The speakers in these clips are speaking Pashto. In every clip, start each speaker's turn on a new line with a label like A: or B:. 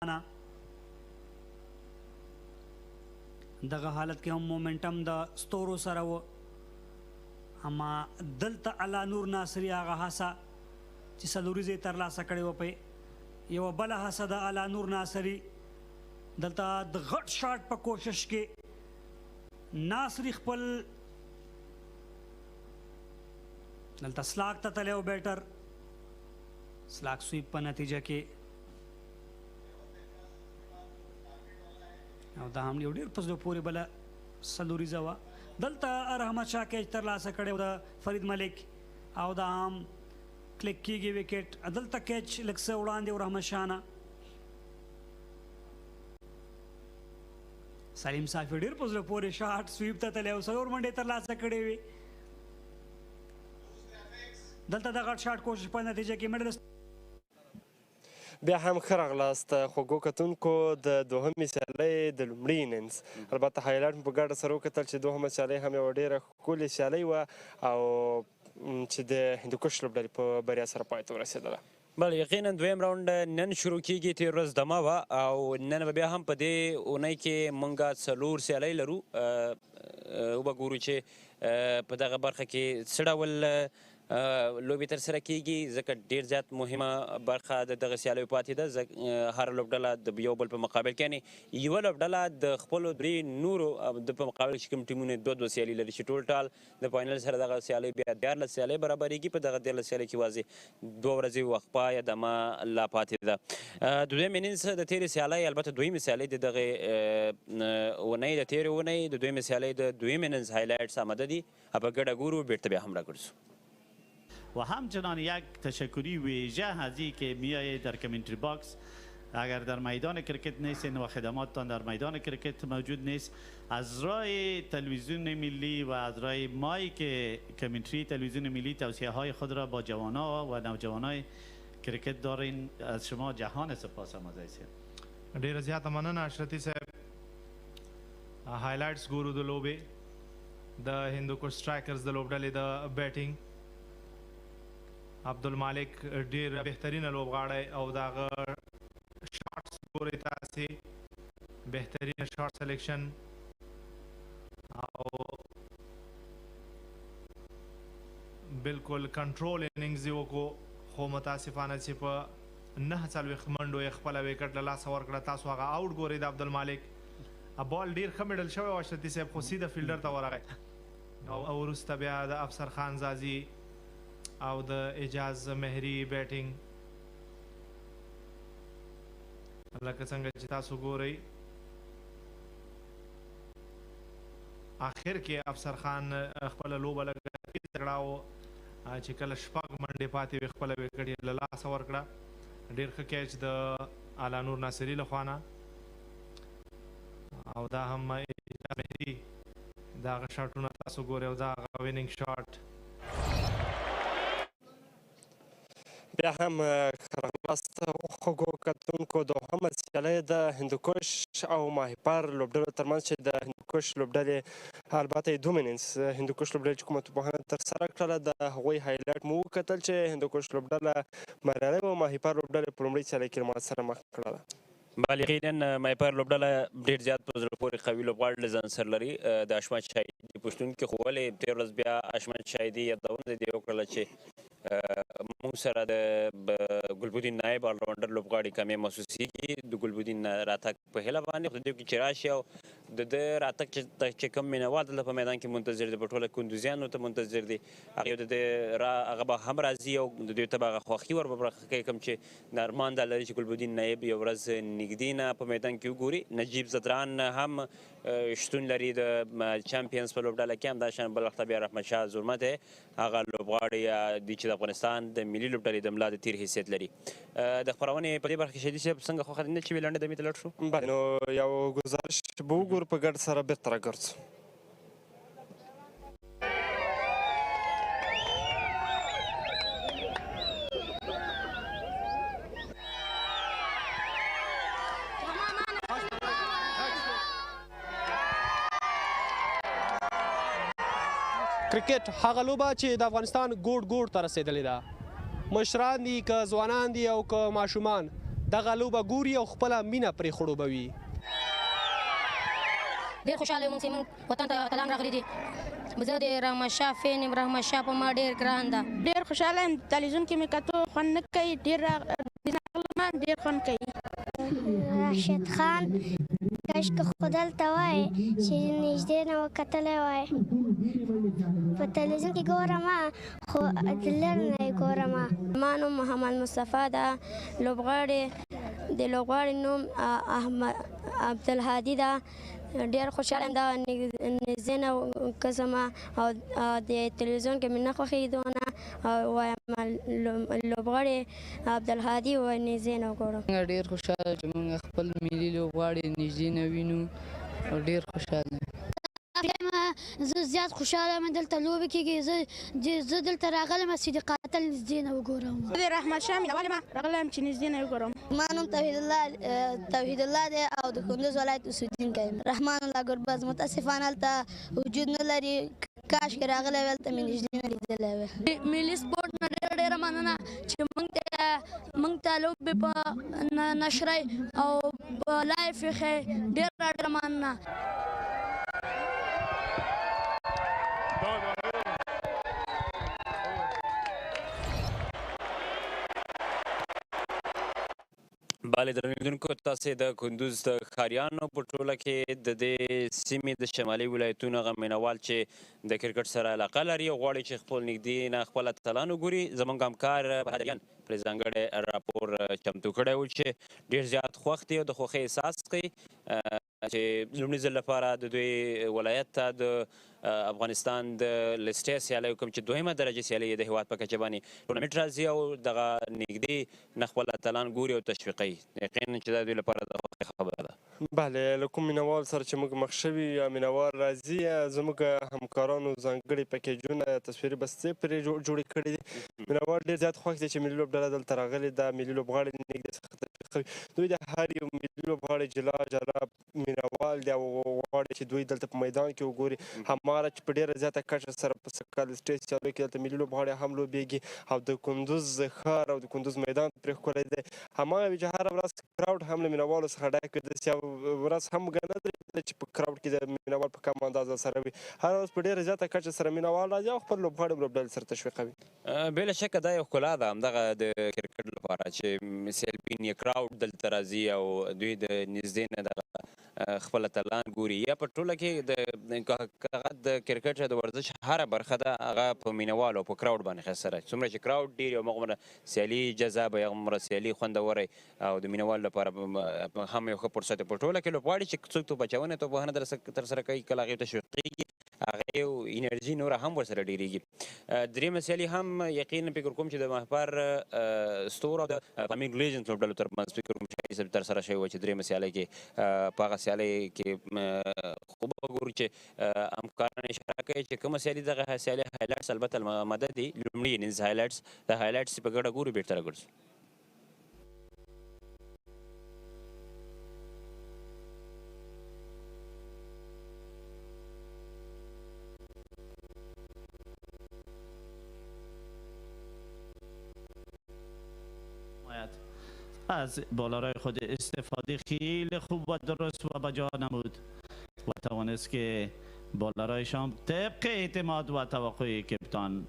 A: دغه حالت کې هم مومنټم د ستورو سره و، اما دلته الله نور ناصري هغه هڅه چې څلوري ځای ترلاسه کړې وه، په یوه بله هڅه د الله نور ناصري دلته د غټ شاټ په کوشش کې ناصري خپل دلته سلاک ته تللی و بیټر، سلاک سویپ په نتیجه کې، او دا هم یو ډېر په زړه پورې بله څلوریزه وه. دلته رحمت شاه کیچ ترلاسه کړی و د فرید ملک، او دا هم کلیک کېږي وکټ. دلته کیچ لږ څه وړاندې و رحمت شاه نه. سلیم صافي ډېر په زړه پورې شاټ سویپ ته تللی او څلور منډې ترلاسه کړې وې. دلته د غټ شاټ کوشش په نتیجه کې میډل
B: بیا هم ښه راغلاست خوږو کتونکو د دوهمې سیالۍ د لومړي انینګز. البته هایلایټ مو په ګډه سره وکتل چې دوهمه سیالۍ هم یوه ډېره ښکلې سیالۍ وه او چې د هندوکش لوبډلې په بریا سره پای ته ورسېدله.
C: بله یقینا دویم راوند نن شروع کیږي، تېر ورځ دمه وه او نن به بیا هم په دې اونۍ کې موږ څلور سیالۍ لرو. وبه ګورو چې په دغه برخه کې څه ډول لوبې ترسره کیږي، ځکه ډېر زیات مهمه برخه د دغه سیالیو پاتې ده. هره لوبډله د یو بل په مقابل کې، یعنې یوه لوبډله د خپلو درې نورو د په مقابل کې کوم ټیمونه دوه سیالۍ لري، چې ټول ټال د فاینل سره دغه سیالۍ بیا 14 سیالۍ برابرېږي. په دغه 14 سیالۍ کې واضح 2 ورځې وقفه یا دمه لا پاتې ده. د دویم انینګز د تېرې سیالۍ، البته دویمې سیالۍ د دغې اونۍ د تېرې اونۍ د دویمې سیالۍ د دویم انینګز هایلایټس آمده دي. په ګډه ګورو، بیرته بیا هم راګرځو.
D: و همچنان یک تشکری ویژه از این که میایید در کامنتری باکس. اگر در میدان کرکت نیستین و خدماتتان در میدان کرکت موجود نیست، از راه تلویزیون ملی و از راه مایک کامنتری تلویزیون ملی توصیه های خود را با جوانان و نوجوانای کرکت دارین. از شما جهان سپاس هم ازایسیم.
E: ډیره زیاته مننه اشرتي صاحب. هایلایټس ګورو د لوبې د هندوکش سټرایکرز د لوبډلې د بیټینګ. عبدالمالک ډیر بهترینه لوبغاړی او د هغه شاټس ګورئ تاسې، بهترینه شاټ سلیکشن او بالکل کنټرول انینګز یې وکړو، خو متاسفانه چې په 49 منډو یې خپله ویکټ له لاسه ورکړه. تاسو هغه آوټ ګورئ د عبدالمالک. بال ډیر ښه میډل شوی و اشرتي صاحب، خو سیده فیلډر ته ورغی او وروسته بیا د افسر خان زازي او د اجاز مهري بیټینګ. لکه څنګه چې تاسو ګورئ آخر کې افسر خان خپله لوبه لږه تکړه و چې کله 6 منډې پاتې وې خپله ویکټ یې له لاسه ورکړه. ډېر ښه کیچ د اعلی نور ناصري له خوا نه، او دا هم اجاز مهري د هغه شاټونه تاسو ګورئ او دا هغه وینینګ شاټ.
B: بیا هم راغلاست خوږو کتونکو. دوهمه سیالۍ د هندوکش او ماهیپر لوبډلو ترمنځ چې د هندوکش لوبډلې البته یې دوه انینګز هندوکش لوبډلې چې کومه توپوهنه ترسره کړله د هغوی هایلایټ مو وکتل چې هندوکش لوبډله بریالۍ وه، ماهیپر لوبډلې په لومړۍ سیالۍ کې له مات سره مخ کړله.
C: بله یقینا مایپر لوبډله ډېر زیات په زړه پورې قوي لوبغاړي له ځان سره لري. د اشمت شاهدي پښتون کې خو ولې تېره ورځ بیا اشمت شاهدي یادونه دې وکړله چې موږ سره د ګلبدین نایب آلراونډر لوبغاړي کمې محسوسېږي. د ګلبدین راتګ په هیله باندې خو د دې کې چې راشي او د ده راتګ چې کوم مینوال دلته په میدان کې منتظر دي، په ټوله کندوزیانو ته منتظر دي، هغه د هغه به هم راځي او د دوی ته به هغه خوښي ور په برخه کوي کوم چې ارمان دا لري چې ګلبدین نایب یو ورځ نږدې نه په میدان کې وګوري. نجیب زدران هم شتون لري د چمپینز په لوبډله کې، همداشان بل وخت بیا رحمت شاه زرمه دی، هغه لوبغاړي دي چې د افغانستان د ملي لوبډلې د ملا د تیر حیثیت لري. د خپرونې په دې برخه کې شهیدي صاحب څنګه خوښه ده چې ویلنډه دمې ته لاړ شو؟
B: بله نو یو ګزارش به وګورو، په ګډ سره بېرته راګرځو.
F: کرکټ هغه لوبه چې د افغانستان ګوټ ګوټ ته رسېدلې ده. مشران دي که ځوانان دي او که ماشومان، دغه لوبه ګوري او خپله مینه پرې خړوبوي.
G: ډېر خوشحاله یم چې موږ وطن ته اتلان راغلي دي. زه د رحمت شاه فین یم. رحمت شاه په ما ډېر ګران ده.
H: ډېر خوشحاله یم. تلویزیون کې مې کتو خوند نه کوي. ډېر خوند کوي.
I: راشد خان کاشکې خو دلته وای چې نږدې نه وکتلی وای. په تلویزیون کې ګورم خو د لرې نه یې ګورم.
G: زما نوم محمد مصطفی ده. د لوبغاړي نوم احمد عبدالهادي ده. ډېر خوشحاله یم. دا نږدې نه قسم او د تلویزیون کې مې نه خوښېدونه او وایم لوبغاړي عبدالهادي و نږدې نه وګورم.
J: ډېر خوشحاله چې موږ خپل ملي لوبغاړي نږدې نه وینو او ډېر خوشحاله یم.
I: زه زیات خوشحاله یم دلته لوبې کېږي. زه دلته راغلی یم چې د قاتل نږدې نه وګورم.
H: زه د رحمت شاه مینوال یم. راغلی یم چې نږدې نه وګورم.
I: زما نوم توحید الله دی او د کندوز ولایت اوسېدونکی یم. رحمان الله ګربز متاسفانه هلته وجود نه لري. کاشکې راغلی وی هلته مې نږدې نه لیدلی وی.
G: ملي سپورټ نه ډېره مننه چې موږ ته لوبې په نشرۍ او په لایف یې ښیي. ډېره مننه.
C: بله درنیدونکو، تاسې د کندوز د ښاریانو په ټوله کې د دې سیمې د شمالي ولایتونو هغه مینوال چې د کرکټ سره علاقه لري او غواړي چې خپل نږدې نه خپل اتلان وګوري، زموږ همکار بهادریان پرې ځانګړی راپور چمتو کړی و چې ډېر زیات خوښ دي او د خوښۍ احساس کوي چې لومړي ځل لپاره د دوی ولایت ته د افغانستان د لسټۍ سیالیو کوم چې دویمه درجې سیالۍ د هېواد په کچه باندې ټورنمنټ راځي او دغه نږدې نه خپل اتلان ګوري او تشویقوي. یقینا چې دا دوی لپاره د خوښۍ خبره ده.
B: بله، له کوم مینوال سره چې موږ مخ شوي یا مینوال راځي، زموږ همکارانو ځانګړي پیکیجونه تصویري بستې پرې جوړې کړي دي. مینوال ډېر زیات خوښ دي چې ملي لوبډله دلته راغلې ده. ملي لوبغاړي نږدې څخه تشویقوي. دوی د هر یو ملي لوبغاړي جلا مینوال دي او غواړي چې دوی دلته په میدان کې وګوري. هماغه چې په ډېره زیاته کچه سره په سږ کال لسټۍ سیالیو کې دلته ملي لوبغاړي هم لوبېږي او د کندوز ښار او د کندوز میدان پرې ښکلی دی. هماغه وي چې هره ورځ کراوډ هم له مینوالو څخه ډک وي. داسې یوه ورځ هم نه ده چې په کراوډ کې د مینوال په کم اندازه سره وي. هره ورځ په ډېره زیاته کچه سره مینوال راځي او خپل لوبغاړي لوبډلې سره تشویقوي.
C: بله شکه دا یو ښکلا ده همدغه د کرکټ لپاره چې سیلبین یا کراوډ دلته راځي او دوی د نږدې نه دغه خپل اتلان ګوري. یا په ټوله کې د کرکټ د ورزش هره برخه ده هغه په مینوالو او په کراوډ باندې ښایسته ده. څومره چې کراوډ ډېر یو هغومره سیالي جذابه وي، هغومره سیالي خوندوره او د مینوالو لپاره هم یو ښه فرصت دی. په ټوله کې لوبغاړي چې څوک توپ اچونې توپوهنه ترسره کوي، کله هغې تشویقېږي، هغې انرژي نوره هم ورسره ډېرېږي. درېیمه سیالي هم یقینا فکر کوم چې د مهپر ستورو او د فلامینګ لیجنډ لوبډلو ترمنځ فکر کوم چې ترسره شوې وه چې درېیمه سیالۍ کې په هغه سیالۍ کې خو به وګورو چې همکاران اشاره کوي چې کومه سیالي دغه سیالۍ هایلایټس البته الماده دي لومړي انینګز هایلایټس د هایلایټس په ګډه ګورو بېرته راګرځو.
D: از بالارای خود استفاده خیلی خوب و درست و بجا نمود و توانست که بالارایشان طبق اعتماد و توقع کپتان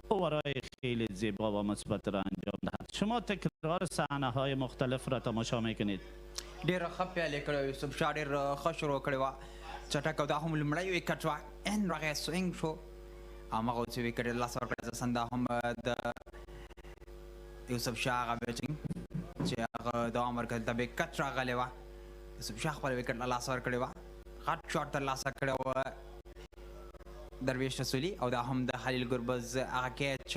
D: اوورای خیلی زیبا و مثبت را انجام دهد. شما تکرار صحنه های مختلف را تماشا میکنید.
K: ډیر ښه پیل کړی یوسف شاه ډیر ښه شروع کړې وه چټک او دا هم لومړی ویکټ وه ان راغی سوینګ شو هماغه چې ویکټ یې لاسه ورکړی زه دا هم د یوسف شاه هغه بیټینګ چې هغه دوام ورکړی د ویکټ راغلی وه یوسف شاه خپل ویکټ له لاسه ورکړی وه غټ شاټ ترلاسه کړی وه درویش رسولي او دا هم د خلیل ګربز هغه کیچ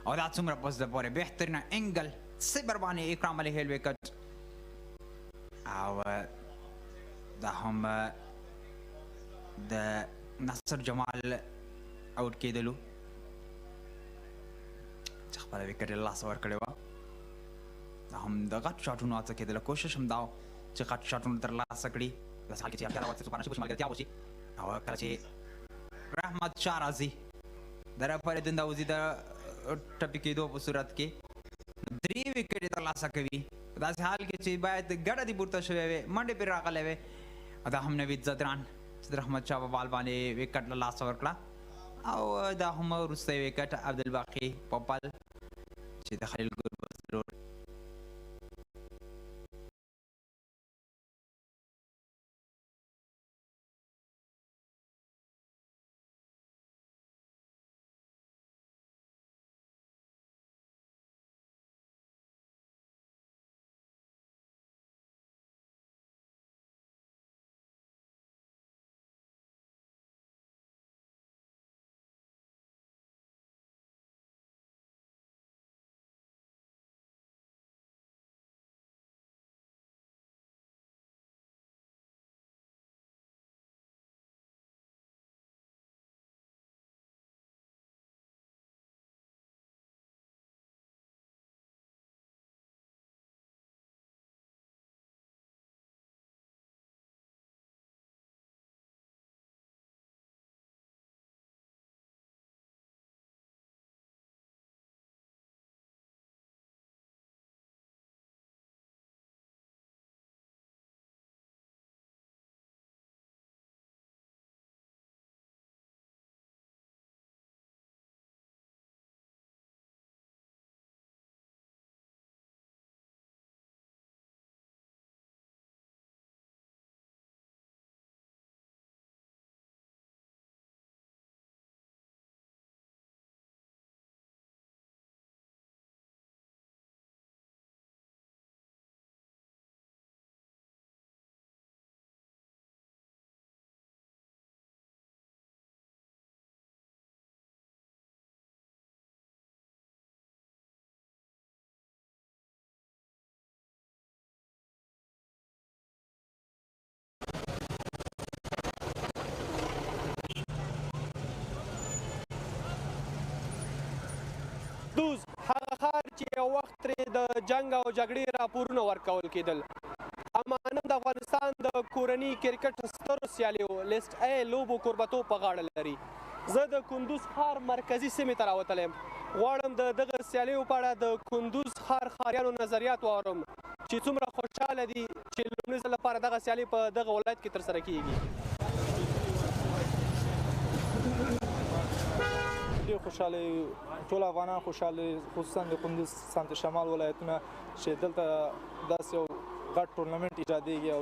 K: او دا څومره پس د پورې بهترینه انګل صبر باندې اکرام علیه ویکټ او دا هم د نصر جمال اوټ کېدلو چې خپله ویکټ یې له لاسه ورکړې وه دا هم د غټ شاټونو هڅه کېدله کوشش هم دا و چې غټ شاټونو ترلاسه کړي داسې حال کې چې اړتیا راوستې څوک رانشي کوشي ملګرتیا وشي او کله چې رحمت شاه راځي د رفریدون د وزي د ټپي کېدو په صورت کې درې ویکټې ترلاسه ترلاسه کوي په داسې حال کې چې باید ګډه دې پورته شوې وي منډې پرې راغلی وی دا هم نوید زدران چې د رحمت شاه په بال باندې وکټ له لاسه ورکړه او دا هم وروستی وکټ عبدالباقي پوپل چې د خلیل ګربز ورور
F: کندوز هغه ښار چې یو وخت ترې د جنګ او جګړې راپورونه ورکول کېدل اما نن د افغانستان د کورني کرکټ سترو سیالیو لیسټ ای لوبو کوربتوب په غاړه لري. زه د کندوز ښار مرکزي سیمې ته راوتلی یم. غواړم د دغه سیالیو په اړه د کندوز ښار ښاریانو نظریات واورم چې څومره خوشحاله دي چې لومړي ځل لپاره دغه سیالي په دغه ولایت کې ترسره کیږي.
L: ډېر خوشحاله ټول افغانان خوشحاله خصوصا د کندوز سمت شمال ولایتونه چې دلته داسې یو غټ ټورنمنټ ایجادېږي او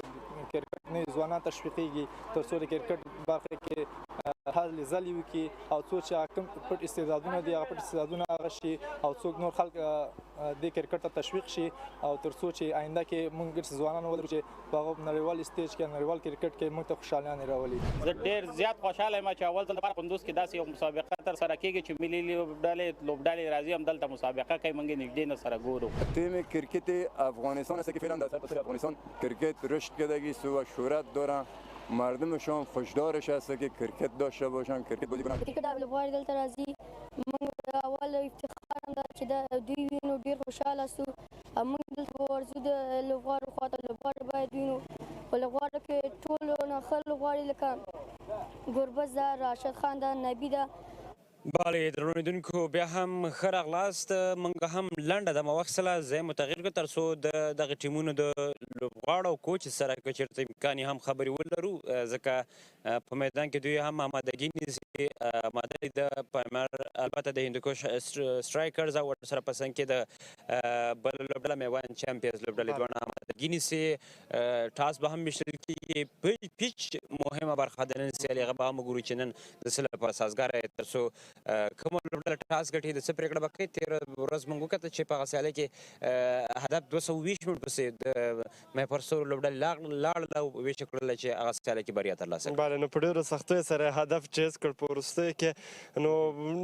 L: کرکټ نه ځوانان تشویقېږي تر څو د کرکټ برخه کې هلې ځلې وکړي او څو چې کوم پټ استعدادونه دي هغه پټ استعدادونه هغه شي او څوک نور خلک د کرکټ ته تشویق شي او تر څو چې آینده کې موږ ځوانان ولرو چې په هغه نړیوال سټیج کې نړیوال کرکټ کې موږ ته خوشحالي راولي.
D: زه ډېر زیات خوشحاله یم چې اول ځل لپاره کندوز کې داسې یو مسابقه ترسره کېږي چې ملي لوبډلې راځي همدلته مسابقه کوي موږ نږدې نه سره ګورو.
M: تیم کرکت افغانستان است که فعلا در سرتاسر افغانستان کرکت رشد کردگی و شهرت دارن مردمشان خوشدارش است که کرکت داشته باشن کرکت بازی کنن.
G: کرکټ لوبغاړي دلته راځي موږ اول افتخار هم ده چې دوی وینو ډېر خوشحاله سو موږ دلته ورځو د لوبغاړو خواته لوبغاړي باید وینو په لوبغاړو کې ټولو نه ښه لوبغاړي لکه ګربز ده راشد خان ده نبي ده.
C: بله درنو لیدونکو بیا هم ښه راغلاست. موږ هم لنډه دمه واخیستله ځای مو تغیر کړو تر څو د دغه ټیمونو د لوبغاړو او کوچ سره که چېرته امکان یې هم خبرې ولرو ځکه په میدان کې دوی هم آمادګي نیسي آماده د پایمر البته د هندوکش سټرایکرز او ورسره په څنګ کې د بله لوبډله میوند چمپیونز لوبډلې دواړه آمادګي نیسي. ټاس به هم ویشتل کېږي پیچ مهمه برخه د نن سیالي هغه به هم وګورو چې نن د څه لپاره سازګاره تر څو کومه لوبډله ټاس ګټي د څه پرېکړه به کوي. تېره ورځ موږ وکتل چې په هغه سیالۍ کې هدف 220 منټ پسې د مهپرسرو لوبډلې لاړله او ویښه کړله چې هغه سیالۍ کې بریا ترلاسه کړه.
B: بله نو په ډېرو سختیو سره هدف چیز کړ په وروستیو کې نو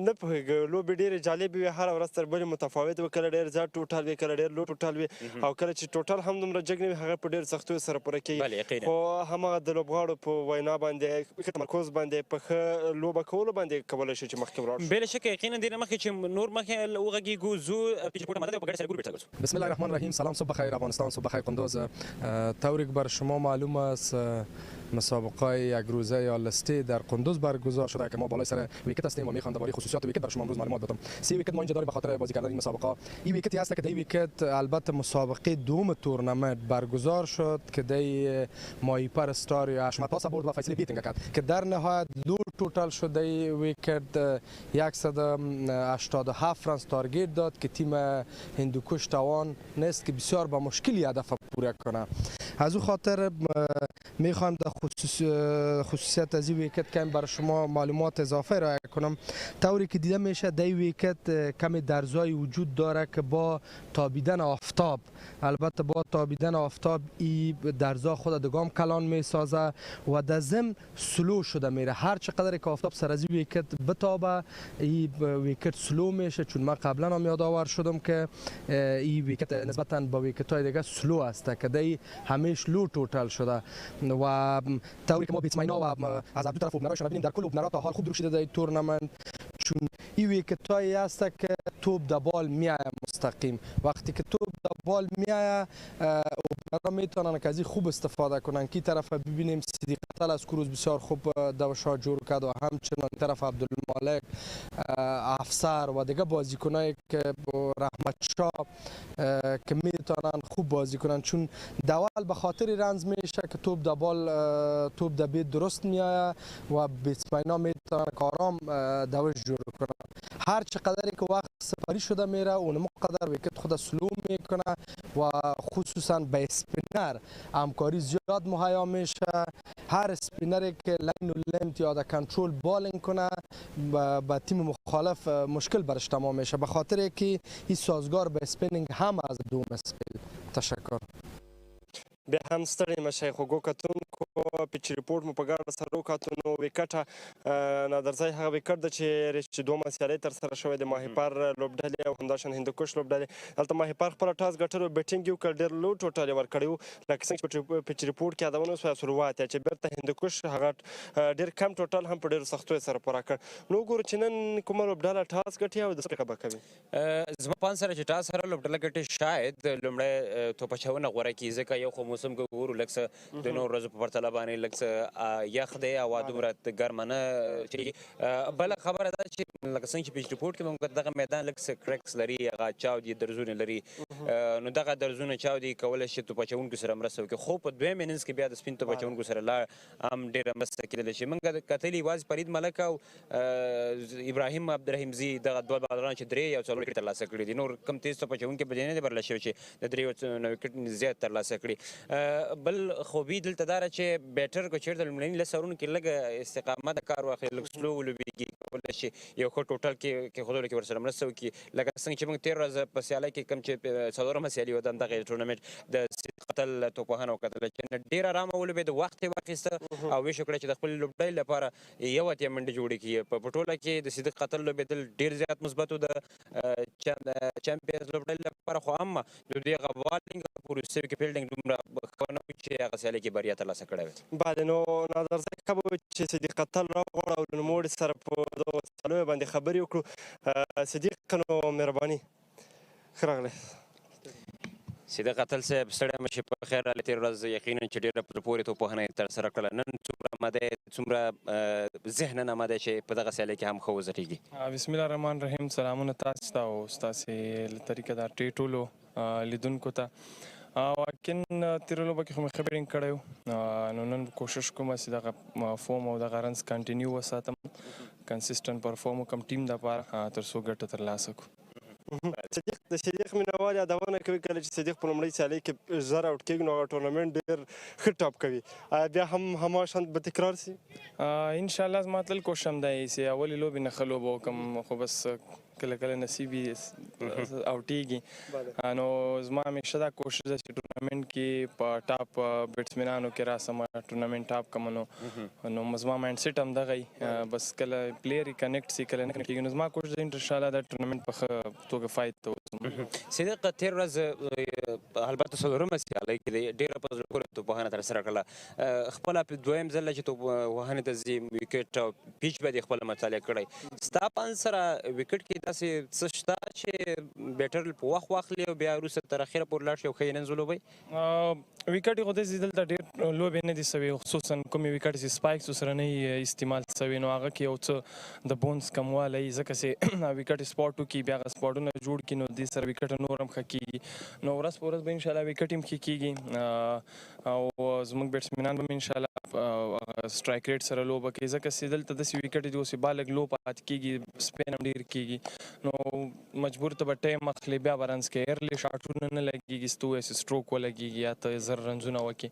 B: نه پوهېږو لوبې ډېرې جالبې وي هره ورځ تر بلې متفاوت وي کله ډېر زیات ټوټل وي کله ډېر لو ټوټل وي او کله چې ټوټل هم دومره جګ نه وي هغه په ډېرو سختیو سره پوره کېږي خو هماغه د لوبغاړو په وینا باندې ښه تمرکز باندې په ښه لوبه کولو باندې کولی شو چې مخکې ولاړ شو.
C: بله شکه یقینا دې نه مخکې چې نور مخکې وغږېږو زو پیچ پورته مدد په ګډه سره ګروپ بیرته گذاریم.
N: بسم الله الرحمن الرحیم. سلام صبح بخیر افغانستان صبح بخیر کندوز. طوری که بر شما معلوم است مسابقه یک روزه یا لسته در قندوز برگزار شده که ما بالای سر ویکت هستیم و میخوام درباره خصوصیات ویکت بر شما امروز معلومات بدم. 3 ویکت ما اینجا داریم به خاطر بازی کردن این مسابقه. این ویکتی هست که این ویکت البته مسابقه دوم تورنمنت برگزار شد که دی مایپر استار یا اشمت پاس برد و فیصله بیتینگ کرد که در نهایت لو توتال شد دی ویکت 187 رنز تارگت داد که تیم هندوکوش توان نیست که بسیار با مشکلی هدف پوره کنه. از او خاطر میخوام در خصوصیت از این ویکت کم برای شما معلومات اضافه ارائه کنم. طوری که دیده میشه دی ویکت کمی درزای وجود داره که با تابیدن آفتاب، البته با تابیدن آفتاب این درزا خود دگام کلان میسازه و در ضمن سلو شده میره. هر چقدر که آفتاب سر از این ویکت بتابه این ویکت سلو میشه، چون من قبلا هم یادآور شدم که این ویکت نسبتا با ویکت های دیگه سلو است که دی همیش لو توتال شده و طوری که ما بیتسماینا و از دو طرف اوپنرها ببینیم در کل اوپنرها تا حال خوب درشیده در تورنمنت، چون این ویکت هایی است که توپ در بال میایه مستقیم. وقتی که توپ در بال میایه اوپنرها میتونن که از این خوب استفاده کنن. کی طرف ببینیم صدیق قتل از کروز بسیار خوب دوشا جور کرد و همچنان طرف عبدالمالک، افسر و دیگه بازیکنایی که رحمت شاه که میتونن خوب بازی کنن، چون دول به خاطر رنز میشه که توپ در بال توپ در بید درست میایه و بیتسماینا میتونن کارام دوش جور کنن. هر چقدر که وقت سپاری شده میره اون مقدر ویکت خود سلو میکنه و خصوصا به اسپینر همکاری زیاد مهیا میشه. هر اسپینری که لین و لمت یا کنترل بالینگ کنه با تیم مخالف مشکل برش تمام میشه، به خاطر که این سازگار به اسپینینگ هم از دوم اسپیل. تشکر.
B: بیا هم ستړی مشی خو کتونکو پیچ ریپورټ مو په ګډه سره وکتو نو ویکټه نادرځای هغه ویکټ ده چې دومره سیالۍ ترسره شوې د ماهیپر لوبډلې او همداشان هندوکش لوبډلې. هلته ماهیپر خپله ټاس ګټلو بیټینګ یې وکړ، ډېر لو ټوټل یې ورکړی و لکه څنګه چې پیچ ریپورټ کې یادونه شوه سروات چې بیرته هندوکش هغه ډېر کم ټوټل هم په ډېرو سختیو سره پوره کړ. نو وګورو چې نن کومه لوبډله ټاس ګټي او د څه پرېکړه به کوي.
C: زما په اند سره چې ټاس سره لوبډله ګټي شاید لومړی توپ اچونه غوره کړي، ځکه یو خو موسم که ګورو لږ څه د نورو ورځو په پرتله باندې لږ څه یخ دی، هوا دومره ګرمه نه چې بله خبره ده چې لکه څنګه چې پیچ ریپورټ کې مو دغه میدان لږ څه کرکس لري، هغه چاودي درزونه لري، نو دغه درزونه چاودي کولی شي توپ اچوونکو سره مرسته وکړي. خو په دویم اننګز کې بیا د سپین توپ اچوونکو سره لا هم ډېره مرسته کېدلی شي. موږ کتلي یوازې فرید ملک او ابراهیم عبدالرحیمزي دغه دوه بالران چې درې او څلور وکټ ترلاسه کړي دي، نور کم تیز توپ اچوونکي په دې نه دي برله شوي چې د درې نه وکټ زیات ترلاسه کړي. بل خوبي دلته دا ده چې بیټر که چېرته لومړني لس اورونو کې لږ استقامت د کار واخلي، لږ سلو ولوبېږي، کولی شي یو ښه ټوټل کېښودلو کې ورسره مرسته وکړي. لکه څنګه چې موږ تېره ورځ په سیالۍ کې کوم چې څلورمه سیالي وه د همدغه ټورنمنټ د صدیق قتل توپوهنه وکتله چې ډېره ارامه ولوبېد، وخت یې واخیسته او ویش وکړه چې د خپلې لوبډلې لپاره یو اتیا منډې جوړې کړي. په ټوله کې د صدیق قتل لوبېدل ډېر زیات مثبت و د چمپیونز لوبډلې لپاره، خو هم د دوی هغه بالینګ او په وروستیو کې فیلډینګ دومره ښه نه و چې هغه سیالۍ کې بریا ترلاسه کړې وي.
B: بله، نو نادرځای ښه به وي چې صدیق قتل راوغواړو او له نوموړي سره په دغو سیالیو باندې خبرې وکړو. صدیق نو مهرباني، ښه راغلی.
C: صدیق قتل صاحب ستړی مه شي، په خیر راغلی. تېره ورځ یقینا چې ډېره په زړه پورې توپوهنه یې ترسره کړله، نن څومره آماده یې، څومره ذهنا آماده یې چې په دغه سیالۍ کې هم ښه وځټېږي؟
O: بسم الله الرحمن الرحیم. سلامونه تاسو ته او ستاسې له طریقه دا ټولو لیدونکو ته. واقعا تېره لوبه کې خو مې ښه بیټینګ کړی و، نو نن کوشش کوم چې دغه فورم او دغه رنز کنټینیو وساتم، کنسسټنټ پرفورم وکړم ټیم دپاره تر څو ګټه ترلاسه کړو.
B: صدیق د صدیق مینوال یادونه کوي کله چې صدیق په لومړۍ سیالۍ کې زر اوټ کېږي نو هغه ټورنمنټ ډېر ښه ټاپ کوي. بیا هم هماشان به تکرار سي؟
O: انشاءالله زما تلل کوشم دی چې اولې لوبې نه ښه لوبه وکړم، خو بس کله کله نصیب یې اوټېږي. نو زما همیشه دا کوشش ده چې ټورنمنټ کې په ټاپ بیټسمینانو کې راسم، ټورنمنټ ټاپ کړم. نو زما مایند سیټ هم دغه وي، بس کله پلیر یې کنیکټ سي کله نه کنیکټ کېږي. نو زما کوشش ده انشاءالله دا ټورنمنټ په ښه توګه فایت ته وځم.
C: صدیق تېره ورځ البته څلورمه سیالۍ کې دی ډېره په زړه پورې توپوهنه ترسره کړله، خپله دویم ځل چې توپوهنې ته ځي ویکټ او پیچ به دې خپله مطالعه کړی. ستا په اند سره ویکټ کې داسې څه شته چې بیټر په وخت واخلي او بیا وروسته تر اخره پورې لاړ شي او ښه یې نن ځلوبئ؟
O: ویکټ یې خو داسې دلته ډېر لوبې نه دي سوي، خصوصا کومې ویکټ چې سپایکس ورسره نه استعمال سوي نو هغه کې یو څه د بونس کموالی ځکه چې ویکټ سپاټ وکړي بیا هغه سپاټونه جوړ کړي نو دې سره ویکټ نور هم ښه کېږي. نو ورځ په ورځ به انشاءالله ویکټ هم ښه کېږي او زموږ بیټسمینان به انشاءالله سټرایک ریټ سره لوبه کوي ځکه چې دلته داسې ویکټ دي اوس با لږ لو پاتې کېږي، سپین هم ډېر کېږي نو مجبور ته به ټایم اخلي بیا به رنز کوي، ارلی شاټونه نه لګېږي ستو یې سټروک ولګېږي یا ته زر رنزونه وکړي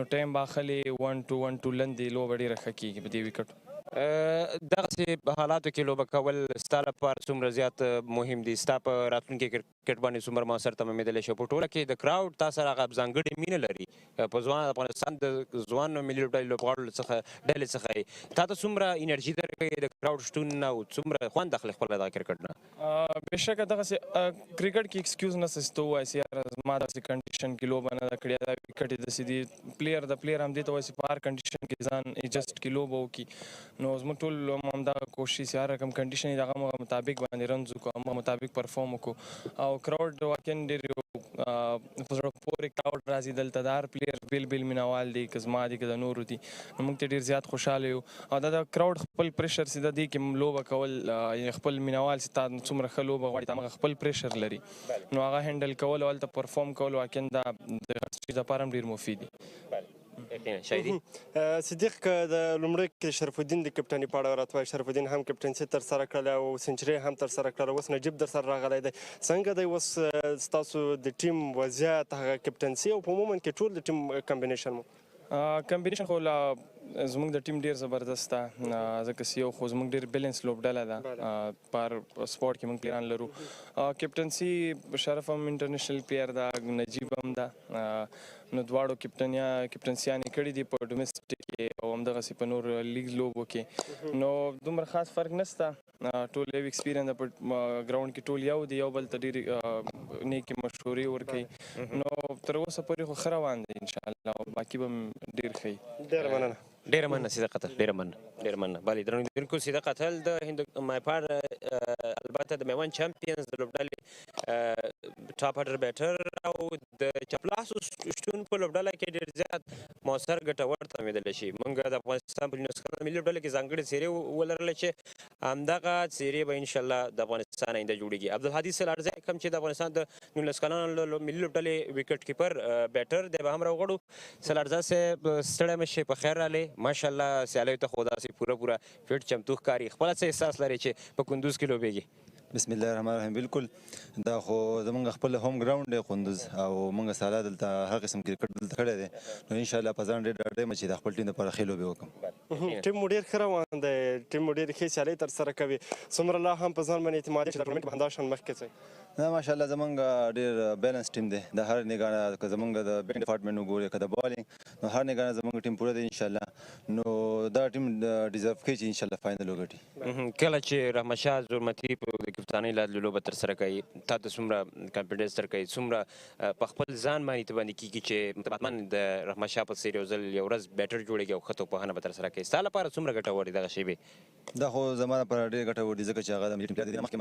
O: نو ټایم به اخلي 1-2 لندې لوبه ډېره ښه کېږي په دې ویکټو.
C: دغسې حالاتو کې لوبه کول ستا لپاره څومره زیات مهم دي؟ ستا په راتلونکي کرکټ باندې څومره موثر تمامېدلی شي؟ په ټوله کې د کراوډ تا سره هغه ځانګړې مینه لري په ځوان افغانستان د ځوان ملي لوبډلې لوبغاړو څخه ډلې څخه یې، تا ته څومره انرژي درکوي د کراوډ شتون او څومره خوند اخلي خپله دغه کرکټ نه؟
O: بېشکه دغسې کرکټ کې ایکسکیوز نه سي ته ووایې یاره زما داسې کنډیشن کې لوبه نه ده کړې، دا ویکټ یې داسې دي. پلیر د پلیر هم دې ته وایي چې په هر کنډیشن کې ځان ایجسټ کړي لوبه وکړي نو زموږ ټول همدغه کوشش چې هر رقم کنډیشن یې د هغه مطابق باندې رنز وکړو، هغه مطابق پرفارم وکړو او کراوډ واقعا ډېر په زړه پورې کراوډ راځي دلته د هر پلیر بیل بیل مینوال دي که زما دي که د نورو دي نو موږ ته ډېر زیات خوشحاله یو او دا د کراوډ خپل پریشر چې د دې کې لوبه کول خپل مینوال چې تا څومره ښه لوبه غواړي تا هغه خپل پریشر لري نو هغه هینډل کول او هلته پرفارم کول واقعا دا د هر چیز لپاره هم ډېر مفید دي.
B: صدیق که د لومړي کې شرف الدین د کپټنۍ په اړه راته وایي، شرف الدین هم کپټنسي ترسره کړله او سنچري هم ترسره کړله، اوس نجیب در سره راغلی دی، څنګه دی اوس ستاسو د ټیم وضعیت هغه کپټنسي او په عموما کې ټول د ټیم کمبینیشن مو؟
O: کمبینیشن خو زموږ د ټیم ډېر زبردست ده ځکه چې یو خو زموږ ډېر بیلنس لوبډله ده په هر سپورټ کې موږ پلیران لرو. کپټنسي شرف هم انټرنیشنل پلیر ده، نجیب هم ده نو دواړو کپټنسیانې کړي دي په ډومestic کې او همدغسې په نور لیګ لوبو کې نو دومره خاص فرق نشته، ټول یو ایکسپیرینس ده په ګراوند کې ټول یو دي، یو بل ته ډېرې نیکې مشورې ورکوي نو تر اوسه پورې خو ښه روان دی انشاءالله او باقي به هم ډېر ښه وي.
B: ډېره مننه.
C: ډېره مننه سیده قتل، ډېره مننه. بله درنو لیدونکو سیده قتل د مایپار البته د میوند چمپینز د لوبډلې ټاپ اډر بیټر او د چپلاسو شتون په لوبډله کې ډېر زیات مؤثر ګټور تمامېدلی شي. موږ د افغانستان په 19 ملي لوبډله کې ځانګړې څېرې ولرله چې همدغه څېرې به انشاءالله د افغانستان آینده جوړېږي. عبدالهادي سلارزی کوم چې د افغانستان د 19 کلنو ملي لوبډلې ویکټ کیپر بیټر دی به هم راوغواړو. سلارزی صاحب ستړی مه شئ، په خیر راغلې، ماشاءالله سیالیو ته خو داسې پوره فټ چمتو ښکاري. خپله څه احساس لرئ چې په کندوز کې لوبېږي؟
P: بسم الله الرحمن الرحیم. بالکل دا خو زمونږ خپل هوم ګراوند دی کندوز او موږ سالا دلته هر قسم کرکټ دلته کړی دی نو انشاءالله په ځان ډېر ډاډه یم چې د خپل ټیم لپاره ښې لوبې وکړم.
B: ټیم مو ډېر ښه روان دی، ټیم مو ډېرې ښې سیالۍ ترسره کوي، څومره لا هم په ځان باندې اعتماد چې د ټورنمنټ په همدا شان مخکې ځئ؟
P: نه ماشاءالله زمونږ ډېر بیلنس ټیم دی، د هر نګاه که زمونږ د بیټنګ ډپارټمنټ وګورې که د بالینګ نو هر نګاه زمونږ ټیم پوره دی انشاءالله نو دا ټیم ډیزرف کوي چې انشاءالله فاینل وګټي.
C: کله چې رحمتشاه زورمتي په د کپتانۍ لاندې لوبه ترسره کوي تا ته څومره کانفیډنس درکوي، څومره په خپل ځان باندې ته باندې کېږي چې حتما د رحمتشاه په څېر یو ځل یو ورځ بیټر جوړېږي او ښه توپوهنه به ترسره کوي؟ ستا لپاره څومره ګټور دي دغه شیبې؟
P: دا خو زما لپاره ډېر ګټور دي ځکه چې هغه د ملي ټیم پلیر دی، مخکې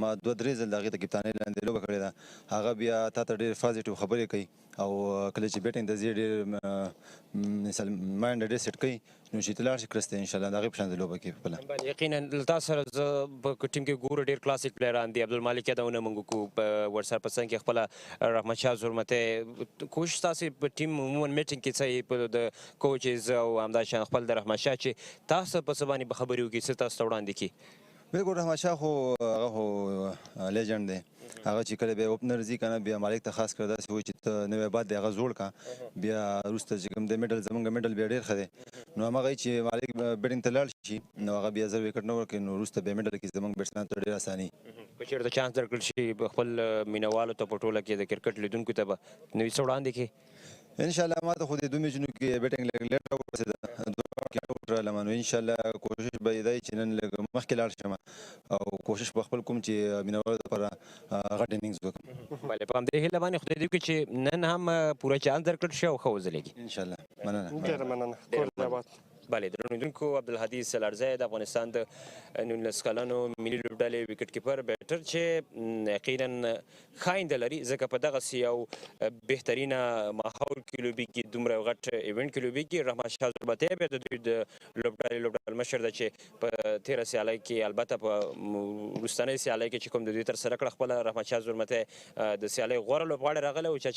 P: ما 2-3 ځل د هغې د کپتانۍ لاندې لوبه کړې ده، هغه بیا تا ته ډېر پازیټیو خبرې کوي او کله چې بیټنګ ته ځي ډېر مثال مایند ډېر سیټ کوي نو چې ته لاړ شي کرسته انشاءالله د هغې په شان د لوبه کوي خپله.
C: یقینا له تا سره زه په ټیم کې ګورو ډېر کلاسیک پلیران دي، عبدالمالک یادونه موږ وکړو، په ورسره په څنګ کې خپله رحمتشاه زورمتی کوشش تاسې په ټیم عموما میټینګ کې څه په د کوچز او همداشان خپل د رحمتشاه چې تاسو په څه باندې به خبرې وکړي، څه تاسو ته وړاندې کړي؟
P: بالکل رحمتشاه خو هغه خو لیجنډ دی، هغه چې کله بیا اوپنر ځي که نه بیا مالک ته خاص کړه داسې وایي چې ته نوی باد دی هغه زوړ کړه، بیا وروسته چې کوم دی میډل زموږ میډل بیا ډېر ښه دی نو همغه چې مالک بیټنګ ته لاړ شي نو هغه بیا زر وکټ نه ورکړي نو وروسته بیا میډل کې زموږ بیټسمینانو ته ډېر اساني.
C: که چېرته چانس درکړل شي خپل مینوالو ته په ټوله کې د کرکټ لیدونکو ته به نوي څه وړاندې کړي؟
P: انشاءالله ما ته خو د 2 میچونو کې بیټنګ لږ لیټ راورسېده، 2 کې آوټ رالم نو انشاءالله کوشش به یې دی چې نن لږ مخکې لاړ شم او کوشش به خپل کوم چې مینوالو لپاره غټ انینګز وکړم.
C: بله په همدې هیله باندې خدای دې وکړي چې نن هم پوره چانس درکړل شي او ښه وځلېږي
P: انشاءالله. مننه.
B: ډېره مننه. کور دې آباد.
C: بله درنوونکو عبدالهادي سلارزی د افغانستان د 19 کلنو ملي لوبډلې وکټ کیپر بیټر چې یقینا ښه آینده لري ځکه په دغسې یو بهترینه ماحول کې لوبیږي دومره یو غټ ایونټ کې لوبیږي. رحمت شاه زربتی بیا د دوی د لوبډل مشر ده چې په تېره سیالۍ کې البته په وروستنۍ سیالۍ کې چې کوم د دوی ترسره کړه خپله رحمت شاه زربتی د سیالۍ غوره لوبغاړی راغلی و چې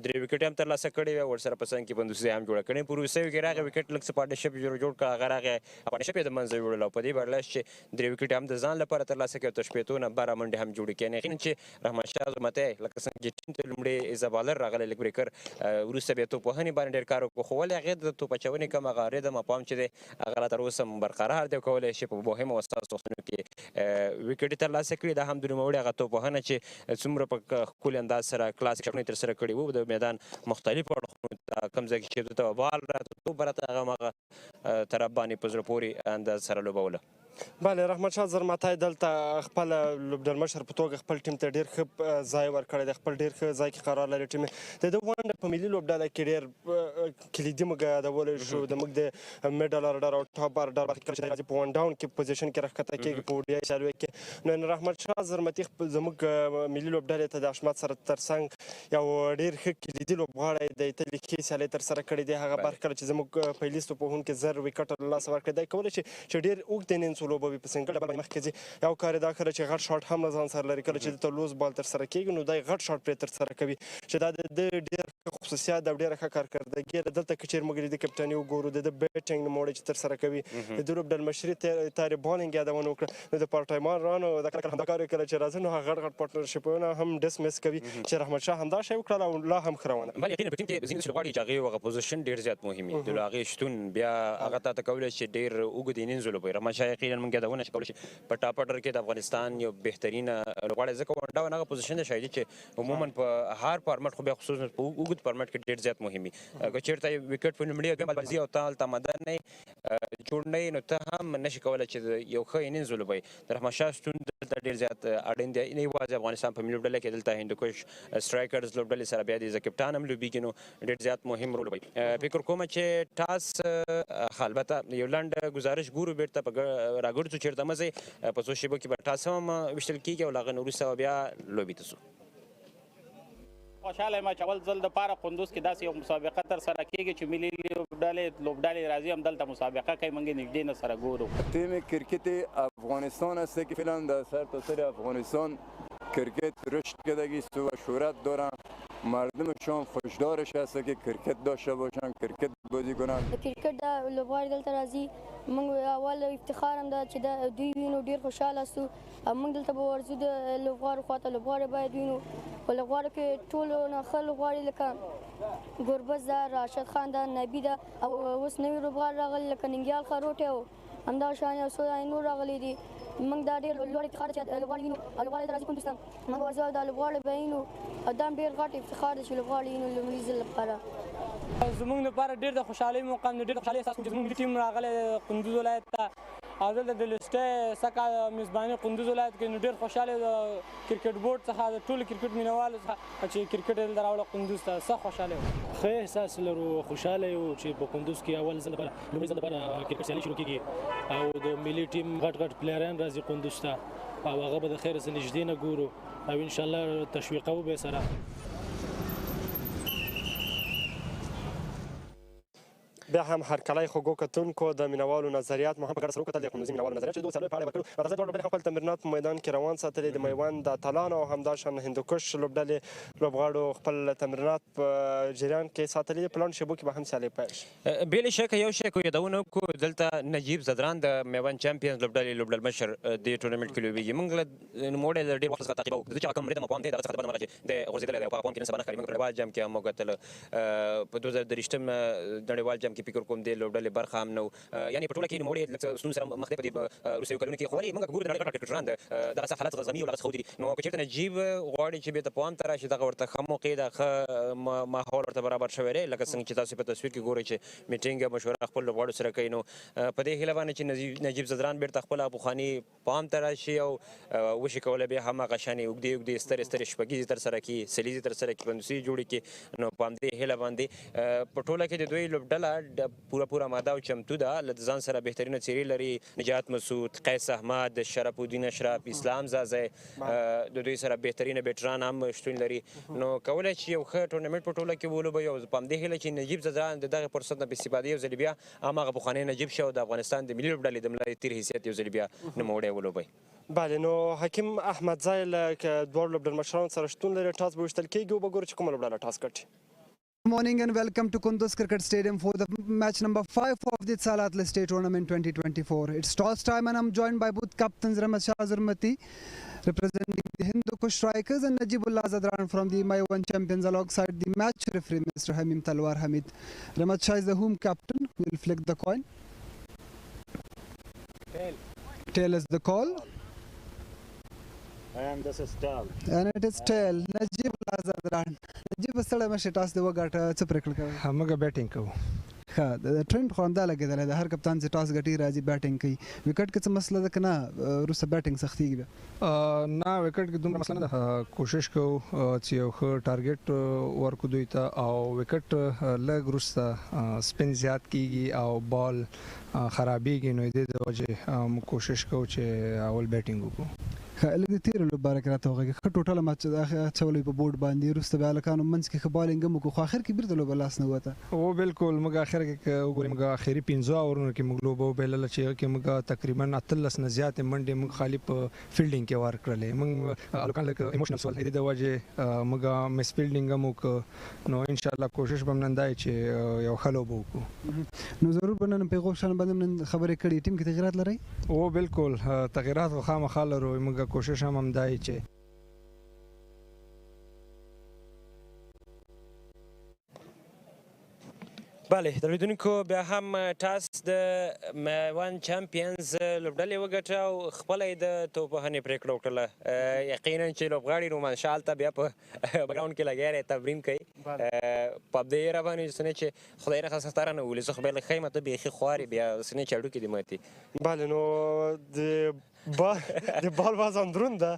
C: 3 وکټې هم ترلاسه کړې وې ورسره په څنګ کې بندوسي هم جوړه کړې. په وروستیو کې راغی وکټ لږ څه پارټنرشپ جوړ کړه هغه راغی پارټنرشپ یې د منځه یوړل او په دې برعکس چې 3 وکټې هم د ځان لپاره ترلاسه کړې او تر شپېتو نه بره منډې هم جوړې کړې. یقینا چې رحمت شاه زرمتی لکه څنګه چې ټیم ته لومړی ایز ا بالر راغلی لیګ بریکر وروسته بیا توپوهنې باندې ډېر کار وکړو خو ولې هغې د توپ اچونې کم هغه ریدم او پام چې دی هغه لا تر اوسه برقرار دی او کولی شي په مهمو او حساسو وختونو کې وکټې ترلاسه کړي. دا هم د نوموړي هغه توپوهنه چې څومره په ښکلي انداز سره کلاسیک شټونه ترسره کړي وو د میدان مختلفو اړخونو ته کوم ځای کې چې ته بال راته توپ راته هغه هماغه طرف باندې په زړه پورې انداز سره لوبوله.
B: بله رحمت شاه زرمتی دلته خپل لوبډل مشر په توګه خپل ټیم ته ډېر ښه ځای ورکړی دی خپل ډېر ښه ځای کې قرار لري ټیم د ده ونډه په ملي لوبډله کې ډېر کلیدي موږ یادولی شو د موږ د میډل ارډر او ټاپ ارډر کله چې راځي په ون ډاون کې پوزیشن کې راښکته کېږي په اوډیای سیالیو کې نو رحمت شاه زرمتی زموږ ملي لوبډلې ته د اشمت سره تر څنګ یو ډېر ښه کلیدي لوبغاړی دی ایټالي کې سیالۍ ترسره کړې دی هغه برخه کله چې زموږ پیلیز توپوهونکي 0 وکټ له لاسه ورکړی دی کولی شي چې ډېر اوږد انینګز ولوبوي په سنګل ډبل مخکې ځي یو کار یې دا کله چې غټ شاټ هم له ځان سره لري کله چې دلته لوز بال ترسره کېږي نو دی غټ شاټ پرې ترسره کوي چې دا د ده ډېر ښه خصوصیات او ډېره ښه کارکردګي ده. دلته که چېرې موږ د ده کپټني وګورو د ده بیټینګ نوموړی چې ترسره کوي د ده لوبډل مشري تارې بالینګ یادونه وکړه نو د پارټایمانانو دا کله همدا کار کله چې راځي نو هغه غټ غټ پارټنرشپونه هم ډسمس کوي چې رحمت شاه همدا شی وکړل او لا هم ښه روانه.
C: بل یقینا په ټیم کې ځینې داسې لوبغاړي چې هغې هغه پوزیشن ډېر زیات مهم وي د هغې شتون بیا هغه تا ته کولی شي ډېر اوږد انینز ولوبوي. رحمت شاه یقینا موږ یادونه چې کولی شي په ټاپ ارډر کې د افغانستان یو بهترینه لوبغاړی ځکه ون ډاون هغه پوزیشن دی شاید چې عموما په هر فارمټ خو بیا خصوصا په اوږد فارمټ کې ډېر زیات مهم وي. که چېرته وکټ په لومړي او دویم بال باندې ځي او ته هلته مدد نه جوړ نه نو ته هم نشي کولی چې یو ښه انینز ولوبوي. د رحمت شاه شتون دلته ډېر زیات اړین دی نه یوازې افغانستان په ملي لوبډله کې دلته هندوکش سټرایکرز لوبډلې سره بیا د ایز ا کپټان هم لوبیږي نو ډېر زیات مهم رول لوبوي. فکر کوم چې ټاس البته یو لنډ ګزارش ګورو بیرته په راګرځو چېرته مه ځئ په څو شیبو کې به ټاس هم ویشتل کېږي او له هغه نه وروسته بیا لوبې ته ځو.
Q: خوشحاله یم چې اول ځل دپاره قندوز کې داسې یو مسابقه ترسره کېږي چې ملي لوبډلې راځي هم دلته مسابقه کوي موږ نږدې نه سره ګورو.
M: تیم کرکت افغانستان است که فعلا در سرتاسر افغانستان کرکت رشد کردگی و شهرت دارن مردمشان خوشدارش هست که کرکت داشته باشن کرکت بازی کنن.
G: کرکټ دا لوبغاړي دلته راځي موږ اول افتخار هم ده چې دا دوی وینو ډېر خوشحاله سو موږ دلته به ورځو د لوبغاړو خواته لوبغاړي باید وینو په لوبغاړو کې ټولو نه ښه لوبغاړي لکه ګربز ده راشد خان ده نبي ده او اوس نوي لوبغاړي راغلي لکه ننګیال خروټی او همدغه شان یو څو نور راغلي دي موږ دا ډېر لوړ افتخار چې لوبغاړي وینو او لوبغاړي ته راځي کندوز ته موږ ورځو دا لوبغاړي به وینو او دا هم ډېر غټ افتخار دی چې لوبغاړي وینو لومړي ځل لپاره.
R: زموږ لپاره ډېر د خوشحالۍ موقع ډېر د خوشحالۍ احساس کوم چې زموږ ملي ټیم راغلی کندوز ولایت ته او دلته د لسټۍ سکه میزباني قندوز ولایت کې نو ډېر خوشحاله د کرکټ بورډ څخه د ټولو کرکټ مینهوالو څخه چې کرکټ دلته راوړه قندوز ته ښه خوشحاله یو.
S: ښه احساس لرو خوشحاله یو چې په قندوز کې اول ځل لپاره لومړي ځل لپاره کرکټ سیالي شروع کېږي او د ملي ټیم غټ غټ پلیران راځي قندوز ته او هغه به د خیر څخه نږدې نه ګورو او انشاءالله تشویقوو به یې سره.
B: بیا هم هرکلی خوږو کتونکو د مینوالو نظریات ما هم په ګډه سره وکتل د قندوزي مینوالو نظریات چې د څلوېښت په اړه به کړو راځئ دواړه لوبډلې خپل تمرینات په میدان کې روان ساتلي د میوند د اتلانو او همداشان هندوکش لوبډلې لوبغاړو خپل تمرینات په جریان کې ساتلي دي په لاندې شیبو کې به هم سیالۍ پیل شي.
C: بې له شکه یو شی کو یادونه وکړو دلته نجیب زدران د میوند چمپیونز لوبډلې لوبډل مشر دې ټورنمنټ کې لوبیږي موږ له نوموړی له ډېر وخت څخه تعقیبوو د چې کوم ریتم او پام دی دغه څخه د بده چې د غورځېدلی دی او په پام کې نن سبا نه ښکاري موږ نړیوال جام کې هم وکتل په 2023 نړیوال جام کې فکر کوم دې لوبډلې برخه هم نه و یعنې په ټوله کې نوموړی لږ ستونزو سره مخ دی په دې وروستیو کلونو کې خو ولې موږ ګورو د نړۍ غټ کرکټران د دغسې حالت څخه زغمي او دغسې ښه ودرېږي نو که چېرته نجیب غواړي چې بېرته پام ته راشي دغه ورته ښه موقع ده ښه ماحول ورته برابر شوی دی لکه څنګه چې تاسو په تصویر کې ګورئ چې میټینګ یا مشوره خپل لوبغاړو سره کوي نو په دې هیله باندې چې نجیب زدران بېرته خپل پخواني پام ته راشي او وشي کولی بیا هم هغه شانې اوږدې اوږدې سترې سترې شپږیزې ترسره کړي سلیزې ترسره کړي پندوسي جوړې کړي نو په همدې هیله باندې په ټوله کې د دوی لوبډله پوره آماده او چمتو ده. له ځان سره بهترینه څېرې لري. نجات مسعود، قیس احمد، شرف الدین اشرف، اسلام زازی، د دوی سره بهترینه بیټران هم شتون لري. نو کولی چې یو ښه ټورنمنټ په ټوله کې ولوبوي او په همدې هیله چې نجیب زازا د دغه فرصت نه بې استفادې یو ځل بیا هماغه پخوانی نجیب شي او د افغانستان د ملي لوبډلې د ملي تیر حیثیت یو ځل بیا نوموړی ولوبوي.
B: بله نو حکیم احمدزی له دواړو لوبډل مشرانو سره شتون لري. ټاس به ویشتل کېږي او به ګورو چې کومه لوبډله ټاس ګټي.
T: Morning and welcome to Kunduz Cricket Stadium for the match number 5 of the ETISALAT State Tournament 2024. It's toss time and I'm joined by both captains Rahmat Shah Zurmati representing the Hindukush Strikers and Najibullah Zadran from the Maiwand champions alongside the match referee Mr. Hamim Talwar Hamid. Rahmat Shah is the home captain. We'll flick the coin. Tail is the call.
U: And this is tail.
T: And it is tail. Najibullah Zadran. Najib سره مشه ټاس دی وګټه څه پریکړه کوي؟
N: موږ بیټینګ کوو.
T: ښه د ټرند خو همدا لګېدلی د هر کپتان چې ټاس ګټي راځي بیټینګ کوي. وکټ کې څه مسله ده که نه وروسته بیټینګ سختېږي بیا؟
N: نه وکټ کې دومره مسله نه ده. کوشش کوو چې یو ښه ټارګېټ ورکړو دوی ته او وکټ لږ وروسته سپین زیات کېږي او بال خرابېږي نو د دې د وجې موږ کوشش کوو چې اول بیټینګ وکړو.
T: لږ د تېرو لوبو باره کې راته وغږېږه. ښه ټوټله ماچ اچولی په بورډ باندې وروسته بیا هلکانو منځ کې ښه بالینګ هم وکړو خو اخر کې بېرته لوبه لاس نه ووته.
N: او بالکل موږ اخر کې وګورئ موږ اخري 15 اورونو کې موږ لوبه وبایلله چې هغه کې موږ تقریبا 18 نه زیاتې منډې موږ خالي په فیلډینګ کې ورکړلې. موږ هلکان لږ ایموشنل شول د دې د وجې موږ مس فیلډینګ هم وکړو. نو انشاءالله کوشش به هم نن دا وي چې یو ښه لوبه وکړو.
T: نو ضرور به نن پیغام شان باندې نن خبرې کړې ټیم کې تغیرات لرئ؟
N: او بالکل تغیرات خو خامخا لرو. موږ کوشش هم همدا چې
C: بله د لیدونکو بیا هم ټاس د میوند چمپینز لوبډلې وګټه او خپله یې د توپوهنې پرېکړه وکړله. یقینا چې لوبغاړي رومان شاه هلته بیا په ګراونډ کې لګیا دی تمرین کوي په همدې یې راباندې څه چې خدای نخواسته ستاره نه ولي زه خو بیا لږ ښیم ته بیخي خوارې بیا څه چې هډوکې دې ماتي.
B: بله نو د بال وزن دروند ده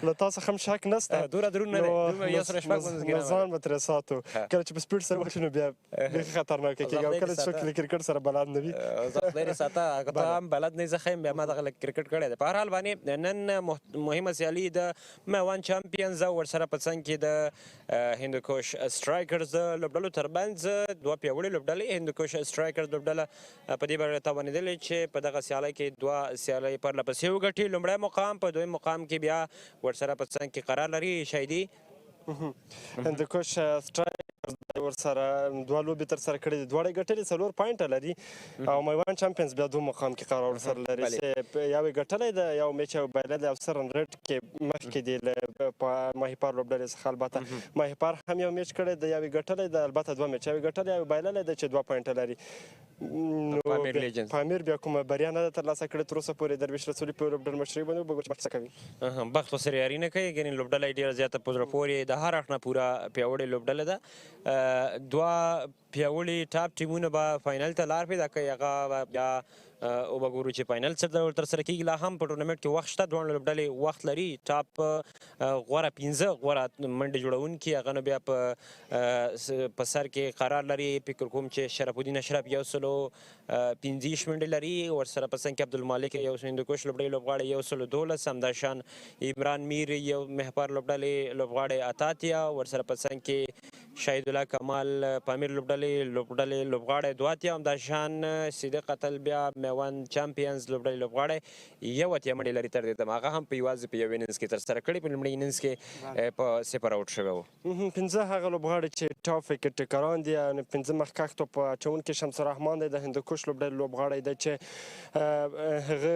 B: له تا څخه هم شک نسته.
C: دومره دروند نه دی یو سره شپږ پنځوس ګرامه
B: ځان به ترې ساتو. کله چې په سپیډ سره وشي نو بیا بیخي خطرناکه کېږي او کله چې څوک له کرکټ سره بلد نه وي.
C: زه خدای دې ساته که ته هم بلد نه یې زه ښه یم بیا ما دغه لږ کرکټ کړی دی. په هر حال باندې نن مهمه سیالي د میوند چمپینز او ورسره په څنګ کې د هندوکوش سټرایکرز د لوبډلو ترمنځ دوه پیاوړې لوبډلې. هندوکوش سټرایکرز لوبډله په دې باندې توانېدلې چې په دغه سیالۍ کې دوه سیالۍ پرله پسې وګټي. لومړی مقام په دویم مقام کې بیا ورسره په څنګ کې قرار لري. شاهدي
B: هندوکوش سټرایکرز ورسره دوه لوبې ترسره کړې دي دواړه یې ګټلې 4 پوینټه لري او میوند چمپینز بیا دوه مقام کې قرار ورسره لري چې یو یې ګټلی ده یو میچ یې بایللی او 7 رن ریټ کې مخکې دی په ماهیپر لوبډلې څخه. البته ماهیپر هم یو میچ کړی ده یو یې ګټلی ده البته دوه میچ یو یې ګټلی او بایللی ده چې 2 پوینټه لري. پامیر بیا کومه بریا نه ده ترلاسه کړې تر اوسه پورې. درویش رسولي په لوبډل مشري باندې وګورو چې څه کوي.
C: بخت ورسره یاري نه کوي ګنې لوبډله یې ډېره زیاته په زړه پورې د هر اړخ نه پوره پیاوړې لوبډله ده. دوه پیاوړي ټاپ ټیمونه به فاینل ته لار پیدا کوي. هغه بیا او به ګورو چې فاینل څه ډول ترسره کېږي. لا هم په ټورنمنټ کې وخت شته. دواړه لوبډلې وخت لري. ټاپ غوره 15 غوره منډې جوړونکي هغه نو بیا په سر کې قرار لري. فکر کوم چې شرف الدین اشرف 125 منډې لري. ورسره په څنګ کې عبدالمالک هندوکوش لوبډلې لوبغاړی 112. همداشان عمران میر یو محور لوبډلې لوبغاړی 88. ورسره په څنګ کې شاهد الله کمال پامیر لوبډلې لوبغاړی 82. همداشان صدیق قتل بیا میوند چمپینز لوبډلې لوبغاړی 81 منډې لري. تر دې دمه هغه هم په یوازې په یو اننګز کې ترسره کړي. په لومړي اننګز کې په 0 آوټ شوی و.
B: 15 هغه لوبغاړي چې ټاپ وکټ ټکران دي. 15 مخکښ توپ اچوونکی شمس الرحمن دی د هندوکوش لوبډلې لوبغاړی دی چې هغه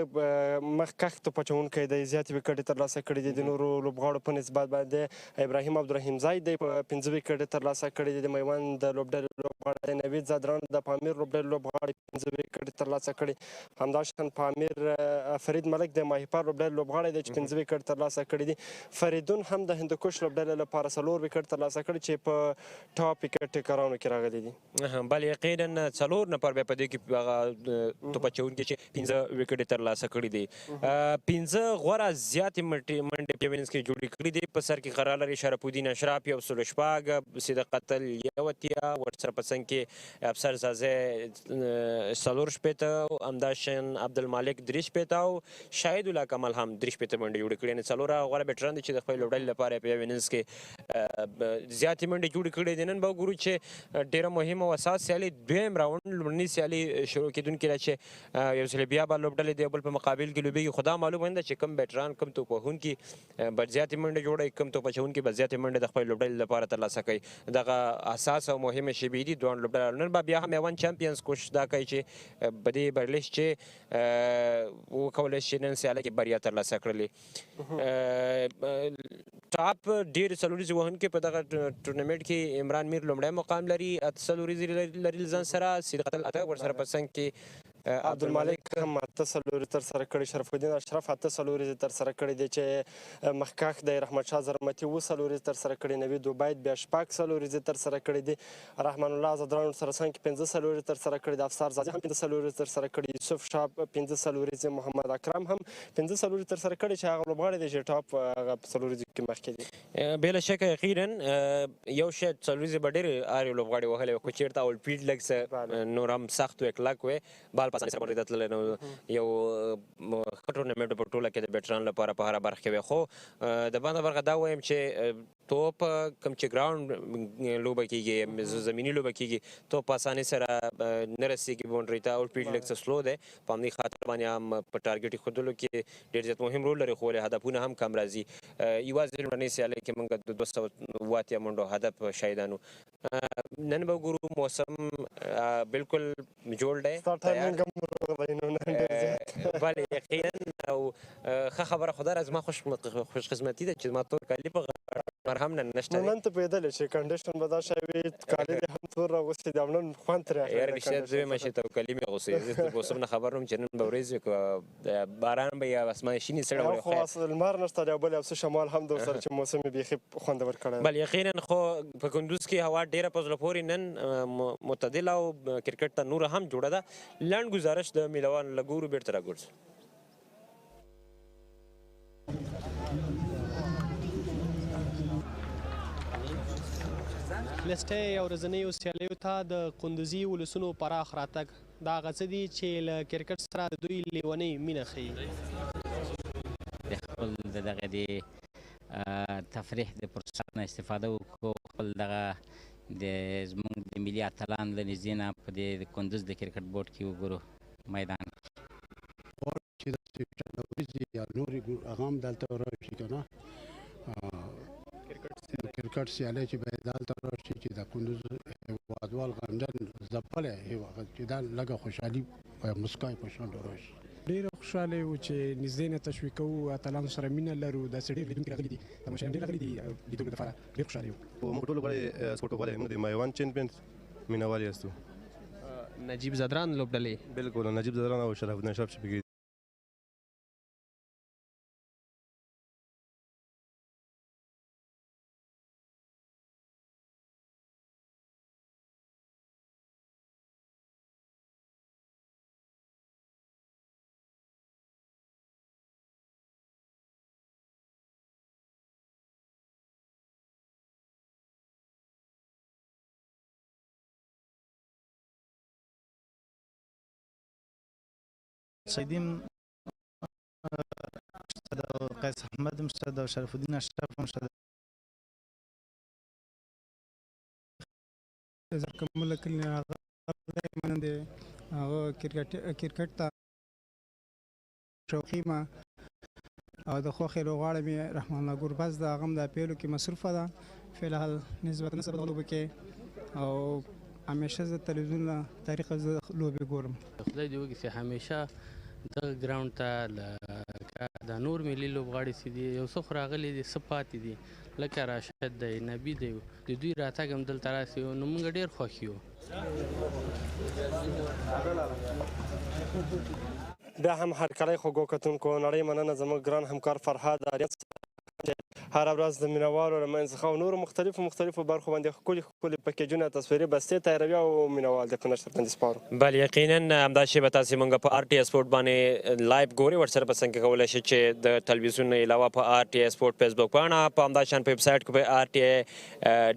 B: مخکښ توپ اچوونکی دی. زیاتې وکټې ترلاسه کړي دي. د نورو لوبغاړو په نسبت باندې ابراهیم عبدالرحیمزی دی په 15 وکټې ترلاسه کړي دي. د میوند لوبډلې لوبغاړی نوید زادران د پامیر لوبډلې لوبغاړی 15 وکټې ترلاسه کړي. همداشان پامیر فرید ملک د ماهیپر لوبډلې لوبغاړی دی چې 5 وکټ ترلاسه کړي دي. فریدون هم د هندوکش لوبډلې لپاره 4 وکټ ترلاسه کړي چې په ټاپ وکټ ټیکرانو کې راغلي دي.
C: بله یقینا 4 نفر بیا په دې کې هغه توپ اچوونکي چې 15 وکټې ترلاسه کړي دي. 15 غوره زیاتې منډې په وینز کې جوړې کړي دي. په سر کې قرار لري شرف الدین اشراف 116، صدقت یوتیا، ورسره په څنګ کې افسر زازی 4 همداشان عبدالمالک 3 او شاهد الله کمال هم 3 منډې جوړې کړي. یعنې 4 غوره بیټران دي چې د خپل لوبډلې لپاره په وینز کې زیاتې منډې جوړې کړي دي. نن به وګورو چې ډېره مهمه او اساس سیالي دویم راوند لومړنۍ سیالي شروع کېدونکې ده چې یو ځل بیا به لوبډلې د یو بل په مقابل کې لوبېږي. خو دا معلومه نه ده چې کوم بیټران کوم توپ وهونکي به زیاتې منډې جوړوي، کوم توپ اچوونکي به زیاتې منډې د خپل لوبډلې لپاره ترلاسه کوي. دغه اساس او مهمه شیبې دي دواړو لوبډلو. نن به بیا هم میوند چمپینز کوشش دا کوي چې په دې برلش چې وکولی شي نن سیالۍ کې بریا ترلاسه کړلې. ټاپ ډېر څلوریزې وهونکي په دغه ټورنمنټ کې عمران میر لومړی مقام لري، 8 څلوریزې لري له ځان سره. صدقت 8 ورسره په څنګ کې
B: عبدالمالک هم 8 څلوري ترسره کړي. شرف الدین اشرف 8 څلوري ترسره کړي دي چې مخکښ د رحمت شاه زرمتي 7 څلوري ترسره کړي. نوید عبید بیا 6 څلوري ترسره کړي دي. رحمان الله زدران سره څنګ کې 15 څلوري ترسره کړي دي. افسر زادي هم 15 څلوري ترسره کړي. یوسف شاه 15 څلوري، محمد اکرم هم 15 څلوري ترسره کړي چې هغه لوبغاړی دی چې ټاپ هغه څلوري کې مخکې دي.
C: بلا شکه یقینا یو شاید څلوري به ډېر آري لوبغاړي وهلی خو چېرته اول پیډ لږ څه نور هم سخت و کلک وی بال په اسانۍ سره باندې تللی نو یو ښه ټورنمنټ په ټوله کې د بیټران لپاره په هره برخه کې وی. خو د بانده برخه دا وایم چې توپ کوم چې ګراوند لوبه کېږي، زمیني لوبه کېږي، توپ په اسانۍ سره نه رسېږي باونډرۍ ته. اول پیډ لږ څه سلو دی، په همدې خاطر باندې هم په ټارګېټ ایښودلو کې ډېر زیات مهم رول لري، خو ولې هدفونه هم کم راځي. یوازې لومړنۍ سیالۍ کې موږ د 280 منډو هدف شاهدانو. نن به وګورو موسم بالکل جوړ دی، بله یقینا. او ښه خبره خو دا زما خوشقسمتي ده چې زما تور کالي په غاړه هم نن نشته دی.
B: نن ته پوهېدلی چې کنډیشن به دا شی وي، کالي دې هم تور راغوستي دي او نن خوند ترې اخلي.
C: یار رښتیا دویمه شی توکلي مې اغوستې. زه د موسم نه خبر وم چې نن به ورځ وي، باران به یا اسمان شینې سړه وړي،
B: خو لمر نشته دی او بل یو څه شمال هم د ورسره چې موسم یې بیخي خوندور کړی.
C: بله یقینا. خو په کندوز کې هوا ډېره په زړه پورې نن معتدله او کرکټ ته نوره هم جوړه ده. لنډ ګزارش د میلوان له ګورو بېرته راګرځو.
F: لسټۍ او ورځنیو سیالیو ته د کندوزي ولسونو پراخ راتګ دا هغه څه دي چې له کرکټ سره د دوی لیونۍ مینه ښیي.
U: د خپل دغه د تفریح د فرصت نه استفاده وکړو، خپل دغه د زموږ د ملي اتلان له نږدې نه په د کندوز د کرکټ بورډ کې وګورو میدان
V: چې یا نورې هغه هم دلته راشي که نه کرکټ سیالۍ چې باید دلته راشي چې د کندوز هېوادوال غنډن ځپلی هېواد چې دا لږه خوشحالي مسکای په شان راشي.
W: ډېره خوشحاله یو چې نږدې نه تشویق کوو، اتلانو سره مینه لرو. داسې ډېر لیدونکي راغلي دي، تماشایان ډېر راغلي دي لیدلو لپاره. ډېر خوشحاله یو.
X: موږ ټول غواړي سپورټ وغواړي، موږ د مایوان چمپینز مینوال یاستو.
F: نجیب زدران لوبډلې
X: بالکل نجیب زدران او شرف الدین اشرف چې پکې
Y: سیدیم شته، قیس احمد هم شته، شرف الدین اشرف هم شته.
W: زرکمل کلي هغه مننه هغه کرکټ ته شوقي ما او د خوښې لوبغاړی مې رحمان الله ګوربز د هغه هم د پیلو کې مصروفه ده فی الحال نسبتا په دغه لوبو کې، او همیشه زه تلویزیون له طریقه زه لوبې ګورم.
Z: خدای دې وکړي چې همیشه دغه ګراوند ته د نور ملي لوبغاړي چې دي یو څه خو راغلي دي، څه پاتې دي، لکه راشد دی، نبي دی، د دوی راتګ هم دلته راسي نو موږ ډېر خوښ یو.
B: بیا هم هرکلی خوږو کتونکو نړۍ مننه زموږ ګران همکار فرهاد آریت هره ورځ د مینوالو له منځ څخه او نورو مختلفو برخو باندې ښکلي پیکیجونه تصویري بستې تیاروي او مینوال د کونړ سره باندې سپارو.
C: بله یقینا همدا شی به تاسې مونږ په آر ټي سپورټ باندې لایف ګورئ ورسره به څنګه کولی شئ چې د تلویزیون نه علاوه په آر ټي سپورټ فیسبوک پاڼه په همدا شان په ویب سایټ کې په آر ټي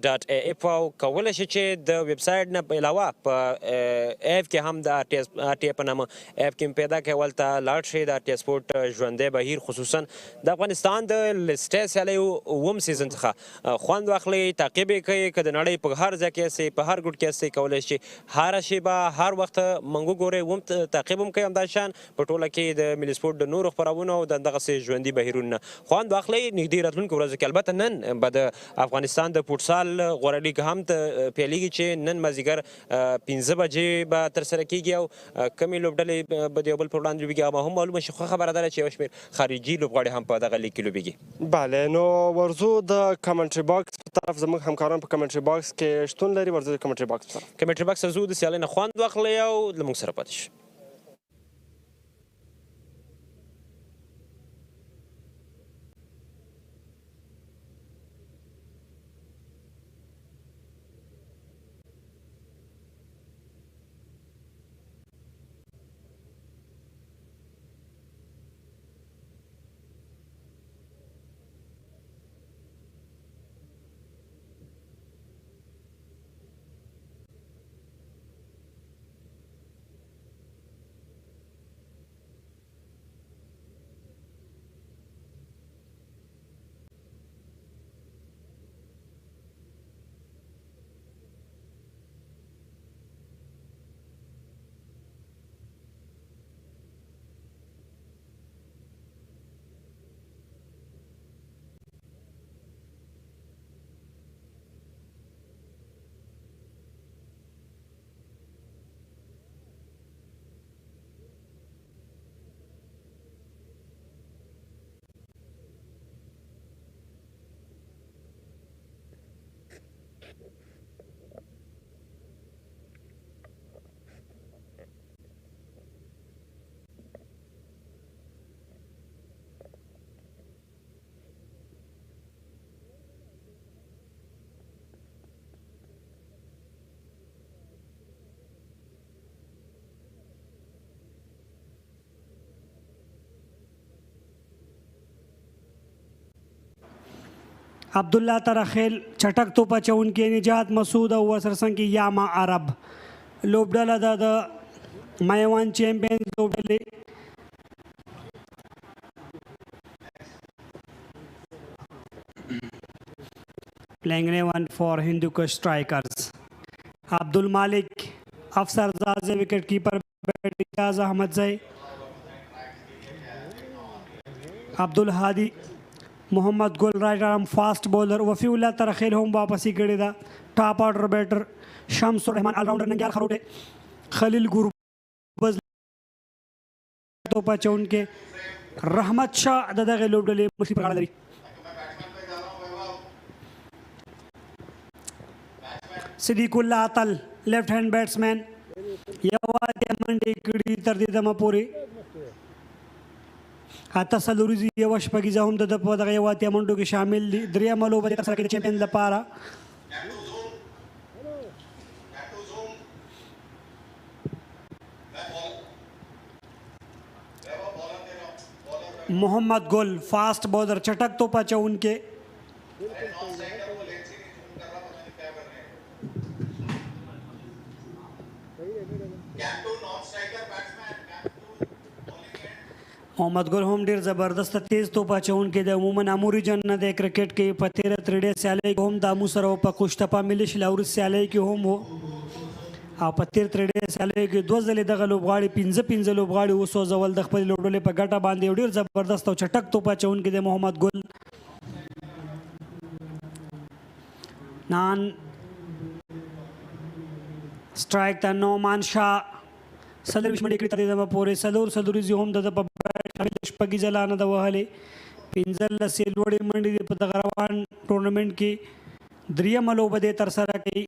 C: ډاټ ای اف او کولی شئ چې د ویب سایټ نه علاوه په ایپ کې هم د آر ټي په نامه ایپ کې پیدا کړئ ولته لاړ شئ د آر ټي سپورټ ژوندی بهیر خصوصا د افغانستان د لسټۍ سیالیو اووم سیزن څخه خوند واخلئ تعقیب یې کوئ که د نړۍ په هر ځای کې یاستئ په هر ګوټ کې یاستئ کولی شئ هره شیبه هر وخت موږ وګورئ اوم تعقیب هم کوئ همدا شان په ټوله کې د ملي سپورټ د نورو خپرونو او د دغسې ژوندي بهیرونو خوند واخلئ نږدې راتلونکو ورځو کې البته نن به د افغانستان د فوټسال غوره لیګ هم پیلیږي چې نن مازدیګر 5 بجې به ترسره کیږي او کمې لوبډلې به د یو بل پر وړاندې لوبیږي هغه هم معلومه شي ښه خبره ده چې یو شمېر خارجي لوبغاړي هم په دغه لیګ کې لوبیږي.
B: بله نو ورزو د کمنټري باکس په طرف زموږ همکاران په کمنټري باکس کې شتون لري ورزو د کمنټري باکس په طرف
C: کمنټري باکس ته ځو د سیالۍ نه خوند واخلئ او له موږ سره پاتې شئ.
A: عبدالله ترخیل چټک توپ اچونکي نجات مسعود او ورسره څنګ کې یاما عرب لوبډله ده د مایوان چیمپئنز لوبډلې playing one for Hindukush strikers. Abdul Malik, Afsar Zaze, wicket keeper, Ijaz Ahmad Zai, Abdul Hadi, Muhammad Gul, right arm fast bowler, Wafiullah Tarakhil home वापसी करी था, top order batter, Shamsul Rahman all rounder नंग्याल खरोटे, Khalil Gurbaz तो पचे उनके रहमत शाह दादा के लोग डले मुश्किल प्रकार दरी सिद्दीकुल्लाह अतल लेफ्ट हैंड बैट्समैन यवाते मंडी कड़ी तरदीद मपूरी आता सलूरी यवश पगी जाऊँ दादा पौधा यवाते मंडो के शामिल दरिया मलो बजे तरह के चैंपियन लपारा मोहम्मद गुल फास्ट बॉलर चटक तो पचा उनके मोहम्मद गुल होम डेर ज़बरदस्त तेज़ तो पचा उनके द उमूमन अमूरी जन्नत है क्रिकेट के पतेर त्रिडे स्याले होम दामू सरो पकुश्तपा मिलिश लाउर स्याले की होम हो او پتیر ترډې سالې کې دوه ځلې دغه لوبغاړي 15 لوبغاړي اوسو زول د خپل لوبډلې په ګټه باندې ډېر زبردست او چټک توپ اچون کې د محمد ګل نان سټرایک ته نومان شاه سلور منډې کړې ترې د پورې سلور زی هم د شپږی ځلانه د وهلې 15 سلوړې منډې په دغه روان ټورنمنت کې دریم لوبه د تر سره کوي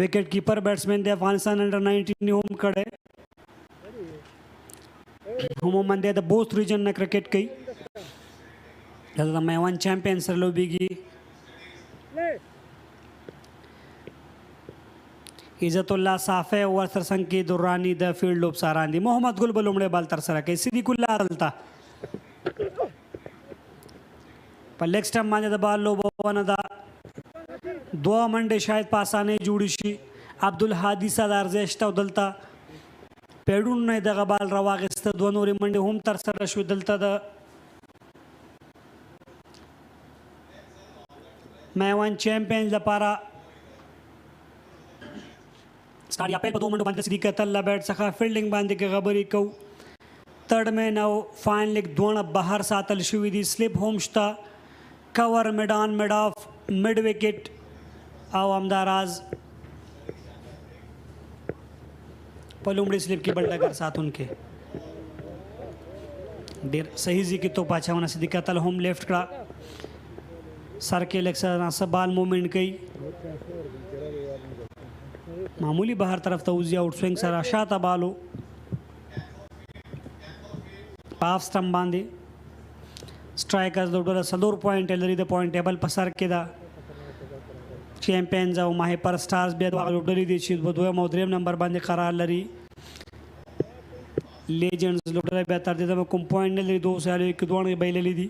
A: विकेट कीपर बैट्समैन दे अफगानिस्तान अंडर 19 होम कड़े عموما د بوث ریجن نه کرکټ کوي دلته میوند چیمپئن سره لوبیږي عزت الله صافه ور سره څنګه کې دورانی د فیلډ لوب ساران دي محمد ګل بلومړی بال تر سره کوي صدیق الله دلته په لیګ سټمپ باندې د بال لوبونه دا دوه منډه شاید پاسانه جوړ شي عبدالهادي صدر زشته دلته پیډون نه دغه بال راواغسته دوه نورې منډې هم تر سره شوې دلته د میوند چیمپئنز لپاره سټاریا پیل په دوه منډو باندې صدیق الله بیټ څخه فیلډینګ باندې کې خبرې کوو تھرډ مین او فاین لیګ دونه بهر ساتل شوي دي سلیپ هم شته کور میډان میډ آف میډ وکټ او همداراز په لومړي سلیپ کې بل ډګر ساتونکي ډېر صحیح ځای کې توپ اچونه صدیق الله هم لیفټ کړه سر کې لږ څه بال مومنټ کوي معمولی بهر طرف ته وځي آوټ سوینګ سره شاته بالو پاف سټم باندې سټرایکرز د ډول 4 پوینټ لري د پوینټ ټیبل په سر کې دا چیمپئنز او ماهیپر سټارز بیا د لوبډلې دي چې په دویم او دریم نمبر باندې قرار لري لیجنډز لوبډلې بیا تر دې کوم پوینټ نه لري 2 سیالي کې دوه بایللې دي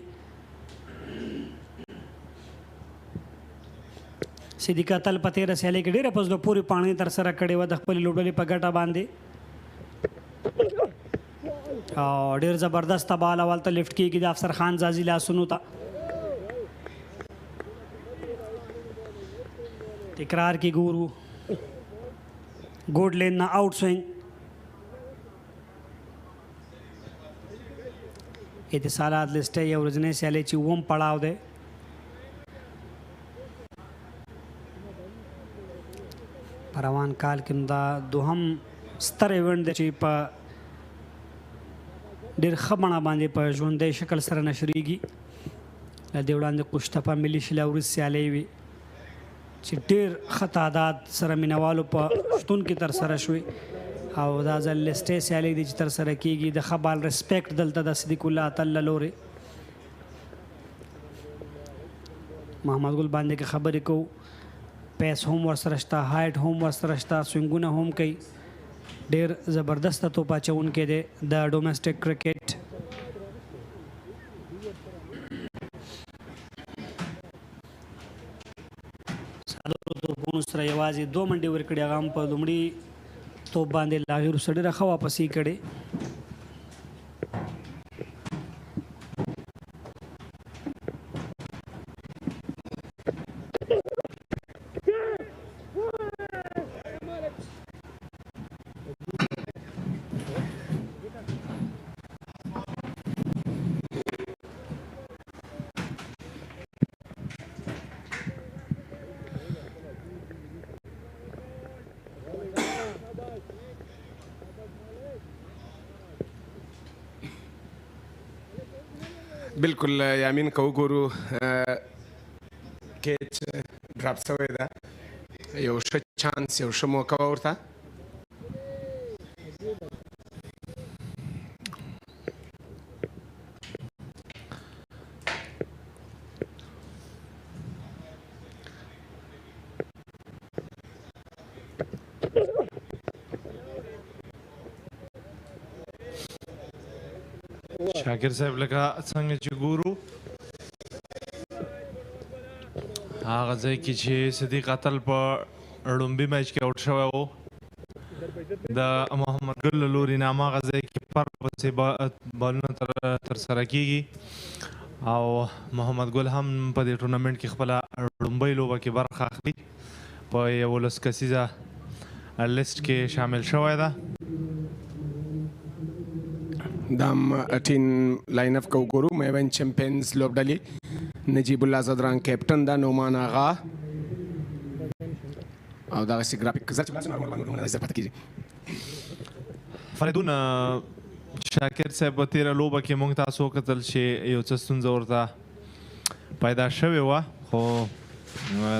A: صدیق تل په 13 سیالي کې ډېره پزلو پوری پاڼې تر سره کړې و د خپل لوبډلې په ګټه باندې او ډېر زبردست بال اول ته لیفټ کېږي د افسر خان زازي لاسونو ته تکرار کی ګورو ګوډ لین نه آوټ سوینګ اتصالات لسټه یو ورځنی سیالي چې ووم پړاو دی په روان کال کې دا دوهم ستر ایونټ دی چې په ډېر ښه بڼه باندې په ژوندی شکل سره نشریږي له دې وړاندې قشتپه ملي شلاوري سیالۍ وي چې ډېر ښه تعداد سره مینوالو په شتون کې تر سره شوي او دا ځل لسټې سیالۍ دي چې تر سره کېږي د ښه بال ریسپیکټ دلته د صدیق الله اتل له لورې محمد ګل باندې کې خبرې کوو پیس هم ورسره شته هایټ هم ورسره شته سوینګونه هم کوي ډېر زبردسته توپ اچوونکی دی د ډومestic کرکټ څلورو توپونو سره یوازې 2 منډې ورکړې هغه هم په لومړي توپ باندې لاغیر سره ډېره ښه واپسي کړې
E: بالکل یامین که وګورو کیچ ډراپ شوی ده یو ښه چانس یو ښه موقع وه ورته
H: شاکر صاحب لکه څنګه چې ګورو هغه ځای کې چې صدیق اتل په لومبي میچ کې آوټ شوی و د محمد ګل له لوري نه هماغه ځای کې پرپسې بالونه تر سره کېږي او محمد ګل هم په دې ټورنمنټ کې خپله لومبۍ لوبه کې برخه اخلي په 11 کسیزه لیسټ کې شامل شوی ده
E: دام ټین لاین اپ کو ګورو میوند چیمپئنز لوبډلې نجیب الله زدران کیپټن دا نومان آغا او دا سی ګرافیک زړه چې نورمال زړه پاتې کیږي
H: فریدون شاکر صاحب په تیره لوبه کې موږ تاسو کتل چې یو څه ستونزه ورته پیدا شوې وه خو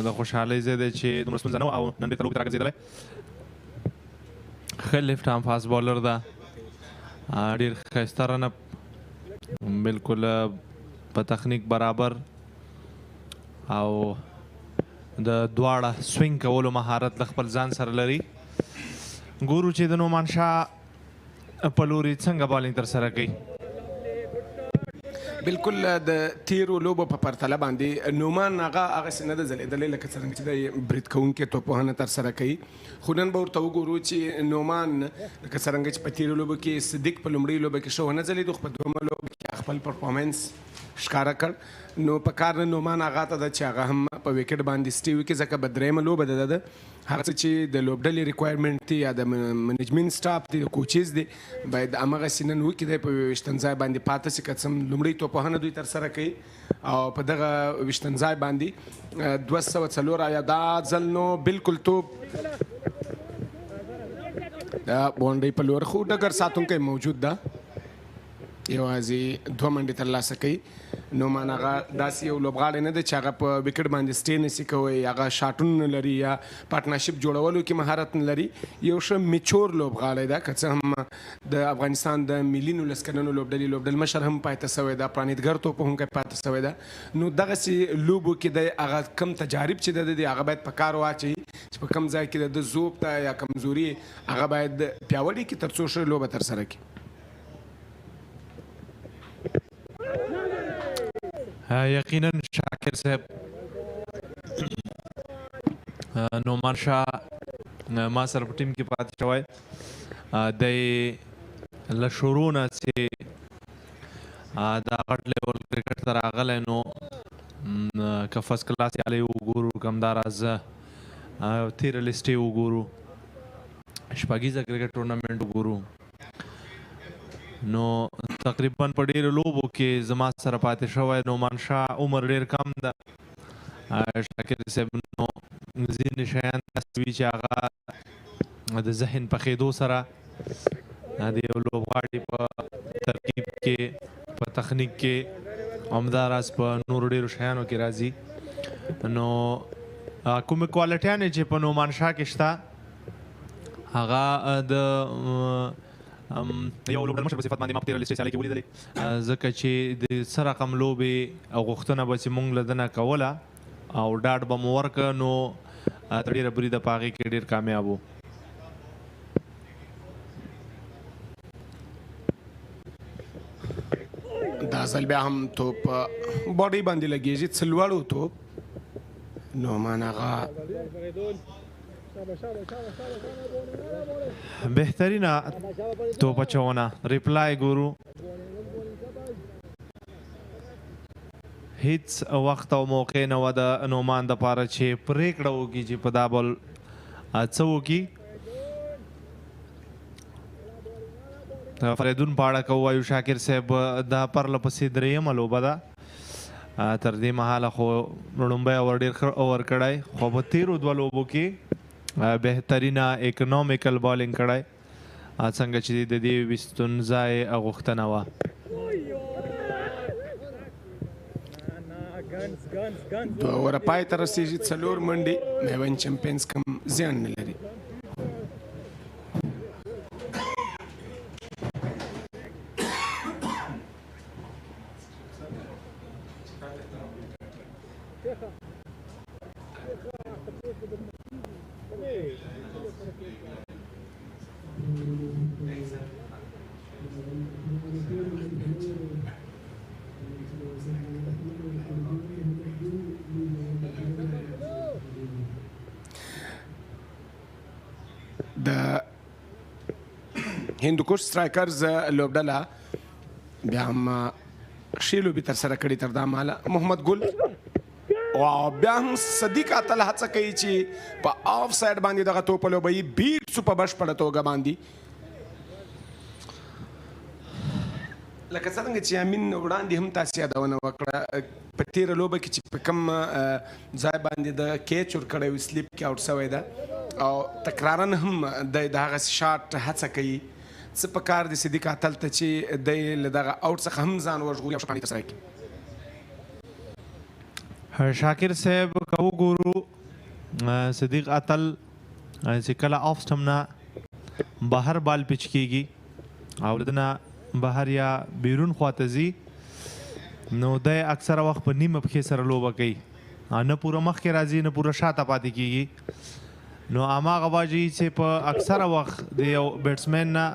H: د خوشحالۍ ځای دی چې دومره ستونزه نه وه او نن بېرته لوبې ته راګرځېدلی. ښه لیفټ هام فاست بالر ده، ډېر ښایسته رنپ، بلکل په تخنیک برابر او د دواړه سوینګ کولو مهارت له خپل ځان سره لري. ګورو چې د نعمان شاه په لوري څنګه بالینګ ترسره کوي.
E: بالکل د تیرو لوبو په پرتله باندې نومان هغسې نه ده ځلېدلی لکه څرنګه چې دی برید کوونکې توپوهنه ترسره کوي. خو نن به ورته وګورو چې نومان لکه څرنګه چې په تیرو لوبو کې صدیق په لومړۍ لوبه کې ښه ونه ځلېدو، خو په دویمه لوبه کې خپل پرفارمنس ښکاره کړ. نو په کار نه نومان هغه ته ده چې هغه هم په وکټ باندې سټې وکړي، ځکه به درېیمه لوبه ده د هغه څه چې د لوبډلې ریکوایرمنټ دی یا د منیجمنټ سټاف دی د کوچز دی باید همغسې نن وکړي دی په ویشتن ځای باندې پاته شي. که څه هم لومړۍ توپوهنه دوی ترسره کوي او په دغه ویشتن ځای باندې 204 یا دا ځل نو بالکل توپ د باونډرۍ په لور خو ډګر ساتونکی موجود ده، یوازې 2 منډې ترلاسه کوي. نومان هغه داسې یو لوبغاړی نه دی چې هغه په وکټ باندې سټې نشي کوی، هغه شاټونه نه لري یا پارټنرشپ جوړولو کې مهارت نه لري. یو ښه میچور لوبغاړی ده، که څه هم د افغانستان د ملي 19 کلنو لوبډلې لوبډلمشر هم پاتې شوی ده، پرانیتګر توپوهونکی پاتې شوی ده. نو دغسې لوبو کې دی هغه کم تجارب چې د هغه باید په کار واچوي چې په کم ځای کې د ذوب ته یا کمزوري هغه باید پیاوړي کړي تر څو ښه لوبه ترسره کړي.
H: یقینا شاکر صاحب نعمان شاه ما سره په ټیم کې پاتې شوی دی له شروع نه چې دا غټ لیول کرکټ ته راغلی نو که فرست کلاس یالی وګورو که همداراز تیره لیسټې وګورو شپږیزه کرکټ ټورنمنټ وګورو نو تقریبا په ډېرو لوبو کې زما سره پاتې شوی نعمان شاه عمر ډېر کم ده. شاکر صاحب نو ځینې شیان داسې وي چې هغه د ذهن پخېدو سره د یو لوبغاړي په ترکیب کې په تخنیک کې همداراز په نورو ډېرو شیانو کې راځي. نو کومې کوالټیانې چې په نعمان شاه کې شته هغه د یو لوبډلمشر په صفت باندې ما په تېره لیسټې سیالۍ کې ولیدلې، ځکه چې د څه رقم لوبې غوښتنه به چې موږ له ده نه کوله او ډاډ به مو ورکړه نو تر ډېره بریده په هغې کې ډېر کامیاب و.
E: دا ځل بیا هم توپ باډۍ باندې لګېږي، څه لوړ و توپ. نعمان هغه
H: بهترینه توپ اچونه ریپلای ګورو، هیڅ وخت او موقع نه وه د نعمان دپاره چې پرېکړه وکړي چې په دا بال څه وکړي. فریدون په اړه که ووایو شاکر صاحب دا پرله پسې درېیمه لوبه ده، تر دې مهاله خو لومړی اوور ډېر ښه اوور کړی، خو په تېرو 2 لوبو کې بهترینه اکنومیکل بالینګ کړی څنګه چې د دې ویستون ځای غوښتنه وه.
E: 2 اووره پای ته رسېږي، 4 منډې میوند چمپینز کم زیان نه لري. د هندوکوش سټرایکرز لوبډله بیا هم ښې لوبې ترسره کړي تر دا مهاله. محمد ګل او بیا هم صدیق اتل هڅه کوي چې په آف ساید باندې دغه توپ لوبوي، بیټ سو په بشپړه توګه باندې لکه څرنګه چې امین وړاندې هم تاسې یادونه وکړه په تېره لوبه کې چې په کوم ځای باندې د کیچ ورکړی و سلیپ کې آوټ شوی ده او تکرارا هم د هغسې شاټ هڅه کوي. څه په کار دی صدیق اتل ته چې دی له دغه آوټ څخه هم ځان وژغوري او ښه پانې ترسره کړي.
H: شاکر صاحب که وګورو صدیق اتل چې کله آف سټم نه بهر بال پچ کیږي او دنه بهر یا بیرون خواته ځي نو دی اکثره وخت په نیمه پښې سره لوبه کوي نه پوره مخکې راځي نه پوره شاته پاتې کیږي نو هماغه واجي چې په اکثره وخت د یو بیټسمین نه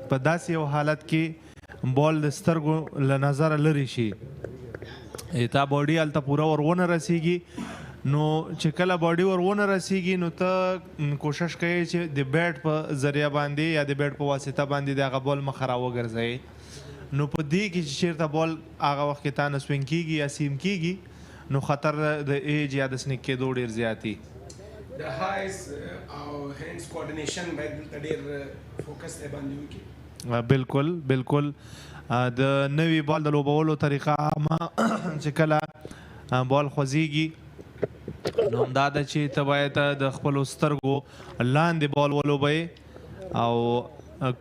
H: په داسې یو حالت کې بال د سترګو له نظره لرې شي تا باډي هلته پوره ور ونه رسیږي نو چې کله باډي ور ونه رسیږي نو ته کوشش کوي چې د بیټ په ذریعه باندې یا د بیټ په واسطه باندې د هغه بال مخه راوګرځوي نو په دې کې چې چېرته بال هغه وخت کې تا نه سوینګ کېږي یا سیم کېږي نو خطر د ایج یا د سنیک کېدو ډېر زیات وي
E: د هایز او هینډز کوارډینیشن باید دلته ډېر فوکس دی باندې وکړي
H: بالکل بالکل د نوي بال د لوبولو طریقه چې کله بال خوځېږي نو همدا ده چې ته باید د خپلو سترګو لاندې بال ولوبئ او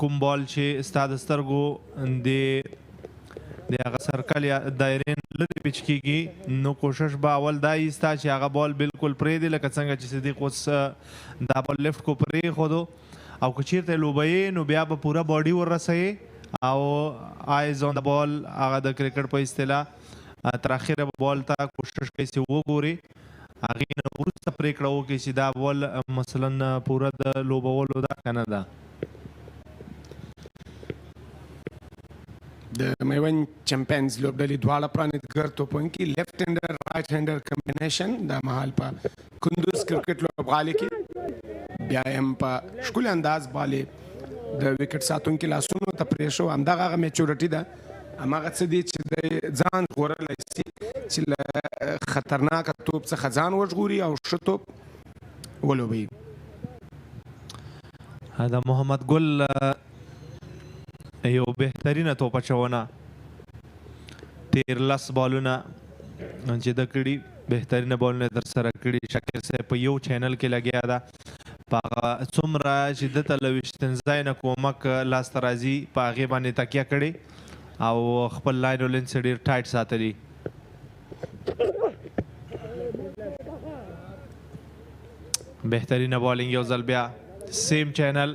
H: کوم بال چې ستا د سترګو د هغه سرکل یا دایرې نه لرې پچ کېږي نو کوشش به اول دا یي ستا چې هغه بال بالکل پرېږدي لکه څنګه چې صدیق اوس دا بال لیفټ کو پرېښودو او که چېرته یې لوبوي نو بیا به پوره باډي وررسوي او آیز آن د بال هغه د کرکټ په اصطلاح تر اخره به بال ته کوشش کوي چې وګوري هغې نه وروسته پرېکړه وکړي چې دا بال مثلا پوره د لوبولو ده که نه ده
E: د میوند چمپیونز لوبډلې دواړه پرانیزګر توپونکي لیفټ هینډر رایټ هینډر کمبینیشن دا مهال په کندوز کرکټ لوبغالي کې بیا هم په ښکلي انداز بالې د وکټ ساتونکي لاسونو ته پرېښو همدغه هغه میچورټي ده هماغه څه دي چې د ځان ژغورلی شي چې له خطرناکه توپ څخه ځان وژغوري او ښه توپ ولوبوي
H: د محمد ګل یو بهترینه توپ اچونه 13 بالونه چې د کړي بهترینه بالونه ترسره کړي شاکر صاحب په یو چینل کې لګیا ده په هغه څومره چې دته له ویشتن ځای نه کومک لاسته راځي په هغې باندې تکیه کړې او خپل لاین او لینس ډېر ټایټ ساتلي بهترینه بالینګ یو ځل بیا سیم چینل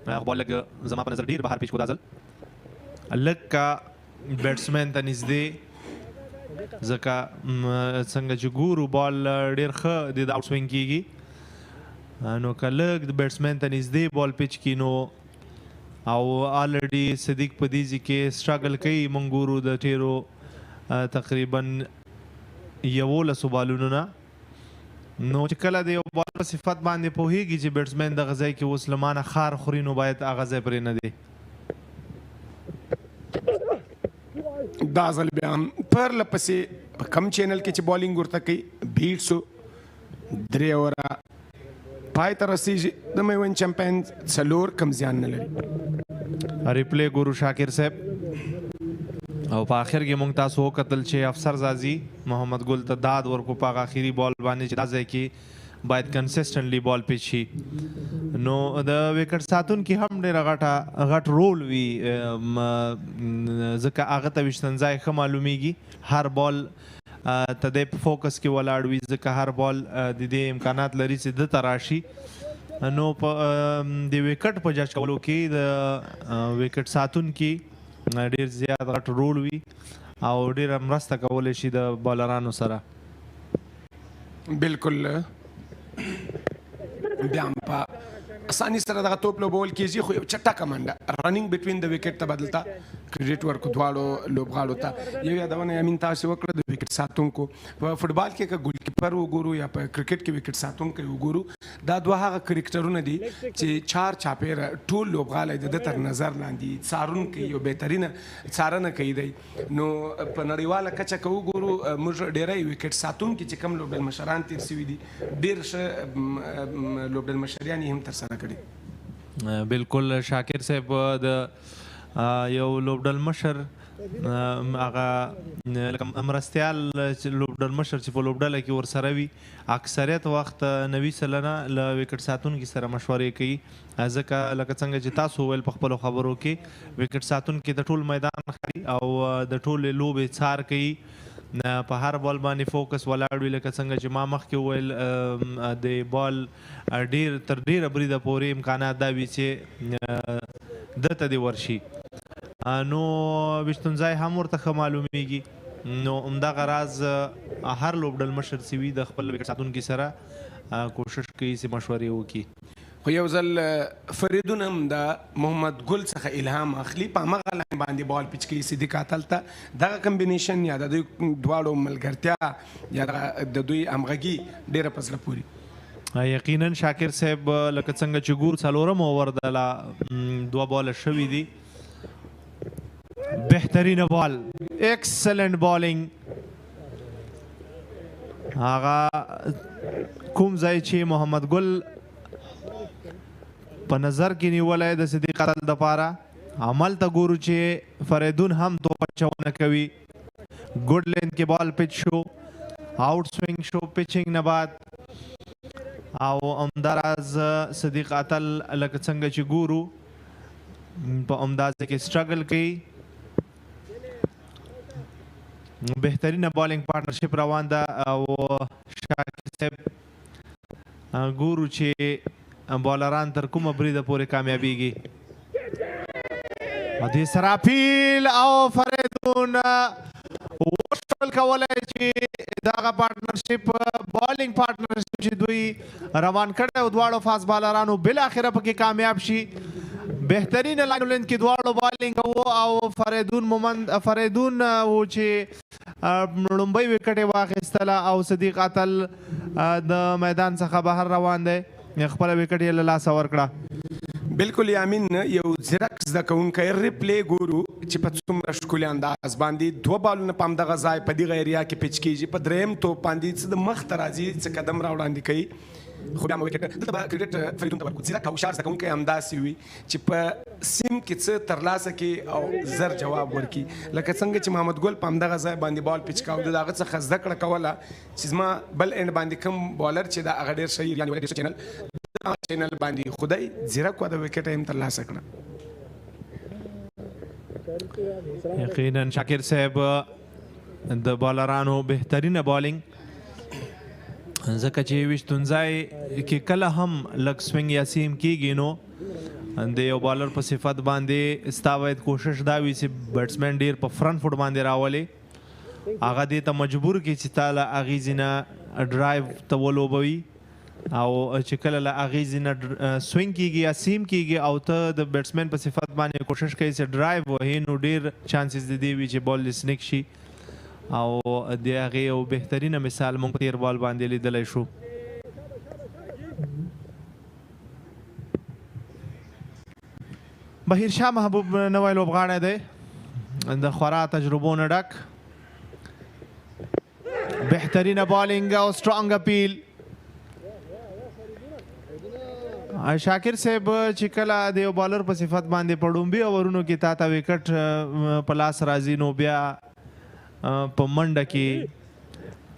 H: بال لږ زما په نظر ډېر بهر پیچ کو دا ځل لږ کا بیټسمین ته نږدې ځکه څنګه چې ګورو بال ډېر ښه د آوټ سوینګ کېږي نو که لږ د بیټسمین ته نږدې بال پیچ کړي نو او آلریډي صدیق په دې ځای کې سټرګل کوي موږ ګورو د تېرو تقریبا 11 بالونو نه نو چې کله د یو بال په صفت باندې پوهېږي چې بیټسمین دغه ځای کې اوس له مانه خار خوري نو باید هغه ځای پرې نه دی
E: دا ځل بیا هم پرله پسې په کم چینل کې چې بالینګ ورته کوي بیټسو 3 اوره پای ته رسېږي د میوند چمپیونز 4 کم زیان نه لري
H: ریپلی ګورو شاکر صاحب او په آخر کې موږ تاسو وکتل چې افسر زازي محمد ګل ته داد ورکو په آخري بال باندې چې دا ځای کې باید کنسسټنټلی بال پیچ شي نو د وکټ ساتونکي هم ډېره غټ رول وي ځکه هغه ته ویشتن ځای ښه معلومیږي هر بال ته دی په فوکس کې ولاړ وي ځکه هر بال د دې امکانات لري چې ده ته راشي نو په د وکټ په جج کولو کې د وکټ ساتونکي ډېر زیات غټ رول وي او ډېره مرسته کولی شي د بالرانو سره
E: بالکل بیا هم په اساني سره دغه توپ لوبول کېږي خو یو چټکه منډه رننګ بټوین د وکټ ته بدلته کریډټ ورکو دواړو لوبغاړو ته یو یادونه یمین تاسو وکړه د وکټ ساتونکو په فوټبال کې که ګول کیپر وګورو یا په کرکټ کې وکټ ساتونکی وګورو دا دوه هغه کرکټرونه دي چې 4 چاپیره ټول لوبغاړي د تر نظر لاندې څارونکي یو بهترینه څارنه کوي دی نو په نړیواله کچه که وګورو موږ ډېری وکټ ساتونکي چې کوم لوبډل مشران تېر سوي دي ډېر ښه لوبډل مشریان یې هم ترسره کړي
H: بالکل شاکر صاحب د یو لوبډل مشر هغه لکه مرستیال لوبډل مشر چې په لوبډله کې ورسره وي اکثریت وخت 90 سلنه له وکټ ساتونکي سره مشورې کوي ځکه لکه څنګه چې تاسو ویل په خپلو خبرو کې وکټ ساتونکي د ټول میدان ښکاري او د ټولې لوبې څار کوي په هر بال باندې فوکس ولاړ وي لکه څنګه چې ما مخکې وویل د بال تر ډیره بریده پورې امکانات دا وي چې دته دې ورشي نو ویشتونځای هم ورته ښه معلومیږي نو همدغه راز هر لوبډل مشر چې وي د خپل وکټ ساتونکي سره کوشش کوي چې مشورې وکړي
E: خو یو ځل فریدون هم د محمد ګل څخه الهام اخلي په همغه لاین باندې بال پیچ کوي صدیق قاتل ته دغه کمبینیشن یا د دوی دواړو ملګرتیا یا د دوی همغږي ډېره په زړه پورې
H: یقینا شاکر صاحب لکه څنګه چې ګور څلورم اوور د دوه باله شوي دي بهترینه بال ایکسلنٹ بالینګ هغه کوم ځای چې محمد ګل په نظر کې نیولی د صدیق قاتل دپاره هملته ګورو چې فریدون هم توپ اچونه کوي ګډ لین کې بال پچ شو آؤٹ سوینګ شو پچینګ نه بعد او همداراز صدیق قاتل لکه څنګه چې ګورو په اندازه کې سټرګل کوي بهترینه بالینګ پارټنرشپ روان ده او شاکر صاحب ګورو چې بالران تر کومه بریده پورې کامیابیږي دې سراپیل او فریدون وشل کولی چې دغه پارټنرشپ بالینګ پارټنرشپ چې دوی روان کړی او دواړو فاست بالرانو بالاخره پکې کامیاب شي بهترین لاین لین کې دواړو بالینګ او فریدون و چې لومبۍ وکټ یې واخیستله او صدیق قاتل د میدان څخه بهر روان دی خپل وکټ یې له لاسه ورکړه
E: بالکل یامین یو ځیرک زده کوونکی ریپلی ګورو چې په څومره ښکلي انداز باندې دوه بالونه په همدغه ځای په دغه ایریا کې پیچ کیږي په دریم توپ باندې څه د مخ ته راځي څه قدم را وړاندې کوي خو بیا مو وکټ دلته به کرکټ فریدون ته ورکړو ځیرک او هوښیار زده کوونکی همداسې وي چې په سیم کې څه ترلاسه کړي او زر جواب ورکړي لکه څنګه چې محمد ګل په همدغه ځای باندې بال پیچ کاوه د هغه څخه زده کړه کوله چې زما بل اینډ باندې کوم بالر چې دا هغه ډېر ښه یعنې ډېر ښه چینل باندې خدای زیرک و د وکټ هم ترلاسه کړه
H: یقینا شاکر صاحب د بالرانو بهترینه بالینګ ځکه چې ویشتونځای کې کله هم لږ سوینګ یا سیم کیږي نو د یو بالر په صفت باندې ستا باید کوشش دا وي چې بیټسمین ډیر په فرنٹ فوټ باندې راولي هغه دې ته مجبور کړي چې تا له هغې ځینه ډرایو ته ولوبوي او چې کله له هغې ځینه سوینګ کیږي یا سیم کیږي او ته د بیټسمین په صفت باندې کوشش کوي چې ډرایو وهي نو ډیر چانسز د دې وي چې بال سنیک شي او د هغې یو بهترینه مثال موږ په تیر بال باندې لیدلی شو بهیرشاه محبوب نوی لوبغاړی دی د خورا تجربو نه ډک بهترینه بالینګ او سټرانګ اپیل شاکر صاحب چې کله د یو بالر په صفت باندې په ډومبي اورونو کې تا ته وکټ په لاس راځي نو بیا په منډه کې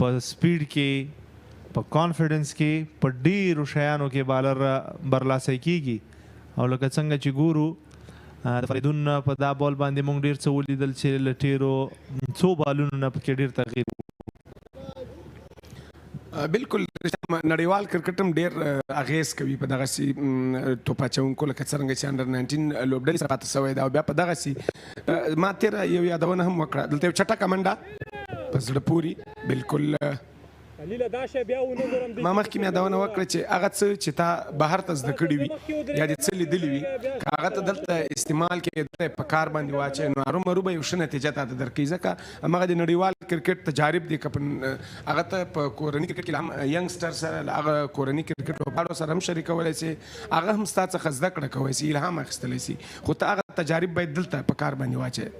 H: په سپیډ کې په کانفیډنس کې په ډیرو شیانو کې بالر برلاسی کیږي او لکه څنګه چې ګورو د فریدون په دا بال باندې موږ ډیر څه ولیدل چې له ټیرو څو بالونو نه پکې ډیر تغییر
E: بالکل نړیوال کرکټ هم ډېر اغیز کوي په دغسې توپ اچوونکو لکه څرنګه چې انډر 19 لوبډلې سره پاته شوی دی او بیا په دغسې ما تېره یو یادونه هم وکړه دلته یو چټکه منډه په زړه پورې بالکل ما مخکې مې یادونه وکړه چې هغه څه چې تا بهر ته زده کړي وي یا دې څه لیدلي وي که هغه ته دلته استعمال کړې په کار باندې واچوې نو هرومرو به یو ښه نتیجه تا ته درکوي ځکه همغه د نړیوال کرکټ تجارب دي که هغه ته په کورني کرکټ کې هم ینګسټر سره هغه کورني کرکټ لوبغاړو سره هم شریکولی سي هغه هم ستا څخه زده کړه کوی سي الهام اخیستلی سي خو ته هغه تجارب باید دلته په کار باندې واچوې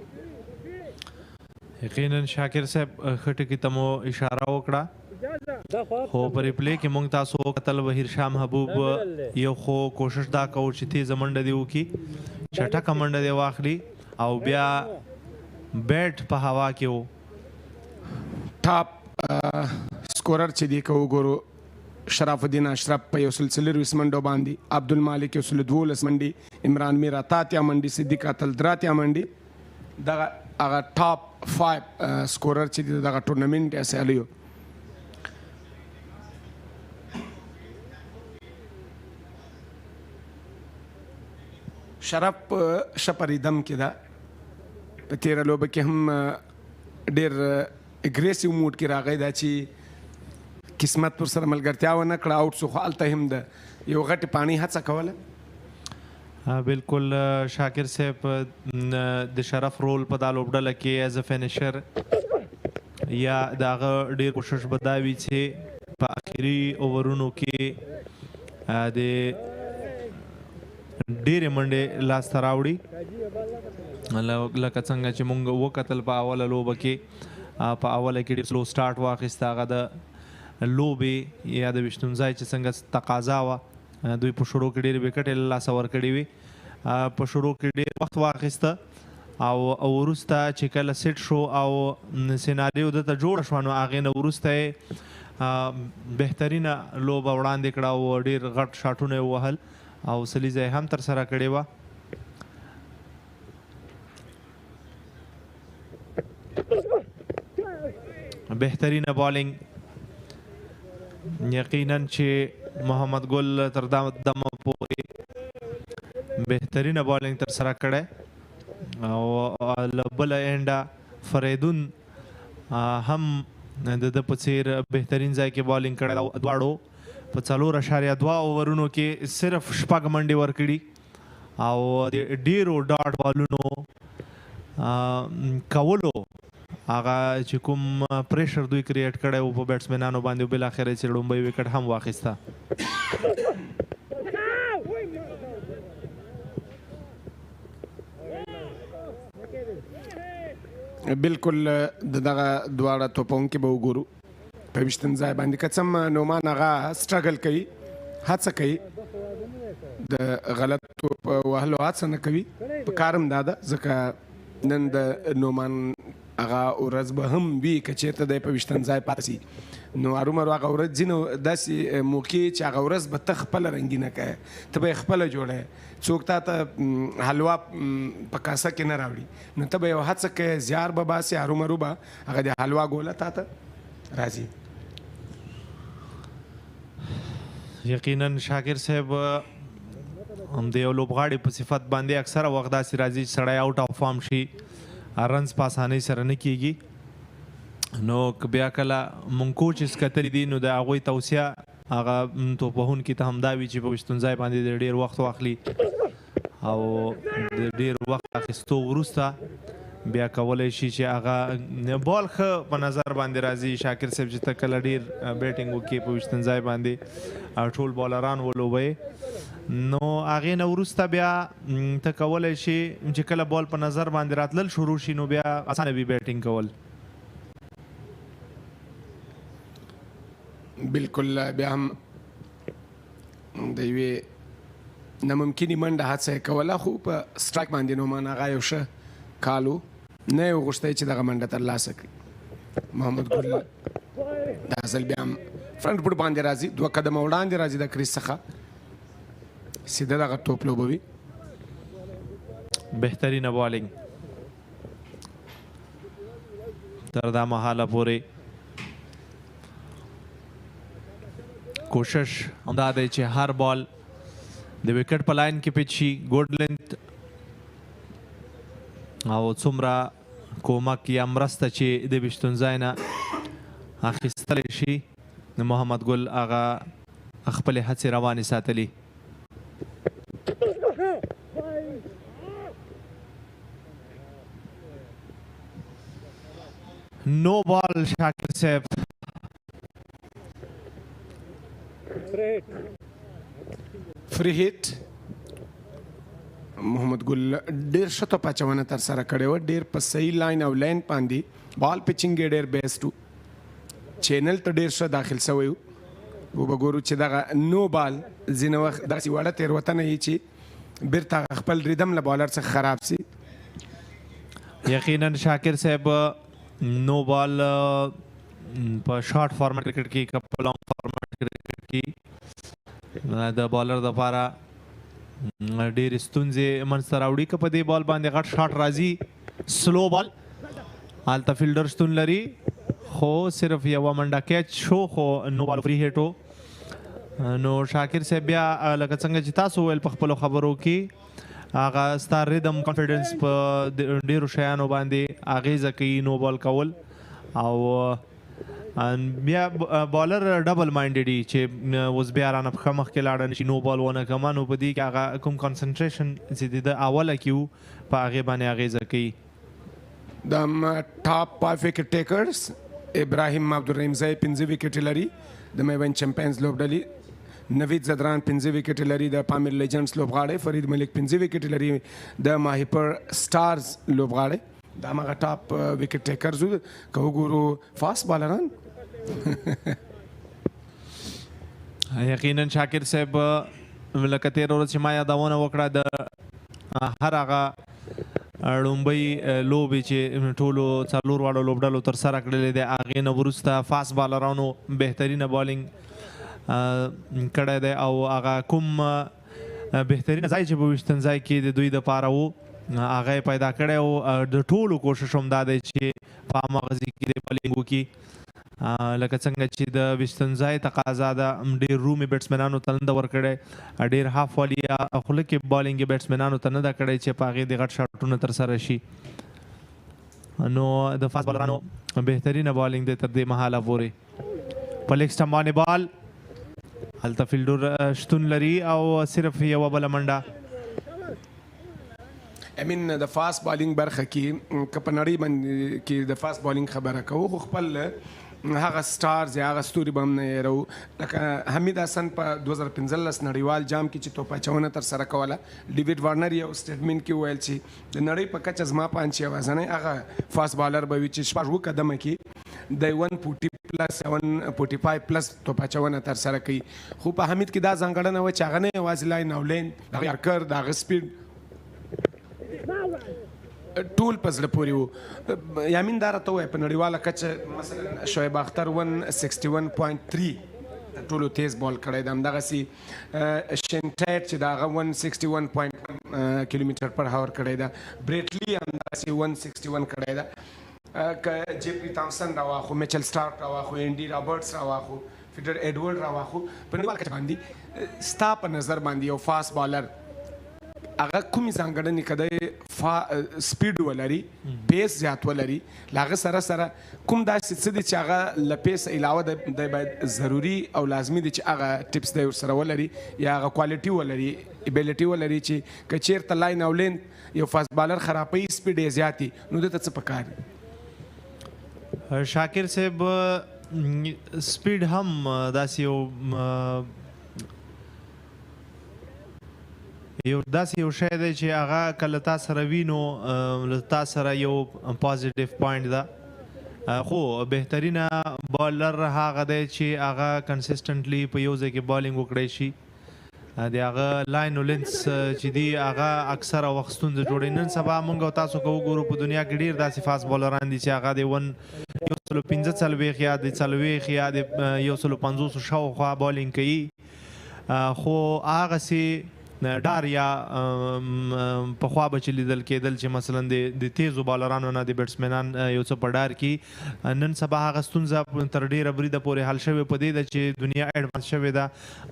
H: یقینا شاکر صاحب ښه ټکي ته مو اشاره وکړه خو په ریپلی کې موږ تاسو وکتل بهیرشاه محبوب یو خو کوشش دا کوو چې تیزه منډه دې وکړي چټکه منډه دې واخلي او بیا بیټ په هوا کې و
E: ټاپ سکورر چې دی که وګورو شرف الدین اشرف په 140 منډو باندې عبدالمالک 112 منډې عمران میر اتاتیا منډې صدیق قاتل دراتیا منډې دغه هغه ټاپ 5 سکورر چې دی دغه ټورنمنټ یا سیالیو. شرف په شپریدم کې ده، په تیره لوبه کې هم ډېر اګریسیو موډ کې راغی، دا چې قسمت پر سره ملګرتیا ونه کړه، آوټ شو. خو هلته هم د یو غټې پاڼې هڅه کوله.
H: بالکل شاکر صاحب د شرف رول په دا لوبډله کې ایز ا فینیشر یا د هغه ډېر کوشش به دا وي چې په اخري اوورونو کې د ډېرې منډې لاسته راوړي، لکه څنګه چې موږ وکتل په اوله لوبه کې، په اوله کې ډېر سلو سټارټ واخیسته. هغه د لوبې یا د ویشتون ځای چې څنګه تقاضا وه، دوی په شروع کې ډېرې وکټې له لاسه ورکړې وي، په شروع کې ډېر وخت واخیسته او وروسته چې کله سیټ شو او سیناریو دته جوړه شوه نو هغې نه وروسته یې بهترینه لوبه وړاندې کړه او ډېر غټ شاټونه یې ووهل او سلیزه یې هم ترسره کړې وه. بهترینه بالینګ یقینا چې محمد ګل تر دمه پورې بهترینه بالینګ ترسره کړی او له بله اینډه فریدون هم د ده په څېر بهترین ځای کې بالینګ کړی او دواړو په 4.2 اوورونو کې صرف 6 منډې ورکړي او د ډېرو ډاټ بالونو کولو هغه چې کوم پریشر دوی کریټ کړی و په بیټسمینانو باندې، بالاخره چې لومړی وکټ هم واخیسته.
E: بالکل دغه دواړه توپونکي به وګورو په ویشتم ځای باندې. که څه هم نومان هغه سټرګل کوي، هڅه کوي، د غلط توپ وهلو هڅه نه کوي. په کار هم دا ده ځکه نن د نومان هغه ورځ به هم وي که چېرته دی په ویشتم ځای پاتې سي، نو ارومرو هغه ورځ ځینې داسې موقع چې هغه ورځ به ته خپله رنګینه کوې، ته به یې خپله جوړوې، څوک تا ته حلوا په کاسه کې نه راوړي، نو ته به یو هڅه کوې، زیار به باسې، ارومرو به هغه د حلوا ګوله تا ته راځي.
H: یقینا شاکر صاحب هم د یو لوبغاړي په صفت باندې اکثره وخت داسې راځي چې سړی آوټ آف فارم شي، رنز په اسانۍ سره نه کیږي. نو که بیا کله مونږ کوچز کتلي دي نو د هغوی توصیه هغه توپوهونکي ته همدا وي چې په ویشتون ځای باندې د ډېر وخت واخلي او د ډېر وخت اخیستو وروسته بیا کولی شي چې هغه بال ښه په نظر باندې راځي. شاکر صاحب چې ته کله ډېر بیټینګ وکړې په ویشتون ځای باندې ټول بالران ولوبوې، نو هغې نه وروسته بیا ته کولی شي چې کله بال په نظر باندې راتلل شروع شي نو بیا اسانه وي بیټینګ کول.
E: بالکل بیا هم د یوې ناممکنې منډه هڅه یې کوله، خو په سټرایک باندې نومان هغه یو ښه کالو نه یې وغوښتی چې دغه منډه ترلاسه کړي. محمد ګل دا ځل بیا هم فرنټ فوټ باندې راځي، 2 قدمه وړاندې راځي د کریز څخه، سیده دغه توپ لوبوي.
H: بهترینه بالینګ تر دا مهاله پورې کوشش همدا دی چې هر بال د وکټ په لاین کې پیچ شي، ګوډ لینت او څومره کومک یا مرسته چې د ویشتون ځای نه اخیستلی شي د محمد ګل هغه خپلې هڅې روانې ساتلي. نو بال شاکر صاحب.
E: فری هیټ محمد ګل ډېر ښه توپ اچونه ترسره کړې وه، ډېر په صحیح لاین او لین باندې بال پیچنګ یې ډېر بیسټ و، چینل ته ډېر ښه داخل شوی و. وبه ګورو چې دغه نو بال ځینې وخت داسې وړه تېروتنه وي چې بیرته خپل ریدم له بالر څخه خراب سي.
H: یقینا شاکر صاحب نو بال په شارټ فارمټ کرکټ کې که په لانګ فارمټ کرکټ کې د بالر دپاره ډېرې ستونزې منځته راوړي. که په دې بال باندې غټ شاټ راځي، سلو بال هلته فیلډر شتون لري خو صرف یوه منډه کیچ شو خو نو بال فری هیټ و. نو شاکر صاحب بیا لکه څنګه چې تاسو ویل په خپلو خبرو کې هغه ستا ریدم کانفیډنس په ډېرو شیانو باندې اغیزه کوي نو بال کول او بیا بالر ډبل مایندډي چې اوس بیا رانه پښه مخکې لاړه نشي نو بال ونه کما نو په دې کې هغه کوم کنسنټریشن چې د اوله کې و په هغې باندې اغیزه کوي.
E: د ټاپ 5 وکټ ټیکرز ابراهیم عبدالرحیمزی 5 وکټې لري د میوند چمپیونز لوبډلې. نوید زدران 5 وکټې لري د پامیر لیجنډز لوبغاړی. فرید ملک 5 وکټې لري د ماهیپر سټارز لوبغاړی. دا هغه ټاپ وکټ ټیکرز وو. که وګورو فاست بالران
H: یقینا شاکر صاحب لکه تېره ورځ چې ما یادونه وکړه د هر هغه لومبۍ لوبې چې ټولو څلور واړو لوبډلو ترسره کړلې دی هغې نه وروسته فاست بالرانو بهترینه بالینګ کړی دی او هغه کوم بهترینه ځای چې په ویشتنځای کې د دوی دپاره و هغه یې پیدا کړی او د ټولو کوشش هم دا دی چې په هماغه ځای کې د بالینګ وکړي لکه څنګه چې د ویشتنځای تقاضا ده ډېر رومي بیټسمینانو ته نه ده ورکړی ډېر هاف والي یا خوله کې بالینګ یې بیټسمینانو ته نه ده کړی چې په هغې د غټ شاټونه ترسره شي. نو د فاست بالرانو بهترینه بالینګ دی تر دې مهاله پورې. په لیګ سټمپ باندې بال هلته فیلډر شتون لري او صرف یوه بله منډه.
E: امین د فاست بالینګ برخه کې که په نړۍ باندې کې د فاست بالینګ خبره کوو خو خپل هغه سټارز یا هغه ستوري به هم نه هېرو لکه حمید حسن په 2015 نړیوال جام کې چې توپ اچونه ترسره کوله ډیویډ وارنر یو سټیټمنټ کې ویل چې د نړۍ په کچه زما په انچ یوازینی هغه فاست بالر به وي چې شپږ اووه قدمه کې د 140 پلس 145 پلس توپ اچونه ترسره کوي. خو په حمید کې دا ځانګړنه وه چې هغه نه یوازې لاین او لین د هغه یارکر د هغه سپیډ ټول په زړه پورې وو. یامین دا راته ووایه په نړیواله کچه مثلا شعیب اختر 161.3 ټولو تیز بال کړی دی. همدغسې شینټایټ چې د هغه 161 کیلومیټر پر هاور کړی ده. بریټلي همدغسې 161 کړی ده. که جیپری تامسن راواخو میچل سټارک راواخو انډي رابرټس راواخو فیډر ایډورډ راواخو په نړیواله کچه باندې ستا په نظر باندې یو فاست بالر هغه کومې ځانګړنې که دی سپیډ ولري پیس زیات ولري له هغه سره سره کوم داسې څه دي چې هغه له پیس علاوه دی باید ضروري او لازمي دي چې هغه ټپس دی ورسره ولري یا هغه کوالټي ولري ایبیلیټي ولري چې که چېرته لاین او لین یو فاست بالر خرابوي سپیډ یې زیات وي نو دته څه پکار دي؟
H: شاکر صاحب سپیډ هم داسې یو شی دی چې هغه کله تا سره وي نو له تا سره یو پازیټیو پوینټ ده خو بهترینه بالر هغه دی چې هغه کنسسټنټلی په یو ځای کې بالینګ وکړی شي د هغه لاین او لینس چې دي هغه اکثره وخت ستونزه جوړوي. نن سبا موږ او تاسو که وګورو په دنیا کې ډېر داسې فاست بالران دي چې هغه د 145 یا د 40 یا د 150 شاوخوا بالینګ کوي خو هغسې ډار یا پخوا به چې لیدل کېدل چې مثلا د تیزو بالرانو نه د بیټسمینان یو څه په ډار کې نن سبا هغه ستونزه تر ډېره بریده پورې حل شوې په دې ده چې دنیا ایډوانس شوې ده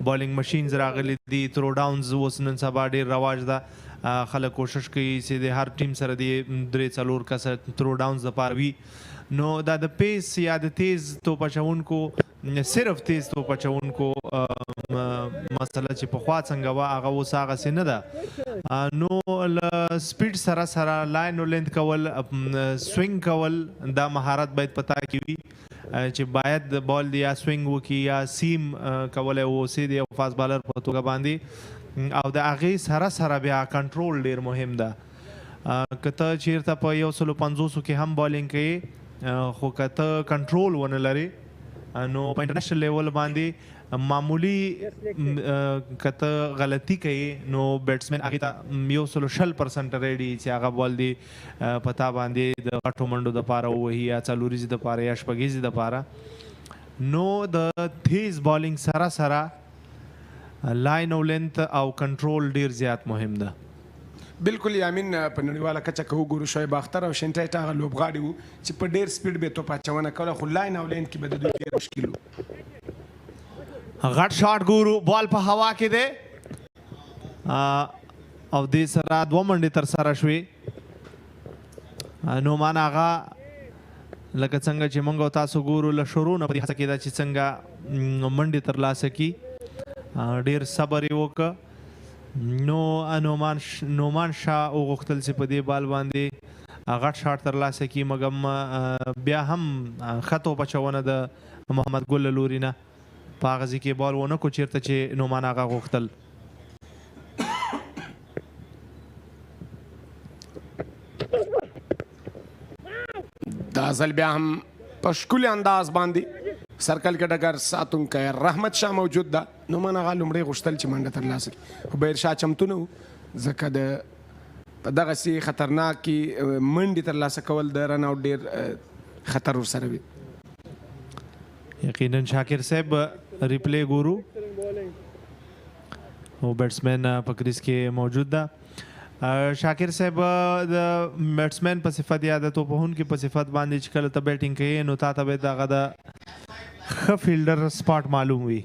H: بالینګ مشینز راغلي دي ترو ډاونز اوس نن سبا ډېر رواج ده خلک کوشش کوي چې د هر ټیم سره د 3-4 کسه ترو ډاونز دپاره وي نو دا د پیس یا د تیز توپ اچونکو صرف تیز توپ اچونکو مسله چې پخوا څنګه وه هغه اوس هغسې نه ده نو له سپیډ سره سره لاین او لینت کول سوینګ کول دا مهارت باید په تا کې وي چې باید د بال دی یا سوینګ وکړي یا سیم کولی اوسې د یو فاست بالر په توګه باندې او د هغې سره سره بیا کنټرول ډېر مهم ده. که ته چېرته په 150 کې هم بالینګ کوې خو که ته کنټرول ونه لرې نو په انټرنیشنل لیول باندې معمولی که ته غلطي کوي نو بیټسمین هغې ته 100% ریډي چې هغه بال دی په تا باندې د غټو منډو دپاره ووهي یا څلوریزي دپاره یا شپږیزي دپاره نو د تیز بالینګ سره سره لاین او لینت او کنټرول ډیر زیات مهم ده.
E: بالکل یامین په نړیواله کچه که وګورو شعیب اختر او شینټایټ هغه لوبغاړي وو چې په ډېر سپیډ به توپ اچونه کوله خو لاین او لین کې به د دوی ډېر مشکل وو.
H: غټ شاټ ګورو بال په هوا کې دی او دې سره 2 منډې تر سره شوې. نومان هغه لکه څنګه چې موږ تاسو ګورو له شروع نه په دې هڅه کېده چې څنګه منډې ترلاسه کړي. ډېر صبر یې وکړه. نو نومان شاه وغوښتل چې په دې بال باندې غټ شاټ ترلاسه کړي مګر بیا هم ښه توپ اچونه د محمد ګل له لوري نه په هغه ځای کې بال ونه کړو چېرته چې نومان هغه غوښتل.
E: دا ځل بیا هم په ښکلي انداز باندې سرکل کې ډګر ساتونکی رحمت شاه موجود ده. نومان هغه لومړی غوښتل چې منډه ترلاسه کړي خو بهر شاه چمتو نه و ځکه د په دغسې خطرناکې منډې ترلاسه کول د رن آوټ ډېر خطر ورسره وي.
H: یقینا شاکر صاحب ریپلی ګورو او بیټسمین په کریز کې موجود ده. شاکر صاحب د بیټسمین په صفت یا د توپوهونکي په صفت باندې چې کله ته بیټینګ کوې نو تا ته باید هغه د ښه فیلډر سپاټ معلوم وي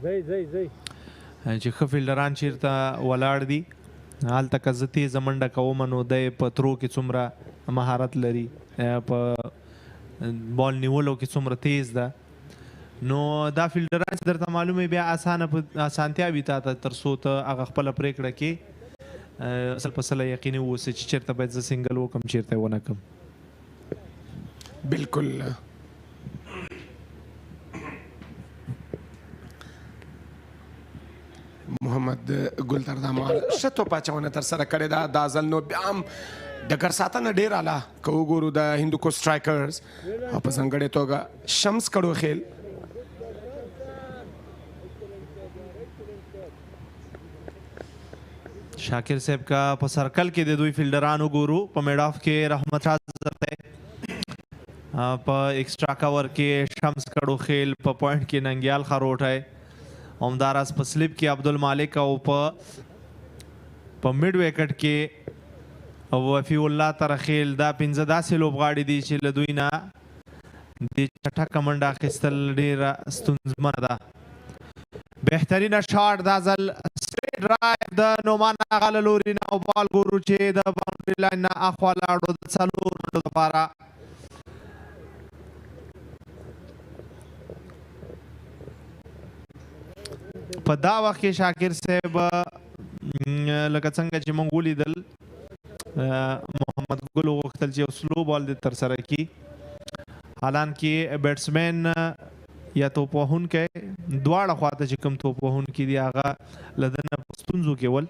H: چې ښه فیلډران چیرته ولاړ دي. هلته که زه تیزه منډه کوم نو دی په ترو کې څومره مهارت لري په بال نیولو کې څومره تیز ده. نو دا فیلډران چې درته معلومه بیا اسانتیا وي تا ته تر څو ته هغه خپله پرېکړه کې اصل په سله یقیني واوسې چې چېرته باید زه سنګل وکړم چېرته یې ونه کړم.
E: بالکل محمد ګل تر دا مال ښه توپ اچونه ترسره کړې ده. دا ځل نو بیا هم ډګر ساتنه ډېر اعلی که وګورو د هندوکوش سټرایکرز او په ځانګړې توګه شمس کړو خیل
H: شاکر صاحب کا په سرکل کې د دوی فیلډران وګورو. په میډ آف کې رحمت شاه دی، په ایکسټرا کور کې شمس کړو خیل، په پوینټ کې ننګیال خروټی، همداراز په سلیپ کې عبدالمالک او په میډ ویکټ کې وفي الله ترخیل. دا پنځه داسې لوبغاړي دي چې له دوی نه د چټکه منډه اخیستل ډېره ستونزمنه ده. بهترینه شاټ دا ځل سټریټ ډرایو د نومان اغا له لوري نه او بال ګورو چې د باونډري لاین نه اخوا لاړو د څلور منډو دپاره. په دا وخت کې شاکر صاحب لکه څنګه چې موږ ولیدل محمد ګل وغوښتل چې یو سلو بال دې ترسره کړي، حالانکې بیټسمین یا توپ وهونکی دواړه خواته چې کوم توپ وهونکي دي هغه له ده نه په ستونزو کې ول.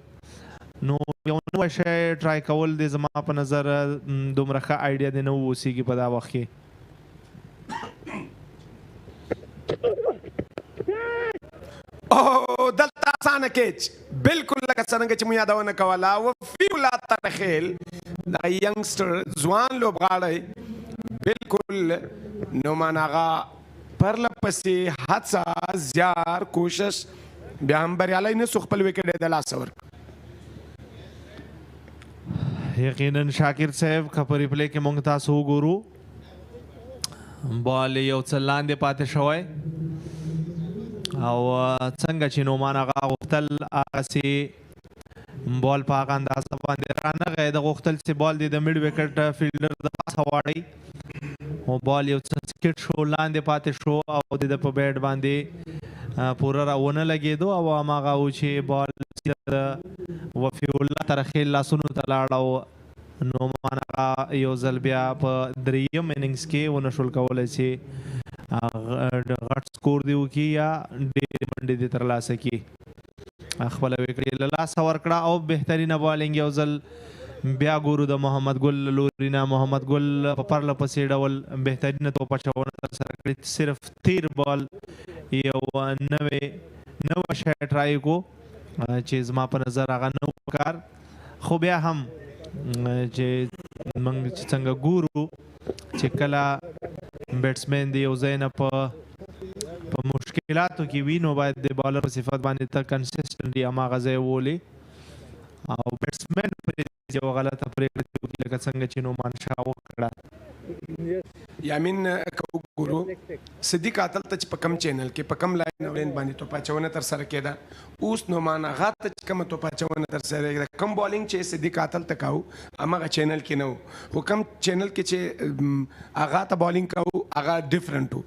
H: نو یو نوی شی ټرای کول دی زما په نظر دومره ښه آیډیا دی نه واوسېږي په دا وخت کې.
E: او دلته اسانه کیچ بالکل لکه څرنګه چې مو یادونه کوله وفي الله ترخیل دا ینګسټر ځوان لوبغاړی بالکل نومان اغا پرله پسې هڅه زیار کوشش بیا هم بریالی نه سو خپل وکټ یې د لاسه ورکړ.
H: یقینا شاکر صاحب که په ریپلی کې موږ تاسو وګورو بال یو څه لاندې پاتې شوی او څنګه چې نومان هغه غوښتل هغسې بال په هغه اندازه باندې رانغی. د غوښتل چې بال دې د میډ وکټ فیلډر د پاسه واړی او بال یو څه سکټ شو لاندې پاتې شو او د ده په بیټ باندې پوره راونه لګېدو او هماغه و چې بال د وفي الله ترخیل لاسونو ته لاړ او نومان هغه یو ځل بیا په دریم اننګز کې ونه شول کولی چې غټ سکور دی وکړي یا ډېرې منډې دې ترلاسه کړي. خپله وکړې له لاسه ورکړه او بهترینه بالنګ یو ځل بیا ګورو د محمد ګل له لوري نه. محمد ګل په پرله پسې ډول بهترینه توپ اچونه ترسره کړې، صرف تیر بال یو نوی شی ټرای کو چې زما په نظر هغه نه و پکار، خو بیا هم چې موږ چې څنګه ګورو چې کله بیټسمین د یو ځای نه په مشکلاتو کې وي نو باید د بالر په صفت باندې ته کنسسټنټلی هماغه ځای وولې او بیټسمین پرې یو غلطه پرېکړه وکړي لکه څنګه چې نعمان شاه وکړه.
E: یامین که وګورو صدیق قاتل ته چې په کم چینل کې په کم لاین اورین باندې توپ اچونه ترسره کېده، اوس نعمان هغه ته چې کومه توپ اچونه ترسره کېده کم بالینګ چې صدیق قاتل ته کوو هماغه چینل کې نه و، خو کم چینل کې چې هغه ته بالینګ کوو هغه ډفرنټ و.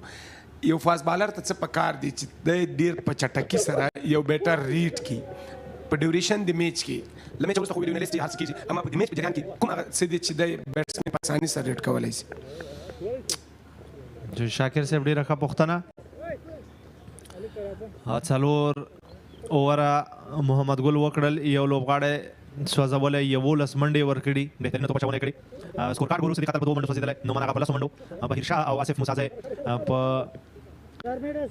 E: یو فاست بالر ته څه پکار دی چې د ډیر په چټکۍ سره یو بیټر ریډ کی په ډیوریشن د میچ کې لمه چې اوس خو ویډیو انالیست هڅه کوي اما په میچ په جریان کې کوم هغه څه دي چې د بیټسمن په اسانۍ سره ریډ کولای شي.
H: جو شاکر صاحب ډیره ښه پوښتنه. څلور اووره محمد ګل وکړل، یو لوبغاړی سوځولی 11 منډې ورکړي، بهترینه توپ اچونه یې کړې. سکور کارډ ګورو صدیق قاتل په 2 منډو سوځېدلی، نعمان هغه په 10 منډو، بهیر شاه او آصف موسازی په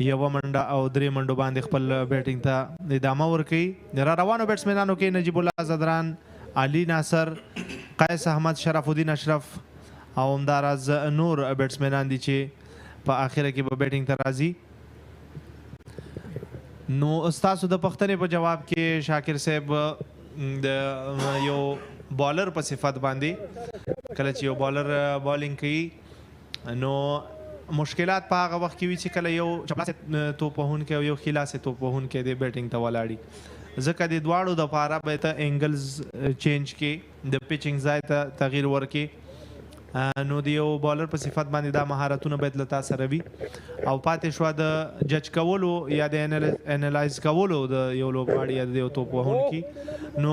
H: 1 منډه او 3 منډو باندې خپل بیټینګ ته ادامه ورکوي. را روانو بیټسمنانو کې نجیب الله زدران، علي ناصر، قیس احمد، شرف الدین اشرف او همداراز نور بیټسمنان دي چې په اخره کې به بیټینګ ته راځي. نو ستاسو د پوښتنې په جواب کې شاکر صاحب د یو بالر په صفت باندې کله چې یو بالر بالینګ کوي نو مشکلات په هغه وخت کې وي چې کله یو چپلاسې توپ وهونکی او یو خلاسې توپ وهونکی د بیټینګ ته ولاړي، ځکه د دواړو دپاره به ته اینګلز چینج کې د پیچینګ ځای ته تغییر ورکې. نو د یو بالر په صفت باندې دا مهارتونه باید له تا سره وي. او پاتې شوه د جج کولو یا د انالایز کولو د یو لوبغاړي یا د یو توپ وهونکي، نو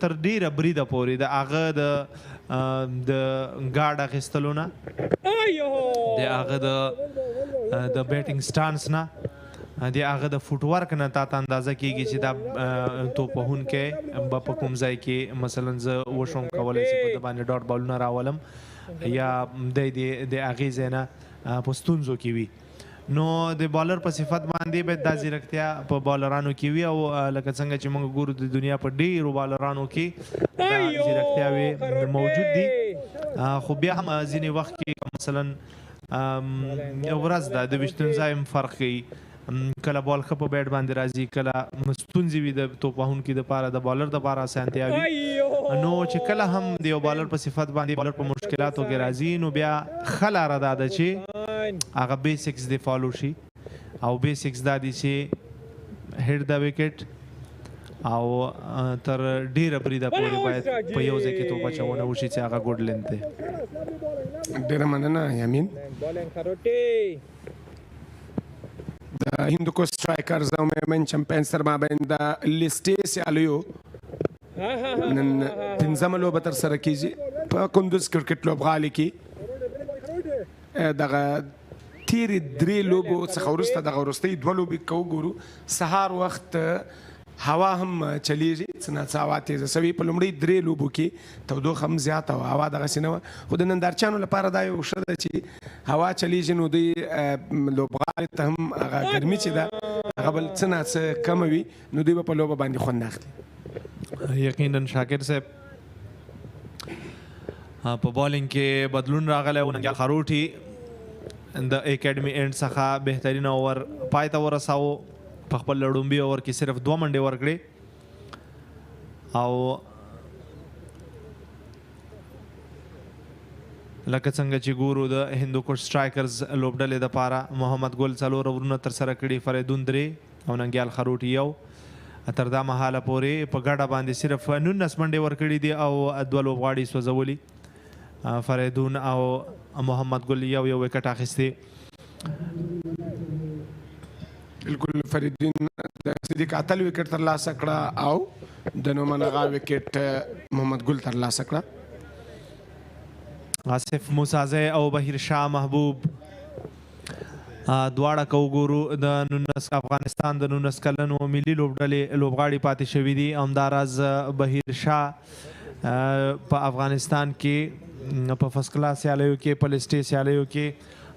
H: تر ډیره بریده پورې د هغه د ګارډ اخیستلو نه، د هغه د بیټینګ سټانس نه، د هغه د فوټ ورک نه تا ته اندازه کېږي چې دا توپ وهونکی به په کوم ځای کې مثلا زه وشم کولی چې په ده باندې ډاټ بالونه راولم یا دی د هغې ځای نه په ستونزو کې وي. نو د بالر په صفت باندې باید دا ځیرکتیا په بالرانو کې وي، او لکه څنګه چې موږ ګورو د دنیا په ډیرو بالرانو کې دا ځیرکتیاوې موجود دي. خو بیا هم ځینې وخت کې مثلا ورځ ده د ویشتون ځای هم فرق کوي، کله بال ښه په بیټ باندې راځي، کله ستونزې وي د توپ وهونکي دپاره، د بالر دپاره اسانتیا وي. نو چې کله هم د یو بالر په صفت باندې بالر په مشکلاتو کې راځي نو بیا ښه لاره دا ده چې هغه بیسکس دې فالو شي، او بیسکس دا دي چې هیډ د وکټ او تر ډیره بریده پورې باید په یو ځای کې توپ اچونه وشي چې هغه ګوډ لینت دی.
E: ډیره مننه یامین. د هندوکوش سټرایکرز او میوند چمپیونز تر مابین د لیستې سیالیو نن 5مه لوبه ترسره کیږي په کندوز کرکټ لوبغالي کې. دغه تیرې 3 لوبو څخه وروسته دغه وروستۍ 2 لوبې که وګورو سهار وخت هوا هم چلیږي، څه ناڅه هوا تیزه سوي. په لومړۍ 3 لوبو کې تودوخه هم زیاته وه، هوا دغسې نه وه، خو د نندارچیانو لپاره دا یو ښه ده چې هوا چلیږي نو دوی لوبغالي ته هم هغه ګرمي چې ده هغه بل څه ناڅه کمه وي نو دوی به په لوبه باندې خوند اخلي.
H: یقینا شاکر صاحب په بالینګ کې بدلون راغلی و. ننګیال خروټي د اکیډمي اینډ څخه بهترین اوور پای ته ورساوه، په خپل لړومبي اوور کې صرف 2 منډې ورکړې، او لکه څنګه چې ګورو د هندوکوش سټرایکرز لوبډلې دپاره محمد ګل 4 اوورونه ترسره کړي، فریدون 3 او ننګیال خروټي 1. تر دا مهاله پورې په ګډه باندې صرف 19 منډې ورکړي دي او 2 لوبغاړي سوځولي، فریدون او محمد ګل یو وکټ اخیستی.
E: بالکل فریدین د صدیق قاتل وکټ ترلاسه کړه او د نعمان هغه وکټ محمد ګل ترلاسه کړه.
H: آصف موسازی او بهیر شاه محبوب دواړه که وګورو د افغانستان د 19 کلنو ملي لوبډلې لوبغاړي پاتې شوي دي. همداراز بهیر شاه په افغانستان کې په فرست کلاس سیالیو کې، په لسټې سیالیو کې،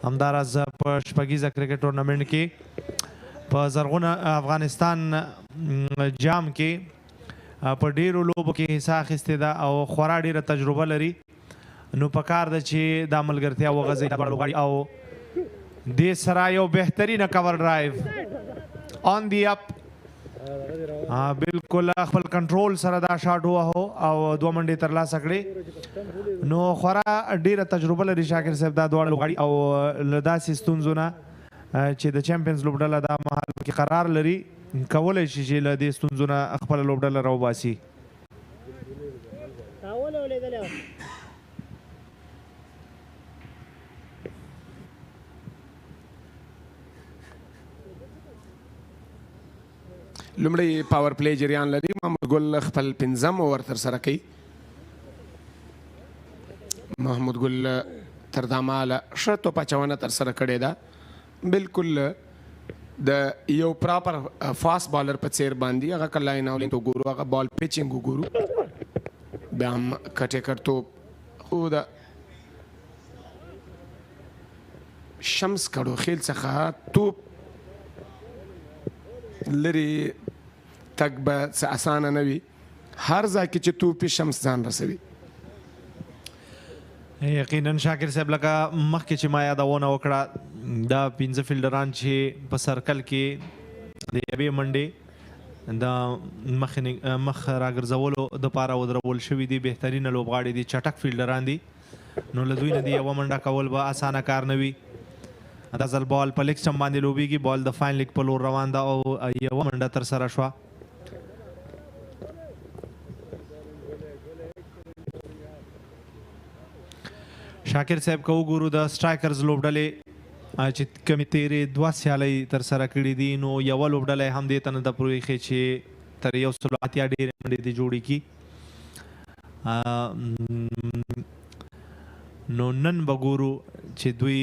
H: همداراز په شپږیزه کرکټ ټورنمنټ کې، په زرغونه افغانستان جام کې په ډیرو لوبو کې حصه اخیستې ده او خورا ډیره تجربه لري. نو پکار ده چې دا ملګرتیا وغځوي دا لوبغاړي، او دې سره یو بهترینه کور ډرایو آن دی اپ بالکل خپل کنټرول سره دا شاټ وهو او 2 منډې ترلاسه کړې نو خورا ډیره تجربه لري شاکر صاحب دا دواړه لوبغاړي او له داسې ستونزو نه چې د چمپیونز لوبډله دا مهال کې قرار لري کولی شي چې له دې ستونزو نه خپله لوبډله راوباسي
E: لومړی پاور پلی جریان لري محمد ګل خپل 5م اوور ترسره کوي محمد ګل تر دا مهاله ښه توپ اچونه ترسره کړې ده بالکل د یو پراپر فاست بالر په څیر باندې هغه که لاین او لین وګورو هغه بال پیچینګ وګورو بیا هم کټې کټ توپ خو د شمس کړو خیل څخه توپ لري تک به څه اسانه نه وي هر ځای کې چې توپ شمس ځان رسوي
H: یقینا شاکر صاحب لکه مخکې چې ما یادونه وکړه دا 15 فیلډران چې په سرکل کې د یوې منډې د مخ راګرځولو دپاره ودرول شوي دي بهترینه لوبغاړي دي چټک فیلډران دي نو له دوی نه د یوه منډه کول به اسانه کار نه وي دا ځل بال په لیګ سټمپ باندې لوبیږي بال د فاین لیګ په لور روان ده او یوه منډه ترسره شوه شاکر صاحب که وګورو د سټرایکرز لوبډلې چې کمې تیرې 2 سیالۍ ترسره کړي دي نو یوه لوبډله هم دې ته نه ده پرېښې چې تر 180 ډېرې منډې دې جوړې کړي نو نن به ګورو چې دوی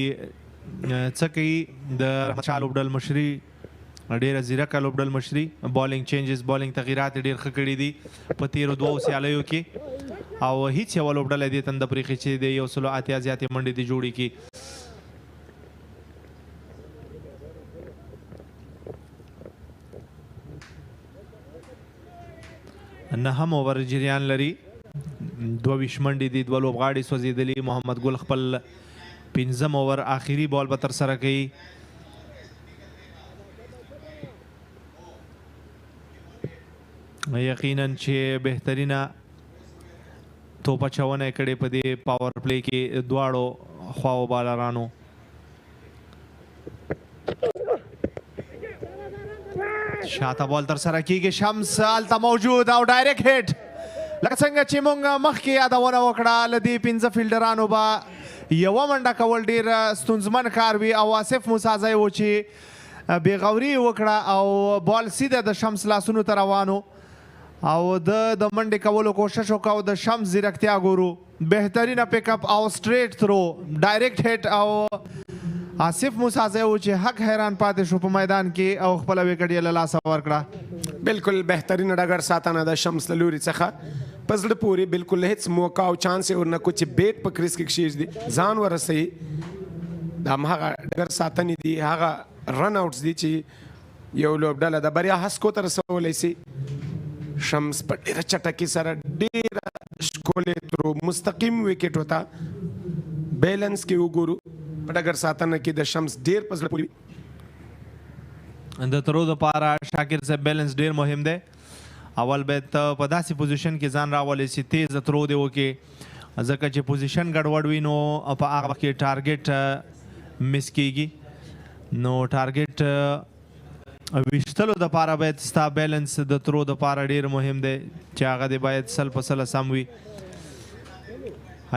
H: څه کوي د رحمت شاه لوبډل مشري ډېره ځیرکه لوبډل مشري بالینګ چینجز بالینګ تغیرات ډېر ښه کړي دي په تیرو 2 سیالیو کې او هیڅ یوه لوبډله دې ته نه ده پرېښې چې د 180 زیاتې منډې دې جوړې کړي نهم اوور جریان لري 22 منډې دي 2 لوبغاړي سوځېدلي محمد ګل خپل 5م اوور آخري بال به ترسره کوي یقینا چې بهترینه توپ اچونه یې کړې په دې پاور پلی کې دواړو خواو بالرانو شاته بال ترسره کیږي شمس هلته موجود او ډایرکټ هیټ لکه څنګه چې موږ مخکې یادونه وکړه له دې 15 فیلډرانو به یوه منډه کول ډېر ستونزمن کار وي او آصف موسازی و چې بېغوري وکړه او بال سیده د شمس لاسونو ته روانو او د منډې کولو کوشش وکړه او د شمس ځیرکتیا ګورو بهترینه پیک اپ او سټریټ تھرو ډایرکټ هیټ او آصف موسازی و چې حق حیران پاتې شو په میدان کې او خپله وکټ یې له لاسه ورکړه
E: بالکل بهترینه ډګر ساتنه د شمس له لوري څخه په زړه پورې بالکل هیڅ موقع او چانس یې ورنه کړو چې بیټ په کریز کې کښېږدي ځان ورسوي دا همهغه ډګر ساتنې دي هغه رن آوټس دي چې یو لوبډله د بریا هسکو ته رسولی سي شمس په ډېره چټکۍ سره ډېره ښکلې ترو مستقیم وکټ ته بیلنس کې وګورو په ډګر ساتنه کې د شمس ډېر په زړه پورې
H: د ترو دپاره شاکر صاحب بیلنس ډېر مهم دی اول باید ته په داسې پوزیشن کې ځان راولې چې تیزه ترو دې وکړې ځکه چې پوزیشن ګډوډ وي نو په هغه وخت کې ټارګېټ مس کېږي نو ټارګېټ ویشتلو دپاره باید ستا بیلنس د ترو دپاره ډېر مهم دی چې هغه دې باید 100% سم وي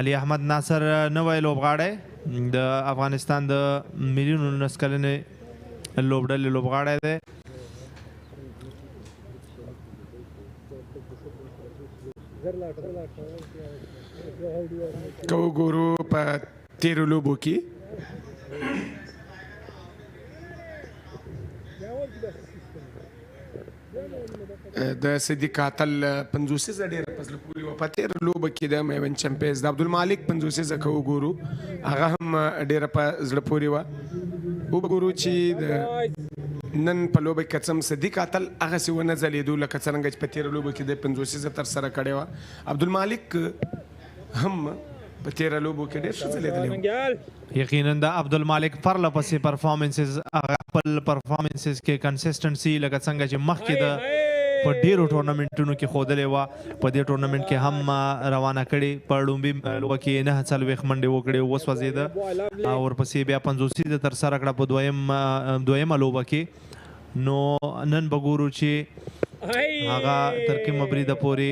H: علي احمد ناصر نوی لوبغاړی د افغانستان د ملي 19 کلنې لوبډلې لوبغاړی دی
E: که وګورو په تیرو لوبو کې د صدیق قاتل 50 ډېره په زړه پورې وه په تېره لوبه کې د میوند چمپیز د عبدالمالک 50 که وګورو هغه هم ډېره په زړه پورې وه وګورو چې د نن په لوبه کې څه صدیق قاتل هغسې ونه ځلېدو لکه څرنګه چې په تېره لوبه کې د 50 ترسره کړې وه عبدالمالک هم په تیره لوبو کې ډېر ښه ځلېدلی
H: یقینا د عبدالمالک پرله پسې پرفارمنسز هغه خپل پرفارمنسز کې کنسسټنسي لکه څنګه چې مخکې د په ډیرو ټورنمنټونو کې ښودلې وه په دې ټورنمنټ کې هم روانه کړې په لومبي لوبه کې 9 منډې وکړې وسوځېده او ورپسې بیا 50 ترسره کړه په دویمه لوبه کې نو نن به ګورو چې هغه تر کومه بریده پورې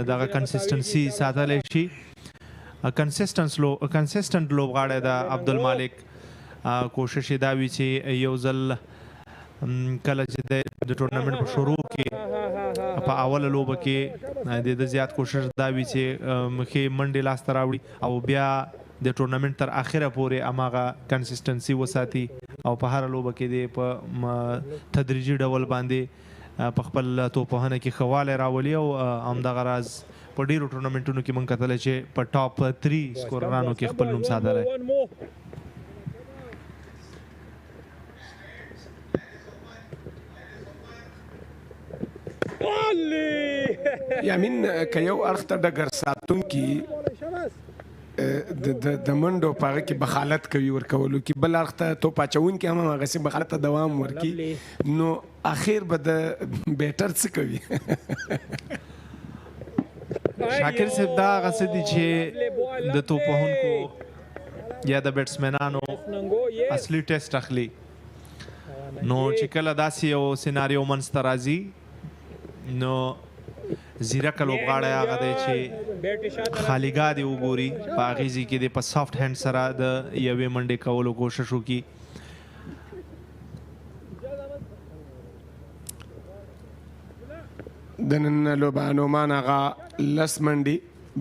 H: دغه کنسسټنسي ساتلی شي کنسسټنټ لوبغاړی د عبدالمالک کوشش یې دا وي چې یو ځل کله چې د ټورنمنټ په شروع کې په اوله لوبه کې د زیات کوشش دا وي چې ښې منډې لاسته راوړي او بیا د ټورنمنټ تر اخره پورې هماغه کنسسټنسي وساتي او په هره لوبه کې د په تدریجي ډول باندې په خپل توپوهنه کې ښه والی راولي او همدغه راز په ډیرو ټورنمنټونو کې موږ کتلی چې په ټاپ 3 سکوررانو کې خپل نوم ساتلی
E: یامین که یو اړخ ته ډګر ساتونکي د منډو په هغه کې بخالت کوي ورکولو کې بل اړخ ته توپ اچوونکي هم هماغسې بخالت ته دوام ورکړي نو اخر به د بیټر څه کوي
H: شاکر صاحب دا هغه څه دي چې د توپوهونکو یا د بیټسمنانو اصلي ټیسټ اخلي نو چې کله داسې یو سیناریو منځته راځي نو زیرک لوبغاړی هغه دی چې خالیګاه دې وګوري په هغې ځای کې دې په سافټ هینډ سره د یوې منډې کولو کوشش وکړي
E: د نن لوبه نومان هغه 10 منډې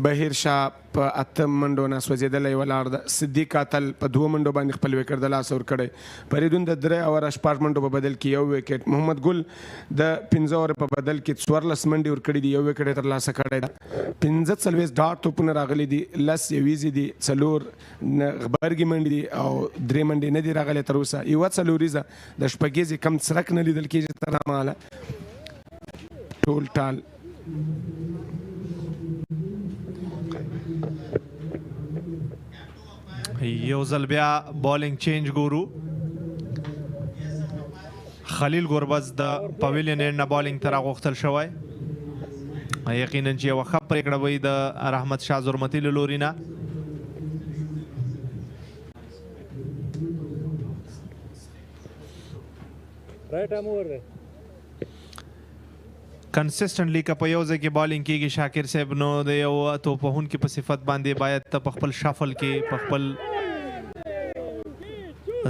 E: بهیر شاه په 8 منډو نه سوځېدلی ولاړ ده صدیق اتل په 2 منډو باندې خپل وکټ د لاسه ورکړی فریدون د 3 اوور 8 منډو په بدل کې 1 وکټ محمد ګل د 15 اوور په بدل کې 14 منډې ورکړي دي 1 وکټ یې ترلاسه کړی ده 45 ډاټ توپونه راغلي دي 10 یویزې دي 4 غبرګې منډې دي او 3 منډې نه دي راغلې تر اوسه یوه څلوریزه د شپږیزې کم څرک نه لیدل کېږي تر هماله ټول ټال
H: یو ځل بیا بالینګ چینج ګورو خلیل ګوربز د پویلین اینډ نه بالینګ ته راغوښتل شوی یقینا چې یوه ښه پرېکړه وي د رحمت شاه زرمتي له لوري نه کنسسټنټلی که په یو ځای کې بالینګ کېږي شاکر صاحب نو د یو توپوهونکي په صفت باندې باید ته په خپل شافل کې په خپل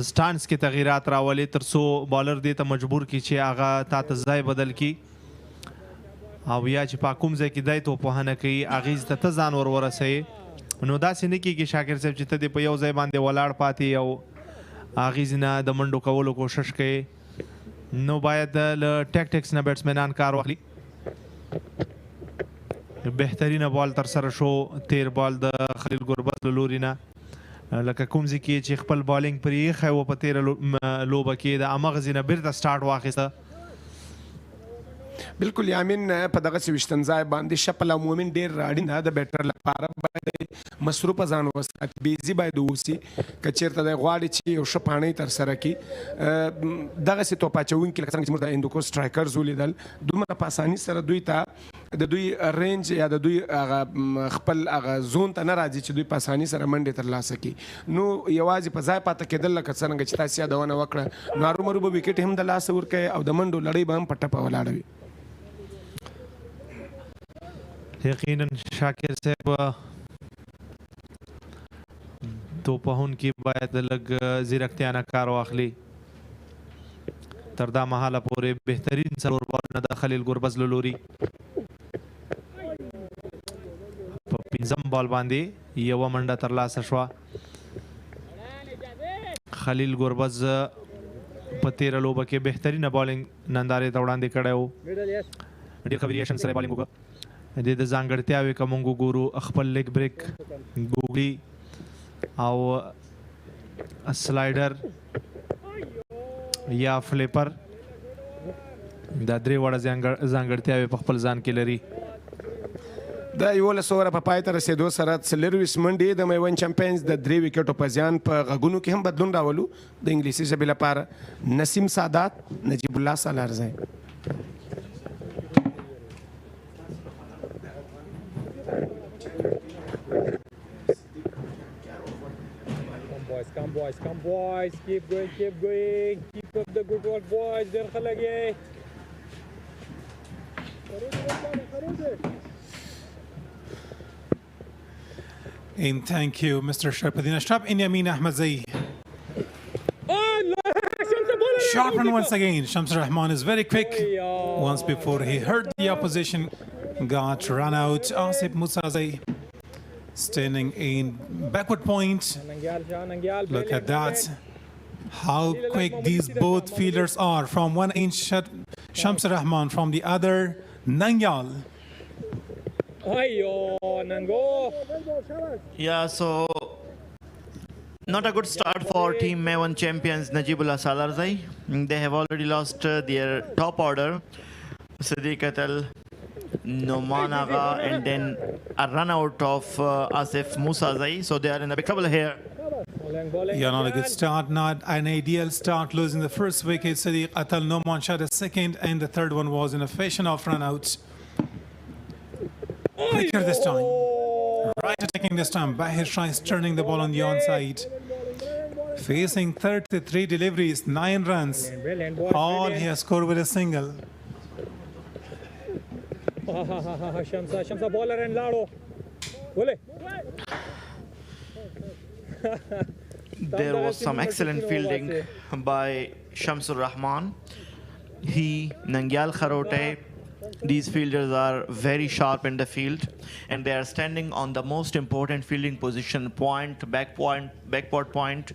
H: سټانس کې تغییرات راولي تر څو بالر دې ته مجبور کړي چې هغه تا ته ځای بدل کړي او یا چې په کوم ځای کې دی توپوهنه کوي هغې ته ځان ورسوي نو داسې نه کېږي شاکر صاحب چې ته دې په یو ځای باندې ولاړ پاتې او هغې نه د منډو کولو کوشش کوي نو باید له ټیکټکس نه بیټسمنان کار واخلي بهترینه بال تر سره شو تیر بال د خلیل ګوربز له لوري نه لکه کوم ځای کې چې خپل بالینګ پرې ایښی و په تېره لوبه کې د همغه ځای نه بېرته سټارټ واخیسته
E: بالکل یامین په دغسې ویشتن ځای باندې شپل او مومن ډېر اړین ده د بیټر لپاره باید مصروفه ځان وساتي بیزي باید واوسي که چېرته دی غواړي چې یو ښه پاڼۍ ترسره کړي دغسې توپ اچوونکي لکه څنګه چې موږ د هندوکوش سټرایکرز ولیدل دومره په اساني سره دوی ته د دوی رینج یا د دوی هغه خپل هغه زون ته نه راځي چې دوی په اساني سره منډې ترلاسه کړي نو یوازې په ځای پاته کېدل لکه څرنګه چې تاسې یادونه وکړه نو هرومرو به وکټ هم د لاسه ورکوي او د منډو لړۍ به هم په ټپه ولاړه وي
H: یقینا شاکر صاحب توپوهونکي باید لږ ځیرکتیا نه کار واخلي تر دا مهاله پورې بهترین 4 بالونه د خلیل ګوربز له لوري په 5م بال باندې یوه منډه ترلاسه شوه خلیل ګوربز په تېره لوبه کې بهترینه بالینګ نندارې ته وړاندې کړی و ډېر ښه ویریشن سره بالینګ وکړه د ځانګړتیاوې که موږ وګورو خپل لیګ بریک ګوګلي او سلایډر یا فلیپر دا 3 وړه ځانګړتیاوې په خپل ځان کې لري
E: د 11 اوور په پای ته رسیدو سره 24 منډې د میوند چمپیونز د 3 وکټو په زیان په غږونو کې هم بدلون راولو د انګلیسي ژبې لپاره نسیم سادات نجیب الله سالارزی.
D: Come boys, keep going, keep up the good work boys, ډېر ښه لګي.
I: And thank you, Mr. Sharpadin Ashraf. In Yamin Ahmadzai. Sharp run once again. Shamsur Rahman is very quick. Once before he hurt the opposition, got run out. Asif Musazai standing in backward point. Look at that. How quick these both fielders are. From one end, Shamsur Rahman, from the other, Nangyal.
J: Yeah, so not a good start for Team Maiwand champions Najibullah Salarzai. They have already lost their top order, Sadiq Atal, Noman Agha, and then a run out of Asif Musazai. So they are in a big trouble here.
I: Yeah, not a good start, not an ideal start, losing the first wicket. Sadiq Atal, Noman shot a second, and the third one was in a fashion of run outs. Quicker this time. Right attacking this time. Bahir tries turning the ball on the onside. Facing 33 deliveries, 9 runs. All he has scored with a single.
D: Shamsa bowler and Lado.
J: There was some excellent fielding by Shamsur Rahman. He, Nangyal Kharote, these fielders are very sharp in the field, and they are standing on the most important fielding position, backport point.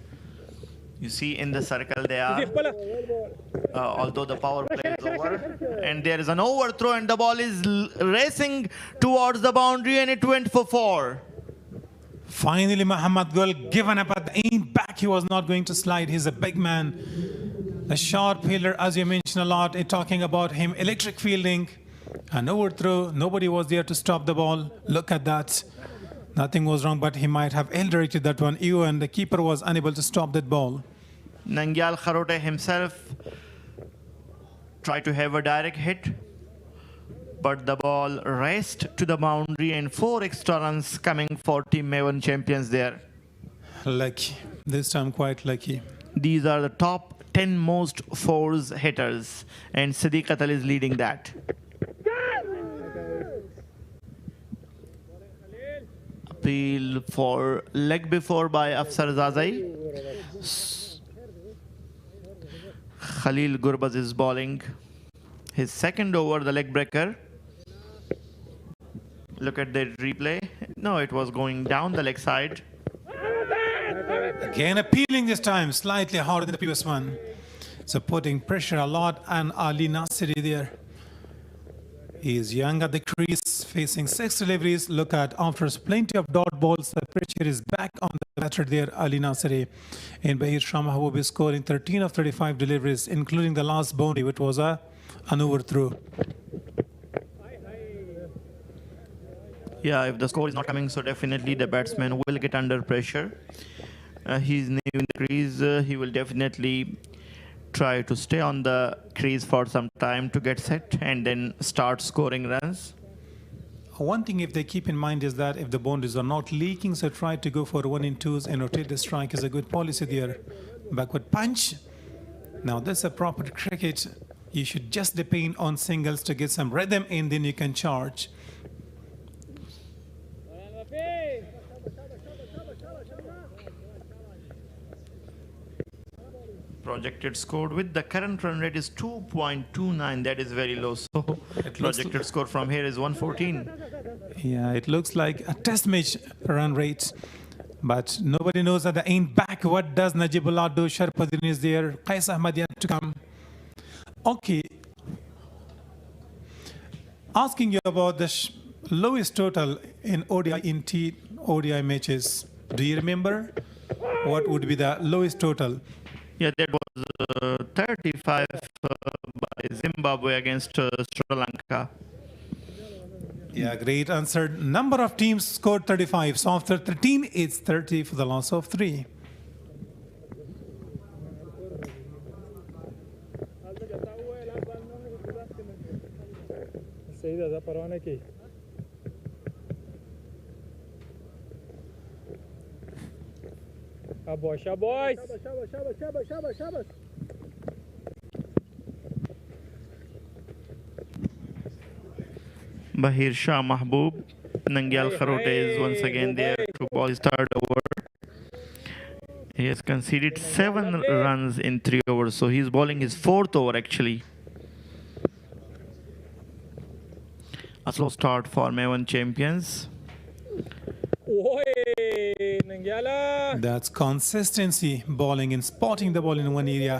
J: You see in the circle they are, although the power play is over. And there is an overthrow, and the ball is racing towards the boundary, and it went for 4.
I: Finally, Muhammad Gul given up at the end. Back, he was not going to slide. He's a big man. A sharp fielder, as you mentioned a lot, in talking about him. Electric fielding, an overthrow. Nobody was there to stop the ball. Look at that. Nothing was wrong, but he might have elder-rated that one. And the keeper was unable to stop that ball.
J: Nangyal Kharote himself tried to have a direct hit, but the ball raced to the boundary, and 4 extra runs coming for Team Maiwand champions there.
I: Lucky. This time quite lucky.
J: These are the top 10 most 4s hitters, and Sadiq Atal is leading that. Appeal for leg before by Afsar Zazai. Khalil Gurbaz is bowling his second over, the leg breaker. Look at the replay. No, it was going down the leg side.
I: Again appealing this time, slightly harder than the previous one. So putting pressure a lot on Ali Nasiri there. He is young at the crease, facing 6 deliveries. Look at, after plenty of dot balls, the pressure is back on the batter there, Ali Nasiri. And Bahir Shah Mahbub is scoring 13 of 35 deliveries, including the last boundary, which was an overthrow.
J: Yeah, if the score is not coming, so definitely the batsman will get under pressure. He's new in the crease. He will definitely try to stay on the crease for some time to get set and then start scoring runs.
I: One thing if they keep in mind is that if the boundaries are not leaking, so try to go for 1 and 2s and rotate the strike is a good policy there. Backward punch. Now that's a proper cricket. You should just depend on singles to get some rhythm and then you can charge.
J: Projected score with the current run rate is 2.29. That is very low. So projected score from here is 114.
I: Yeah, it looks like a test match run rate. But nobody knows at the end back what does Najibullah do. Sharpadin is there. Qais Ahmad yet to come. Okay. Asking you about the lowest total in ODI matches. Do you remember what would be the lowest total?
J: Yeah, that was 35 by Zimbabwe against Sri Lanka.
I: Yeah, great answer. Number of teams scored 35. So after 13, it's 30 for the loss of 3.
D: سیده ده پروانه کی شاباش شاباش شاباش
J: Bahir Shah Mahbub, Nangyal Kharote is once again there to ball his third over. He has conceded 7 runs in 3 overs, so he's bowling his 4th over actually. A slow start for Maiwand champions.
I: That's consistency, bowling and spotting the ball in one area.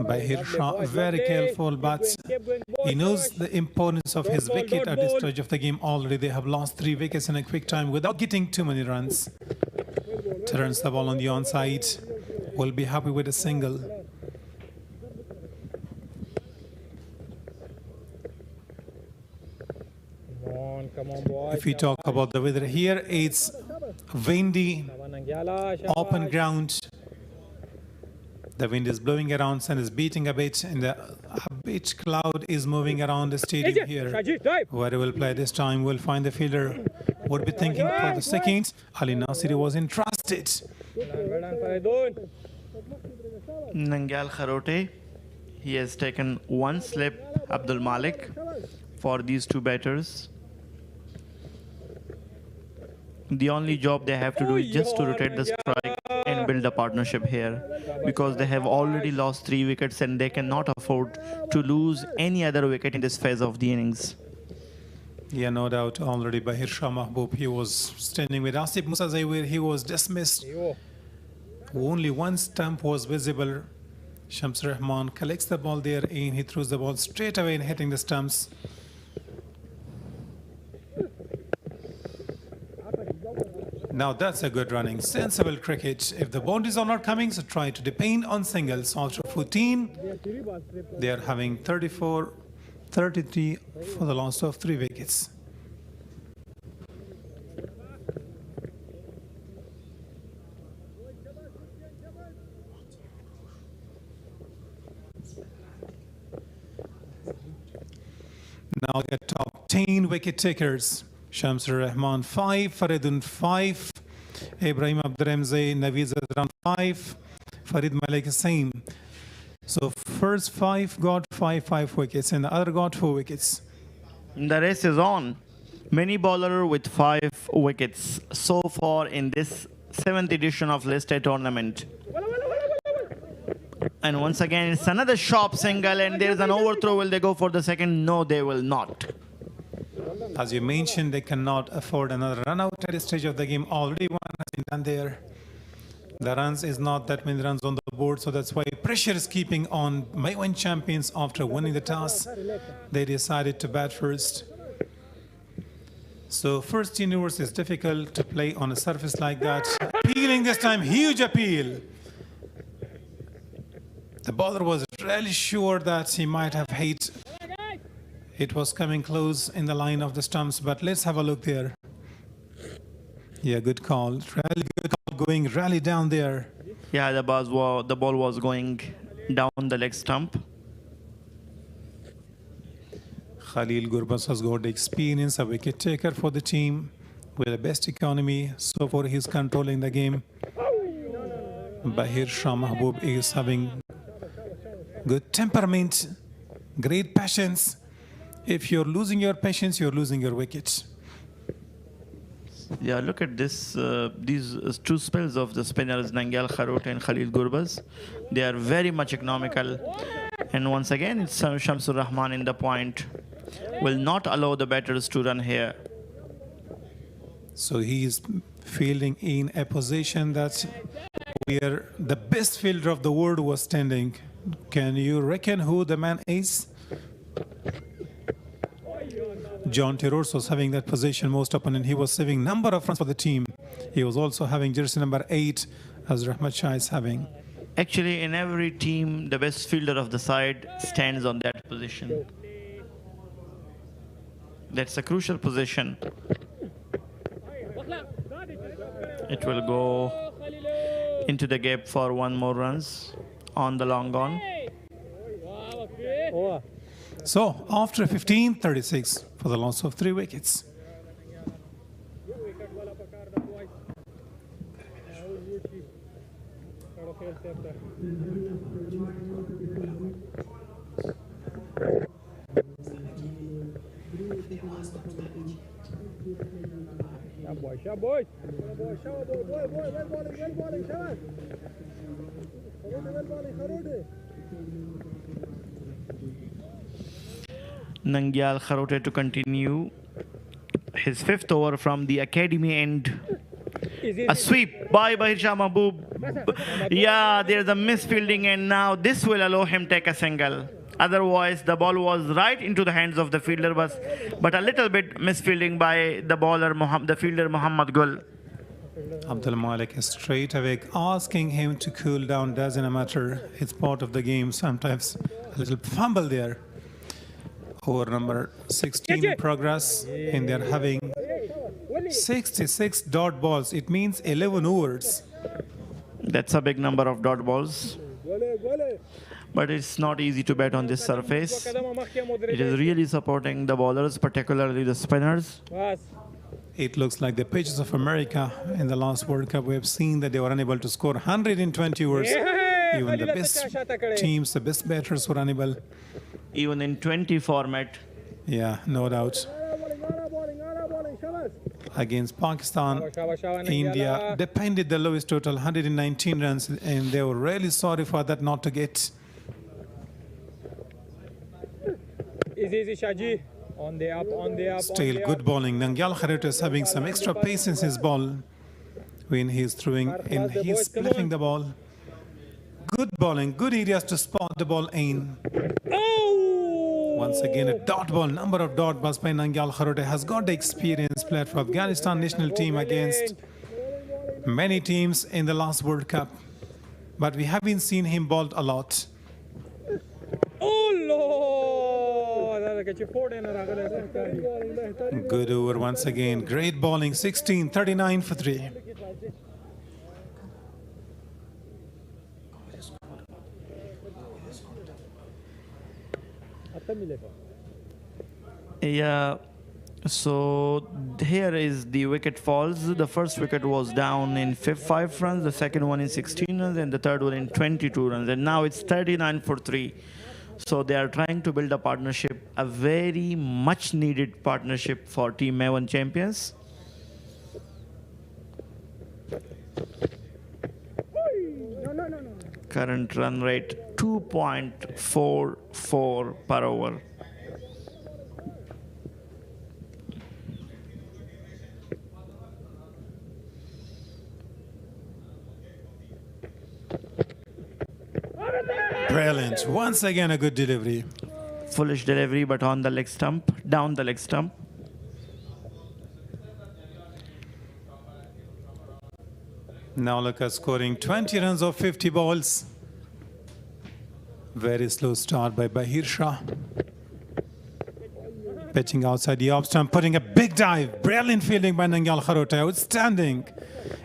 I: Bahir Shah, very careful, but he knows the importance of his wicket at this stage of the game. Already they have lost 3 wickets in a quick time without getting too many runs. Turns the ball on the onside. Will be happy with a single.
D: Come on, boy.
I: If we talk about the weather here, it's windy, open ground. The wind is blowing around and is beating a bit, and a bit cloud is moving around the stadium here. Where he will play this time, we'll find the fielder. Would be thinking for the second. Ali Nasiri was entrusted.
J: Nangyal Kharote, he has taken 1 slip, Abdul Malik, for these 2 batters. The only job they have to do is just to rotate the strike and build a partnership here, because they have already lost 3 wickets and they cannot afford to lose any other wicket in this phase of the innings.
I: Yeah, no doubt. Already Bahir Shah Mahbub, he was standing with Asif Musazai where he was dismissed. Only 1 stump was visible. Shams Rahman collects the ball there and he throws the ball straight away and hitting the stumps. Now that's a good running, sensible cricket. If the boundaries are not coming, so try to depend on singles. After 14, they are having 34, 33 for the loss of 3 wickets. Now the top 10 wicket takers. Shamsur Rahman 5, Faridun 5, Ibrahim Abdurrahman Naveed Zadran 5, Farid Malik same. So first 5 got 5 wickets and the other got 4 wickets.
J: The race is on. Many bowler with 5 wickets so far in this 7th edition of List A tournament. And once again, it's another sharp single and there's an overthrow. Will they go for the second? No, they will not.
I: As you mentioned, they cannot afford another run out at this stage of the game. Already 1 has been done there. The runs is not that many runs on the board, so that's why pressure is keeping on Maiwand champions after winning the toss. They decided to bat first. So first universe is difficult to play on a surface like that. Appealing this time, huge appeal. The bowler was really sure that he might have hit. It was coming close in the line of the stumps, but let's have a look there. Yeah, good call. Really good call going rally down there.
J: Yeah, the ball was going down the leg stump.
I: Khalil Gurbaz has got experience, a wicket taker for the team with the best economy. So far, he's controlling the game. Bahir Shah Mahbub is having good temperament, great patience. If you're losing your patience, you're losing your wickets.
J: Yeah, look at this. These 2 spells of the spinners, Nangyal Kharote and Khalil Gurbaz. They are very much economical. And once again, it's Shamsur Rahman in the point. Will not allow the batters to run here.
I: So he is fielding in a position that where the best fielder of the world was standing. Can you reckon who the man is? John Terrors was having that position most often, and he was saving number of runs for the team. He was also having jersey number 8, as Rahmat Shah is having.
J: Actually, in every team, the best fielder of the side stands on that position. That's a crucial position. It will go into the gap for one more runs on the long on.
I: So after 15, 36 for the loss of 3 wickets.
J: Nangyal Kharote to continue his 5th over from the academy end. A sweep by Bahir Shah Mahbub. Yeah, there's a misfielding, and now this will allow him take a single. Otherwise, the ball was right into the hands of the fielder, but a little bit misfielding by the fielder Muhammad Gul.
I: Abdul Malik is straight away asking him to cool down. Doesn't matter. It's part of the game. Sometimes a little fumble there. Over number 16 in progress, and they're having 66 dot balls. It means 11 overs.
J: That's a big number of dot balls. But it's not easy to bat on this surface. It is really supporting the bowlers, particularly the spinners.
I: It looks like the pitches of America in the last World Cup. We have seen that they were unable to score 120 overs. Even the best teams, the best batters were unable.
J: Even in 20 format.
I: Yeah, no doubt. Against Pakistan, India depended the lowest total, 119 runs, and they were really sorry for that not to get.
D: Easy, Shaji. On the up.
I: Still good bowling. Nangyal Kharote is having some extra pace in his ball when he's throwing and he's spliffing the ball. Good bowling, good areas to spot the ball in. Once again, a dot ball, number of dot balls by Nangyal Kharote has got the experience played for Afghanistan national team against many teams in the last World Cup. But we haven't seen him bowled a lot. Good over once again. Great bowling, 16, 39 for 3.
J: Yeah, so here is the wicket falls. The first wicket was down in 5 runs, the second one in 16 runs, and the third one in 22 runs. And now it's 39 for 3. So they are trying to build a partnership, a very much needed partnership for Team Maiwand champions. Current run rate 2.44 per over.
I: Brilliant. Once again, a good delivery.
J: Foolish delivery, but on the leg stump, down the leg stump.
I: Now look at scoring 20 runs of 50 balls. Very slow start by Bahir Shah. Pitching outside the off stump, putting a big dive. Brilliant fielding by Nangyal Kharote. Outstanding.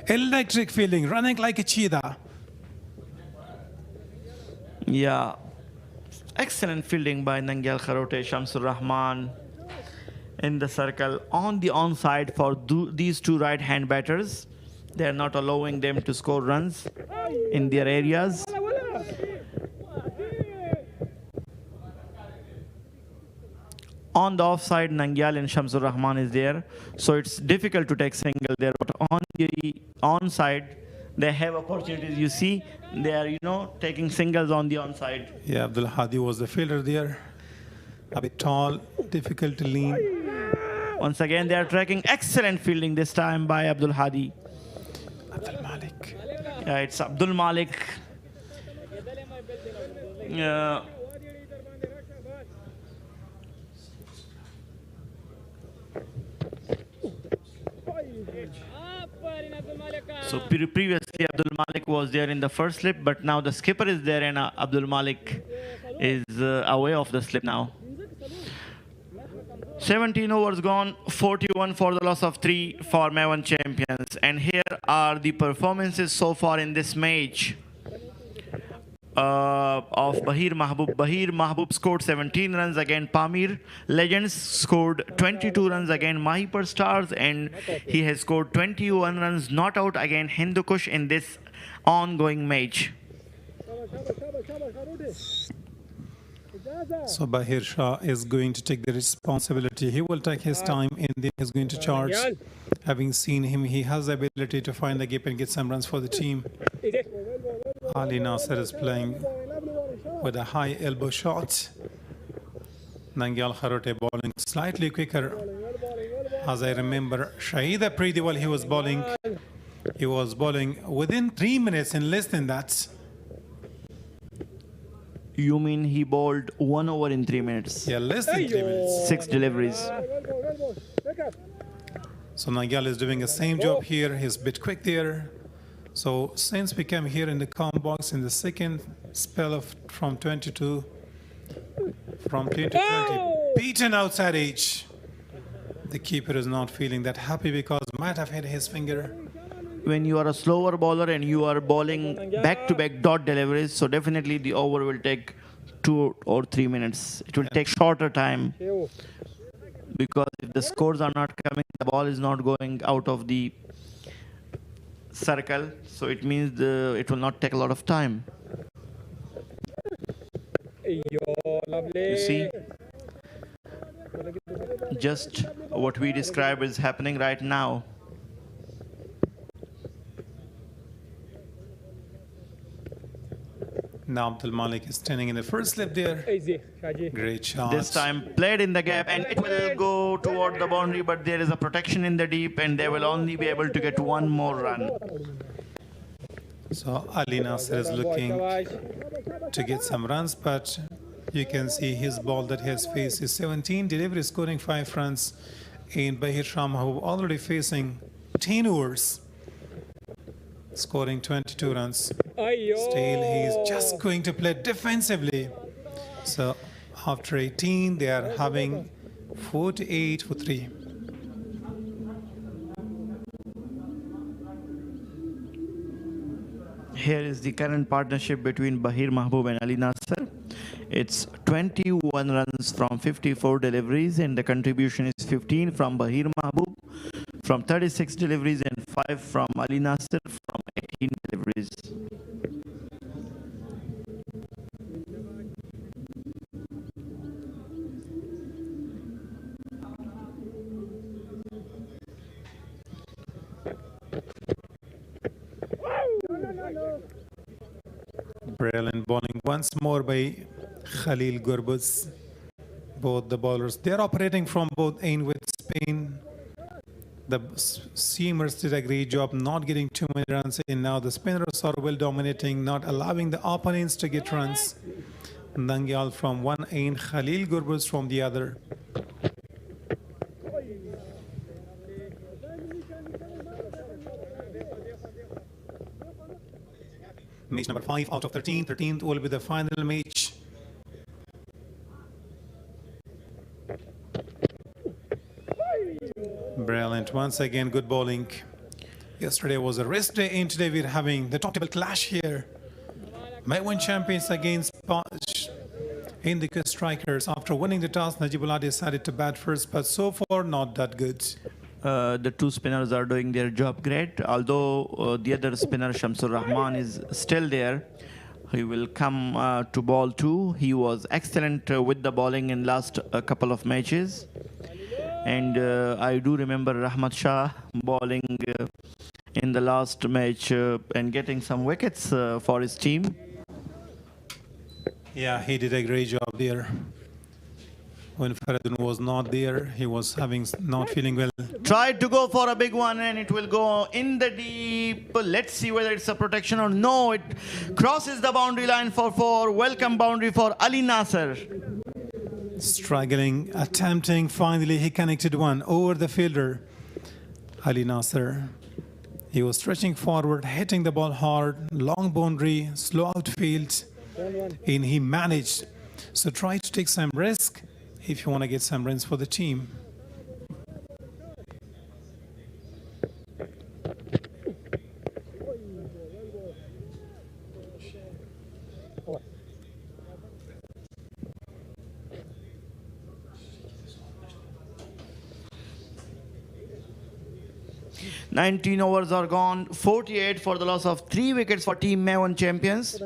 I: Electric fielding, running like a cheetah.
J: Yeah, excellent fielding by Nangyal Kharote, Shamsur Rahman in the circle on the onside for these two right-hand batters. They are not allowing them to score runs in their areas. On the offside, Nangyal and Shamsur Rahman is there, so it's difficult to take single there. But on the onside, they have opportunities. You see, they are, taking singles on the onside.
I: Yeah, Abdul Hadi was the fielder there. A bit tall, difficult to lean.
J: Once again, they are tracking excellent fielding this time by Abdul Hadi.
I: Abdul Malik.
J: Yeah, it's Abdul Malik. So previously Abdul Malik was there in the first slip, but now the skipper is there and Abdul Malik is away of the slip now. 17 overs gone, 41 for the loss of 3 for Maiwand champions. And here are the performances so far in this match of Bahir Mahbub. Bahir Mahbub scored 17 runs against Pamir. Legends scored 22 runs against Mahipur Stars, and he has scored 21 runs not out against Hindukush in this ongoing match.
I: So Bahir Shah is going to take the responsibility. He will take his time and then he's going to charge. Having seen him, he has the ability to find the gap and get some runs for the team. Ali Nasser is playing with a high elbow shot. Nangyal Kharote bowling slightly quicker. As I remember, Shahid Afridi, while he was bowling within 3 minutes and less than that.
J: You mean he bowled 1 over in 3 minutes?
I: Yeah, less than 3 minutes.
J: 6 deliveries.
I: So Nangyal is doing the same job here. He's a bit quick there. So since we came here in the calm box in the second spell of from 20 to 20, beaten outside edge. The keeper is not feeling that happy because might have hit his finger.
J: When you are a slower bowler and you are bowling back-to-back dot deliveries, so definitely the over will take 2 or 3 minutes. It will take shorter time because if the scores are not coming, the ball is not going out of the circle, so it means it will not take a lot of time. You see, just what we describe is happening right now.
I: Now Abdul Malik is standing in the first slip there. Great shot.
J: This time played in the gap and it will go toward the boundary, but there is a protection in the deep and they will only be able to get 1 more run.
I: So Ali Nasser is looking to get some runs, but you can see his ball that he has faced is 17 deliveries, scoring 5 runs. And Bahir Shah Mahbub already facing 10 overs, scoring 22 runs. Still, he's just going to play defensively. So after 18, they are having 48 for 3.
J: Here is the current partnership between Bahir Mahbub and Ali Nasser. It's 21 runs from 54 deliveries, and the contribution is 15 from Bahir Mahbub from 36 deliveries and 5 from Ali Nasser from 18 deliveries.
I: Brilliant bowling once more by Khalil Gurbuz. Both the bowlers, they're operating from both end with spin. The seamers did a great job not getting too many runs in. Now the spinners are well dominating, not allowing the opponents to get runs. Nangyal from one end, Khalil Gurbuz from the other. Match number 5 out of 13. 13th will be the final match. Brilliant. Once again, good bowling. Yesterday was a rest day, and today we're having the top table clash here. Maiwand champions against Hindukush strikers. After winning the toss, Najibullah decided to bat first, but so far not that good.
J: The two spinners are doing their job great, although the other spinner, Shamsur Rahman, is still there. He will come to ball too. He was excellent with the bowling in last couple of matches. And I do remember Rahmat Shah bowling in the last match and getting some wickets for his team.
I: Yeah, he did a great job there. When Faradun was not there, he was not feeling well.
J: Tried to go for a big one and it will go in the deep. Let's see whether it's a protection or no. It crosses the boundary line for 4. Welcome boundary for Ali Nasser.
I: Struggling, attempting, finally he connected one over the fielder. Ali Nasser. He was stretching forward, hitting the ball hard, long boundary, slow outfield, and he managed. So try to take some risk if you want to get some runs for the team.
J: "19 overs are gone, 48 for the loss of 3 wickets for Team Maiwand champions.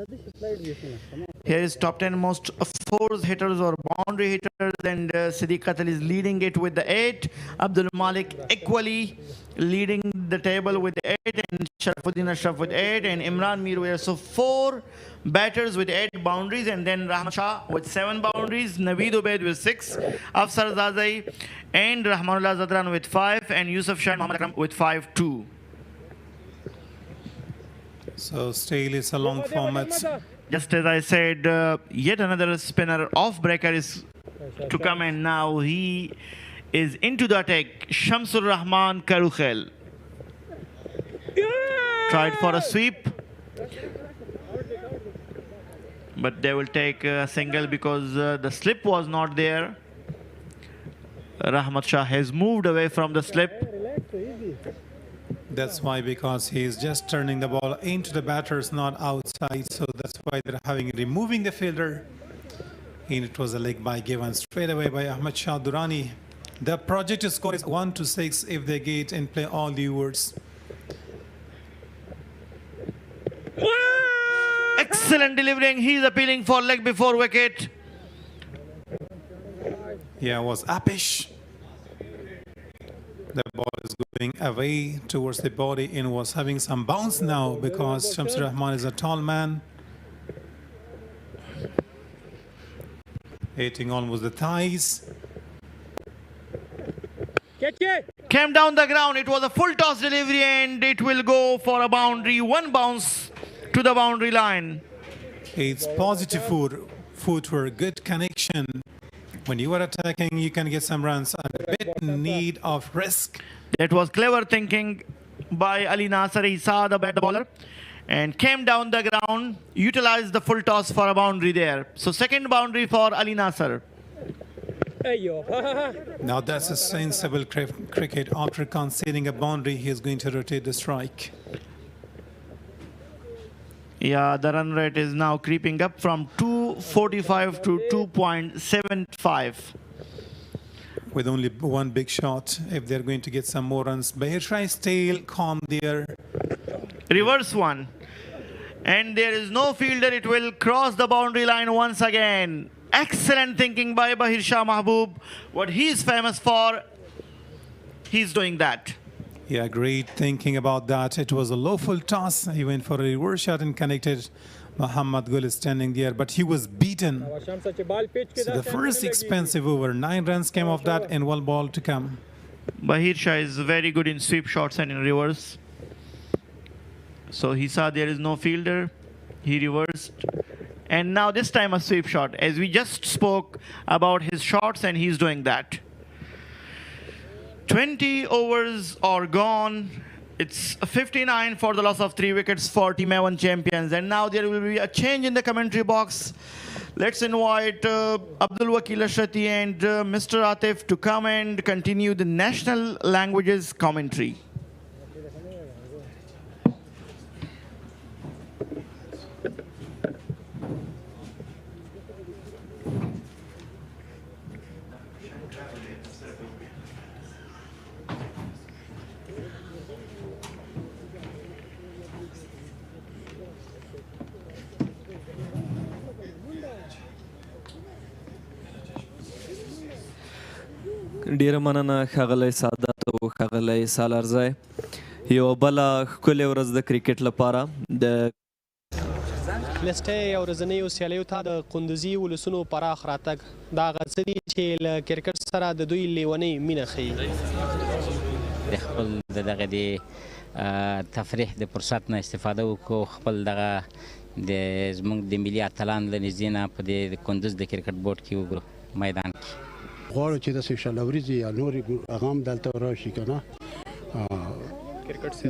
J: Here is top 10 most fours hitters or boundary hitters, and Siddiq Qatal is leading it with the 8. Abdul Malik equally leading the table with 8, and Sharafuddin Ashraf with 8, and Imran Mirwais. So 4 batters with 8 boundaries, and then Rahman Shah with 7 boundaries, Naveed Ubaid with 6, Afsar Zazai and Rahmanullah Zadran with 5, and Yusuf Shah and Muhammad Akram with 5 too.
I: So still it's a long format.
J: Just as I said, yet another spinner off breaker is to come, and now he is into the attack. Shamsur Rahman Karukhel tried for a sweep, but they will take a single because the slip was not there. Rahmat Shah has moved away from the slip.
I: That's why, because he is just turning the ball into the batters, not outside. So that's why they're removing the fielder. And it was a leg by given straight away by Ahmad Shah Durrani. The projected score is 1-6 if they get and play all the overs.
J: Excellent delivering. He's appealing for leg before wicket.
I: Yeah, it was uppish. The ball is going away towards the body and was having some bounce now because Shamsur Rahman is a tall man. Hitting almost the thighs.
J: Came down the ground. It was a full toss delivery, and it will go for a boundary. 1 bounce to the boundary line.
I: It's positive footwork, good connection. When you are attacking, you can get some runs. A bit need of risk.
J: That was clever thinking by Ali Nasser. He saw the bowler and came down the ground, utilized the full toss for a boundary there. So second boundary for Ali Nasser.
I: Now that's a sensible cricket. After conceding a boundary, he is going to rotate the strike.
J: Yeah, the run rate is now creeping up from 245 to 2.75.
I: With only 1 big shot, if they're going to get some more runs. Bahir Shah is still calm there.
J: Reverse one. And there is no fielder. It will cross the boundary line once again. Excellent thinking by Bahir Shah Mahbub. What he is famous for, he's doing that.
I: Yeah, great thinking about that. It was a low full toss. He went for a reverse shot and connected. Muhammad Gul is standing there, but he was beaten. So the first expensive over, 9 runs came off that and 1 ball to come.
J: Bahir Shah is very good in sweep shots and in reverse. So he saw there is no fielder. He reversed. And now this time a sweep shot. As we just spoke about his shots, and he's doing that. 20 overs are gone. It's 59 for the loss of 3 wickets for Team Maiwand champions. And now there will be a change in the commentary box. Let's invite Abdul Wakil Ashrati and Mr. Atif to come and continue the national languages commentary.
K: ډیره مننه ښاغلی سعادت او ښاغلی سالارزی. یوه بله ښکلې ورځ د کرکټ لپاره د
F: لسټۍ او ورځنیو سیالیو ته د قندوزي ولسونو پراخ راتګ دا هغه څه دي چې له کرکټ سره د دوی لیونۍ مینه ښیي.
U: د خپل دغه د تفریح د فرصت نه استفاده وکړو، خپل دغه د زموږ د ملي اتلان له نږدې نه په د کندوز د کرکټ بورډ کې وګورو میدان کې.
V: غواړو چې داسې شل ورځې یا نورې هغه هم دلته راشي که نه،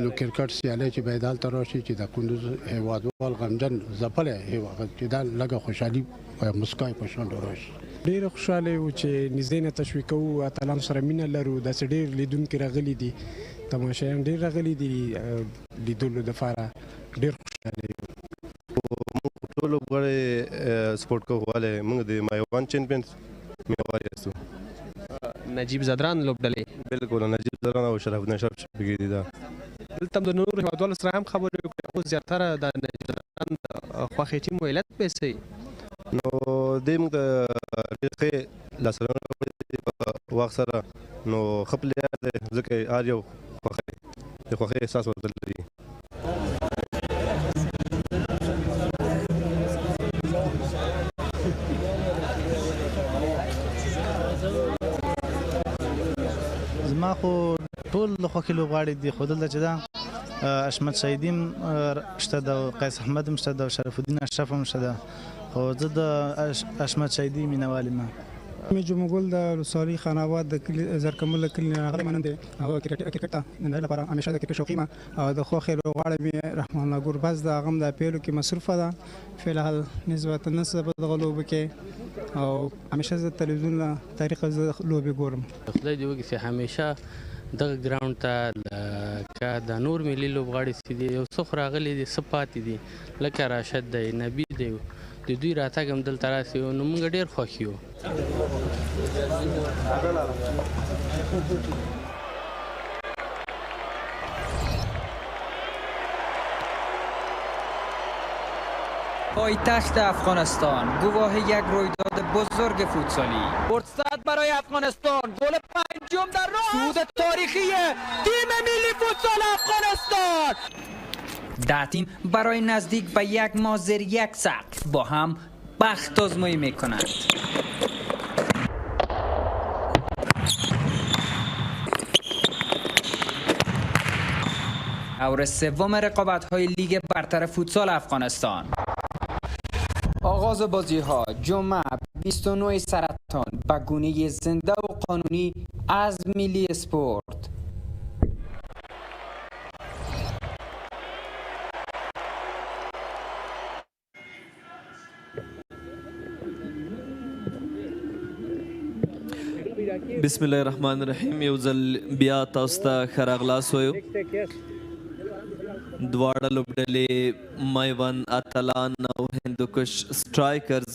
V: نو کرکټ سیالۍ چې باید دلته راشي چې د کندوز هېوادوال غمجن ځپلی هېواد چې دا لږه خوشحالي او مسکا یې په شونډو راشي. ډېر خوشاله یو چې نږدې نه تشویق کوو اتلانو سره مینه لرو داسې ډېر لیدونکي راغلي دي تماشایان ډېر راغلي دي لیدلو دپاره ډېر خوشاله یو
X: ټول لوبغاړي سپورټ کوونکي موږ د مایوان چیمپیونز مینوال یاستو
F: نجیب زدران لوبډلې
X: بالکل نجیب زدران او شرف الدین اشرف شفیقي دي دا
F: دلته د نورو هیوادوالو سره هم خبرې وکړې خو زیاتره د نجیب زدران خوښې ټیم علت پیسې
X: نو دوی موږ ته ډېر ښې لاسرونه کړي په وخت سره نو ښه پلیر دی ځکه هر یو د خوښۍ احساس ورته لري
Y: زما خو ټول د خوښې لوبغاړي دي خو دلته چې ده اشمت شهیدي هم شته ده او قیس احمد هم شته ده او شرف الدین اشرف هم شته ده خو زه د اشمت شهیدي مینوال یم
W: مې جمعګل د ولسوالۍ خان آباد د کلي زرکمل له کلي نه راغلی مننه دی هغه کرکټ ته د نړۍ لپاره همیشه د کرکټ شوقي یم او د خوښې لوبغاړی مې رحمان الله ګوربز د هغه هم د پیلو کې مصروفه ده فی الحال نسبتا نه څه په دغه لوبو کې او همیشه زه تلویزیون له طریقه زه لوبې ګورم
Z: خدای دې وکړي چې همیشه دغه ګراوند ته که د نور ملي لوبغاړي چې دي یو څه خو راغلي دي څه پاتې دي لکه راشد دی نبی دی د دوی راتګ هم دلته راسي نو موږ ډېر خوښ یو
G: پایتخت افغانستان گواه یک رویداد بزرگ فوتسالی فرصت برای افغانستان گل پنجم در راه صعود تاریخی تیم ملی فوتسال افغانستان ده تیم برای نزدیک به یک ماه زیر یک سقف با هم بخت آزمایی میکنند دور سوم رقابت‌های لیگ برتر فوتسال افغانستان آغاز بازی‌ها جمعه 29 سرطان به گونه زنده و قانونی از ملی اسپورت
K: بسم الله الرحمن الرحیم یو ځل بیا تاسو ته ښه راغلاست وایو دواړه لوبډلې مایوند اتلان او هندوکش سټرایکرز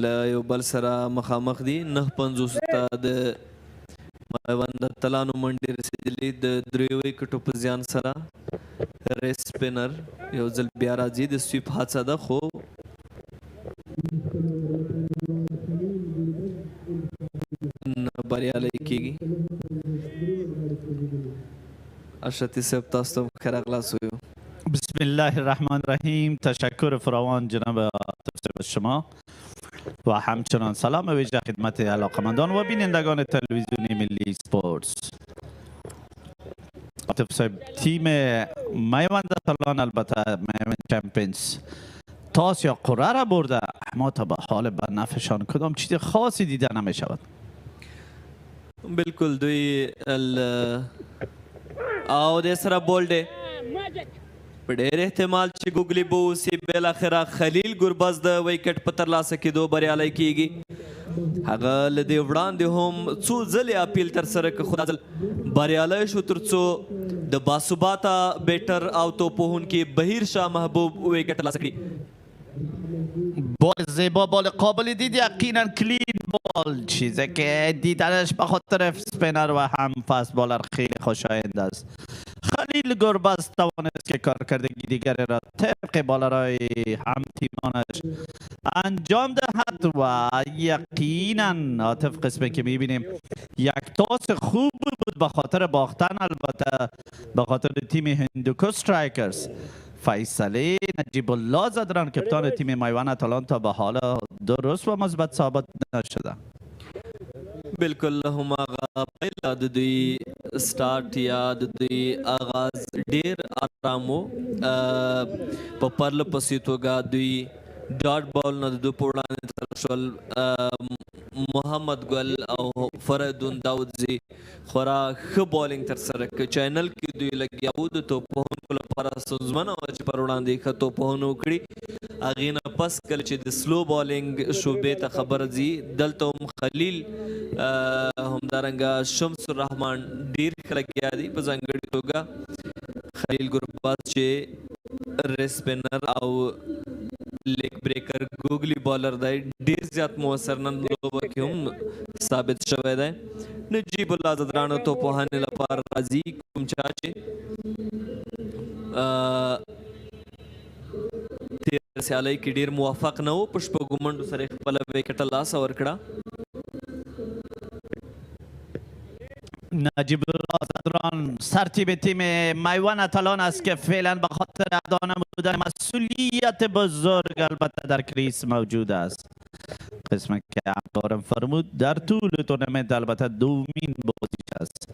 K: له یو بل سره مخامخ دي 9:50 ته د مایوند اتلانو منډې رسېدلي د 3 وکټو په زیان سره ریس سپینر یو ځل بیا راځي د سویپ هڅه ده خو نه بریالی کېږي اشرتی صاحب تاسو ته ښه راغلاست وایو
L: بسم الله الرحمن الرحیم تشکر فراوان جناب عاطف شما و همچنان سلام ویژه خدمت علاقمندان و بینندگان تلویزیونی ملی سپورتس عاطف صاحب تیم میوند اتلان البته میوند چمپیونز تاس یا قرعه را برده اما تا به حال به نفعشان کدام چیز خاصی دیده نمی شود
K: بالکل دوی او د سره بولډ په ډېر احتمال چې ګوګلي به اوسي بالاخره خلیل ګربز د ویکټ په ترلاسه کېدو بریالی کېږي هغه له دې وړاندې هم څو ځلې اپیل ترسره کړ خو دا ځل بریالی شو تر څو د باثباته بیټر او توپوهونکي بهیر شاه محبوب ویکټ ترلاسه کړي
L: بال زیبا بال قابل دید یقینا کلین بال چیزی که دیدنش به خاطر سپینر و هم فست بالر خیلی خوشایند است خلیل گربز توانست که کارکردگی دیگری را طبق بالرهای هم تیمانش انجام دهد و یقینا عاطف قسمی که میبینیم یک تاس خوب بود به خاطر باختن البته به خاطر تیم هندوکوش استرایکرز فیصله نجیب الله زدران کپتان تیم میوند اتلان تا به حالا درست و مثبت ثابت نشده
K: بالکل هماغه پیل د دوی سٹارټ یا د دوی آغاز ډیر آرام و په پرله پسې توګه دوی ډاټ بال نه د دوی په وړاندې تر شول محمد ګل او فریدون داودزي خورا ښه بالینګ ترسره کړه چینل کې دوی لګیا وو د توپوهونکو لپاره ستونزمنه وه چې پر وړاندې ښه توپوهنه وکړي هغې نه پس کله چې د سلو بالینګ شعبې ته خبره ځي دلته هم خلیل همدارنګه شمس الرحمن ډېر ښه لګیا دي په ځانګړې توګه خلیل ګرباز چې ریس سپینر او لیگ بریکر ګوګلی بالر دی ډېر زیات مؤثر نن لوبه کې هم ثابت شوی دی نجیب الله زدران توپوهانې لپاره راځي کوم چا چې تېره سیالۍ کې ډېر موفق نه و په شپږو منډو سره یې خپله ویکټه لاسه ورکړه
L: نجیب الله زدران سرتیب تیم میوان اتلان است که فعلا به خاطر ادا نمودن مسئولیت بزرگ البته در کریس موجود است قسمت که همکارم فرمود در طول تورنمنت البته دومین بازیش است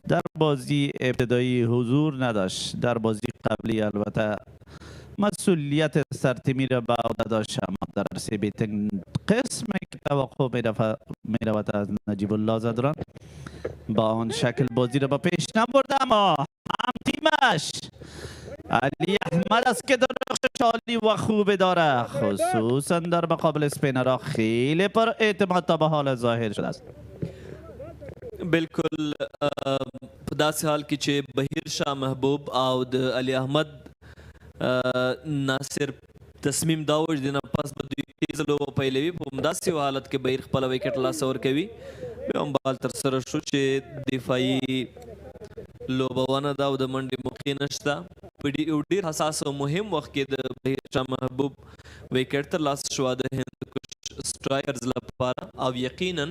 L: در بازی ابتدایی حضور نداشت در بازی قبلی البته مسئولیت سرتیمی را به عهده داشت اما در عرصه بیتنگ قسمی که توقع می رود از نجیب الله زدران با آن شکل بازی را به پیش نبرده اما هم تیمش علی احمد است که درخشش عالی و خوب داره خصوصا در مقابل اسپینرها خیلی پر اعتماد تا به حال ظاهر شده است
K: بالکل په داسې حال کې چې بهیر شاه محبوب او د علي احمد ناصر تصمیم دا و چې د نه پس به دوی تیزه لوبه پیلوي په همداسې یو حالت کې بهیر خپله ویکټ لاسه ورکوي بیا هم بال ترسره شو چې دفاعي لوبونه ده او د منډې موقع نشته په یو ډېر حساس او مهم وخت کې د بهیر شاه محبوب ویکټ ترلاسه شوه د هندوکش سټرایکرز لپاره او یقینا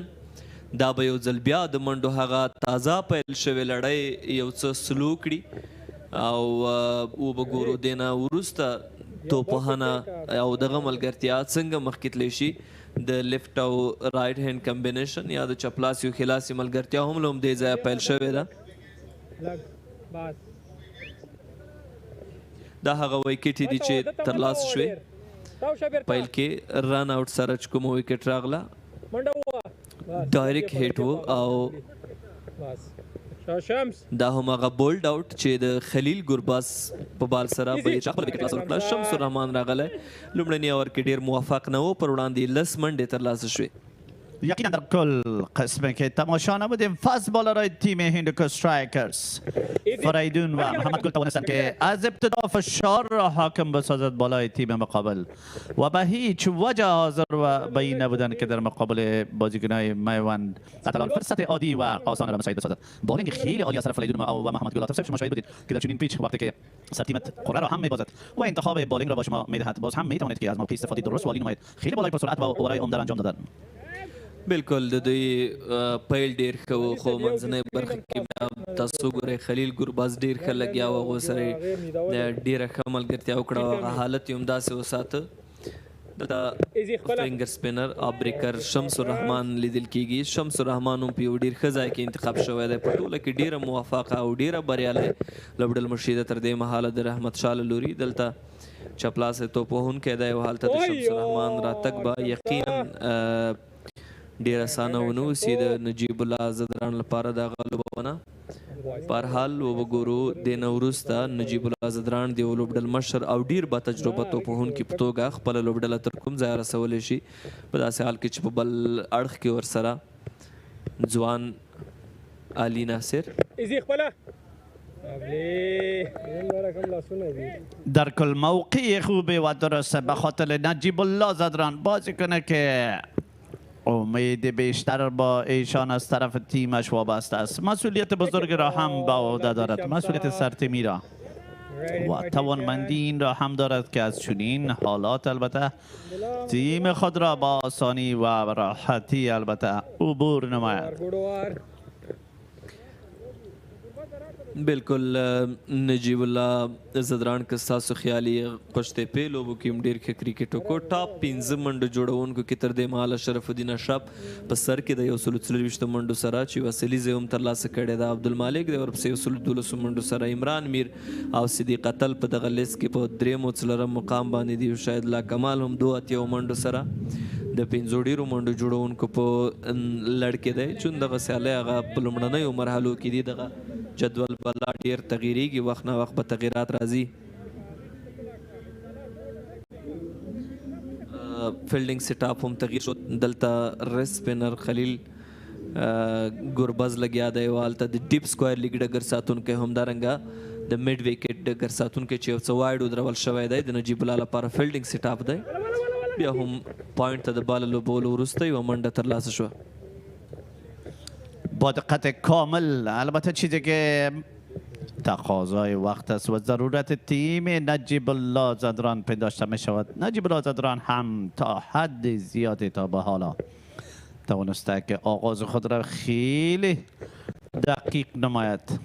K: دا به یو ځل بیا د منډو هغه تازه پیل شوې لړۍ یو څه سلو کړي او وبګورو دې نه وروسته توپوهنه او دغه ملګرتیا څنګه مخکې تللی شي د لیفټ او رایټ هینډ کمبینیشن یا د چپلاسي او خلاسي ملګرتیا هم له همدې ځایه پیل شوې ده دا هغه ویکټې دي چې ترلاسه شوې پیل کې رن آوټ سره چې کومه ویکټ راغله ډایرکټ هیټ و او دا هم هغه بولډ آوټ چې د خلیل ګرباز په بال سره بهیر شاه خپله ویکټ لاسه ورکړه شمس الرحمن راغلی لومړني اوور کې ډېر موفق نه و پر وړاندې لس منډې ترلاسه شوې
L: یقینا در کل قسمی که تماشا نبودیم فاست بالرهای تیم هندوکوش استرایکرز فریدون و محمد گل توانستند که از ابتدا فشار را حاکم بسازد بالای تیم مقابل و به هیچ وجه حاضر و بین نبودند که در مقابل بازیکنهای میوند اتلان فرصت عادی و آسان را مساعد بسازد بالینگ خیلی عالی از طرف فریدون و محمد گل آتف شما شاهد بودید که در چنین پیچ وقتی که سرتیمت قره را هم میبازد و انتخاب بالینگ را با شما میدهد باز هم میتوانید که از موقع استفاده درست و عالی نمایید خیلی بالای پرسرعت و اورای عمده انجام دادن
K: بالکل د دوی پیل ډېر ښه و خو منځنۍ برخه کې بیا تاسو ګورئ خلیل ګرباز ډېر ښه لګیا و هغو سره یې ډېره ښه ملګرتیا وکړه او هغه حالت یې همداسې وساته دلته فینګر سپینر او بریکر شمس الرحمن لیدل کېږي شمس الرحمن هم په یو ډېر ښه ځای کې انتخاب شوی دی په ټوله کې ډېره موفقه او ډېره بریالی لوبډل مشیده تر دې مهاله د رحمت شاه له لوري دلته چپلاسې توپوهونکی دی او هلته د شمس الرحمن راتګ به یقینا ډیر اسانه ونه وسي د نجیب الله زدران لپاره دغه لوبونه په هر حال وګورو د نه وروسته نجیب الله زدران د لوبډل مشر او ډیر با تجربه توپوهونکي په توګه خپل لوبډله تر کوم ځای رسولی شي په داسې حال کې چې په بل اړخ کې ورسره ځوان علي ناصر
L: در کل موقع خوبی و درسته به خاطر نجیب الله زدران بازی کنه که امید بیشتر با ایشان از طرف تیمش وابسته است مسئولیت بزرگ را هم به عهده دارد مسئولیت سرتیمی را و توانمندی این را هم دارد که از چنین حالات البته تیم خود را با آسانی و راحتی البته عبور نماید
K: بالکل نجیب الله زدران که ستاسو خیالي قشتې په لوبو کې هم ډېر ښه کرکټ وکړو ټاپ 15 منډو جوړونکو کې تر دې مهاله شرف الدین اشرف په سر کې د 140 منډو سره چې یوه سلیزه هم ترلاسه کړې ده عبدالمالک د ورپسې 112 منډو سره عمران میر او صدیق اتل په دغه لیست کې په درېم او څلورم مقام باندې دي شاید لا کمال هم 2 منډو سره د 15 ډېرو منډو جوړونکو په لړ کې دی چې دغه سیالۍ هغه په لومړنیو مرحلو کې دي دغه جدول بلا ډیر تغییریږي وخت نه وخت به تغییرات راځي فیلډینګ سیټ اپ هم تغییر شو. دلته ریس سپینر خلیل ګوربز لګیا دی او هلته د ډیپ سکوایر لیګ ډګر ساتونکی همدارنګه د میډ ویکټ ډګر ساتونکی چې یو څه وایډ ودرول شوی دی د نجیب الله لپاره فیلډینګ سیټ اپ دی. بیا هم پوینټ ته د بال لوبولو وروسته یوه منډه ترلاسه شوه.
L: با دقت کامل. البته چیزی که تقاضای وقت است و ضرورت تیم نجیب الله زدران پنداشته می شود. نجیب الله زدران هم تا حد زیادی تا به حالا توانسته که آغاز خود را خیلی دقیق نماید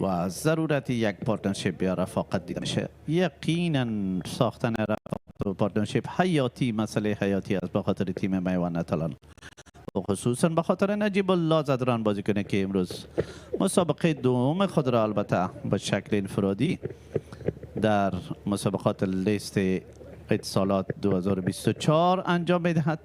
L: و ضرورت یک پارتنرشیپ یا رفاقت دیده میشه. یقینا ساختن رفاقت و پارتنرشیپ حیاتی، مسئله حیاتی است به خاطر تیم میوند اتلان و خصوصا به خاطر نجیب الله زدران بازیکن که امروز مسابقه دوم خود را البته به شکل انفرادی در مسابقات لیست اتصالات 2024 انجام میدهد.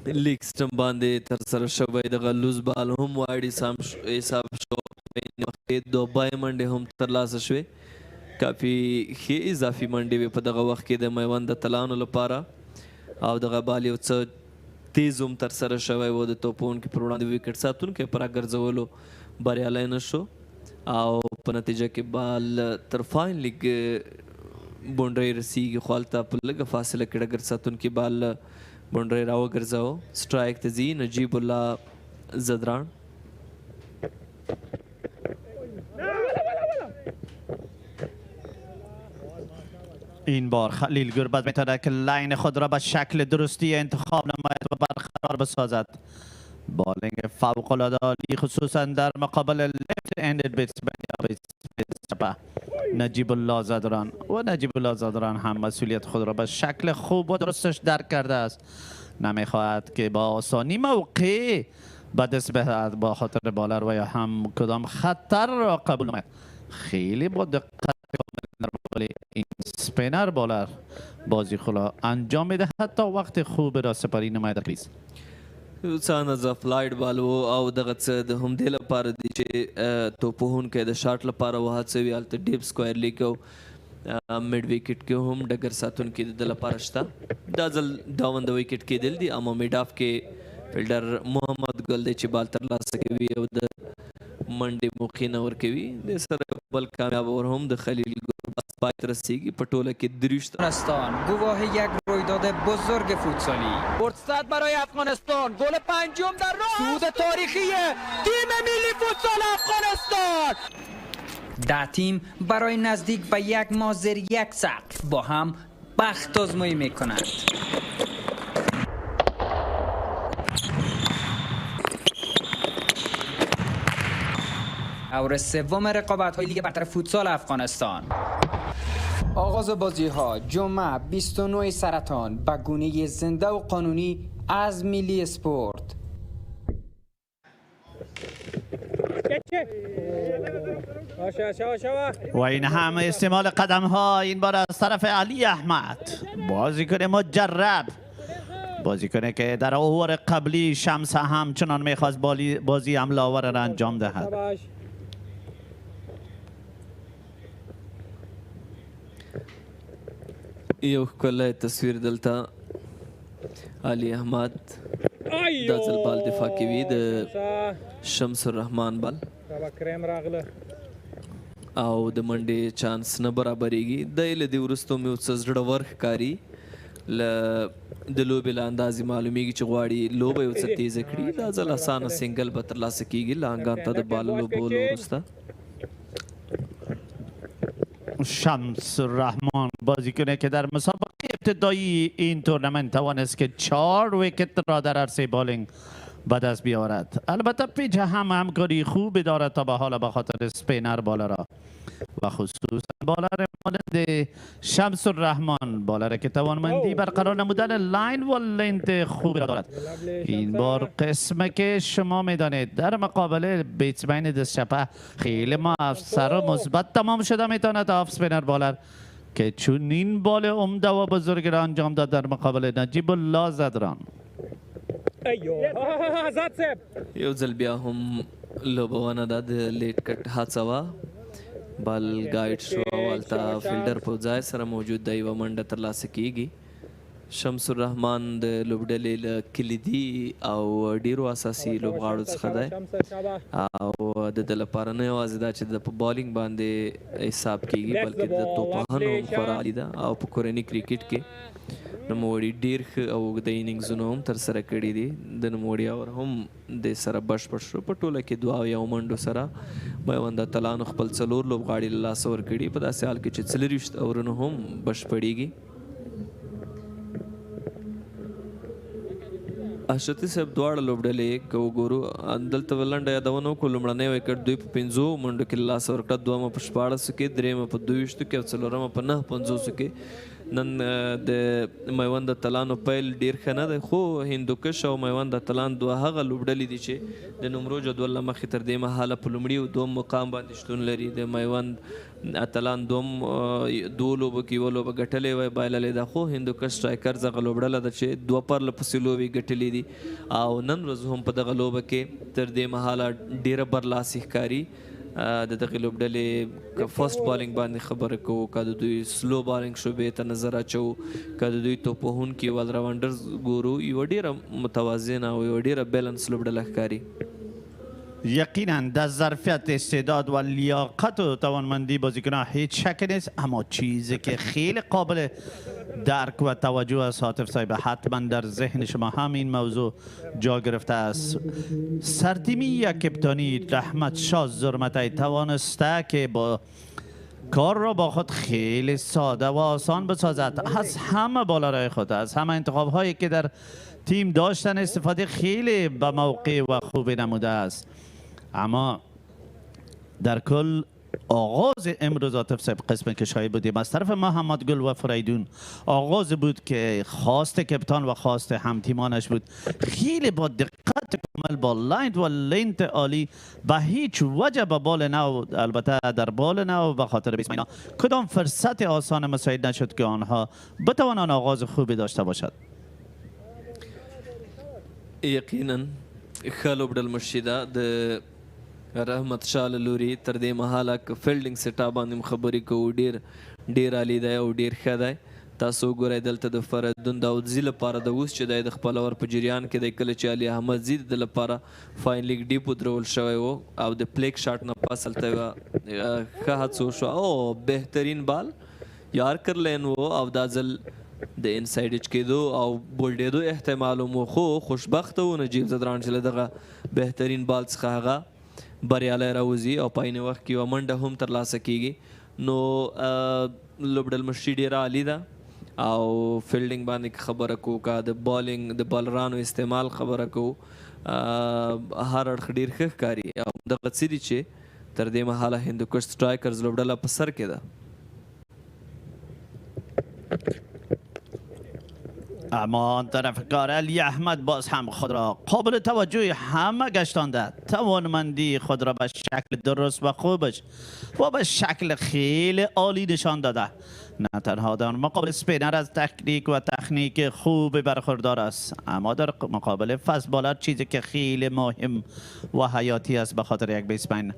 K: لیگ سټم باندې ترسره شوی دغه لوز بال هم واړی حساب شو. دوه منډې هم ترلاسه شوې. کافي ښې اضافي منډې وې په دغه وخت کې د میوند اتلانو لپاره او دغه بال یو څه تیز هم ترسره شوی و. د توپونکي پر وړاندې ویکټ ساتونکی پر راګرځولو بریالی نه شو او په نتیجه کې بال تر فاین لیګ بونډرۍ رسیږي خو هلته په لږه فاصله کې ډګر ساتونکي بال بونډرۍ راوګرځاوه. سټرایک ته ځي نجیب الله زدران.
L: این بار خلیل گربز میتونه که لاین خود را به شکل درستی انتخاب نماید و برقرار بسازد. بالینگ فوق العاده عالی خصوصا در مقابل لفت اندد بیتسمن نجیب الله زدران و نجیب الله زدران هم مسئولیت خود را به شکل خوب و درستش درک کرده است. نمیخواهد که با آسانی موقع به دست بدهد با خاطر بالر و یا هم کدام خطر را قبول نماید. خیلی با دقت این سپینر بالر بازی خلا انجام میده تا وقت خوب را سپاری نماید کریز.
K: څه نظر فلایټ بال و او دغه څه د همدې لپاره دی چې توپوهونکی د شاټ لپاره وهڅوي. هلته ډیپ سکوایر لیګ او میډ ویکټ کې هم ډګر ساتونکي د ده لپاره شته. دا ځل 52 ویکټ کېدل دي اما میډ آف کې فیلډر محمد ګل دی چې بال ترلاسه کوي او د منډې موقع نه ورکوي. د سره بل کامیاب اور هم د خلیل گربز پای ته رسیږي. په ټوله کې 30
G: افغانستان گواه یک رویداد بزرگ فوتسالی. فرصت برای افغانستان. گل پنجم در راه. صعود تاریخی تیم ملی فوتسال افغانستان. ده تیم برای نزدیک به 1 ماه زیر یک سقف با هم بخت آزمایی میکنند. دور سوم رقابت‌های لیگ برتر فوتسال افغانستان. آغاز بازی‌ها جمعه 29 سرطان به گونه زنده و قانونی از ملی اسپورت.
L: و این هم استعمال قدم ها این بار از طرف علی احمد بازیکن مجرب، بازیکنی که در اوور قبلی شمس همچنان میخواست بازی حمله آور را انجام دهد.
K: یو ښکلی تصویر دلته علي احمد دا ځل بال دفاع کوي د شمس الرحمن بال او د منډې چانس نه برابرېږي. دی له دې وروستو مې څه زړور ښکاري. له د لوبې له اندازې معلومیږي چې غواړي لوبه یو څه تیزه کړي. دا ځل اسانه سنګل به ترلاسه کیږي لانګان ته د بال لوبولو وروسته.
L: شمس الرحمن بازیکنی که در مسابقه ابتدایی این تورنمنت توانست که 4 ویکت را در عرصه بالینگ به دست بیاورد. البته پیچ هم همکاری خوبی دارد تا به حال به خاطر اسپینر بالرها و خصوصا بالر مانند شمس الرحمن، بالر که توانمندی برقرار نمودن لاین و لنت خوبی دارد. این بار قسمه که شما میدانید در مقابله بیتسمن دست چپه خیلی موثر و مثبت تمام شده میتواند آف اسپینر بالر که چون این بال عمده و بزرگ را انجام داد در مقابل نجیب الله زدران.
K: یو ځل بیا هم لوبونه ده د لیټ کټ هڅه وه. بال ګایډ شو او هلته فیلډر په ځای سره موجود دی یوه منډه ترلاسه کیږي شمس الرحمن د لوبډلې له کلیدي او ډیرو اساسي لوبغاړو څخه دی او د ده لپاره نه یوازې دا چې د په بالینګ باندې حساب کیږي بلکې د توپوهنو هم خورا عالي ده او په کورني کرکټ کې نوموړي ډیر ښه او اوږده انینګزونه هم ترسره کړي دي د نوموړي اور هم د سره بشپړ شو په ټوله کې 2 منډو سره میوند اتلانو خپل 4 لوبغاړي له لاسه ورکړي په داسې حال کې چې 40 اورونه هم بشپړېږي اشرتي صاحب دواړه لوبډلې که وګورو دلته لنډه یادونه وکړو لومړنی وکټ دوی په 5 منډو کې له لاسه ورکړه دویمه په 14 کې درېیمه په 22 کې او څلورمه په 9:50 کې نن د میوند اتلانو پیل ډیر ښه نه دی خو هندوکش او میوند اتلان دوه هغه لوبډلې دي چې د نمرو جدول له مخکې تر دې مهاله په لومړي او دوم مقام باندې شتون لري د میوند اتلان دوم 2 لوبو کې یوه لوبه ګټلې وای بایللې ده خو هندوکش سټرایکرز هغه لوبډله ده چې 2 پرلپسې لوبې ګټلې دي او نن ورځ هم په دغه لوبه کې تر دې مهاله ډیره برلاسي ښکاري د دغې لوبډلې که فرست بالینګ باندې خبره کوو که د دوی سلو بالینګ شعبې ته نظر اچوو که د دوی توپ وهونکي آلراونډرز ګورو یوه ډیره متوازنه او یوه ډیره بیلنس لوبډله ښکاري
L: یقینا در ظرفیت استعداد و لیاقت و توانمندی بازیکنان هیچ شکی نیست اما چیزی که خیلی قابل درک و توجه است عاطف صاحب حتما در ذهن شما همین موضوع جا گرفته است سرتیمی یا کپتانی رحمت شاه زرمتی توانسته که با کار را با خود خیلی ساده و آسان بسازد از همه بالارای خود از همه انتخاب هایی که در تیم داشتن استفاده خیلی به موقع و خوبی نموده است اما در کل آغاز امروز عاطف صاحب قسم که شاهد بودیم از طرف محمد گل و فریدون آغاز بود که خواست کپتان و خواست همتیمانش بود خیلی با دقت کامل با لاین و لینت عالی به هیچ وجه به بال نو البته در بال نو به خاطر بیسمینا کدام فرصت آسان مساعد نشد که آنها بتوانند آغاز خوبی داشته باشد
K: یقینا ښه لوبډل مشي ده د رحمت شاه له لوري تر دې مهاله که فیلډینګ سیټ اپ باندې هم خبرې کوو ډېر عالي دی او ډېر ښه دی تاسو وګورئ دلته د فریدون داودزي لپاره د اوس چې دی د خپل اور په جریان کې دی کله چې علي احمدزي د لپاره فاین لیګ ډیپ ودرول شوی و او د پلیک شاټ نه پاس هلته یوه ښه حدسه وشوه او بهترین بال یارکر لین و او دا ځل د انسایډ کېدو او بولډېدو احتمال مو خو خوشبخته و نجیب زدران چې له دغه بهترین بال څخه هغه بریالی راوځي او په عین وخت کې یوه منډه هم ترلاسه کیږي نو لوبډل مشري ډېره عالي ده او فیلډینګ باندې خبره کوو که د بالینګ د بالرانو استعمال خبره کوو هر اړخ ډېر ښه ښکاري او دغه څه دي چې تر دې مهاله هندوکش سټرایکرز لوبډله په سر کې ده
L: اما آن طرف کار علی احمد باز هم خود را قابل توجه همه گشتانده توانمندی خود را به شکل درست و خوبش و به شکل خیلی عالی نشان داده نه تنها در مقابل اسپینر از تکنیک و تکنیک خوب برخوردار است اما در مقابل فست بالر چیزی که خیلی مهم و حیاتی است به خاطر یک بیسمن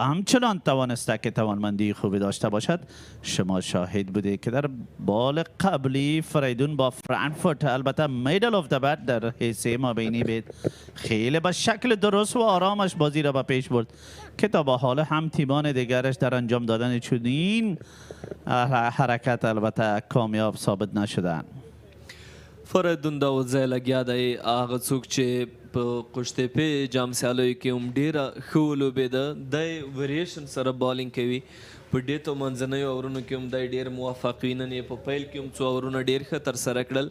L: همچنان توانسته که توانمندی خوبی داشته باشد شما شاهد بودید که در بال قبلی فریدون با فرانکفورت البته میدل آف د بت در حصه مابینی بود خیلی به شکل درست و آرامش بازی را به پیش برد که تا به حال هم تیمان دیگرش در انجام دادن چنین حرکت البته کامیاب ثابت نشدن
K: فریدون داودزی لګیا دی هغه څوک چې په قوشتېپې جام سیالیو کې هم ډېره ښه ولوبېده دی وریشن سره بالینګ کوي په ډېتو منځنیو اورونو کې هم دی ډېر موفق وي نن یې په پیل کې هم څو اورونه ډېر ښه ترسره کړل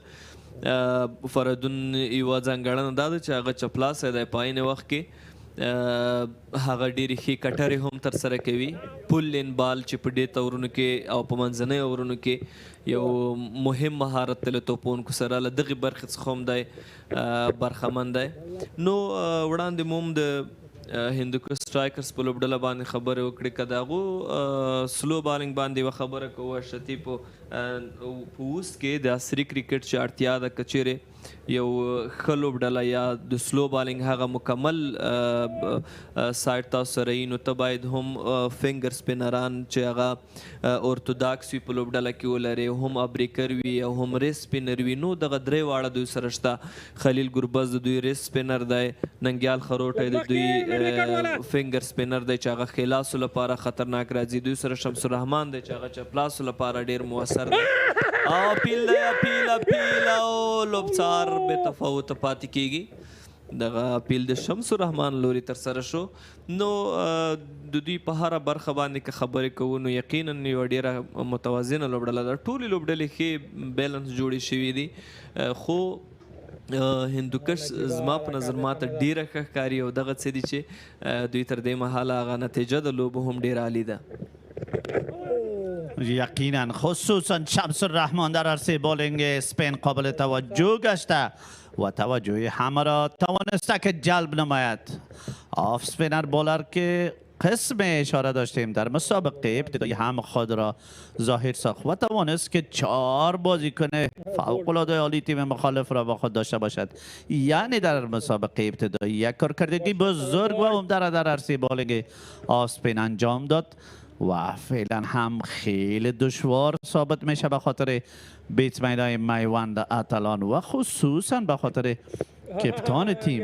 K: فریدون یوه ځانګړنه دا ده چې هغه چپلاسی دی په عین وخت کې هغه ډېرې ښې کټرې هم ترسره کوي پول لین بال چې په ډېر اورونو کې او په منځنیو اورونو کې یو مهم مهارت دی له توپونکو سره له دغې برخې څخه هم دی برخمن دی نو وړاندې مو هم د هندوکش سټرایکرز په لوبډله باندې خبرې وکړې که د هغو سلو بالینګ باندې یوه خبره کوو اشرتي په اوس کې د عصري کرکټ چې اړتیا ده که چیرې یو ښه لوبډله یا د سلو بالینګ هغه مکمل سایډ تاسو سره وي نو ته باید هم فنګر سپینران چې هغه اورتوداکس وي په لوبډله کې ولرې هم ابریکر وي او هم ریس سپینر وي نو دغه درې واړه دوی سره شته خلیل ګربز د دوی ریس سپینر دی ننګیال خروټی د دوی فنګر سپینر دی چې هغه خلاسو لپاره خطرناک راځي دوی سره شمس الرحمن دی چې هغه چپلاسو لپاره ډیر موثر دی او اپیل دی اپیل او لوبڅار بې تفاوته پاتې کیږي دغه اپیل د شمس الرحمن لوري ترسره شو نو د دوی په هره برخه باندې که خبرې کوو نو یقینا یوه ډیره متوازنه لوبډله ده ټولې لوبډلې ښې بیلنس جوړې شوي دي خو هندوکش زما په نظر ماته ډیره ښه ښکاري او دغه څه دي چې دوی تر دې مهاله هغه نتیجه د لوبو هم ډیره عالی ده
L: یقینا خصوصا شمس الرحمن در عرصه بولینگ اسپین قابل توجه گشته و توجه همه را توانسته که جلب نماید آف سپینر بولر که قسم اشاره داشتیم در مسابقه ابتدایی هم خود را ظاهر ساخت و توانست که 4 بازیکن فوق‌العاده عالی تیم مخالف را با خود داشته باشد یعنی در مسابقه ابتدایی یک کارکردگی بزرگ و عمده را در عرصه بولینگ آف سپین انجام داد و فعلا هم خیلی دشوار ثابت میشه به خاطر بیتسمن های مایوند اتلان و خصوصا به خاطر کپتان تیم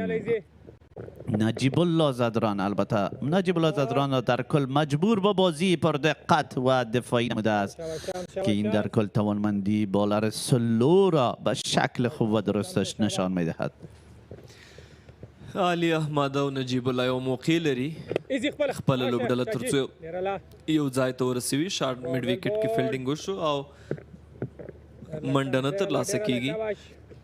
L: نجیب الله زدران. البته نجیب الله زدران را در کل مجبور با بازی پر دقت و دفاعی نموده است که این در کل توانمندی بالر سلو را به شکل خوب و درستش نشان میدهد.
K: علي احمد او نجیب الله یو موقع لري خپله لوبډله تر څو یو ځای ته ورسوي شارټ میډ وکټ کې فیلډینګ وشو او منډه نه ترلاسه کیږي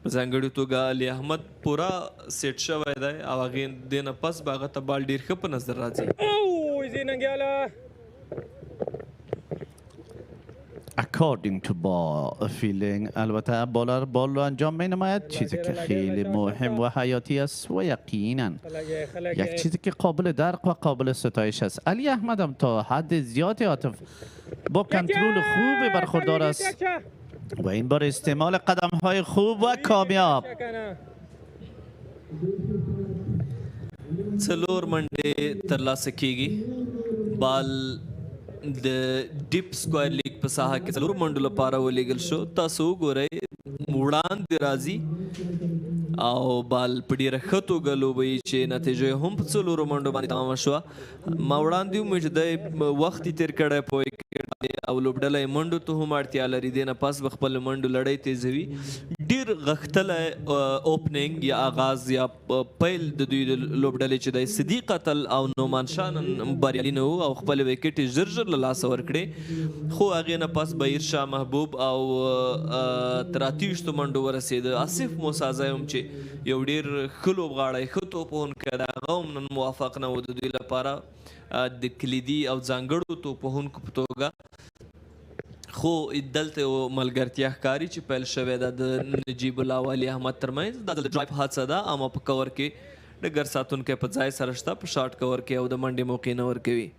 K: په ځانګړې توګه علي احمد پوره سیټ شوی دی او هغې دې نه پس به هغه ته بال ډېر ښه په نظر راځي
L: according to ball feeling البته بالر بال رو انجام می نماید چیزی که خیلی مهم و حیاتی است و یقینا یک چیزی که قابل درک و قابل ستایش است. علی احمد هم تا حد زیادی عاطف با کنترل خوبی برخوردار است و این بار استعمال قدم های خوب و کامیاب
K: څلور منډې ترلاسه کیږي بال د ډیپ سکوایر لیګ په ساحه کې څلور منډو لپاره ولیږل شو تاسو وګورئ وړاندې راځي او بال په ډېره ښه توګه لوبوي چې نتیجه یې هم په څلورو منډو باندې تمامه شوه ما وړاندې وموږ چې دی وخت یې تېر کړی په وکټ باندې او لوبډله یې منډو ته هم اړتیا لري دې نه پس به خپل منډو لړۍ تیزوي ډېر غښتلی اوپننګ یا آغاز یا پیل د دوی د لوبډلې چې دی صدیق اتل او نومان شاه نن بریالي نه وو او خپل وکټ یې ژر ژر له لاسه ورکړې خو هغې نه پس بهیر شاه محبوب او تر 28 منډو ورسېده آصف موسازی هم چې یو ډېر ښه لوبغاړی ښه توپوهونکی دی هغه هم نن موافق نه و د دوی لپاره د کلیدي او ځانګړو توپوهونکو په توګه خو دلته یو ملګرتیا ښکاري چې پیل شوې ده د نجیب الله او علي احمد ترمنځ دا د ډرایو هڅه ده اما په کور کې ډګر ساتونکی په ځای سره شته په شاټ کور کې او د منډې موقع نه ورکوي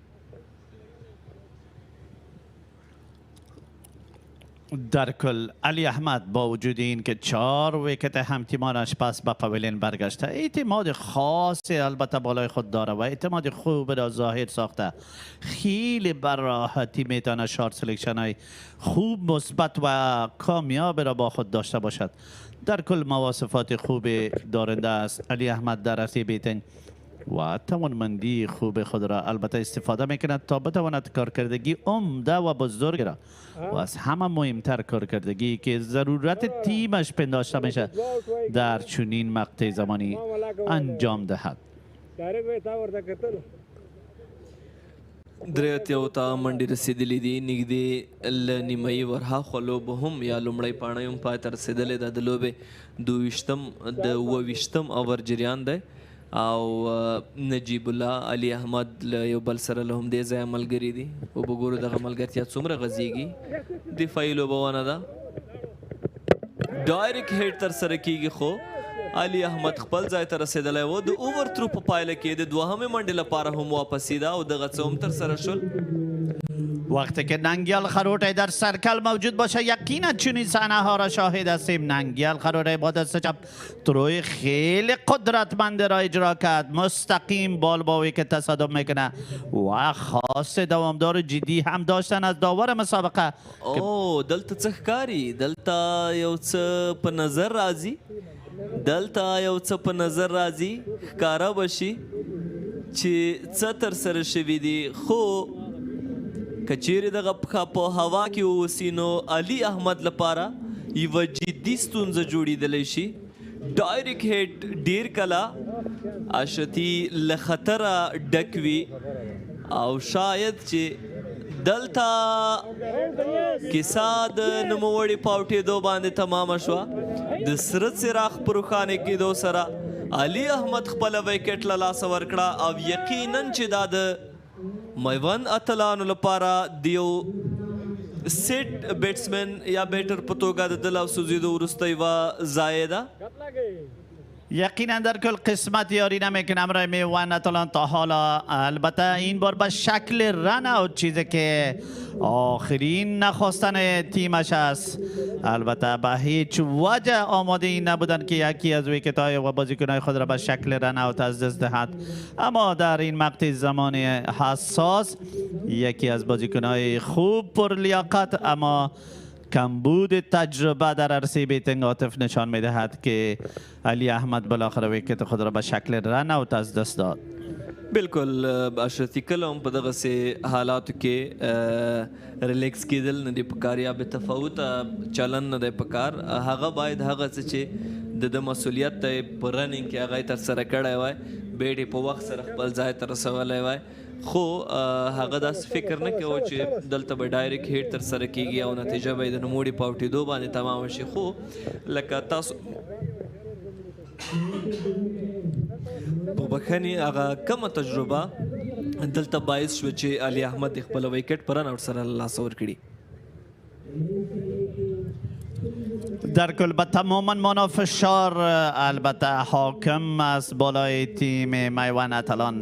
L: در کل علی احمد با وجود این که 4 ویکت همتیمانش پس به پاولین برگشته اعتماد خاصی البته بالای خود داره و اعتماد خوب را ظاهر ساخته خیلی بر راحتی میتونه شارت سلکشن های خوب مثبت و کامیاب را با خود داشته باشد در کل مواصفات خوب دارنده است علی احمد در عرصه بیتنگ و توانمندی خوب خود را البته استفاده میکند تا بتواند کارکردگی عمده و بزرگ را و از همه مهمتر کارکردگی که ضرورت تیمش پنداشته میشه در چنین مقطع زمانی انجام دهد.
K: درې اتیاو ته منډې رسېدلې دي نږدې له نیمایي ورهاخوا لوبه هم یا لومړی پاڼۍ هم پای ته رسېدلې ده د لوبې د 28 اوور جریان دی او نجیب الله علي احمد له یو بل سره له همدې ځایه ملګري دي وبګورو دغه ملګرتیا څومره غځېږي دفاعي لوبونه ده ډایرکټ هیټ ترسره کیږي خو علي احمد خپل ځای ته رسېدلی و د اوور تھرو په پایله کې د دوهمې منډې لپاره هم واپسې ده او دغه څه هم ترسره شول
L: وقتی که ننگیال خروٹی در سرکل موجود باشه یقینا چنین صحنه ها را شاهد هستیم. ننگیال خروٹی با دست چپ تروی خیلی قدرتمند را اجرا کرد، مستقیم بال با ویکت تصادم میکنه و خاص دوامدار جدی هم داشتن از داور مسابقه.
K: او دلته څه ښکاري؟ دلته یو څه په نظر راځي ښکاره به شي چې څه ترسره شوي دي، خو که چیرې دغه پښه په هوا کې واوسي نو علي احمد لپاره یوه جدي ستونزه جوړېدلی شي. ډایرکټ هیټ ډیر کله اشرتي له خطره ډک وي او شاید چې دلته کیسه د نوموړي په اوټېدو باندې تمامه شوه. د سره څراغ په روښانه کېدو سره علي احمد خپله ویکټ له لاسه ورکړه او یقینا چې دا د میوند اتلانو لپاره د یو سیټ بیټسمن یا بیټر په توګه د دل او سوځېدو وروسته یوه ضایع ده.
L: یقینا در کل قسمت یاری نمیکنم برای میوند اتلان تا حالا. البته این بار به شکل رن اوت چیزی که آخرین نخواستن تیمش است. البته به هیچ وجه آماده این نبودن که یکی از ویکت های و بازیکنهای خود را به شکل رن اوت از دست دهد، اما در این مقطع زمان حساس یکی از بازیکنهای خوب پر لیاقت اما کمبود تجربه در عرصه بیتینگ عاطف نشان میدهد که علی احمد بالاخره ویکت خود را به شکل رن اوت از دست داد.
K: بالکل اشرتي کله هم په دغسې حالاتو کې ریلیکس کېدل نه دی پکار یا بې تفاوته چلن نه دی پکار. هغه باید هغه څه چې د مسؤلیت دی په رننګ کې هغه یې ترسره کړی وای، بیټ یې په وخت سره خپل ځای ته رسولی وای، خو هغه داسې فکر نه کوي چې دلته به ډایرکټ هیټ ترسره کېږي او نتیجه به یې د نوموړي په اوټېدو باندې تمامه شي. خو لکه تاسو په بخښنې هغه کمه تجربه دلته باعث شوه چې علي احمد خپله ویکټ په رن اوټ سره له لاسه ورکړي.
L: در کل به تماما مانا فشار البته حاکم است بالای تیم میوند اتلان.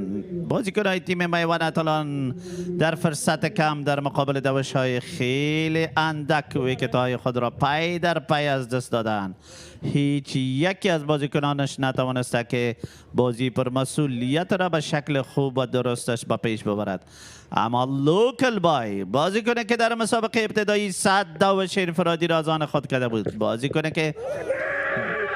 L: بازیکن‌های تیم میوند اتلان در فرصت کم در مقابل دوش‌های خیلی اندک ویکت‌های خود را پی در پی از دست دادن. هیچ یکی از بازیکنانش نتوانسته که بازی پر مسئولیت را به شکل خوب و درستش به پیش ببرد. اما لوکل بای بازیکنی که در مسابقه ابتدایی 100 دوش انفرادی را از آن خود کرده بود، بازیکنی که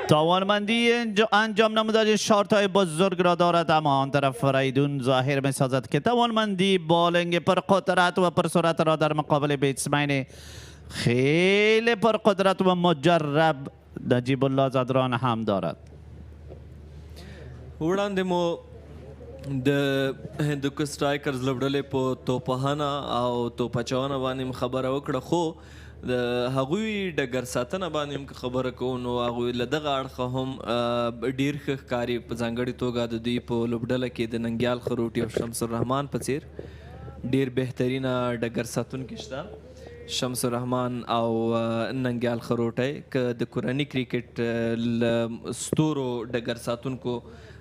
L: توانمندی انجام نمودن شارت های بزرگ را دارد، اما آن طرف فریدون ظاهر می سازد که توانمندی بالینگ پر قدرت و پر سرعت را در مقابل بیتسمین خیلی پر قدرت و مجرب نجیب الله زدران هم دارد.
K: وړاندې مو د هندوکش سټرایکرز لوبډلې په توپخانه او توپچونه باندې خبره وکړه، خو د هغوی ډګر ساتنه باندې هم خبره کوو نو هغوی له دغه اړخه هم ډېر ښه ښکاري. په ځانګړې توګه د دوی په لوبډله کې د ننګیال خروټي او شمس الرحمن په څېر ډېر بهترینه ډګر ساتونکي شته. شمس الرحمن او ننګیال خروټی که د کورني کرکټ له ستورو ډګر ساتونکو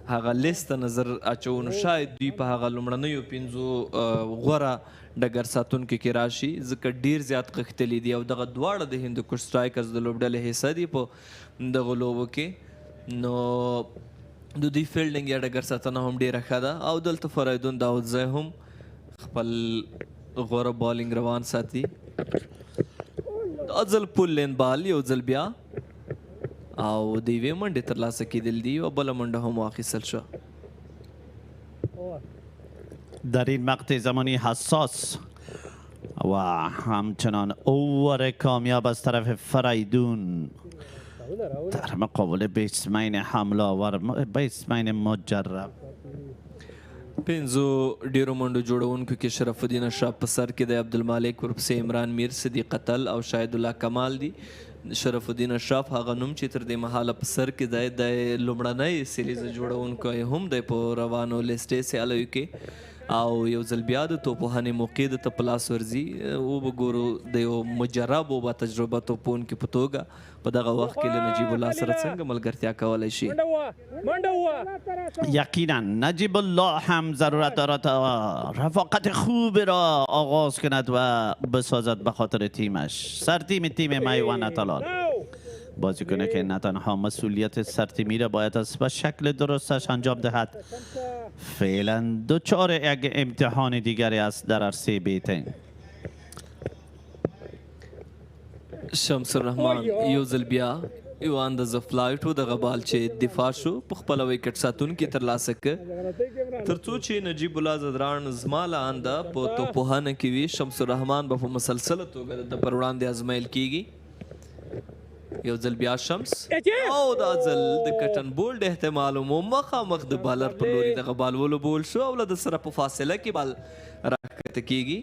K: هغه لیست ته نظر اچو نو شاید دوی په هغه لومړنیو 5 غوره ډګر ساتونکو کې راشي، ځکه ډیر زیات غښتلي دي او دغه دواړه د هندوکش سټرایکرز د لوبډلې حصه دي په دغه لوبو کې. نو د دوی فیلډینګ یا ډګر ساتنه هم ډیره ښه ده او دلته فریدون داودزی هم خپل غوره بالینګ روان ساتي. دا ځل پول لین بال یو ځل بیا او د یوې منډې ترلاسه کېدل دي او بله منډه هم واخیستل شوه.
L: در این مقطع زمانی حساس و همچنان اوور کامیاب از طرف فریدون در مقابل بیتسمین حمله آور، بیتسمین مجرب.
K: 5 ډیرو منډو جوړونکو کې شرف الدین اشرف په سر کې د عبدالمالک ورپسې عمران میر، صدیق قتل او شاهد الله کمال دي. شرف الدین اشرف هغه نوم چې تر دې مهاله په سر کې دی د لومړنۍ سیریز جوړونکی هم دی په روانو لیسټې سیالیو کې او یو ځل بیا د توپوهنې موقع د ته په لاس ورځي وبګورو د یو مجرب او با تجربه توپونکي په توګه په دغه وخت کې له نجیب الله سره څنګه ملګرتیا کولی شي.
L: یقینا نجیب الله هم ضرورت دارد رفاقت خوب را آغاز کند و بسازد به خاطر تیمش. سرتیم تیم میوند اتلان بازیکنه که نه تنها مسئولیت سرتیمی را باید به شکل درستش انجام دهد، فعلا دچار یک امتحان دیگری است در عرصه بیتینگ.
K: شمس الرحمن یو ځل بیا یو اندازه فلایټ و دغه بال چې دفاع شو په خپله ویکټ ساتونکي ترلاسه کړ تر څو چې نجیب الله زدران زما له انده په توپوهنه کې وي. شمس الرحمن به په مسلسله توګه د پر وړاندې ازمایل کیږي. یو ځل بیا شمس او دا ځل د کټن بولډ احتمال مو مخامخ د بالر پر لوري دغه بال ولوبول شو او له د سره په فاصله کې بال راښکته کیږي.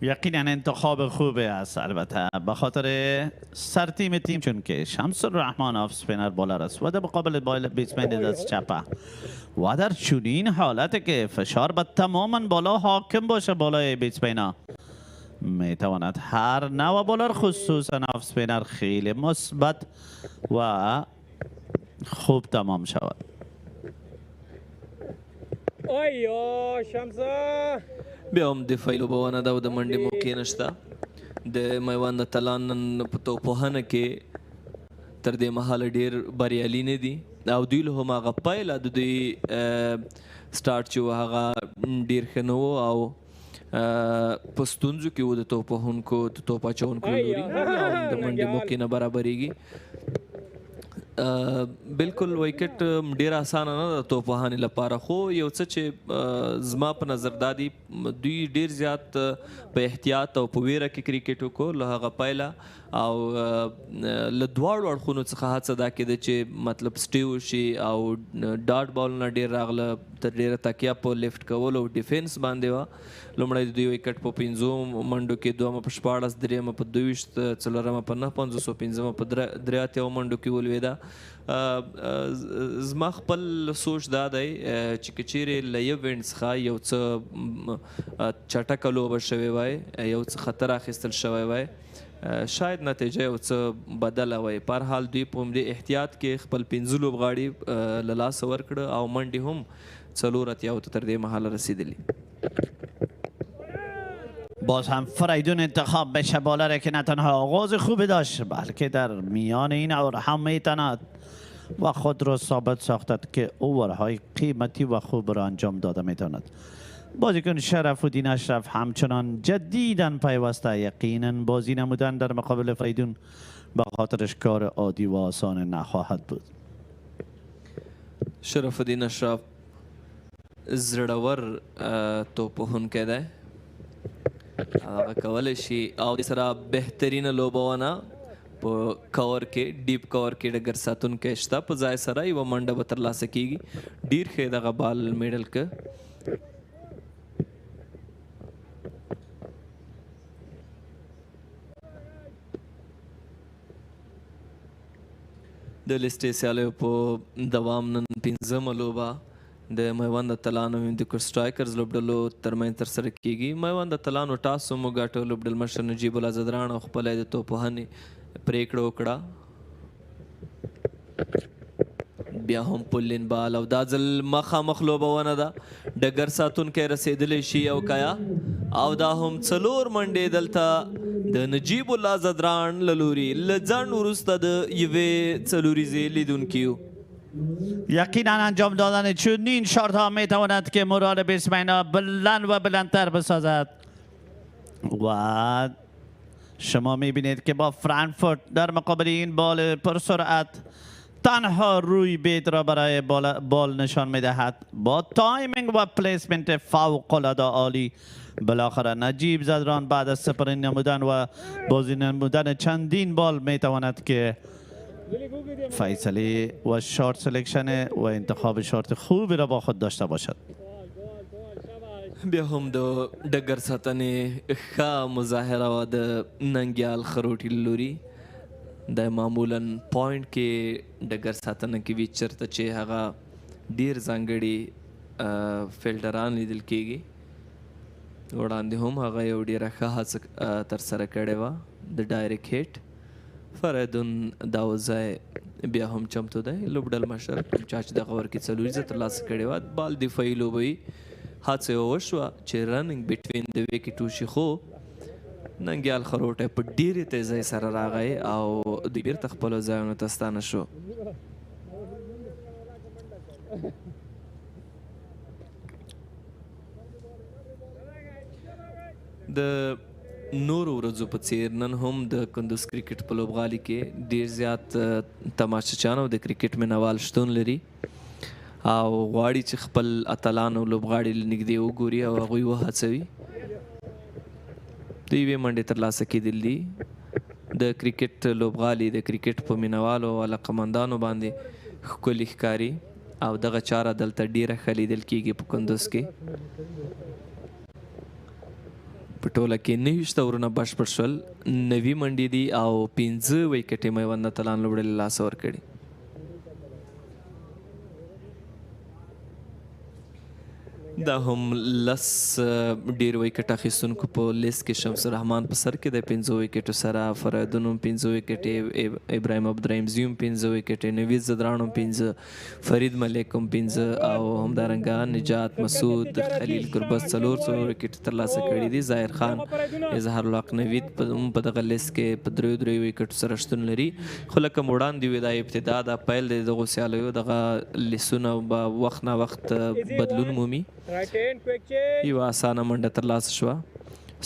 L: یقینا انتخاب خوبه است البته به خاطر سرتیم تیم، چون که شمس الرحمن آف سپینر بالر است و در مقابل بیتسمن دست چپه و در چنین حالت که فشار به تماما بالا حاکم باشه بالای بیتسمن می تواند هر نوع بالر خصوصا آف سپینر خیلی مثبت و خوب تمام شود.
D: آیا شمسه
K: بیا هم دفاعي لوبونه ده او د منډې موقع نشته. د میوند اتلان نن په توپوهنه کې تر دې مهاله ډېر بریالي نه دي او دوی له هم هغه پایله د دوی سټارټ چې و هغه ډېر ښه نه و او په ستونزو کې و د توپوهونکو د توپ اچونکو له لوري د منډې موقع نه برابرېږي. بالکل ویکټ ډیر اسانه نه ده توپوهانې لپاره، خو یو څه چې زما په نظر دا دي دوی ډیر زیات په احتیاط او په ویره کې کرکټ وکړو له هغه پیله او له دواړو اړخونو څخه هڅه دا کېده چې مطلب سټیو شي او ډاټ بالونه ډیر راغله تر ډیره تکیه په لیفټ کول او ډیفینس باندې وه. لومړی د دوی ویکټ په 5 منډو کې، دومه په 14، درېمه په 22، څلورمه په 9 50 پنځمه په 83 منډو کې ولوېده. زما خپل سوچ دا دی چې که چیرې له یو وینډ څخه یو څه چټکه لوبه شوې وای، یو څه خطر اخیستل شوی وای، شاید نتیجه یو څه بدله وای. په هر حال دوی په همدې احتیاط کې خپل 5 لوبغاړي له لاسه ورکړه او منډې هم 4 تر دې مهاله رسیدلي.
L: باز هم فریدون انتخاب بشه بالره که نه تنها آغاز خوبی داشت بلکه در میان این اور هم میتواند و خود را ثابت ساختد که اوورهای قیمتی و خوب را انجام داده میتواند. بازیکن شرف الدین اشرف همچنان جدیداً پیوسته یقینا بازی نمودن در مقابل فریدون به خاطرش کار عادی و آسان نخواهد بود.
K: شرف الدین اشرف زړور توپوهونکی دی، هغه کولی شي او د سره بهترینه لوبونه په کور کې ډیپ کور کې ډګر ساتونکی شته، په ځای سره یوه منډه به ترلاسه کیږي. ډیر ښه دغه بال میډل که د لیستې سیالیو په دوام نن 5مه لوبه د میوند اتلانو هندوکش سټرایکرز لوبډلو ترمنځ ترسره کیږي. میوند اتلانو ټاس هم وګاټه، لوبډل مشر نجیب الله زدران او خپله د توپوهنې پریکړه وکړه. بیا هم پولین بال او دا ځل مخامخ لوبونه ده، ډګر ساتونکی رسېدلی شي او کیا او دا هم 4 منډې دلته د نجیب الله زدران له لوري له ځنډ وروسته د یوې څلوریزې لیدونکي و.
L: یقینا انجام دادن چنین شارت ها می تواند که مورال بیتسمن بلند و بلندتر بسازد و شما می بینید که با فرانکفورت در مقابل این بال پرسرعت تنها روی بیت را برای بال نشان می دهد با تایمینگ و پلیسمنت فوق العاده عالی. بالاخره نجیب زدران بعد از سپری نمودن و بازی نمودن چندین بال می تواند که فیصله و شارت سلکشن و انتخاب شارت خوبی را با خود داشته باشد.
K: بیا هم د ډګر ساتنې ښه مظاهره وه د ننګیال خروټي له لوري. د معمولا پوینټ کې ډګر ساتنه کې وي چېرته چې هغه ډیر ځانګړي فیلډران لیدل کېږي. وړاندې هم هغه یو ډېره ښه هڅه ترسره کړې وه د ډایرکټ هیټ. فریدون داوځای بیا هم چمتو دی. لوبډل مشر چا چې دغه ور کې څلوریزه ترلاسه کړې وه بال دفاعي لوبوي. هڅه یې وشوه چې رننګ بټوین د ویکټ وشي خو ننګیال خروټی په ډېرې تیزۍ سره راغی او دوی بېرته خپلو ځایونو ته ستانه شو. د نورو ورځو په څیر نن هم د کندوز کرکټ په لوبغالي کې ډېر زیات تماشچیان او د کرکټ مینوال شتون لري او غواړي چې خپل اتلان او لوبغاړي له نږدې وګوري او هغوی وهڅوي. د یوې منډې ترلاسه کېدل دي. د کرکټ لوبغالي د کرکټ په مینوالو او علاقمندانو باندې ښکلي ښکاري او دغه چاره دلته ډېره ښه لیدل کېږي په کندوز کې. په ټوله کې 29 اورونه بشپړ شول. 90 منډې دي او 15 ویکټې میوند اتلان لوبډلې له لاسه ورکړي. دا هم 10 ډېر ویکټ اخیستونکو په لیست کې شمس الرحمن په سر کې د 15 ویکټو سره، فریدون هم 15 ویکټې، ابراهیم عبدالرحیمزي هم 15 ویکټې، نوید زدران هم 15، فرید ملک هم 15 او همدارنګه نجات مسعود خلیل ګربز 4 ویکټ ترلاسه کړي دي. ظاهر خان اظهار الحق نوید په دغه لیست کې په 3 ویکټو سره شتون لري. خو لکه وړاندې وې دا ابتدا دا پیل دی دغو سیالیو، دغه لیستونه به وخت نا وخت بدلون مومي. یو اسانه منډه ترلاسه شوه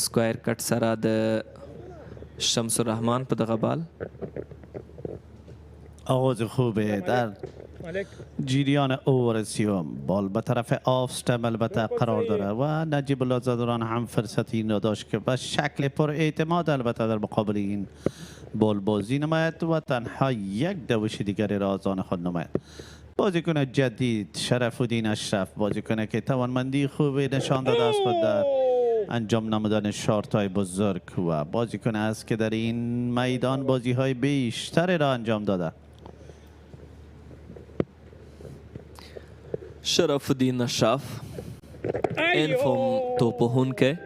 K: سکوایر کټ سره د شمس الرحمن په دغه بال.
L: آغاز خوبه در جریان اوور سیوم. بال به طرف آف استم البته قرار داره و نجیب الله زادران هم فرصتی نداشت که به شکل پر اعتماد البته در مقابل این بال بازی نماید و تنها یک دوش دیگری را از آن خود نماید. بازیکن جدید شرف‌الدین اشرف، بازیکنی که توانمندی خوبی نشان داده است خود در انجام نمودن شارت‌های بزرگ و بازیکن است که در این میدان بازی‌های بیشتری را انجام داده.
K: شرف‌الدین اشرف انفوم توپوهونکی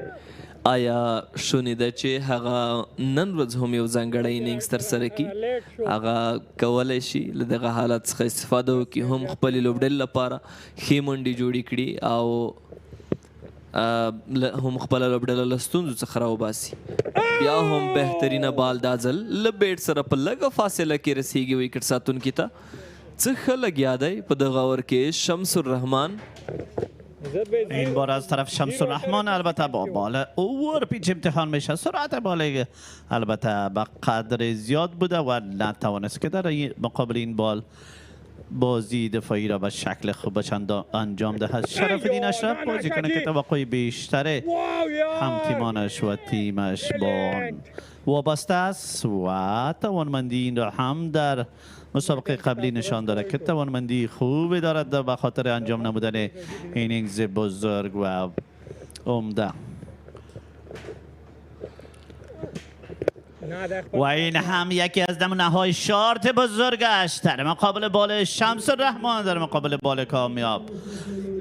K: آیا شونیده چې هغه نن ورځ هم یو ځانګړی انینګز ترسره کړي، هغه کولی شي له دغه حالت څخه استفاده وکړي، هم خپلې لوبډلې لپاره ښې منډې جوړې کړي او هم خپله لوبډله له ستونزو څخه راوباسي. بیا هم بهترینه بال دا ځل له بیټ سره په لږه فاصله کې رسیږي ویکټ ساتونکي ته. څه ښه لګیا دی په دغه اوور کې شمس الرحمن.
L: این بار از طرف شمس الرحمن البته با بال اوور پیچ امتحان میشه. سرعت بال البته به قدر زیاد بوده و نتوانست که در مقابل این بال بازی دفاعی را به شکل خوبش انجام دهد. شرف‌الدین اشرف بازیکنی که توقع بیشتر هم تیمانش و تیمش با وابسته است و توانمندی این را هم در مسابقه قبلی نشان داره که توانمندی خوبی دارد به خاطر انجام نمودن اینینگز بزرگ و عمده. و این هم یکی از نمونه‌های شارت بزرگش در مقابل بال شمس الرحمن، در مقابل بال کامیاب.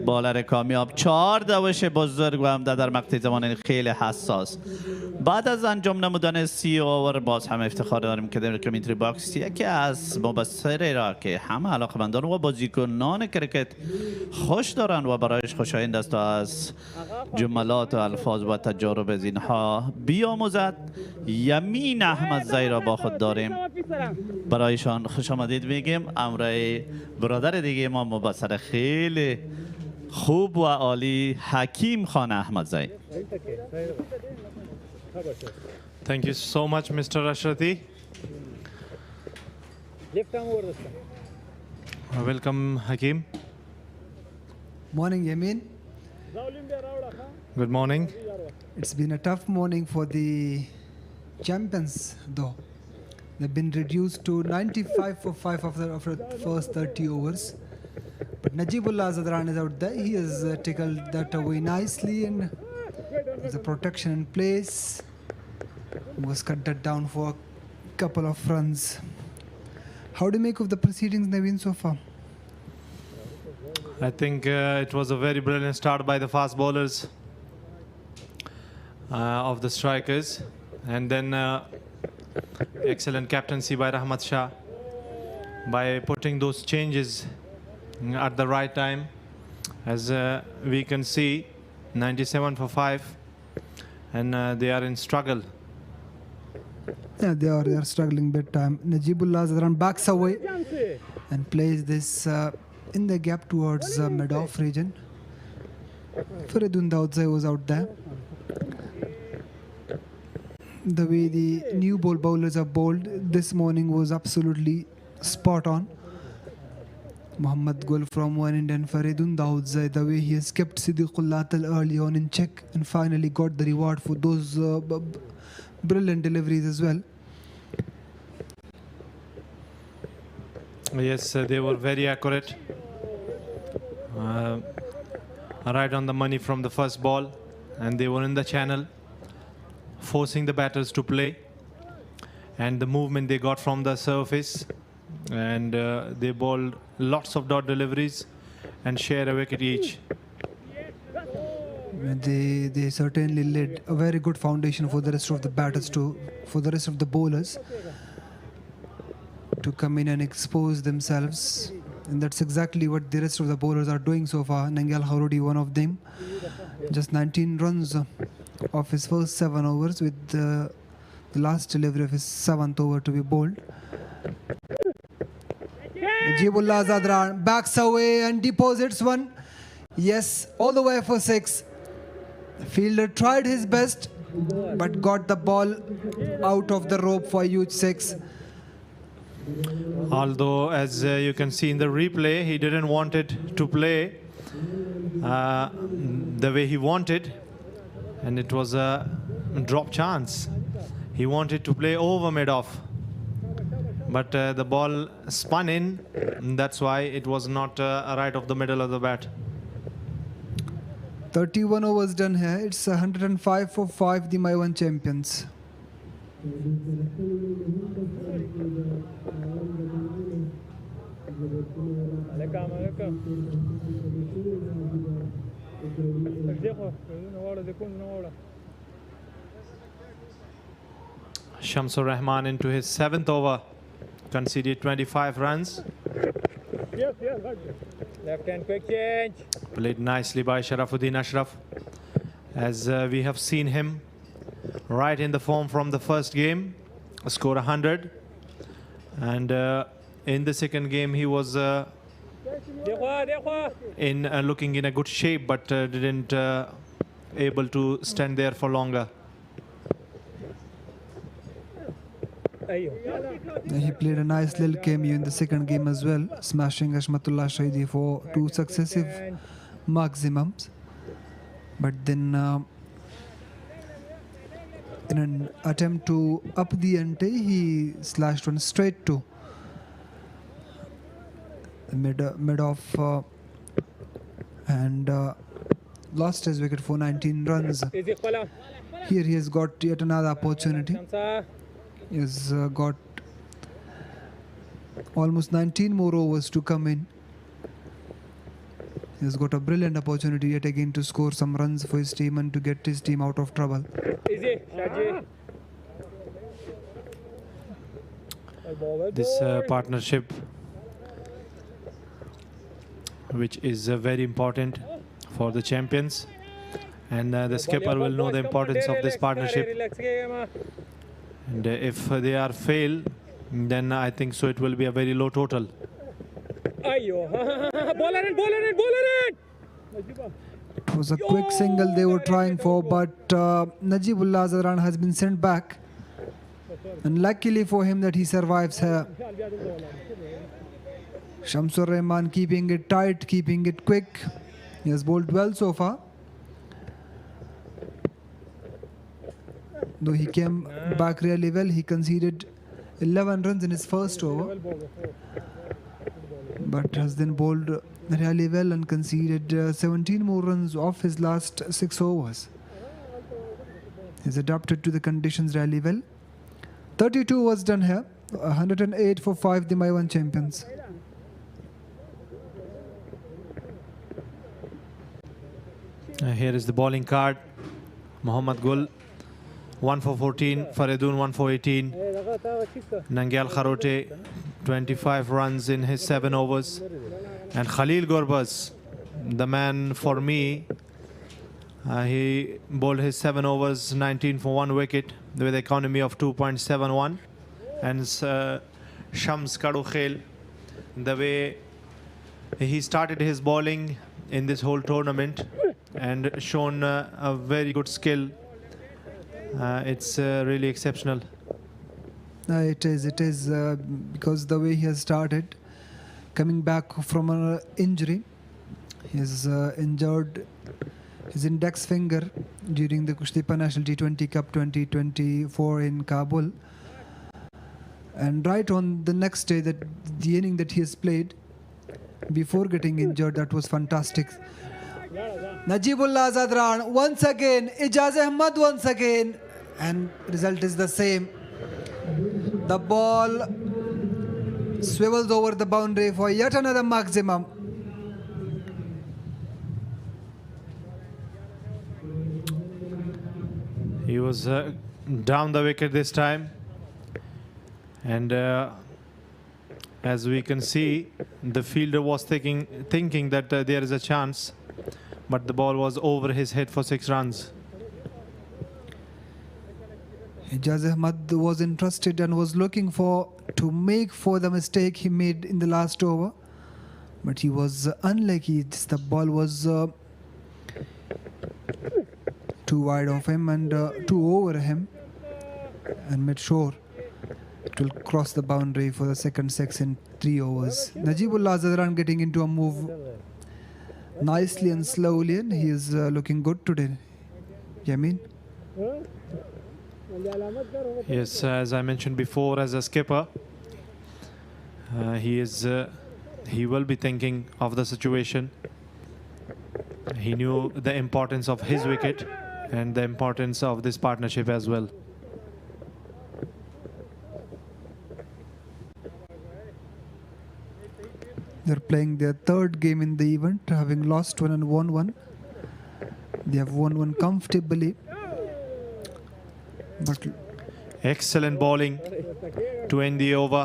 L: بالر کامیاب 4 دوش بزرگ و عمده در مقطع زمان خیلی حساس. بعد از انجام نمودن 30 اوور باز هم افتخار داریم که در کامنتری باکس یکی از مبصره را که همه علاقمندان و بازیکنان کرکت خوش دارند و برایش خوشایند است تا از جملات و الفاظ و تجارب از اینها بیاموزد. یمین احمدزی را با خود داریم، برایشان خوش آمدید میگیم. امرای برادر دیگه ما مبصر خیلی خوب و عالی حکیم خان احمدزی.
H: Thank you so much, Mr. Ashrati. Welcome, Hakim.
T: Morning, Yamin.
H: Good morning.
T: It's been a tough morning for the champions, though. They've been reduced to 95 for 5 of the first 30 overs. But Najibullah Zadran is out there. He has tackled that away nicely and there's a protection in place. Was cut that down for a couple of runs. How do you make of the proceedings, Naveen, so far?
H: I think it was a very brilliant start by the fast bowlers of the strikers, and then excellent captaincy by Rahmat Shah by putting those changes at the right time. As we can see, 97 for 5, and they are in struggle.
T: Yeah, they are struggling big time. Najibullah Zadran backs away and plays this in the gap towards mid-off region. Faridun Daudzai was out there. The way the new ball bowlers are bowled this morning was absolutely spot on. Muhammad Gul from one end and Faridun Daudzai, the way he has kept Siddiqullah Tal early on in check and finally got the reward for those brilliant deliveries as well.
H: Yes, they were very accurate. Right on the money from the first ball, and they were in the channel, forcing the batters to play. And the movement they got from the surface, and they bowled lots of dot deliveries and share a wicket each.
T: They certainly laid a very good foundation for the rest of the batters for the rest of the bowlers to come in and expose themselves, and that's exactly what the rest of the bowlers are doing so far. Nangyal Kharodi, one of them, just 19 runs of his first 7 overs, with the last delivery of his 7th over to be bowled. Najibullah Zadran backs away and deposits one. Yes, all the way for 6. The fielder tried his best but got the ball out of the rope for a huge 6.
H: Although, as you can see in the replay, he didn't want it to play the way he wanted, and it was a drop chance. He wanted to play over mid-off, but the ball spun in, and that's why it was not right of the middle of the bat.
T: 31 overs done here. It's 105 for 5, the Maiwand champions.
H: Shamsur Rahman into his 7th over, conceded 25 runs.
D: Left hand quick change.
H: Played nicely by Sharafuddin Ashraf, as we have seen him right in the form from the first game, score 100, and in the second game he was looking in a good shape, but didn't able to stand there for longer.
T: He played a nice little cameo in the second game as well, smashing Ashmatullah Shahidi for 2 successive maximums. But then in an attempt to up the ante, he slashed one straight to mid-off and lost his wicket for 19 runs. Here he has got yet another opportunity. He has got almost 19 more overs to come in. He has got a brilliant opportunity yet again to score some runs for his team and to get his team out of trouble.
H: This partnership, which is very important for the champions, and the skipper will know the importance of this partnership. And if they are fail, then I think so it will be a very low total.
T: It was a quick single they were trying for, but Najibullah Zadran has been sent back, and luckily for him that he survives here. Shamsur Rahman keeping it tight, keeping it quick. He has bowled well so far. Though he came back really well, he conceded 11 runs in his first over, but has then bowled really well and conceded 17 more runs off his last 6 overs. He's adapted to the conditions really well. 32 was done here, 108 for 5, the Maiwand champions.
H: Here is the bowling card. Mohammad Gul, 1 for 14. Faridun, 1 for 18. Nangyal Kharote, 25 runs in his 7 overs. And Khalil Gorbaz, the man for me, he bowled his 7 overs, 19 for 1 wicket with economy of 2.71. And Shams Kadukhel, the way he started his bowling in this whole tournament and shown a very good skill. It's really exceptional.
T: It is because the way he has started, coming back from an injury, he has injured his index finger during the Kushtipa National T20 Cup 2024 in Kabul. And right on the next day, the inning that he has played before getting injured, that was fantastic. Najibullah Zadran once again, Ijaz Ahmad once again, and result is the same. The ball swivels over the boundary for yet another maximum.
H: He was down the wicket this time, and as we can see, the fielder was thinking that there is a chance, but the ball was over his head for 6 runs.
T: Ijaz Ahmad was interested and was looking to make for the mistake he made in the last over, but he was unlucky. The ball was too wide of him and too over him, and made sure it will cross the boundary for the second 6 in 3 overs. Najibullah Zadran getting into a move nicely and slowly, and he is looking good today. Yamin?
H: Yes, as I mentioned before, as a skipper, he will be thinking of the situation. He knew the importance of his wicket and the importance of this partnership as well.
T: They're playing their 3rd game in the event, having lost 1 and won 1. They have won 1 comfortably. But
H: excellent bowling to end the over.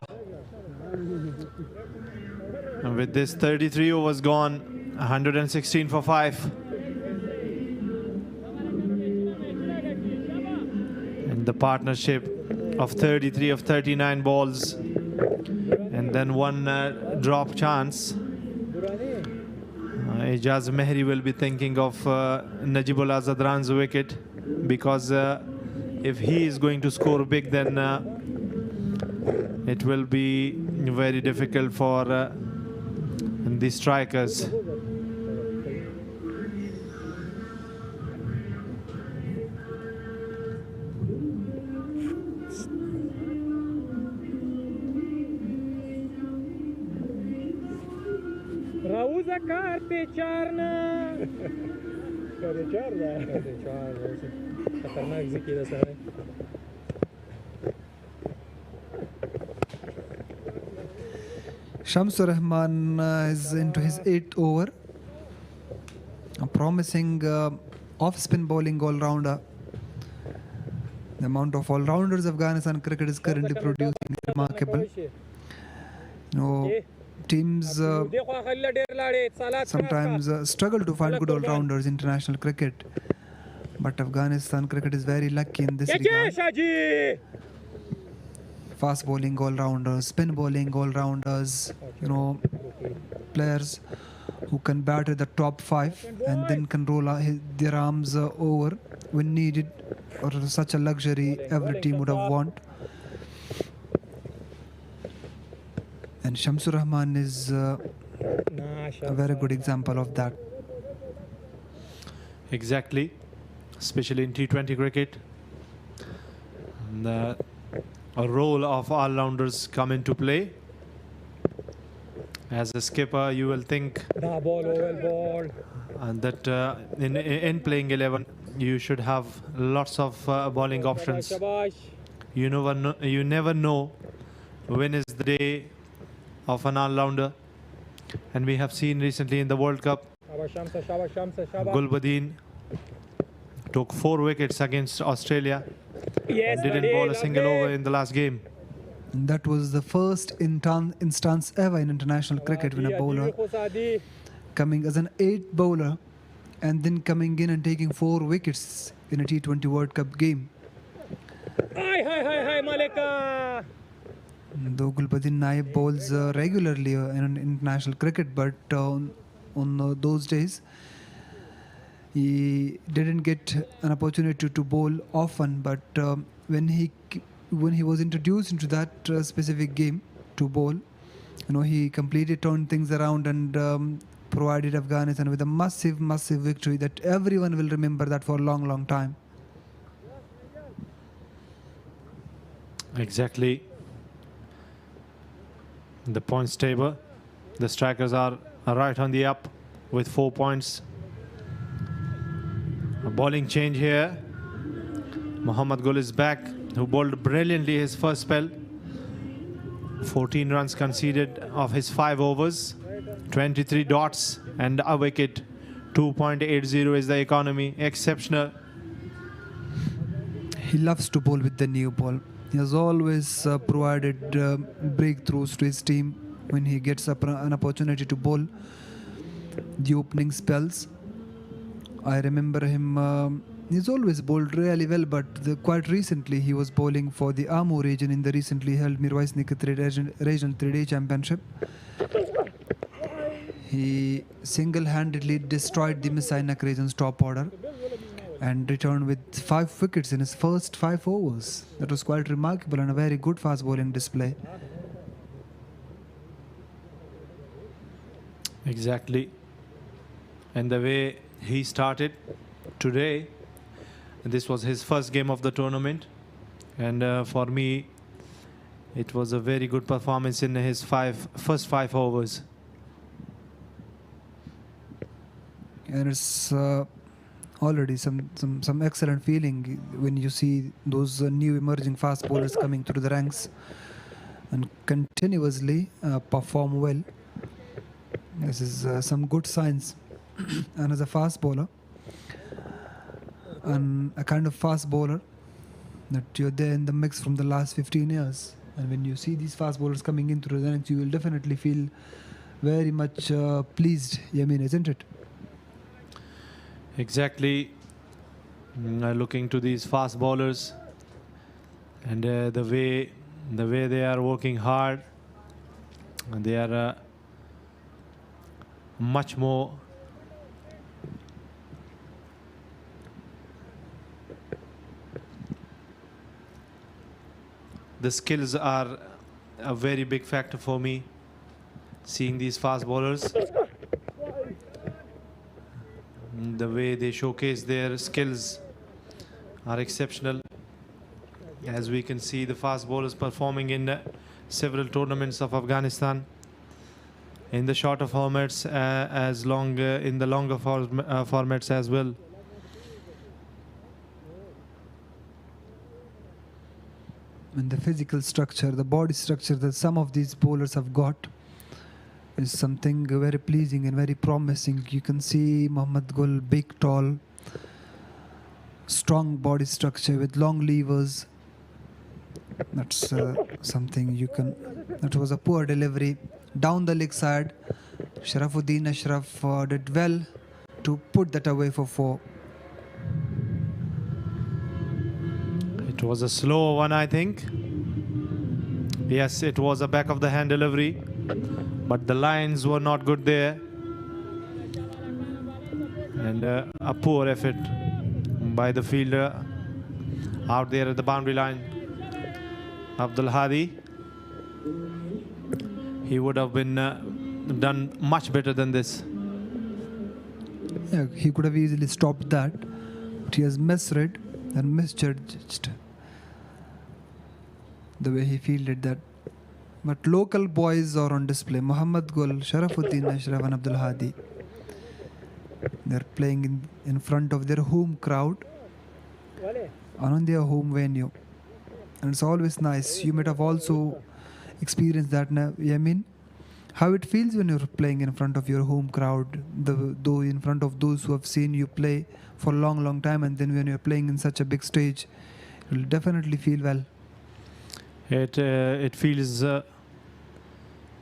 H: And with this 33 overs gone, 116 for 5. And the partnership of 33 of 39 balls, and then 1 drop chance. Ijaz Mehri will be thinking of Najibullah Zadran's wicket, because if he is going to score big, then it will be very difficult for the strikers.
D: Rauza carte charna. Care charna. Khatarnak ziki da sare.
T: Shamsur Rahman is into his 8th over. A promising off-spin bowling all-rounder. The amount of all-rounders Afghanistan cricket is currently producing is remarkable. You know, teams sometimes struggle to find good all-rounders in international cricket. But Afghanistan cricket is very lucky in this regard. Fast bowling all-rounders, spin bowling all-rounders, you know, players who can bat at the top 5 and then can roll their arms over when needed, or such a luxury every team would have want. And Shamsur Rahman is a very good example of that.
H: Exactly, especially in T20 cricket. A role of all-rounders come into play. As a skipper, you will think that in playing 11, you should have lots of bowling options. You never know when is the day of an all-rounder. And we have seen recently in the World Cup, Gulbadin Took 4 wickets against Australia.
D: Yes,
H: And didn't
D: buddy,
H: bowl a single
D: lovely.
H: over in the last game.
T: That was the first instance ever in international cricket when a bowler coming as an 8th bowler and then coming in and taking 4 wickets in a T20 World Cup game.
D: Hi, Malika.
T: Though Gulbuddin Naib bowls regularly in international cricket, but on those days he didn't get an opportunity to bowl often. But when he was introduced into that specific game to bowl, he completely turned things around and provided Afghanistan with a massive victory that everyone will remember that for a long time.
H: Exactly. The points table. The strikers are right on the up with 4 points. A bowling change here. Mohammad Gul is back, who bowled brilliantly his first spell. 14 runs conceded of his 5 overs. 23 dots and a wicket. 2.80 is the economy. Exceptional.
T: He loves to bowl with the new ball. He has always provided breakthroughs to his team when he gets an opportunity to bowl the opening spells. I remember him, he's always bowled really well, but quite recently he was bowling for the Amur region in the recently held Mirwais Nikatre Regional 3-Day Championship. He single-handedly destroyed the Maiwand region's top order and returned with 5 wickets in his first 5 overs. That was quite remarkable and a very good fast bowling display.
H: Exactly. And the way he started today, this was his first game of the tournament, and for me it was a very good performance in his first 5 overs.
T: And it's already some excellent feeling when you see those new emerging fast bowlers coming through the ranks and continuously perform well. This is some good signs. And as a fast bowler and a kind of fast bowler that you're there in the mix from the last 15 years, and when you see these fast bowlers coming in through the ranks, you will definitely feel very much pleased, isn't it?
H: Exactly. Looking to these fast bowlers and the way they are working hard, and they are much more the skills are a very big factor for me, seeing these fast bowlers. The way they showcase their skills are exceptional. As we can see, the fast bowlers performing in several tournaments of Afghanistan, in the shorter formats in the longer formats as well.
T: And the physical structure, the body structure that some of these bowlers have got is something very pleasing and very promising. You can see Mohammad Gul, big, tall, strong body structure with long levers. That's something you can. That was a poor delivery down the leg side. Sharafuddin Ashraf did well to put that away for 4.
H: It was a slow one, I think. Yes, it was a back of the hand delivery, but the lines were not good there. And a poor effort by the fielder out there at the boundary line. Abdul Hadi. He would have been done much better than this.
T: Yeah, he could have easily stopped that, but he has misread and misjudged the way he fielded that. But local boys are on display. Mohammad Gul, Sharafuddin Ashraf and Abdul Hadi. They're playing in front of their home crowd and on their home venue. And it's always nice. You might have also experienced that, Yamin, how it feels when you're playing in front of your home crowd, though in front of those who have seen you play for a long time, and then when you're playing in such a big stage, you'll definitely feel well.
H: It feels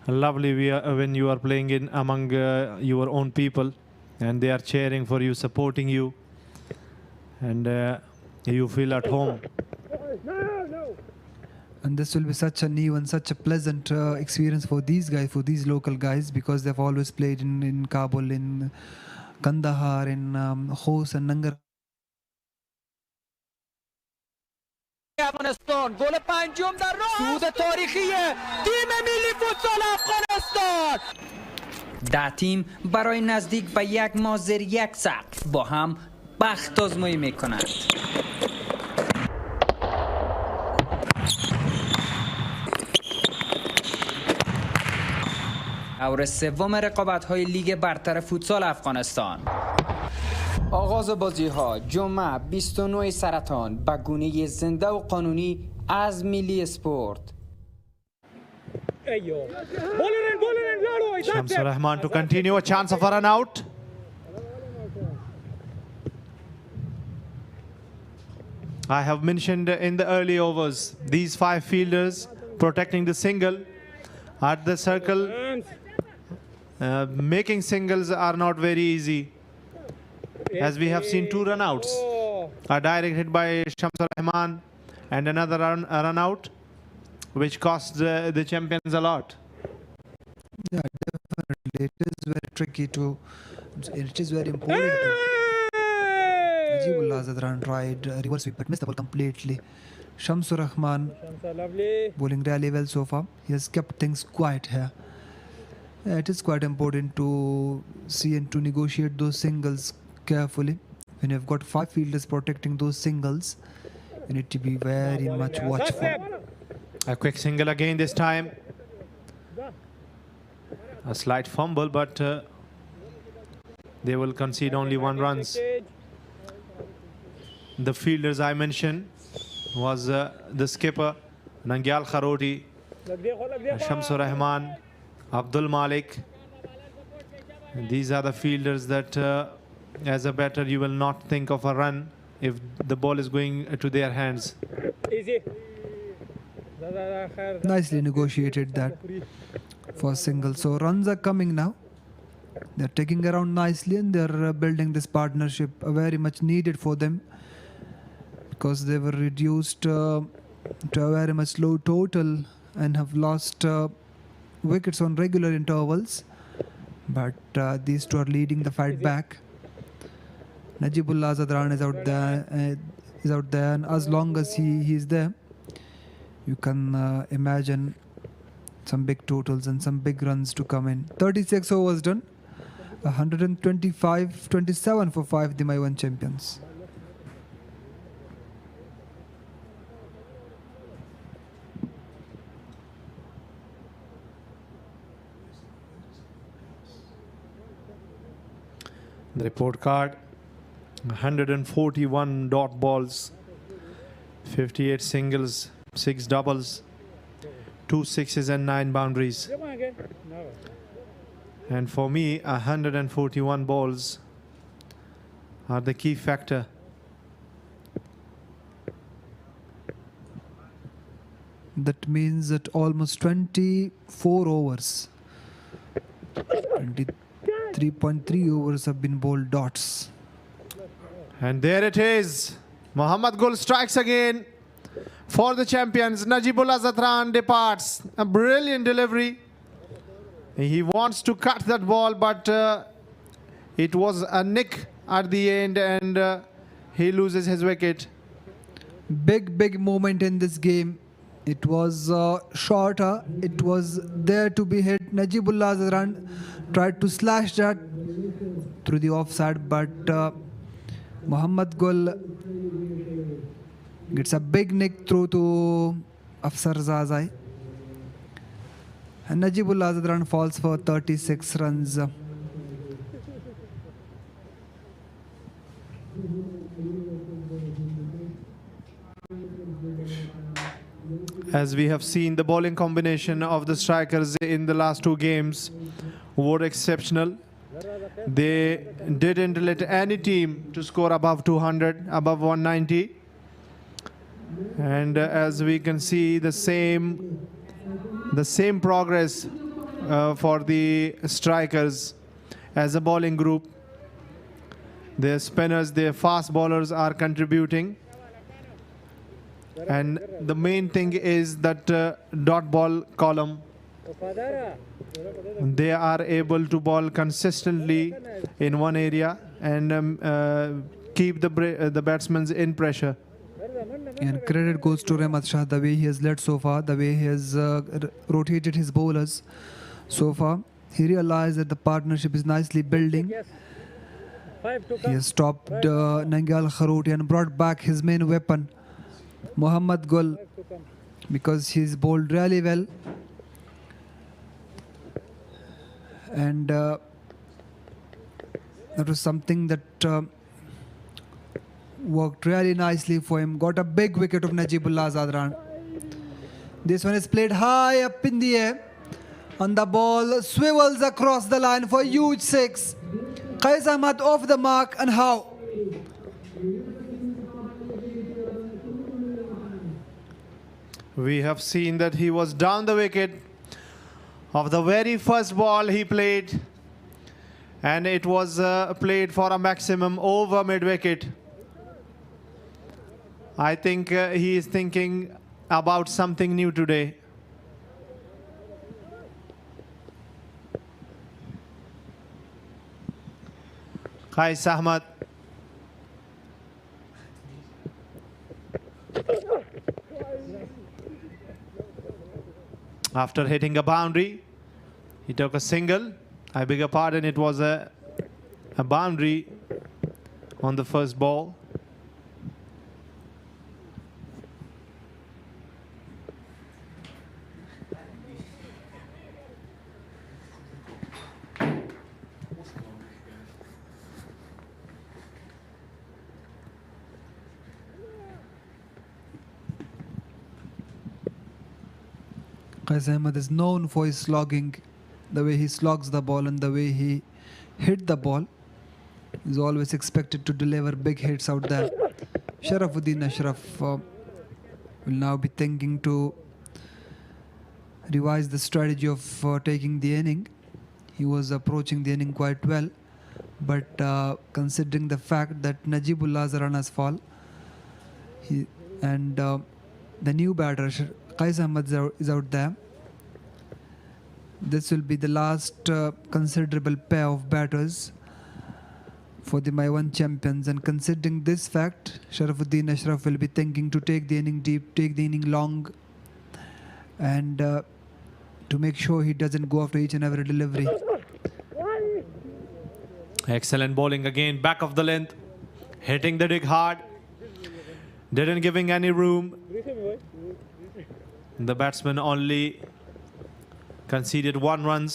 H: lovely when you are playing in among your own people, and they are cheering for you, supporting you, and you feel at home.
T: And this will be such a new and such a pleasant experience for these guys, for these local guys, because they've always played in Kabul, in Kandahar, in Khost and Nangar.
G: افغانستان گل پنجم در راه صعود تاریخی تیم ملی فوتسال افغانستان. ده تیم برای نزدیک به یک مازر یک سقف با هم بخت آزمایی میکنند. دور سوم رقابت‌های لیگ برتر فوتسال افغانستان. آغاز بازی‌ها جمعه 29 سرطان به گونه زنده و قانونی از ملی اسپورت.
H: Shamsur Rahman to continue, a chance of a run out. I have mentioned in the early overs, these 5 fielders protecting the single at the circle. Making singles are not very easy, as we have seen 2 run-outs. A direct hit by Shamsur Rahman and another run out, which cost the champions a lot.
T: Yeah, definitely. It is very tricky to, it is very important to. Najibullah Zadran tried reverse sweep but missed the ball completely. Shamsur Rahman bowling really well so far. He has kept things quiet here. Yeah, it is quite important to see and to negotiate those singles carefully. When you've got 5 fielders protecting those singles, you need to be very much watchful.
H: A quick single again this time. A slight fumble, but they will concede only 1 run. The fielders I mentioned was the skipper, Nangyal Kharoti, Shamsur Rahman, Abdul Malik. And these are the fielders that as a batter you will not think of a run if the ball is going to their hands.
T: Nicely negotiated that for single. So runs are coming now. They're taking around nicely and they're building this partnership very much needed for them, because they were reduced to a very much low total and have lost wickets on regular intervals. But these 2 are leading the fight back. Najibullah Zadran is out there, and as long as he is there, you can imagine some big totals and some big runs to come in. 36 overs done. 125-27 for 5, the Maiwand champions.
H: The report card: 141 dot balls, 58 singles, 6 doubles, 2 sixes and 9 boundaries. And for me, 141 balls are the key factor.
T: That means that almost 24 overs, 23.3 overs have been bowled dots.
H: And there it is. Mohammad Gul strikes again for the champions. Najibullah Zadran departs. A brilliant delivery. He wants to cut that ball, but it was a nick at the end, and he loses his wicket.
T: Big moment in this game. It was shorter. It was there to be hit. Najibullah Zadran tried to slash that through the offside, but Mohammad Gul gets a big nick through to Afsar Zazai. And Najibullah Zadran falls for 36 runs.
H: as we have seen the bowling combination of the strikers in the last two games were exceptional. They didn't let any team to score above 200, above 190. And as we can see, the same progress for the strikers as a bowling group. Their spinners, their fast bowlers are contributing. And the main thing is that dot ball column, they are able to bowl consistently in one area and keep the batsmen in pressure.
T: And credit goes to Rahmat Shah, the way he has led so far, the way he has rotated his bowlers so far. He realized that the partnership is nicely building. He has stopped Nangyal Kharote and brought back his main weapon, Mohammad Gul, because he's bowled really well. And that was something that worked really nicely for him. Got a big wicket of Najibullah Zadran. This one is played high up in the air, and the ball swivels across the line for a huge six. Qais Ahmad off the mark, and how?
H: We have seen that he was down the wicket of the very first ball he played, and it was played for a maximum over mid-wicket. I think he is thinking about something new today. Qais Ahmad. After hitting a boundary, he took a single. I beg your pardon, it was a boundary on the first ball.
T: Qais Ahmad is known for his slogging, the way he slogs the ball and the way he hit the ball. He's always expected to deliver big hits out there. Sharafuddin Ashraf will now be thinking to revise the strategy of taking the inning. He was approaching the inning quite well, but considering the fact that Najibullah Zadran has fallen, and the new batter Qais Ahmad is out there. This will be the last considerable pair of batters for the Maiwand champions, and considering this fact, Sharafuddin Ashraf will be thinking to take the inning deep, take the inning long, and to make sure he doesn't go after each and every delivery.
H: Excellent bowling again, back of the length, hitting the dig hard, didn't giving any room. The batsman only conceded 1 run.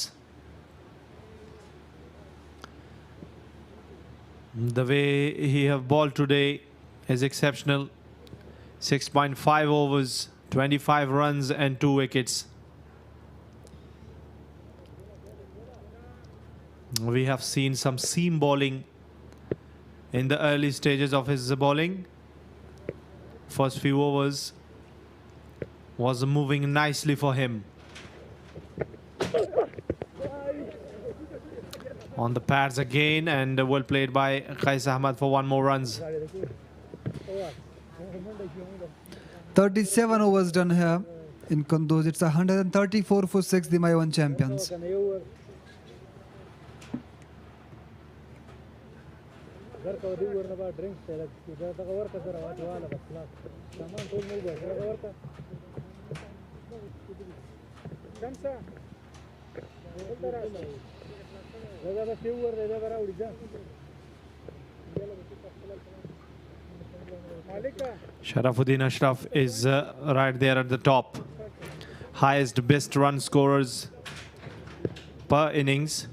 H: The way he have bowled today is exceptional. 6.5 overs, 25 runs and 2 wickets. We have seen some seam bowling in the early stages of his bowling. First few overs was moving nicely for him. On the pads again, and well played by Qais Ahmad for 1 more runs.
T: 37 overs done here in Kunduz. It's 134 for 6, the Maiwand champions.
H: Sharafuddin Ashraf is right there at the top. Highest best run scorers per innings.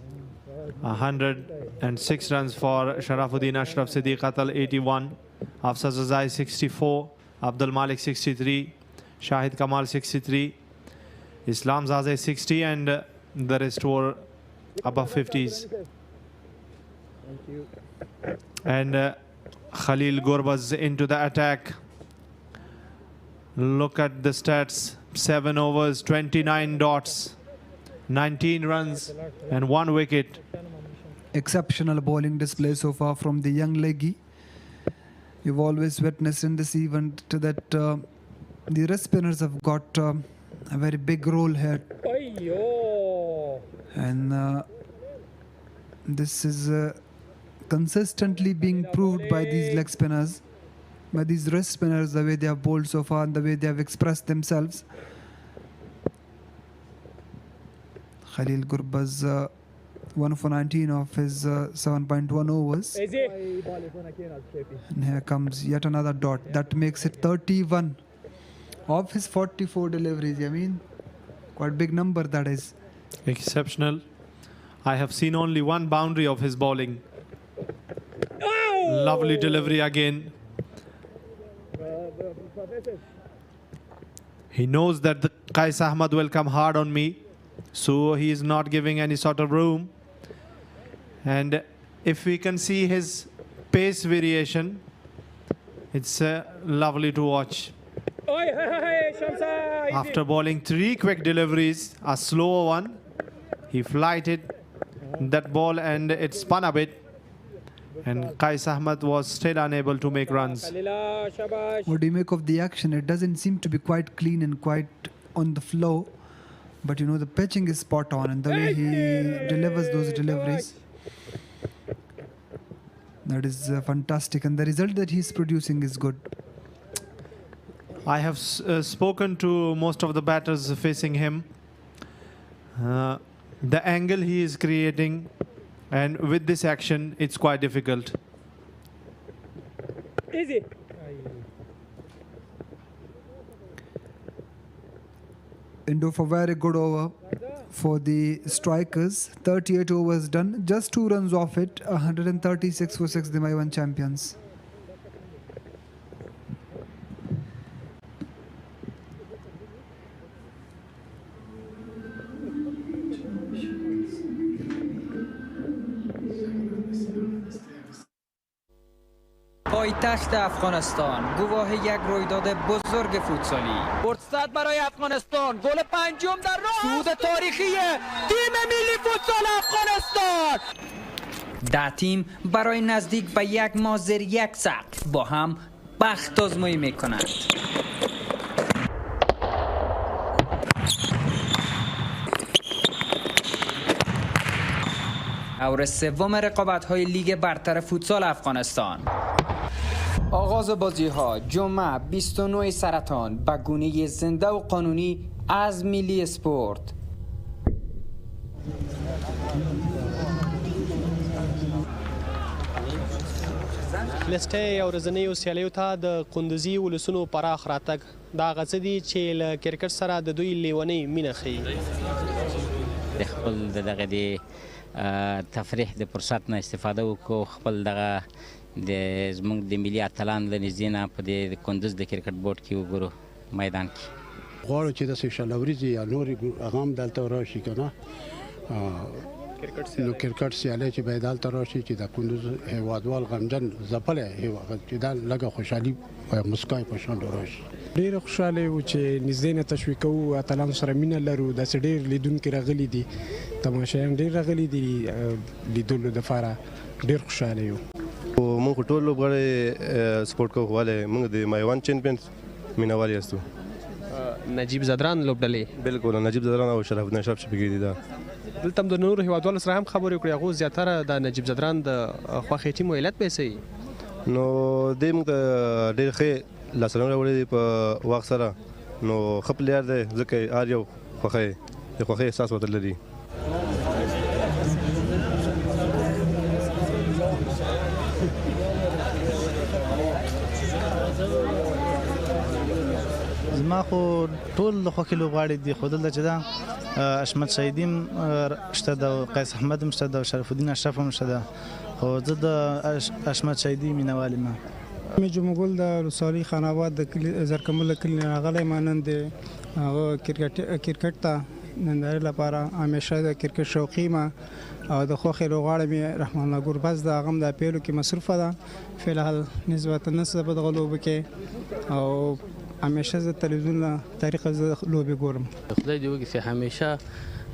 H: 106 runs for Sharafuddin Ashraf, Siddiq Atal 81, Afsaz Azai 64, Abdul Malik 63, Shahid Kamal 63, Islam Zaze 60, and the rest were above 50s. And Khalil Gurbaz into the attack. Look at the stats: 7 overs, 29 dots, 19 runs, and 1 wicket.
T: Exceptional bowling display so far from the young leggy. You've always witnessed in this event that the wrist spinners have got a very big role here. And this is consistently being proved by these leg spinners, by these wrist spinners, the way they have bowled so far and the way they have expressed themselves. Khalil Gurbaz 1 for 19 of his 7.1 overs. And here comes yet another dot. That makes it 31 of his 44 deliveries. I mean, quite big number that is.
H: Exceptional. I have seen only 1 boundary of his bowling. Lovely delivery again. He knows that the Qais Ahmad will come hard on me, so he is not giving any sort of room. And if we can see his pace variation, it's lovely to watch. After bowling 3 quick deliveries, a slower one, he flighted that ball and it spun a bit. And Qais Ahmad was still unable to make runs.
T: What do you make of the action? It doesn't seem to be quite clean and quite on the flow. But you know, the pitching is spot on, and the way he delivers those deliveries, that is fantastic. And the result that he's producing is good.
H: I have spoken to most of the batters facing him. The angle he is creating, and with this action, it's quite difficult.
D: Easy.
T: Indo for very good over for the strikers. 38 overs done, just 2 runs off it. 136 for 6, the Maiwand champions.
G: پایتخت افغانستان گواه یک رویداد بزرگ فوتسالی. فرصت برای افغانستان، گل پنجم در راه، صعود تاریخی تیم ملی فوتسال افغانستان. 10 تیم برای نزدیک به 1 ماه زیر 1 سقف با هم بخت آزمایی میکنند. دور سوم رقابت‌های لیگ برتر فوتسال افغانستان. آغاز بازی‌ها جمعه 29 سرطان به گونه زنده و قانونی از ملی اسپورت.
F: لسټه یو ورځنیو سیالیو ته د قندوزي ولسونو پراخ راتګ دا هغه څه دي چې له کرکټ سره د دوی لیونۍ مینه ښیي.
U: د خپل دغه د تفریح د فرصت نه استفاده وکړو، خپل دغه د زموږ د ملي اتلان له نږدې نه په د کندوز د کرکټ بورډ کې وګورو میدان کې.
M: غواړو چې داسې شل ورځې یا نورې هغه هم دلته راشي که نه، نو کرکټ سیالۍ چې باید دلته راشي چې د کندوز هیوادوال غمجن ځپلی هیواد چې دا لږه خوشحالي او مسکا یې په شونډو راشي.
V: ډېر خوشحاله یو چې نږدې نه تشویق کوو، اتلانو سره مینه لرو. داسې ډېر لیدونکي راغلي دي، تماشایان ډېر راغلي دي لیدلو دپاره. ډېر خوشحاله یو.
X: موږ ټول لوبغاړي سپورټ کوو، ولې موږ د مایوان چمپیونز مینوال یاستو.
F: نجیب زدران لوبډلې
X: بالکل نجیب زدران او شرف الدین اشرف چې پکې دي. دا
F: دلته هم د نورو هیوادوالو سره هم خبرې وکړې، هغوی زیاتره د نجیب زدران د خوښې ټیم علت به یې څه وي؟
X: نو دی موږ ته ډېر ښې لاسته راوړنې وړي دي په وخت سره. نو ښه پلیر دی ځکه هر یو د خوښۍ احساس ورته لري.
Y: زما خو ټول د خوښې لوبغاړي دي، خو دلته چې ده اشمت شهیدي هم شته ده، قیس احمد هم شته ده، شرف الدین اشرف هم شته ده، خو زه د اشمت شهیدي مینوال یم.
W: مې جمګل د رسالي خان آباد د زرکمل کلی راغلی ما نن د هغه کرکټ ته نندارې لپاره همیشه د کرکټ شوقي ما او د خوښې لوبغاړی مې رحمان الله ګوربز د هغه هم د پیلو کې مصروفه ده فلحال نسبتا نه څه په دغه لوبو کې او همیشه زه تلویزیون له طریقه زه لوبې ګورم
Z: خدای دې وکړي چې همیشه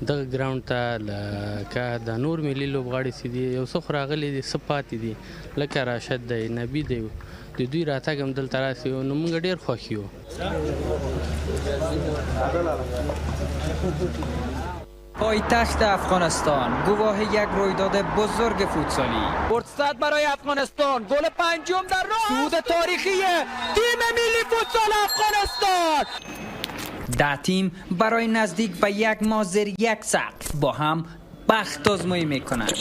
Z: دغه ګراوند ته لکه د نور ملي لوبغاړي چې دي یو څه خو راغلي دي څه پاتې دي لکه راشد دی نبي دی د دوی راتګ هم دلته راسي نو موږ ډېر خوښ یو
G: پایتخت افغانستان گواه یک رویداد بزرگ فوتسالی. فرصت برای افغانستان، گل پنجم در راه، صعود تاریخی تیم ملی فوتسال افغانستان. 10 تیم برای نزدیک به یک ماه زیر یک سقف با هم بخت آزمایی میکنند.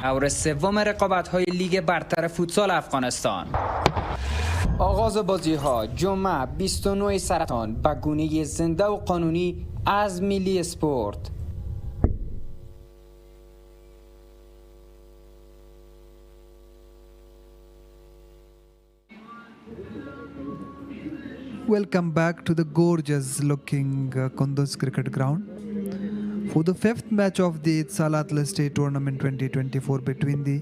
G: دور سوم رقابت‌های لیگ برتر فوتسال افغانستان. آغاز بازی‌ها جمعه 29 سرطان به گونه زنده و قانونی از ملی اسپورت.
T: Welcome back to the gorgeous looking KUNDUZ cricket ground for the 5th match of the ETISALAT State Tournament 2024 between the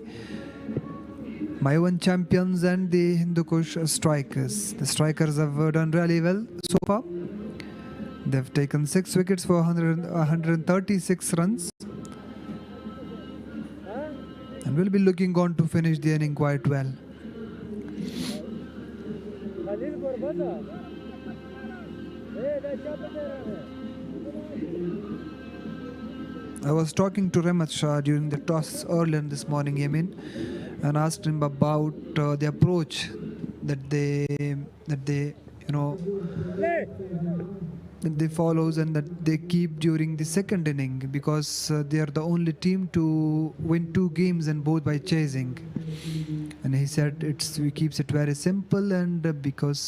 T: Maiwand champions and the Hindukush strikers. The strikers have done really well so far. They've taken 6 wickets for 136 runs and will be looking on to finish the inning quite well. I was talking to Rahmat Shah during the toss earlier this morning, Yamin, and asked him about the approach that they follows and that they keep during the second inning, because they are the only team to win 2 games and both by chasing. And he said we keeps it very simple, and because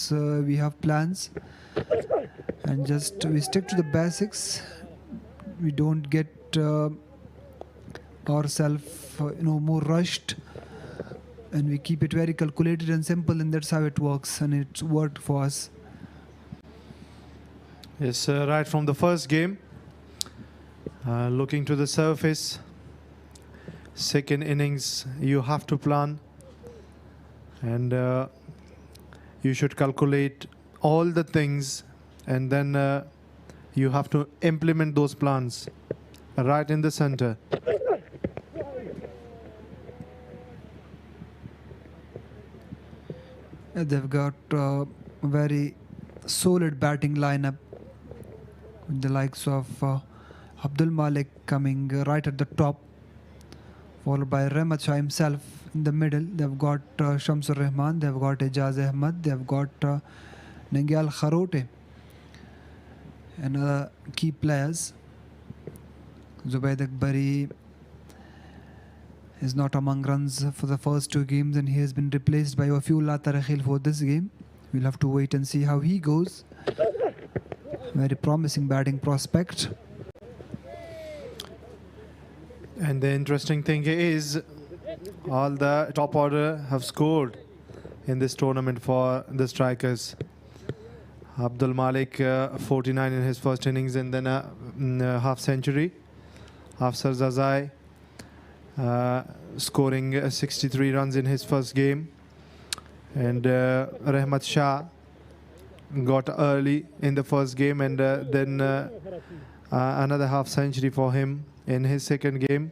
T: we have plans and just we stick to the basics. We don't get ourselves more rushed, and we keep it very calculated and simple, and that's how it works, and it worked for us.
H: Yes, right from the first game, looking to the surface. Second innings, you have to plan, and you should calculate all the things, and then you have to implement those plans right in the center.
T: They've got a very solid batting lineup with the likes of Abdul Malik coming right at the top, followed by Rahmat Shah himself in the middle. They've got Shamsur Rahman, they've got Ijaz Ahmad, they've got Nangyal Kharote and other key players. Zubaid Akbari is not among runs for the first 2 games, and he has been replaced by Wafiullah Tarakhil for this game. We'll have to wait and see how he goes. Very promising batting prospect.
H: And the interesting thing is, all the top order have scored in this tournament for the strikers. Abdul Malik 49 in his first innings, and then a half century. Afsar Zazai scoring 63 runs in his first game, and Rahmat Shah got early in the first game, and then another half century for him in his second game.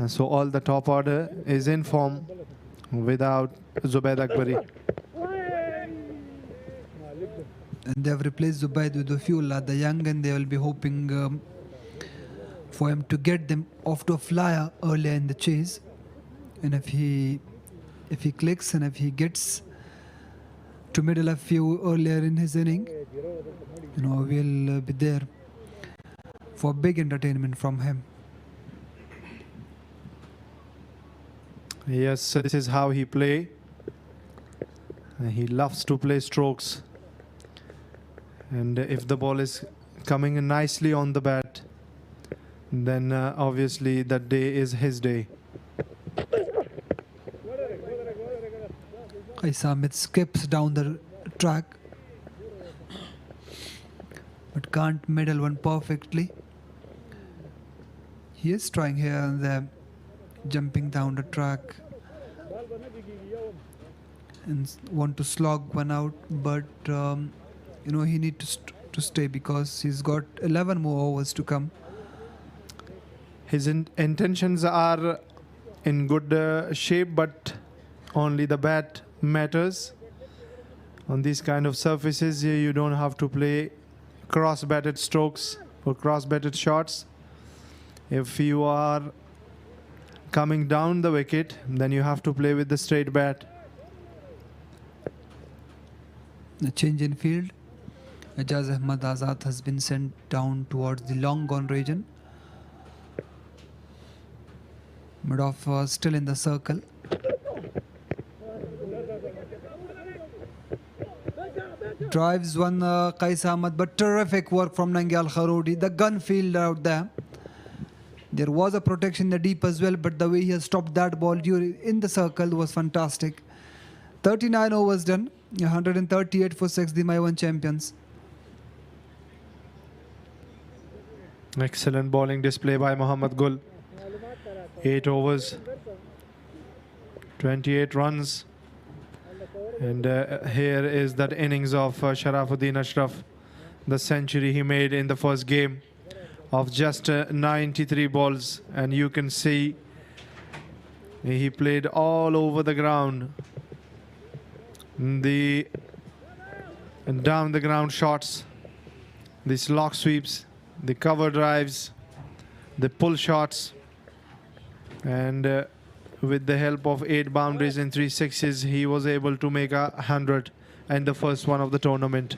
H: So all the top order is in form without Zubaid Akbari.
T: And they have replaced Zubaid with Wafiullah, the young, and they will be hoping for him to get them off to a flyer earlier in the chase. And if he clicks and if he gets to middle a few earlier in his inning, we'll be there for big entertainment from him.
H: Yes, so this is how he play. He loves to play strokes. And if the ball is coming in nicely on the bat, then obviously that day is his day.
T: Ahmed skips down the track but can't middle one perfectly. He is trying here and there, jumping down the track and want to slog one out, but he needs to stay because he's got 11 more overs to come.
H: His intentions are in good shape, but only the bat matters. On these kind of surfaces, you don't have to play cross-batted strokes or cross-batted shots. If you are coming down the wicket, then you have to play with the straight bat.
T: A change in field. Ajaz Ahmad Azad has been sent down towards the long gone region. Mid-off still in the circle. Drives one Qais Ahmad, but terrific work from Nangyal Kharodi. The gun field out there. There was a protection in the deep as well, but the way he has stopped that ball in the circle was fantastic. 39 overs done, 138 for 6, the Maiwand champions.
H: Excellent bowling display by Mohammad Gul. 8 overs, 28 runs. And here is that innings of Sharafuddin Ashraf, the century he made in the first game of just 93 balls. And you can see he played all over the ground. The down the ground shots, the slog sweeps, the cover drives, the pull shots, and with the help of 8 boundaries and 3 sixes, he was able to make 100 and the first one of the tournament.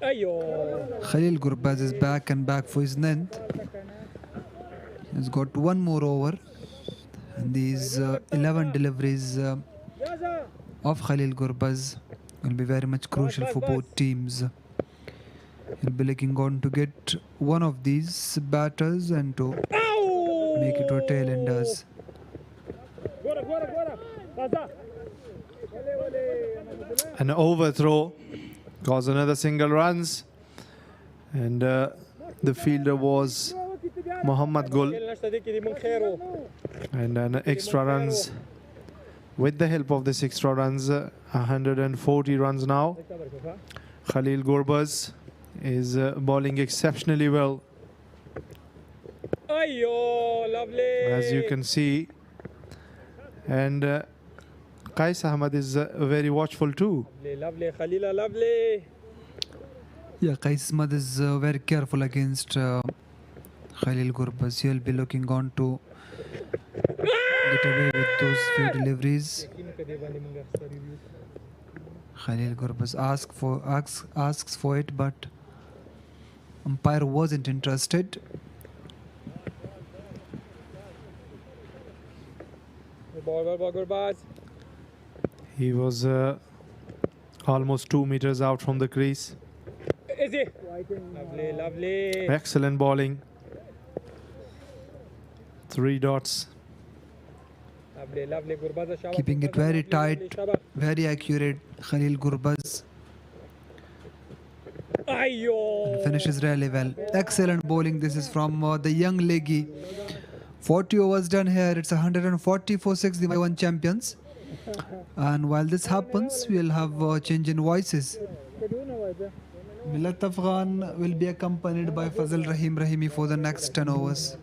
T: Khalil Gurbaz is back and back for his 9th. He's got one more over, and these 11 deliveries of Khalil Gurbaz will be very much crucial for both teams. He'll be looking on to get one of these batters and to make it to a tail enders.
H: An overthrow caused another single runs, and the fielder was Mohammad Gul, and an extra runs. With the help of this extra runs, 140 runs now. Khalil Gurbaz is bowling exceptionally well. As you can see, and Qais Ahmad is very watchful too.
D: Lovely, Khalila, lovely.
T: Yeah, Qais Ahmad is very careful against Khalil Gurbaz. He'll be looking on to get away with those few deliveries. Khalil Gurbaz asks for it, but umpire wasn't interested.
H: He was almost 2 meters out from the crease.
D: Lovely, lovely.
H: Excellent bowling. 3 dots.
D: Lovely, lovely.
T: Keeping it very tight, very accurate. Khalil Gurbaz finishes really well. Excellent bowling. This is from the young leggy. 40 overs done here. It's 140 for 6, the Maiwand champions. And while this happens, we'll have a change in voices. Milat Afghan will be accompanied by Fazal Rahim Rahimi for the next 10 overs.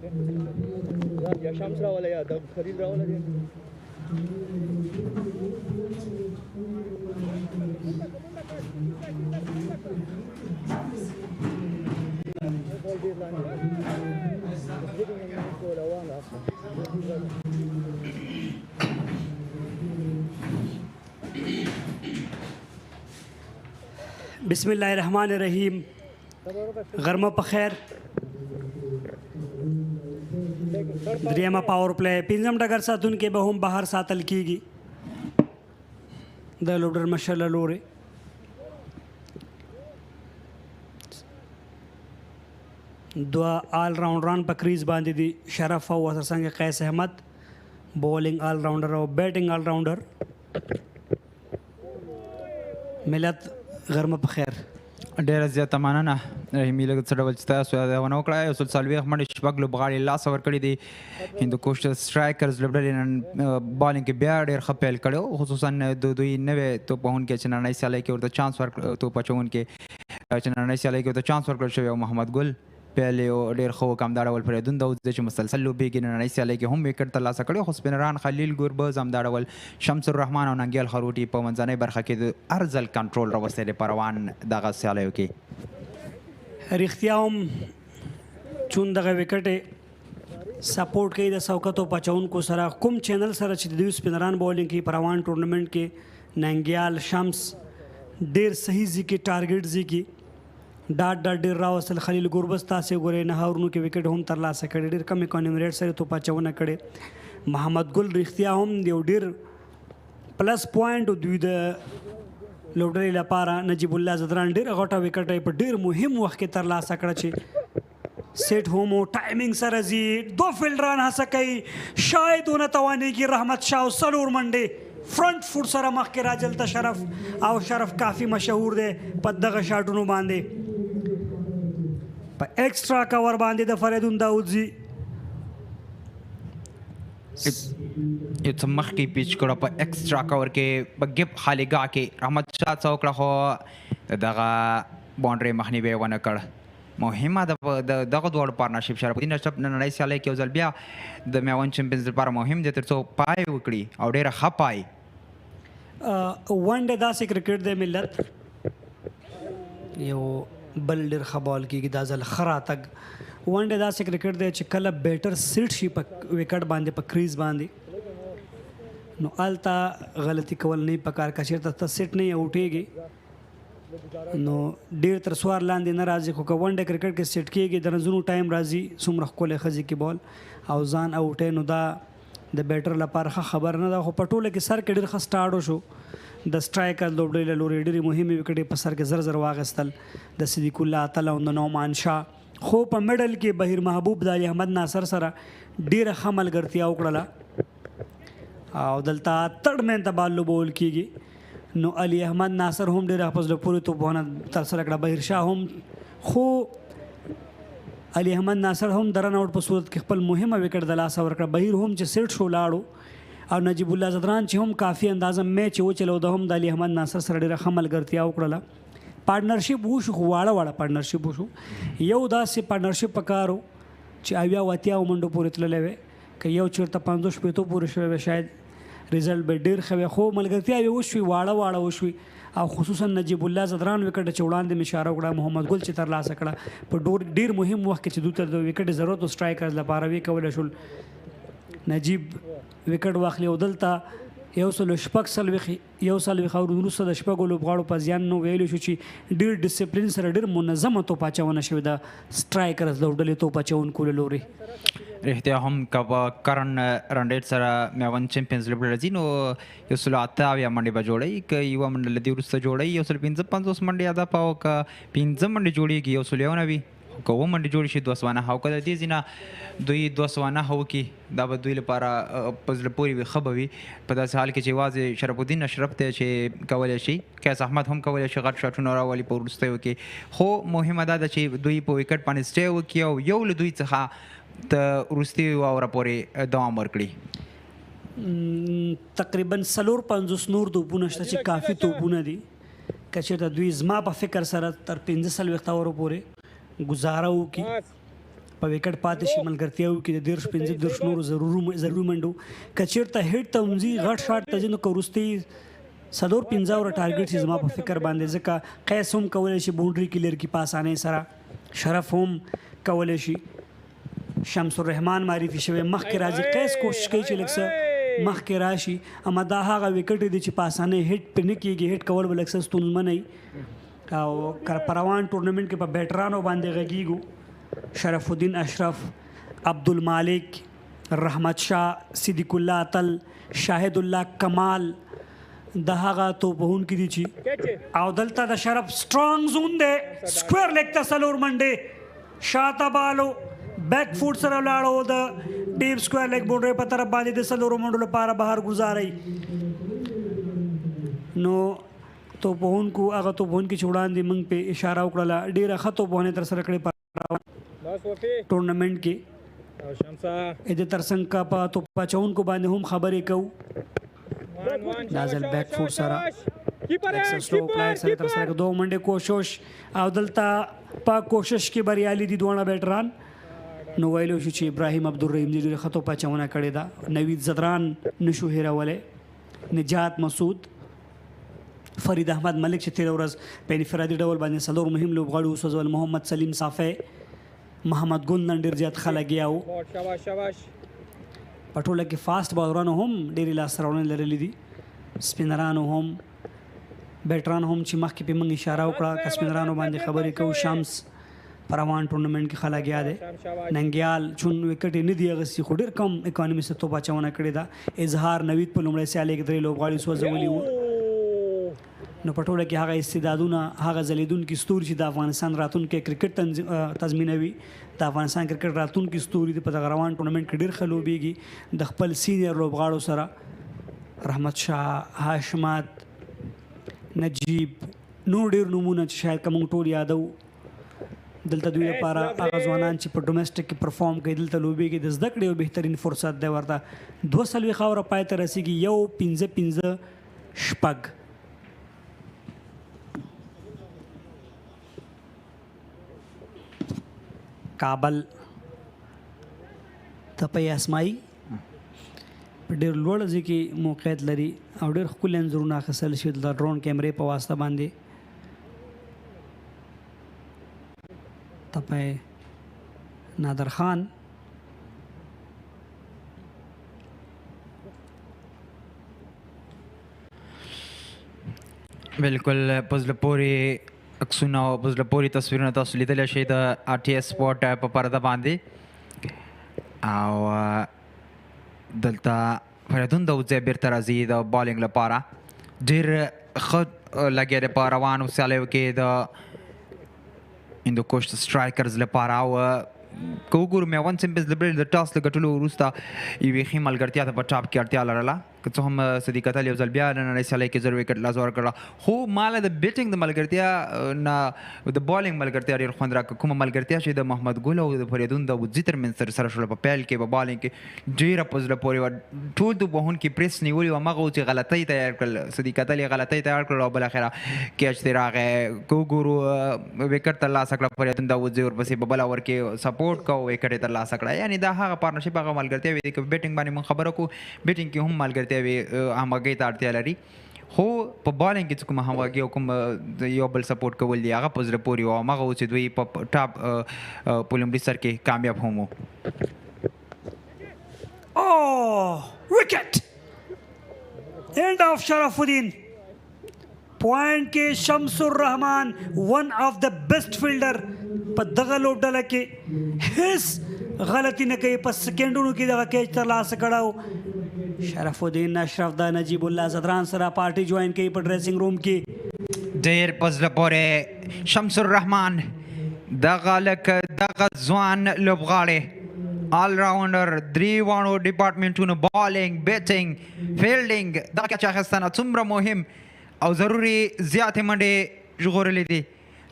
A: बिस्मिल्लाहिर्रहमानिर्रहीम गर्मा पखैर द्रियमा power play पिंजम डगर सातुन के बहुम बाहर सातल कीगी द लोडर मशल लोरे دوه آل راونډران په کریز باندې دي شرف او ورسره څنګه قیس احمد بولینګ آل راونډر او بیټینګ آل راونډر ملت غرمه په خیر
G: ډیره زیاته مننه رحیمي لږ څه ډول چې تاسو یادونه وکړه یو سل څلوېښت منډې شپږ لوبغاړي لاس ورکړي دي هندوکوش سټرایکرز لوبډلې نن بالینګ کې بیا ډېر ښه پیل کړی خصوصا د دوی نوی توپ وهونکی چې نننۍ سیالۍ کې ورته چانس توپ اچوونکی چې نننۍ سیالۍ کې ورته چانس ورکړل شوی او محمد ګل پیل یو ډېر ښه وکړ همدا ډول فریدون داود دی چې مسلسل لوبېږي نننۍ سیالۍ کې هم وکټ ترلاسه کړی خو سپینران خلیل ګوربز همدا ډول شمس الرحمن او ننګیال خروټي په منځنۍ برخه کې د هر ځل کنټرول راوستی دی په روان دغه سیالیو کې
A: رښتیا هم چون دغه وکټې سپورټ کوي د سوکتو پچونکو سره کوم چینل سره چې د دوی سپینران بولینګ کوي په روان ټورنمنټ کې ننګیال شمس ډېر صحیح ځي کې ټارګېټ ځي کې ډاټ ډېر راوستل خلیل ګوربز تاسې ګورئ نه هاورونو کې وکټ هم ترلاسه کړی ډېر کم اکانومي ریټ سره توپ اچونه کړې محمد ګل رښتیا هم یو ډېر پلس پوینټ دوی د لوبډلې لپاره نجیب الله زدران ډېر غټه وکټ په ډېر مهم وخت کې ترلاسه کړه چې سیټ هم او ټایمینګ سره ځي دو فیلډران هڅه کوي شاید ونه توانېږي رحمت شاه او څلور منډې فرنٹ فوټ سره مخکې راجلته شرف او شرف کافي مشهور دی په دغه شاټونو باندې په ایکسټرا کور باندې د فریدون داودزي
G: یو څه مخکې پیچ کړه په ایکسټرا کور کې په ګپ خالیګاه کې رحمت شاه څه وکړه خو دغه باونډري مخنیوی ونه کړ مهمه ده دغه دواړو پارتنرشپ شرف الدین اشرف نننۍ سیالۍ کې یو ځل بیا د میوند چمپینز لپاره مهم دی تر څو پای وکړي او ډېره ښه پای
A: ون ډے داسې کرکټ دی ملت یو بل ډېر ښه بال کېږي دا ځل ښه راتګ ون ډے داسې کرکټ دی چې کله بیټر سیټ شي په وکټ باندې په کریز باندې نو هلته غلطي کول نه پکار که چېرته ته سیټ نه یې اوټېږي نو ډېر تر سوار لاندې نه راځي خو که ون ډے کرکټ کې سیټ کېږي د رنزونو ټایم راځي څومره ښکلی ښځي کې بال او ځان اوټی نو دا د بیټر لپاره ښه خبر نه ده خو په ټوله کې سر کې ډېر ښه سټارټ وشو د سټرایکر لوبډلې له لورې ډېرې مهمې وکټې په سر کې زر زر واخیستل د صدیق الله اتل او د نعمان شاه خو په میډل کې بهیر محبوب د علي احمد ناصر سره ډېره ښه ملګرتیا وکړله او دلته تړ مین ته بال لوبول کېږي نو علي احمد ناصر هم ډېره په زړه پورې توپونه ترسره کړه بهیر شاه هم خو علي احمد ناصر هم د رن آوټ په صورت کې خپل مهمه وکټ د لاسه ورکړه بهیر هم چې سیټ شو لاړو او نجیب الله زدران چې هم کافي اندازه میچ وچلو د هم د علي احمد ناصر سره ډېره ښه ملګرتیا وکړله پارټنرشپ وشو خو واړه پارټنرشپ وشو یو داسې پارټنرشپ پکارو چې اویا او اتیاو منډو پورې تللی وی که یو چېرته 50 شپېتو پورې شوی وی شاید ریزلټ به ډېر ښه وی خو ملګرتیاوې وشوې واړه وشوې او خصوصا نجیب الله زدران وکټ چې وړاندې مې اشاره وکړه محمد ګل چې ترلاسه کړه په ډېر مهم وخت کې چې دوی ته د وکټ ضرورت و سټرایکرز لپاره وی کولی شول نجیب وکټ واخلي او دلته یو سل څلوېښت او وروسته د شپږو لوبغاړو په زیان نو ویلی شو چې ډېر ډسپلین سره ډېر منظمه توپ اچونه شوې ده سټرایکرز لوبډلې توپ اچوونکو له لورې
G: رښتیا هم که په کرن رن ریټ سره میوند چمپینز لوبډله ځي نو 178 منډې به جوړوي که یوه منډه له دې وروسته جوړوي 155 منډې هدف او که 5 منډې جوړېږي 190 که 7 منډې جوړې شي 209 او که د دې ځینه دوی 209 وکړي دا به دوی لپاره په زړه پورې ښه به وي په داسې حال کې چې یوازې شرف الدین اشرف دی چې کولی شي قیس احمد هم کولی شي غټ شاټونه راولي په وروستیو کې خو مهمه دا ده چې دوی په وکټ باندې سټی وکړي او یو له دوی څخه د وروستیو اوره پورې دوام ورکړي
A: تقریبا 450 نور توپونه شته چې کافي توپونه دي که چېرته دوی زما په فکر سره تر 45 اورو پورې گزاره وکړي په وکټ پاتې شي ملګرتیا وکړي د 15 نورو ضروري منډو که چېرته هیټ ته وځي غټ شاټ ته ځي نو که وروستي 15 اوره ټارګېټ شي زما په فکر باندې ځکه قیس هم کولی شي باونډري کلیر کړي په اسانۍ سره شرف هم کولی شي شمس الرحمن معرفي شوی مخکې راځي قیس کوشش کوي چې لږ څه مخکې راشي اما دا هغه وکټ دي چې په اسانۍ هیټ پې نه کېږي هیټ کول به لږ څه ستونزمن وي او په روان ټورنمنټ کې په بیټرانو باندې غږیږو شرف الدین اشرف عبدالمالک رحمت شاه صدیق الله اتل شاهد الله کمال د هغه توپوهونکي دي چې او دلته د شرف سټرانګ زون دی سکویر لیګ ته 4 منډې شاته بالو بیک فوټ سره ولاړو د ډیپ سکوयर لیګ باونډري په طرف باندې د څلورو منډو لپاره بهر گزاري. نو توپونکو هغه توپونکي چې وړاندې موږ په اشاره وکړله ډېره ښه توپونه تر سره کړې په ټورنمنټ کې. د ترڅنګ کا په توپ اچونکو باندې هم خبرې کوو. دا ځل بیک فوټ سره سلو پلایر سره تر سره دوه منډې کوشش او دلته په کوشش کې بریالي دي دواړه بیټران. نو ویلو شو چې ابراهیم عبدالرحیم دې ډېره ښه توپ اچونه کړې ده. نوید زدران نشو هېرولی، نجات مسعود، فرید احمد ملک چې تېره ورځ په انفرادي ډول باندې څلور مهم لوبغاړي وسوځول، محمد سلیم صافی، محمد ګل نن ډېر زیات ښه لګیا وو. په ټوله کې فاسټ بالرانو هم ډېرې لاسته راوړنې لرلې دي، سپینرانو هم، بیټران هم چې مخکې پې موږ اشاره وکړه که سپینرانو باندې خبرې کوو. شمس په روان ټورنمنټ کې ښه لګیا دی. ننګیال چون وکټ یې نه دي اخیستي خو ډېر کم اکانومي سره توپ اچونه کړې ده. اظهار نوید په لومړۍ سیالۍ کې 3 لوبغاړي سوځولي وو. نو په ټوله کې هغه استعدادونه، هغه ځلیدونکي ستوري چې د افغانستان راتلونکی کرکټ تضمینوي، د افغانستان کرکټ راتلونکي ستوري په دغه روان ټورنمنټ کې ډېر ښه لوبېږي د خپل سینیر لوبغاړو سره. رحمت شاه، هاشمات، نجیب، نور ډېر نومونه چې شاید که موږ ټول یادو. دلته دوی لپاره هغه ځوانان چې په ډومestic کې پرفارم کوي دلته لوبېږي د زده کړې یو بهترین فرصت دی ورته. 2 خاوره پای ته رسېږي، 1-5-5-6 کابل تپې اسماعي په ډېر لوړ ځای کې موقعیت لري او ډېر ښکلي انځورونه اخیستل شوي د ډرون کیمرې په واسطه باندې. تپې نادر خان،
G: بالکل پزله پورې عکسونه او پزله پورې تصویرونه تاسو لیدلی شئ د RTS سپورټ په پرده باندې. او دلته فریدون داودزی بیرته راځي د بالینګ لپاره. ډېر ښه لګیا دی په روانو سیالیو کې د هندوکش سټرایکرز لپاره. او که وګورو میوند سیمپلز لبرل د ټاس له ګټلو وروسته یوې ښې ملګرتیا ته په ټاپ کې اړتیا لرله. که څه هم صدیق اتل یو ځل بیا نننۍ سیالۍ کې 0 وکټ لاس ورکړه، خو ماله د بیټینګ د ملګرتیا نه د بالینګ ملګرتیا ډېر خوند راکړه. کومه ملګرتیا چې د محمد ګل او د فریدون داودزي ترمنځ سره شوله په پیل کې په بالینګ کې ډېره په زړه پورې وه. ټول د وهونکي پریس نیولي وه، همغه و چې غلطۍ تیار کړل، صدیق اتل یې غلطۍ تیار کړل او بالاخره کیچ ترې راغی. که وګورو وکټ ترلاسه کړه فریدون داودزي، ورپسې په بل اوور کې سپورټ کوو وکټ یې ترلاسه کړه. یعنې دا هغه پارتنرشپ هغه ملګرتیا وي که بیټینګ باندې موږ خبره کوو، بیټینګ کې هم ملګرتیا وي همغږۍ ته اړتیا لري. خو په بالینګ کې چې کوم همغږي او کوم یو بل سپورټ کول دي هغه په زړه پورې وو. همغه و چې دوی په ټاپ په لومړي سر کې کامیاب هم وو. وکټ
A: اینڈ آف شرف الدین پوائنٹ کې شمس الرحمان ون آف د بیسٹ فیلډر په دغه لوبډله کې هیڅ غلطي نه کوي. په سکینډونو کې دغه کیچ ترلاسه کړی. شرف الدین اشرف د نجیب الله زدران سره پارټي جوائن کوي په ډریسنګ روم کې.
G: ډېر په زړه پورې شمس الرحمان دغه لکه دغه ځوان لوبغاړی آل راونډر 3 واړو ډپارټمنټونو بالینګ، بیټینګ، فیلډینګ دغه کیچ اخیستنه څومره مهم او ضروري زیاتې منډې ژغورلې دي.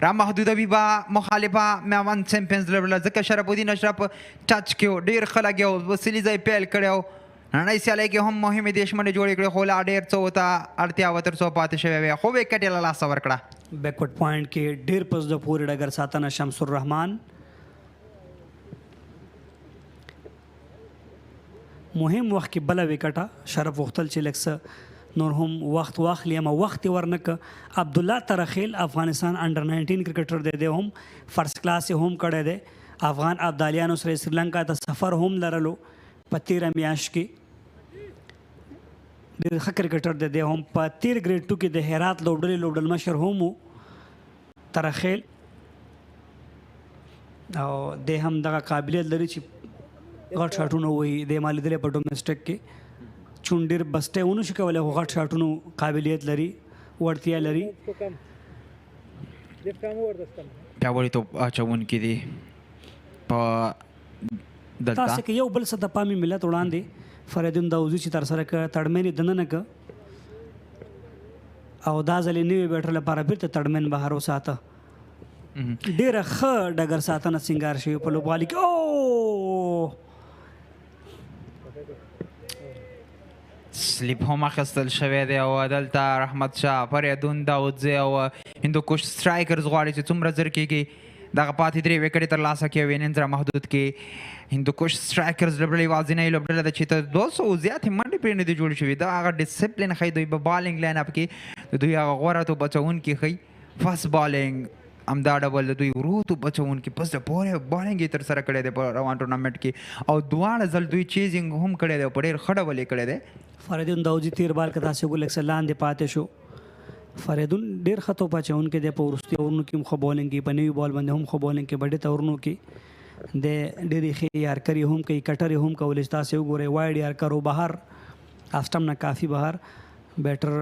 G: رامحدودوي به مخالفه میوند چمپینز لرله ځکه شرف الدین اشرف ټچ کې و، ډېر ښه لګیا و، وسیلي ځای پیل کړی و. نړۍ سیالۍ کې هم مهمې دیش منډې جوړې کړې خو لا ډېر څه ورته اړتیا وه تر څو پاتې شوې وې، خو وکټ یې له لاسه ورکړه.
A: بیکورډ پوینټ کې ډېر په زړه پورې ډګر ساتنه شمس الرحمان. مهم وخت کې بله وکټه شرف غوښتل چې لږ څه نور هم وخت واخلي اما وخت یې ورنکه. عبدالله ترخیل افغانستان انډر 19 کرکټر دی، دی هم فرست کلاس یې هم کړی دی. افغان ابدالیانو سره سریلنکا ته سفر هم لرلو په 13 میاشت کې. ډېر ښه کرکټر دی، دی هم په 13 ګریډ 2 کې د هرات لوبډلې لوبډلمشر هم و ترخیل. او دی هم دغه قابلیت لري چې غټ شاټونه ووهي. دی ما لیدلی په ډومestic کې چون ډېر بسټی ونه شي کولی خو غټ شاټونو قابلیت لري، وړتیا لري.
G: پیاوړي توپ اچوونکي دي په دلته
A: تاسو کې یو بل څه د پامي ملت وړاندې فریدون داوزي چې تر سره ک تړمنې دننه ک او دا ځلې نوې بیټر لپاره بیرته تړمن بهر وساته ډېره ښه ډګر ساتنه سنگار شوی په لوبغالي کې او
G: سلیپ هم اخیستل شوی دی او دلته رحمت شاه فریدون داودزی او هندوکش سټرایکرز غواړي چې څومره زر کېږي دغه پاتې 3 وکټې ترلاسه کړي او اننګز را محدود کړي هندوکش سټرایکرز لوبډلې یوازینۍ لوبډله ده چې تر 200 زیاتې منډې پرې نه دي جوړې شوي دا هغه ډسپلین ښیي دوی په بالینګ لاین اپ کې د دوی هغه غوره توپ اچوونکي ښیي فاسټ بالینګ همدا ډول د دوی ورو توپ اچوونکي په زړه پورې بالینګ یې ترسره کړی دی په روان ټورنامنټ کې او دواړه ځل دوی چیزینګ هم کړی دی او په ډېر ښه ډول یې کړی دی
A: فریدون داوزي تیر بال که تاسې وګورئ لږ څه لاندې پاتې شو فریدون ډېر ښه توپ اچوونکی دی په وروستي اورونو کې هم ښه بالینګ کوي په نوي بال باندې هم ښه بالینګ کوي په ډېر اورونو کې د ډېرې ښې یارکر یې هم کوي کټر یې هم کولی چې تاسې وګورئ وایډ یارکر و بهر اسټم نه کافي بهر بیټر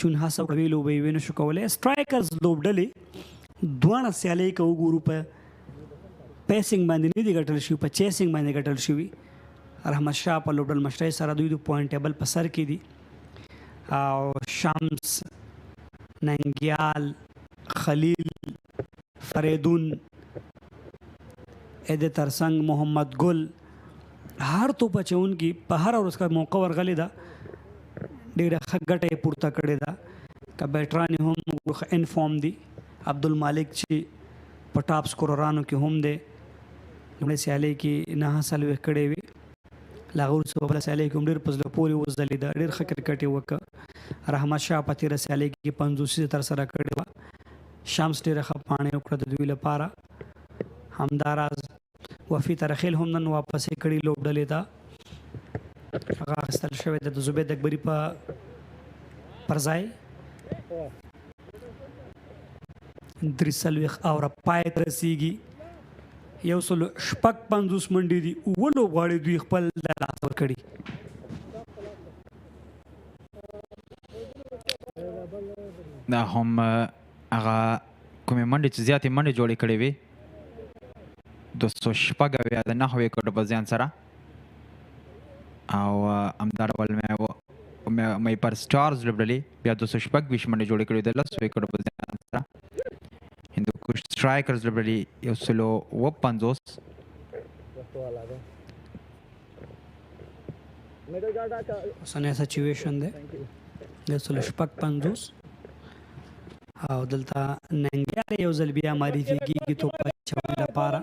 A: چون هڅه وکړه لوبه یې ونه شو کولی سټرایکرز لوبډلې دواړه سیالۍ که وګورو په پیسنګ باندې نه دي ګټل شوي په چیسنګ باندې ګټل شوي رحمت شاه په لوبډل مشرۍ سره دوی د پوینټ ټیبل په سر کې دي او شمس ننګیال خلیل فریدون د ترڅنګ محمد ګل هر توپ اچوونکي په هره ورځ کا موقع ورغلی ده ډېره ښه ګټه یې پورته کړې ده که بیټران یې هم انفارم دي عبدالمالک چې په ټاپ سکوررانو کې هم دی لومړۍ سیالۍ کې 9 کړې وي له هغه وروسته په بله سیالۍ کې هم ډېر په زړه پورې وځلېده ډېر ښه کرکټ یې وکړه رحمت شاه په تېره سیالۍ کې 50 ترسره کړې وه شمس ډېره ښه پاڼې وکړه د دوی لپاره همداراز وفي ترخیل هم نن واپسې کړي لوبډلې ته هغه اخیستل شوی د زبید اکبري پر ځای 43 اوره پای ته رسیږي 156 منډې دي اووه لوبغاړي دوی خپل د لاس ورکړي
G: دا هم هغه کومې منډې چې زیاتې منډې جوړې کړې وې 206 د 9 وکټو په زیان سره او همدا ډول مې پر سټارز لوبډلې بیا 206 منډې جوړې کړې د 10 وکټو په زیان سره هندوکش سټرایکرز لوبډلې 150
A: اوسنی سچویشن دی 156 او دلته ننګیال یو ځل بیا معرفي کېږي توپ اچولو لپاره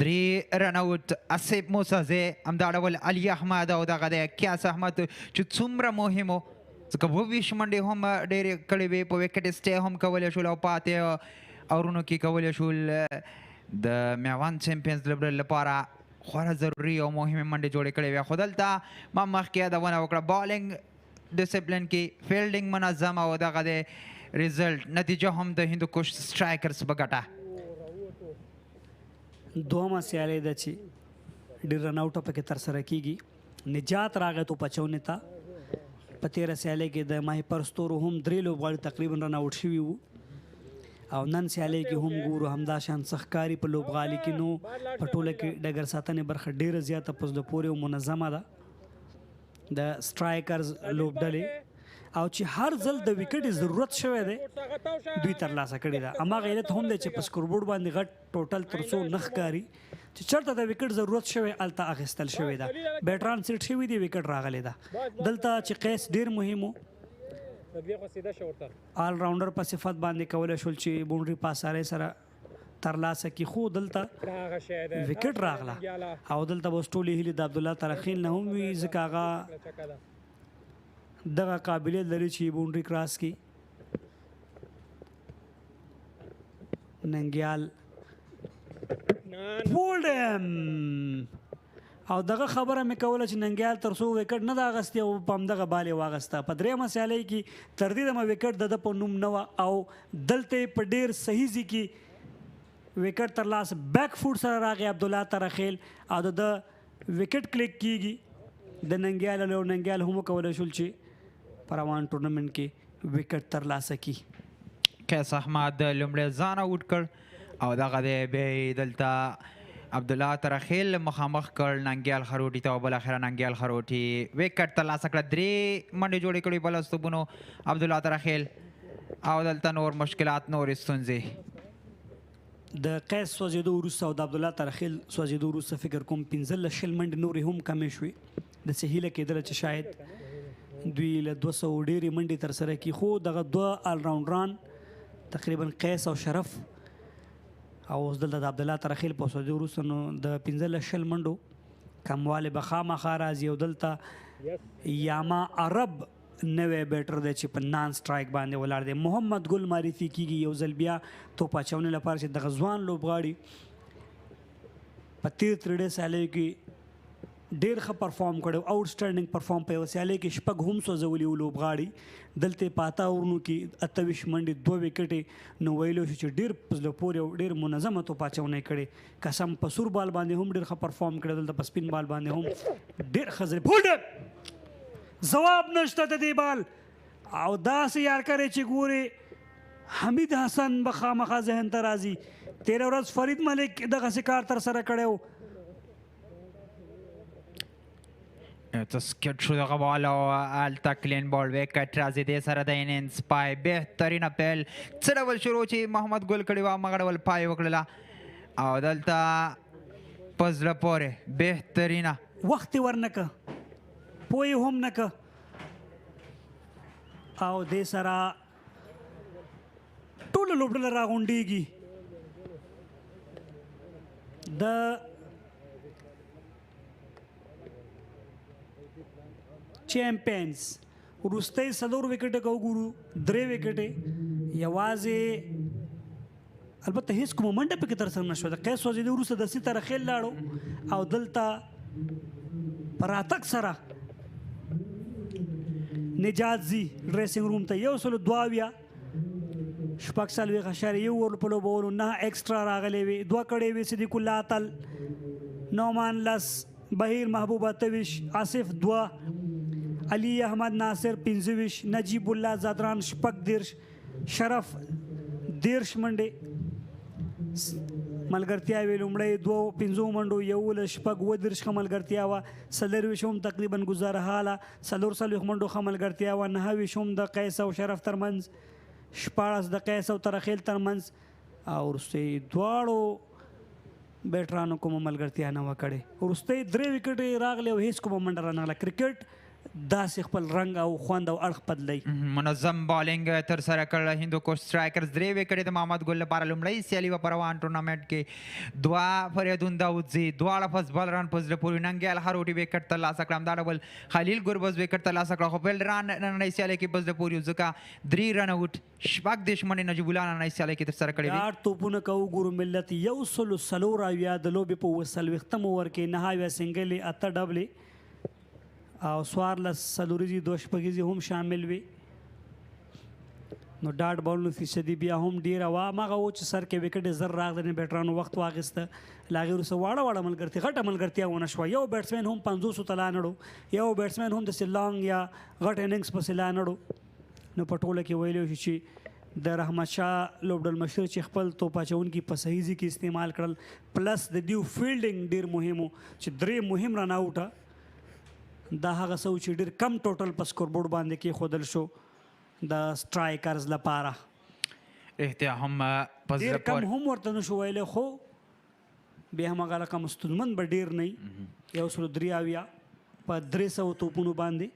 G: درې رن اوټ اسیب موسزه همدا ډول علي احمد او دغه د کیاس احمد چې څومره مهم و ځکه 22 منډې هم ډېرې کړې وې په وکټ سټې هم کولی شول او پاتې اورونو کې کولی شول د میوند چمپینز لوبډلې لپاره خورا ضروري او مهمې منډې جوړې کړې وې خو دلته ما مخکې یادونه وکړه بالینګ ډسپلین کې فیلډینګ منظم او دغه د ریزلټ نتیجه هم د هندوکش سټرایکرز په ګټه
A: دومه سیالي ده چې ډېر رن آوټه پکې ترسره کیږي نجات راغی تو پچونې ته په تېره سیالۍ کې د ماهیپر ستورو هم 3 لوبغاړي تقریبا رن آوټ شوي وو او نن سیالۍ کې هم ګورو همدا شان سخکاري په لوبغالي کې نو په ټوله کې ډګر ساتنې برخه ډېره زیاته په زړه پورې او منظمه ده د سټرایکرز لوبډلې او چې هر ځل د وکټ ضرورت شوی دی دوی ترلاسه کړې ده هماغه علت هم دی چې په سکوربورډ باندې غټ ټوټل تر څو نه ښکاري چې چېرته د وکټ ضرورت شوی هلته اخیستل شوی ده بیټران سیټ شوي دي وکټ راغلی ده دلته چې قیس ډېر مهم و آل راونډر په صفت باندې کولی شول چې باونډري په اسانۍ سره ترلاسه کړي خو دلته وکټ راغله او دلته به اوس ټولې هیلې د عبدالله ترخیل نه هم وي ځکه هغه دغه قابلیت لري چې باونډري کراس کړي ننګیال بولډم او دغه خبره مې کوله چې ننګیال تر څو وکټ نه ده اغستې او په همدغه بال یې واغسته په درېیمه سیالۍ کې تر دې دمه وکټ د ده په نوم نه وه او دلته یې په ډېر صحیح ځای کې وکټ ترلاسه بیک فوټ سره راغی عبدالله ترخیل او د ده وکټ کلیک کیږي د ننګیال او ننګیال هم وکولی شول چې په روان ټورنمنټ کې وکټ ترلاسه کړي
G: کیس احمد لومړی ځان آوټ کړ او دغه دی بیا یې دلته عبدالله ترخیل مخامخ کړ ننګیال خروټي ته او بالاخره ننګیال خروټي وکټ ترلاسه کړه 3 منډې جوړې کړې بلستوبونو عبدالله ترخیل او دلته نور مشکلات نورې ستونزې
A: د قیس سوځېدو وروسته او د عبدالله ترخیل سوځېدو وروسته فکر کوم 15 شل منډې نورې هم کمې شوې داسې هیله کېدله چې شاید دوی له 200 ډېرې منډې ترسره کړي خو دغه 2 آلراونډران تقریبا قیس او شرف او اوس دلته د عبدالله ترخیل په سوځېدو وروسته نو د 15 شل منډو کموالی به خامخا راځي او دلته یاما عرب نوی بیټر دی چې په نان سټرایک باندې ولاړ دی محمد ګل معرفي کیږي یو ځل بیا توپ اچونې لپاره چې دغه ځوان لوبغاړي په تیر ترډې سیالیو کې ډېر ښه پرفارم کړی آوټ سټینډینګ پرفارم په یوه سیالۍ کې شپږ هم سوځولي وو لوبغاړي دلته په اته اورونو کې 28 منډې 2 وکټې نو ویلو شو چې ډېر په زړه پورې او ډېر منظمه توپ اچونه یې کړې قسم په سور بال باندې هم ډېر ښه پرفارم کړی دلته په سپین بال باندې هم ډېر ښه ځل بولډر ځواب نشته د دې بال او داسې یار کرې چې ګورې حمید حسن به خامخا ذهن ته راځي تېره ورځ فرید ملک دغسې کار ترسره کړی و
G: سکټ شو دغه بال او هلته کلین بال وکټ راځي دې سره د انینګز پای بهترینه پیل څه ډول شروع چې محمد ګل کړې وه همغه ډول پای وکړله او دلته په زړه پورې بهترینه
A: وخت یې ورنه که پوه یې هم نه که او دې سره ټوله لوبډله راغونډېږي د چیمپینز وروستی 4 وکټې که وګورو 3 وکټې یوازې البته هیڅ کومه منډه پکې ترسره نه شوه د قیس سوځېدو وروسته دسي ترخیل لاړو او دلته په راتګ سره نجات زی ډریسنګ روم ته 122 شپږ څلوېښت اشاریه یو ور په لوبولو 9 ایکسټرا راغلی وې 2 کړې وې صدیق الله اتل نعمان لس بهیر محبوب 28 آصف 2 علي احمد ناصر 25 نجیب الله زادران شپږ 10 شرف 10 منډې ملګرتیا وې لومړی 2 منډو 11 شپږ 10 ښه ملګرتیا وه 40 هم تقریبا ګزاره حاله 40 منډو ښه ملګرتیا وه 9 هم د قیس او شرف ترمنځ 14 د قیس او ترخیل ترمنځ او وروستۍ دواړو بیټرانو کومه ملګرتیا نه وه کړې وروستۍ 3 وکټې راغلې او هېڅ کومه منډه رانغله کرکټ داسې خپل رنګ او خوند او اړخ بدلی.
G: منظم بالینګ تر سره کړ هندوکوش سټرایکرز 3 وکټې د محمد ګل لپاره لومړی سیالي په روان ټورنمنټ کې 2 فریدون داودزي دواړه فاست بالران په زړه پورې ننګیال هروټي وکټ ترلاسه کړ. همدا ډول خلیل ګربز وکټ ترلاسه کړ خو فیلډران نننۍ سیالۍ کې په زړه پورې ځکه 3 رن آوټ شپږ دېرش منډې نجیب الله نننۍ سیالۍ کې تر سره کړې وې.
A: 8 توپونه که وګورو ملت 104 د لوبې په 40 اوور کې 9 سنګلې 8 ډبلې او 14 څلوریزې 2 شپږیزې هم شامل وي. نو ډاټ بالونو فیصدي بیا هم ډېره وه. هماغه و چې سر کې وکټ یې زر راغلی نه بیټرانو وخت واخیسته. له هغې وروسته واړه ملګرتیا غټه ملګرتیا ونه شوه. یو بیټسمین هم 500 ته لا نړو، یو بیټسمین هم داسې لانګ یا غټ اننګس پسې لا نړو. نو په ټوله کې ویلی شو چې د رحمت شاه لوبډل مشر چې خپل توپ اچوونکي په صحیح ځای کې استعمال کړل، پلس د دیو فیلډینګ ډېر مهم و چې 3 مهم رن آوټه دا هغه څه چې ډېر کم ټوټل په سکوربورډ باندې کېښودل شو د سټرایکرز لپاره. ډېر کم هم ورته نشو ویلی خو بیا هم هغه رقم ستونزمن به ډېر نه وي. 173 په 300 توپونو باندې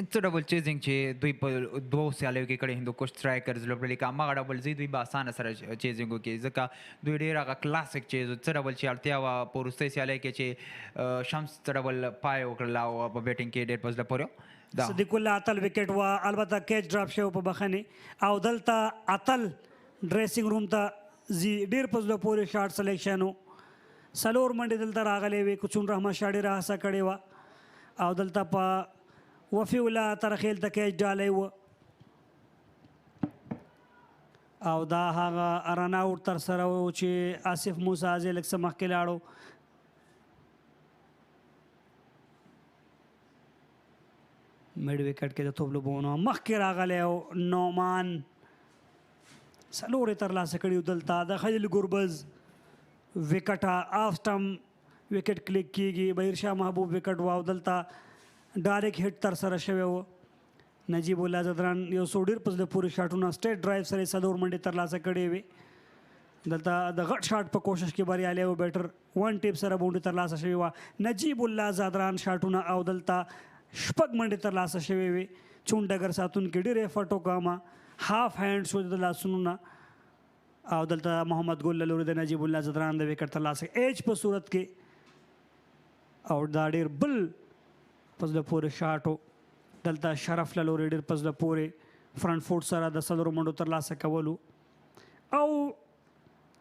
G: انټو ډبل چیزینګ چې دوی په 2 سیالیو کې کړي هندوکوش سټرایکرز لوبډلې کې هماغه ډبل زی دوی به اسانه سره چیزینګ وکړي ځکه دوی ډېر هغه کلاسیک چیز څه ډبل چې اړتیا وه په وروستۍ سیالۍ کې چې شمس څه ډبل پای وکړله او په بیټینګ کې ډېر په زړه پورې
A: صدیق الله اتل وکټ وه. البته کیچ ډراپ شوی په بخښنې او دلته اتل ډریسینګ روم ته ځي. ډېر په زړه پورې شاټ سلیکشن و. 4 منډې دلته راغلې وې. کوچون رحمت شاه ډېره هڅه کړې وه او دلته په وفي الله ترخیل ته کیچ ډالی و او دا هغه رن آوټ تر سره و چې آصف موسی ازې لږ څه مخکې لاړو. میډ وکټ کې د توپ لوبونو مخکې راغلی او نومان 4 ترلاسه کړي. دلته د خلیل ګربز وکټه آف سټم وکټ کلیک کیږي. بهیر شاه محبوب وکټ و او دلته ډایرکټ هټ تر سره شوی و. نجیب الله زدران 100 ډېر په زړه پورې شاټونه سټیټ ډرایو سره 4 منډې ترلاسه کړې وې. دلته د غټ شاټ په کوشش کې بریالی و. بیټر 1 ټیپ سره باونډري ترلاسه شوې وه. نجیب الله زدران شاټونه او دلته 6 منډې ترلاسه شوې وې. چون ډګر ساتونکي ډېر ایفرټ وکړه. هاف هینډ شو د لاسونو نه او دلته محمد ګل له لورې د نجیب الله زدران د وکټ ترلاسه ایج په صورت کې او دا ډېر بل په زړه پورې شاټ و. دلته شرف له لورې ډېر په زړه پورې فرنټ فوټ سره د 4 منډو ترلاسه کولو او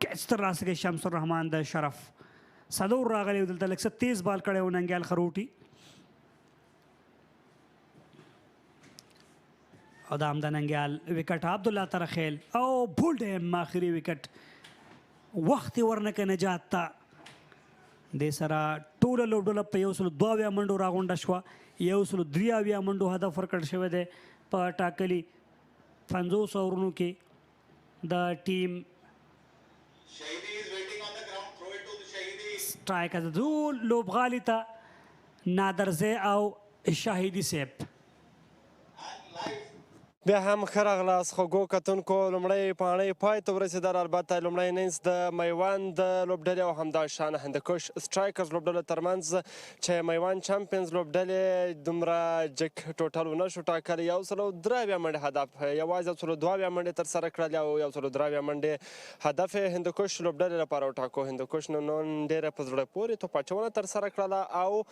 A: کیچ ترلاسه کوي شمس الرحمن د شرف. 4 راغلی و. دلته لږ څه تیز بال کړی و ننګیال خروټي او دا هم د ننګیال وکټ عبدالله ترخیل او بولډ آخري وکټ وخت یې ورنکه نجات ته. دې سره ټوله لوبډله په 102 منډو راغونډه شوه. 103 منډو هدف ورکړل شوی دی په ټاکلي 50 اورونو کې د ټیم سټرایکر لوبغالي ته نادرزی او شاهدي صاحب.
B: بیا هم ښه راغلاست خوږو کتونکو. لومړی پاڼۍ پای ته ورسېدل. البته لومړی اننګز د میوند لوبډلې او همداشانه هندوکش سټرایکرز لوبډلو ترمنځ چې میوند چمپینز لوبډلې دومره جګ ټوټل ونه شو ټاکلی. 103 منډې هدف یوازې 102 منډې ترسره کړلې او 103 منډې هدف هندوکش لوبډلې لپاره وټاکو. هندوکش نن ډېره په زړه پورې توپ اچونه ترسره کړله او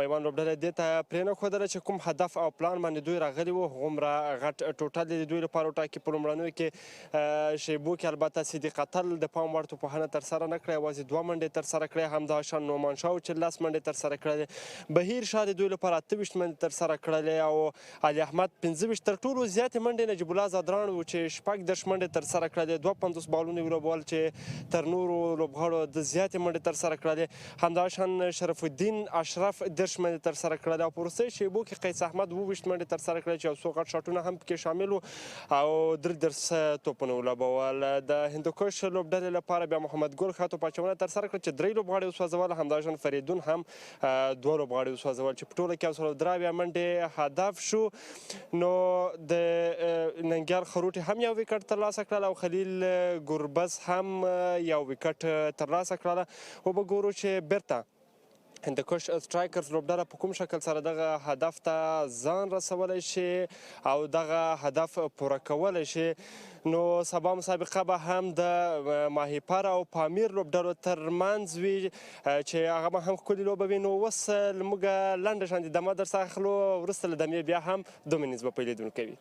B: میوند لوبډلې دې ته پرېنښودله چې کوم هدف او پلان باندې دوی راغلي وو هغومره غټ ټوټل د دوی لپاره وټاکي. په لومړنیو کې شیبو کې البته صدیق اتل د پام وړ توپوهنه ترسره نه کړه. یوازې 2 منډې ترسره کړې. همداشان نومان شاه چې 10 منډې ترسره کړلې. بهیر شاه د دوی لپاره 28 منډې ترسره کړلې او علي احمد 25. تر ټولو زیاتې منډې نجیب الله زدران و چې 14 منډې ترسره کړلې. 52 بالونه یې ولوبول چې تر نورو لوبغاړو د زیاتې منډې ترسره کړلې. همداشان شرف الدین اشرف 10 منډې ترسره کړلې او په وروستۍ شیبو کې قیس احمد 22 منډې ترسره کړلې چې یو څو غټ شاټونه هم پکې شامل وو او 3 توپونه ولوبول. د هندوکش لوبډلې لپاره بیا محمد ګل ښه توپ اچونه ترسره کړه چې 3 لوبغاړي وسوځول. همداشان فریدون هم 2 لوبغاړي وسوځول چې په ټوله کې 103 منډې هدف شو. نو د ننګیال خروټي هم یو وکټ ترلاسه کړل او خلیل ګربز هم یو وکټ ترلاسه کړله. وبګورو چې بیرته هندوکش سټرایکرز لوبډله په کوم شکل سره دغه هدف ته ځان رسولی شي او دغه هدف پوره کولی شي. نو سبا مسابقه به هم د ماهیپر او پامیر لوبډلو ترمنځ وي چې هغه به هم ښکلې لوبه وي. نو اوس موږ لنډه شانې دمه درڅخه اخلو، وروسته له دمې بیا هم 2 منیز به پیلېدونکی وي.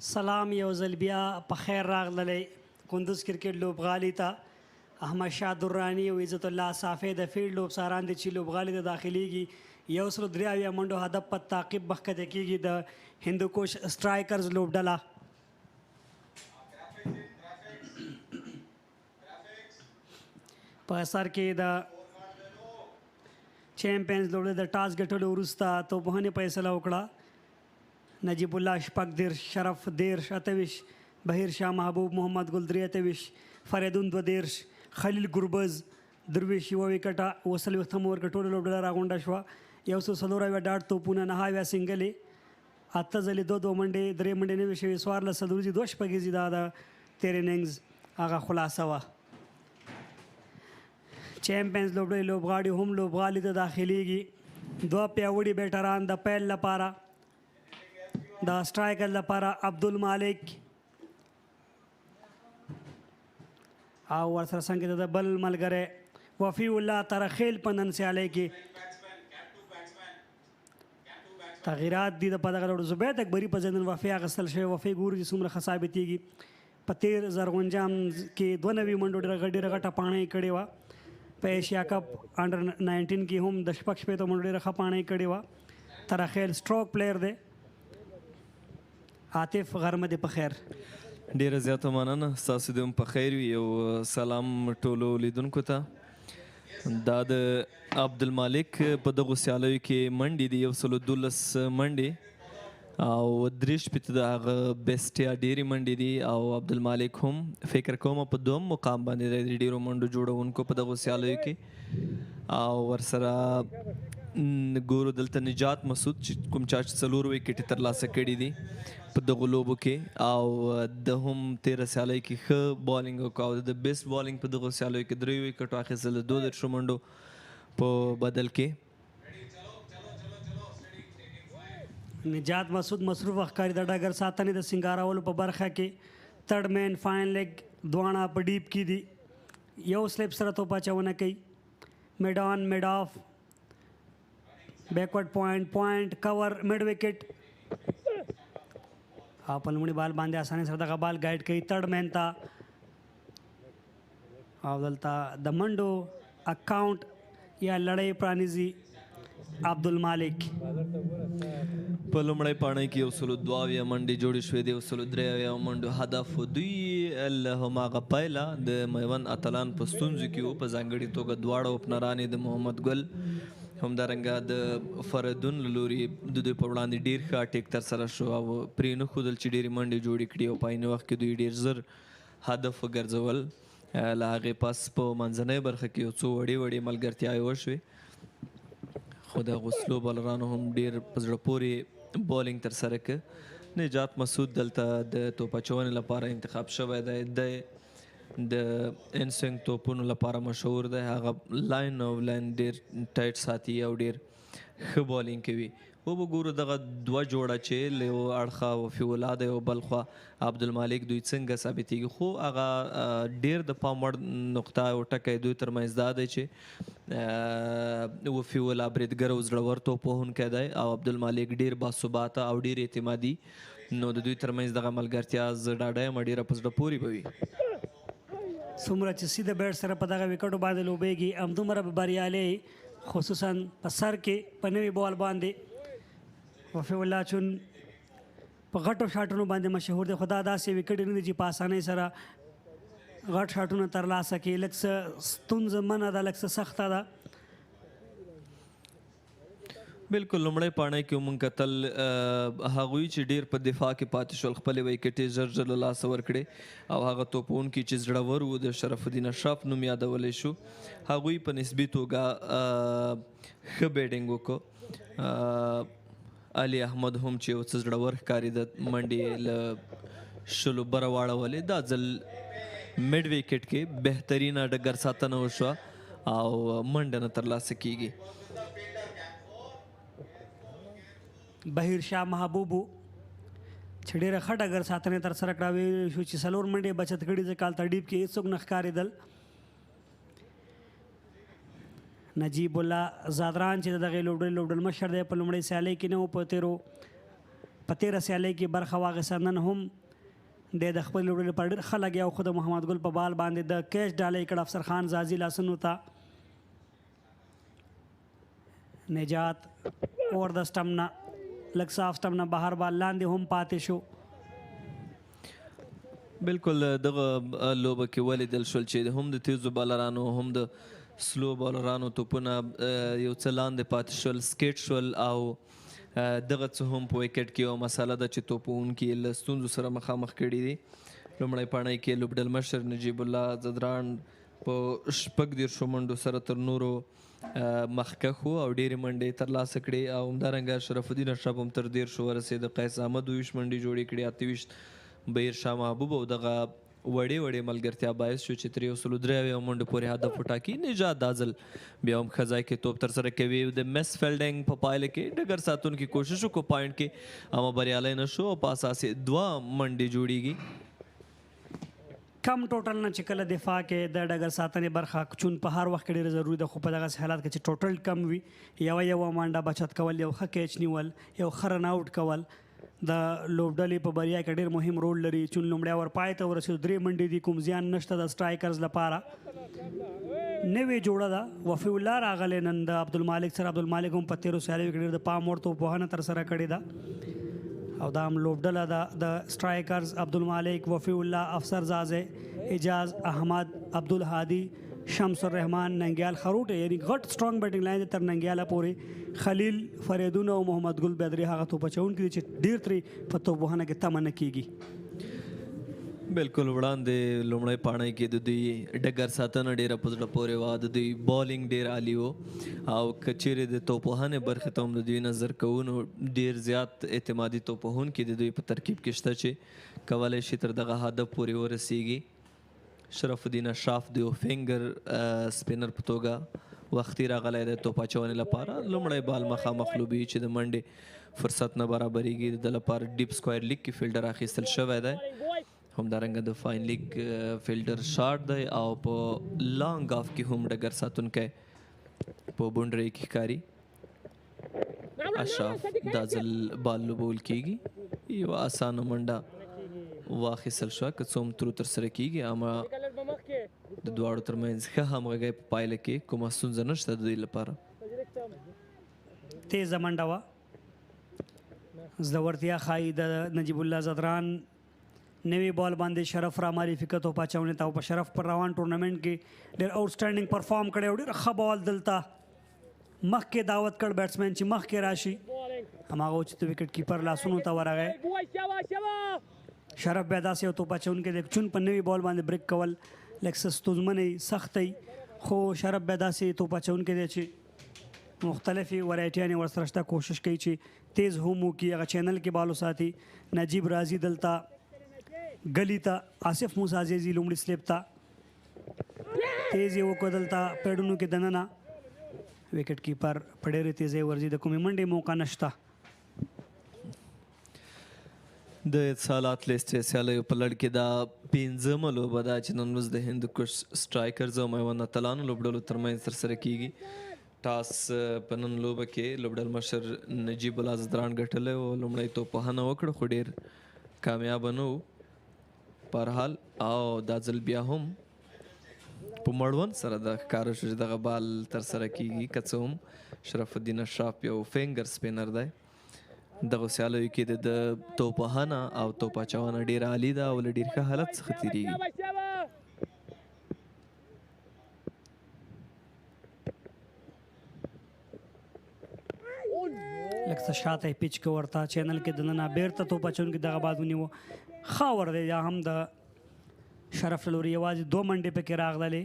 A: سلام یو ځل بیا په خیر راغللی کندوز کرکټ لوبغالي ته احمد شاه درانی او عزت الله صافی د فیلډ لوبساران دي چې لوبغالي ته داخليږي 183 منډو هدف په تعقیب مخکې کېږي د هندوکوش سټرایکرز لوبډله په اثر کې د چیمپئنز لوبډله د ټاس ګټلو وروسته توپوهنې فیصله وکړه نجیب الله شپږ دېرش شرف دېرش اتهویشت بهیر شاه محبوب محمد ګل درې اتهویشت فریدون 2 دېرش خلیل ګربز درویش یوه وکټه 40 اوور کې ټوله لوبډله راغونډه شوه 104 ډاټ توپونه 9 سنګلې 8 ځلې 2 منډې 3 منډې نوې شوې 14 څلوريزې 2 شپږیزې دا د تیر اننګز هغه خلاصه وه چیمپئنز لوبډلې لوبغاړي هم لوبغالي ته داخليږي 2 پیاوړي بیټران د پیل لپاره د سټرایکر لپاره عبدالمالک او ورسره څنګه د بل ملګری وفي الله ترخیل په نن سیالۍ کې تغیرات دي د په دغه لوړ زبید اکبري په ځای وفي اخیستل شوی وفي ګورو چې څومره ښه ثابتېږي په تیر زرغونجام کې 92 منډو ډېره غټه پاڼۍ کړې وه په ایشیا کپ انډر 19 کې هم د شپږ منډو ډېره ښه پاڼۍ کړې وه ترخیل سټروک پلیر دی عاطف غرمه دې په خیر
K: ډیره زیاته مننه ستاسو دې هم په خیر وي او سلام ټولو لیدونکو ته دا د عبدالمالک په دغو سیالیو کې منډې دي 112 منډې او 3 د هغه بیسټ یا ډېرې منډې دي او عبدالمالک هم فکر کوم په دوم مقام باندې د ډېرو منډو جوړونکو په دغو سیالیو کې او ورسره ګورو دلته نجات مسعود چې کوم چا چې 4 وکټې ترلاسه کړي دي په دغو لوبو کې او د هم 13 سیالۍ کې ښه بالینګ وکړه او د بیسټ بالینګ په دغو سیالیو کې 3 وکټو اخیستل 2 منډو په بدل کې
A: نجات مسعود مصروف ښکاري د ډګر ساتنې د سنګارولو په برخه کې تھرډ مین فاین لیګ دواړه په ډیپ کې دي یو سلیپ سره توپ اچونه کوي میډ آن میډ آف بیکورډ پوینټ کور میډ وکټ او په لومړي بال باندې اسانه سره دغه بال ګایډ کوي تھرډ مین ته او دلته د منډو اکاونټ یا لړۍ پرانیزي عبدالمالک
K: په لومړۍ پاڼۍ کې 102 منډې جوړې شوې دي 103 منډو هدف دوی له هماغه پیله د میوند اتلان په ستونزو کې وو په ځانګړې توګه دواړه اوپنران د محمد ګل همدارنګه د فریدون له لوري د دوی په وړاندې ډېر ښه اټیک ترسره شو او پرې نه ښودل چې ډېرې منډې جوړې کړي او په عین وخت کې دوی ډېر زر هدف وګرځول له هغې پس په منځنۍ برخه کې یو څو وړې ملګرتیاوې وشوې خو د غسلو بالرانو هم ډېر په زړه پورې بالینګ ترسره کړ نجات مسعود دلته د توپ اچونې لپاره انتخاب شوی دی د انسنګ توپونو لپاره مشهور دی هغه لاین ډېر ټایټ ساتي او ډېر ښه بالینګ کوي وګورو دغه 2 جوړه چې له یو اړخه وفي الله دی او بل خوا عبدالمالک دوی څنګه ثابتېږي خو هغه ډېر د پام وړ نقطه او ټکی دوی ترمنځ دا دی چې وفي الله بریدګر او زړور توپوهونکی دی او عبدالمالک ډېر باثباته او ډېر اعتمادي نو د دوی ترمنځ دغه ملګرتیا زه ډاډه یم ډېره په زړه پورې به وي
A: څومره چې سیده بیټ سره په دغه وکټو باندې لوبېږي همدومره به بریالی خصوصا په سر کې په نوي بال باندې وفي الله چون په غټو شاټونو باندې مشهور دی خو دا داسې وکټ نه دي چې په اسانۍ سره غټ شاټونه ترلاسه کړي لږ څه ستونزمنه ده لږ څه سخته ده
K: بالکل لومړی پاڼۍ کې مونږ کتل هغوی چې ډېر په دفاع کې پاتې شول خپلې ویکټې ژر له لاسه ورکړې او هغه توپونکي چې زړور وو د شرف الدین اشرف نوم یادولی شو هغوی په نسبي توګه ښه بیټینګ وکړو علي احمد هم چې یو څه زړور ښکارېده منډې له 20 بره واړولې دا ځل میډ ویکټ کې بهترینه ډګر ساتنه وشوه او منډه نه ترلاسه کیږي
A: بهیر شاه محبوبو چې ډېره ښه ډګر ساتنې ترسره کړه ویل شو چې 4 منډې بچت کړي ځکه هلته ډیپ کې هېڅوک نه ښکارېدل نجیب الله زادران چې د دغې لوبډلې مشر دی په لومړۍ سیالۍ کې نه و په تېرو په تېره سیالۍ کې برخه واخیسته. نن هم د خپل لوبډلې پر ډېر ښه لګیا او خو د محمد ګل په بال باندې د کیچ ډالۍ کړ افسر خان زازي لاسونو ته. نجات اور د سټم نه لږ صاف سټم نه بهر بال لاندې هم پاتې شو.
K: بالکل دغه لوبه کې ولیدل شول چې هم د تیزو بالرانو هم د سلو بالرانو توپونه یو څه لاندې پاتې شول، سکیټ شول او دغه څه هم په وکټ کې یوه مسله ده چې توپوونکي له ستونزو سره مخامخ کړي دي. لومړی پاڼۍ کې لوبډل مشر نجیب الله زدران په 36 منډو سره تر نورو مخکښ و او ډېرې منډې ترلاسه کړې او همدارنګه شرف الدین اشرف هم تر 13 ورسېد. قیس احمد 20 منډې جوړې کړې، 28 بهیر شاه محبوب او دغه وړې ملګرتیا باعث شو چې تر 103 منډو پورې هدف وټاکي. نجات دا ځل بیا هم ښه ځای کې توپ ترسره کوي. د مس فیلډینګ په پایله کې ډګر ساتونکي کوشش وکړو پوینټ کې اما بریالی نه شو او په اساس یې 2 منډې جوړیږي.
A: کم ټوټل نه چې کله دفاع کې د ډګر ساتنې برخه چون په هر وخت کې ډېره ضروري ده، خو په دغسې حالات کې چې ټوټل کم وي یوه منډه بچت کول، یو ښه کیچ نیول، یو ښه رن آوټ کول د لوبډلې په بریا کې ډېر مهم رول لري. چون لومړی اور پای ته ورسېدو 3 منډې دي، کوم زیان نشته د سټرایکرز لپاره. نوې جوړه ده وفي الله راغلی نن د عبدالمالک سره. عبدالمالک هم په 13 سیالیو کې ډېر د پام وړ توپوهنه ترسره کړې ده او دا هم لوبډله ده د سټرایکرز عبدالمالک، وفي الله، افسر زازه، اجاز احمد، عبدالهادي، شمس الرحمن، ننګیال خروټ، یعنی غټ سټرونګ بیټینګ لاین تر ننګیاله پورې خلیل فریدون او محمد ګل بدري هغه توپ اچونکي دي چې ډېر ترې په توپوهنه کې تمه نه کیږي.
K: بالکل وړاندې لومړی پاڼۍ کې د دوی ډګر ساتنه ډېره په زړه پورې وه، د دوی بالینګ ډېر عالي و او که چیرې د توپوهنې برخې ته هم د دوی نظر کوو نو ډېر زیات اعتمادي توپوهونکي د دوی په ترکیب کې شته چې کولی شي تر دغه هدف پورې ورسیږي. شرف الدین اشراف د یو فینګر سپینر په توګه وختي راغلی دی توپ اچونې لپاره. لومړی بال مخامخ لوبي چې د منډې فرصت نه برابرېږي، د لپاره ډیپ سکوایر لیګ کې فیلډر اخیستل شوی دی. همدارنګه د فاین لیګ فیلډر شارټ دی او په لانګ آف کې هم ډګر ساتونکی په بونډرۍ کې ښکاري. اشراف دا ځل بال لوبول کېږي، یوه اسانه منډه واخیستل شوه که څه هم ترو ترسره کېږي اما د دواړو ترمنځ ښه همغږۍ په پایله کې کومه ستونزه نشته د دوی لپاره.
A: تیزه منډه وه، زړورتیا ښایي د نجیب الله زدران. نوی بال باندې شرف را معرفي کړ توپ اچونې ته او په شرف پر روان ټورنمنټ کې ډېر آوټسټینډینګ پرفارم کړی او ډېر ښه بال دلته مخکې دعوت کړ بیټسمین چې مخکې راشي، هماغه و چې د وکټ کیپر لاسونو ته ورغی. شرف بیا داسې یو توپ اچونکی دی چون په نوي بال باندې بریک کول لږ څه ستونزمنې سختۍ، خو شرف بیا داسې توپ اچونکی دی چې مختلفې ورایټیانې ورسره شته، کوشش کوي چې تیز هم وکړي، هغه چینل کې بال وساتي. نجیب راځي دلته ګلی ته، آصف موسی عزیزي لومړي سلیپ ته تیز یې وکړه دلته پیډونو کې دننه. وکټ کیپر په ډېرې تیزۍ ورځي، د کومې منډې موقع نشته.
K: د اتصالات لیست سیالیو په لړ کې دا 5مه لوبه ده چې نن ورځ د هندوکش سټرایکرز او میوند اتلانو لوبډلو ترمنځ ترسره کیږي. ټاس په نن لوبه کې لوبډل مشر نجیب الله زدران ګټلی و، لومړی توپوهنه وکړه خو ډېر کامیابه نه و بهرحال او دا ځل بیا هم په مړوند سره د ښکاره شو چې دغه بال ترسره کیږي. که څه هم شرف الدین اشراف یو فینګر سپینر دی، دغه سیالیو کې د توپوهنه او توپ اچونه ډېره عالي ده او له ډېر ښه حالت څخه تېرېږي.
A: لږ څه شاته یې پیچ که ورته چینل کې دننه بیرته توپ اچونکي دغه بال ونیوه، ښه ور دی. یا هم د شرف له لوري یوازې 2 منډې پکې راغللې،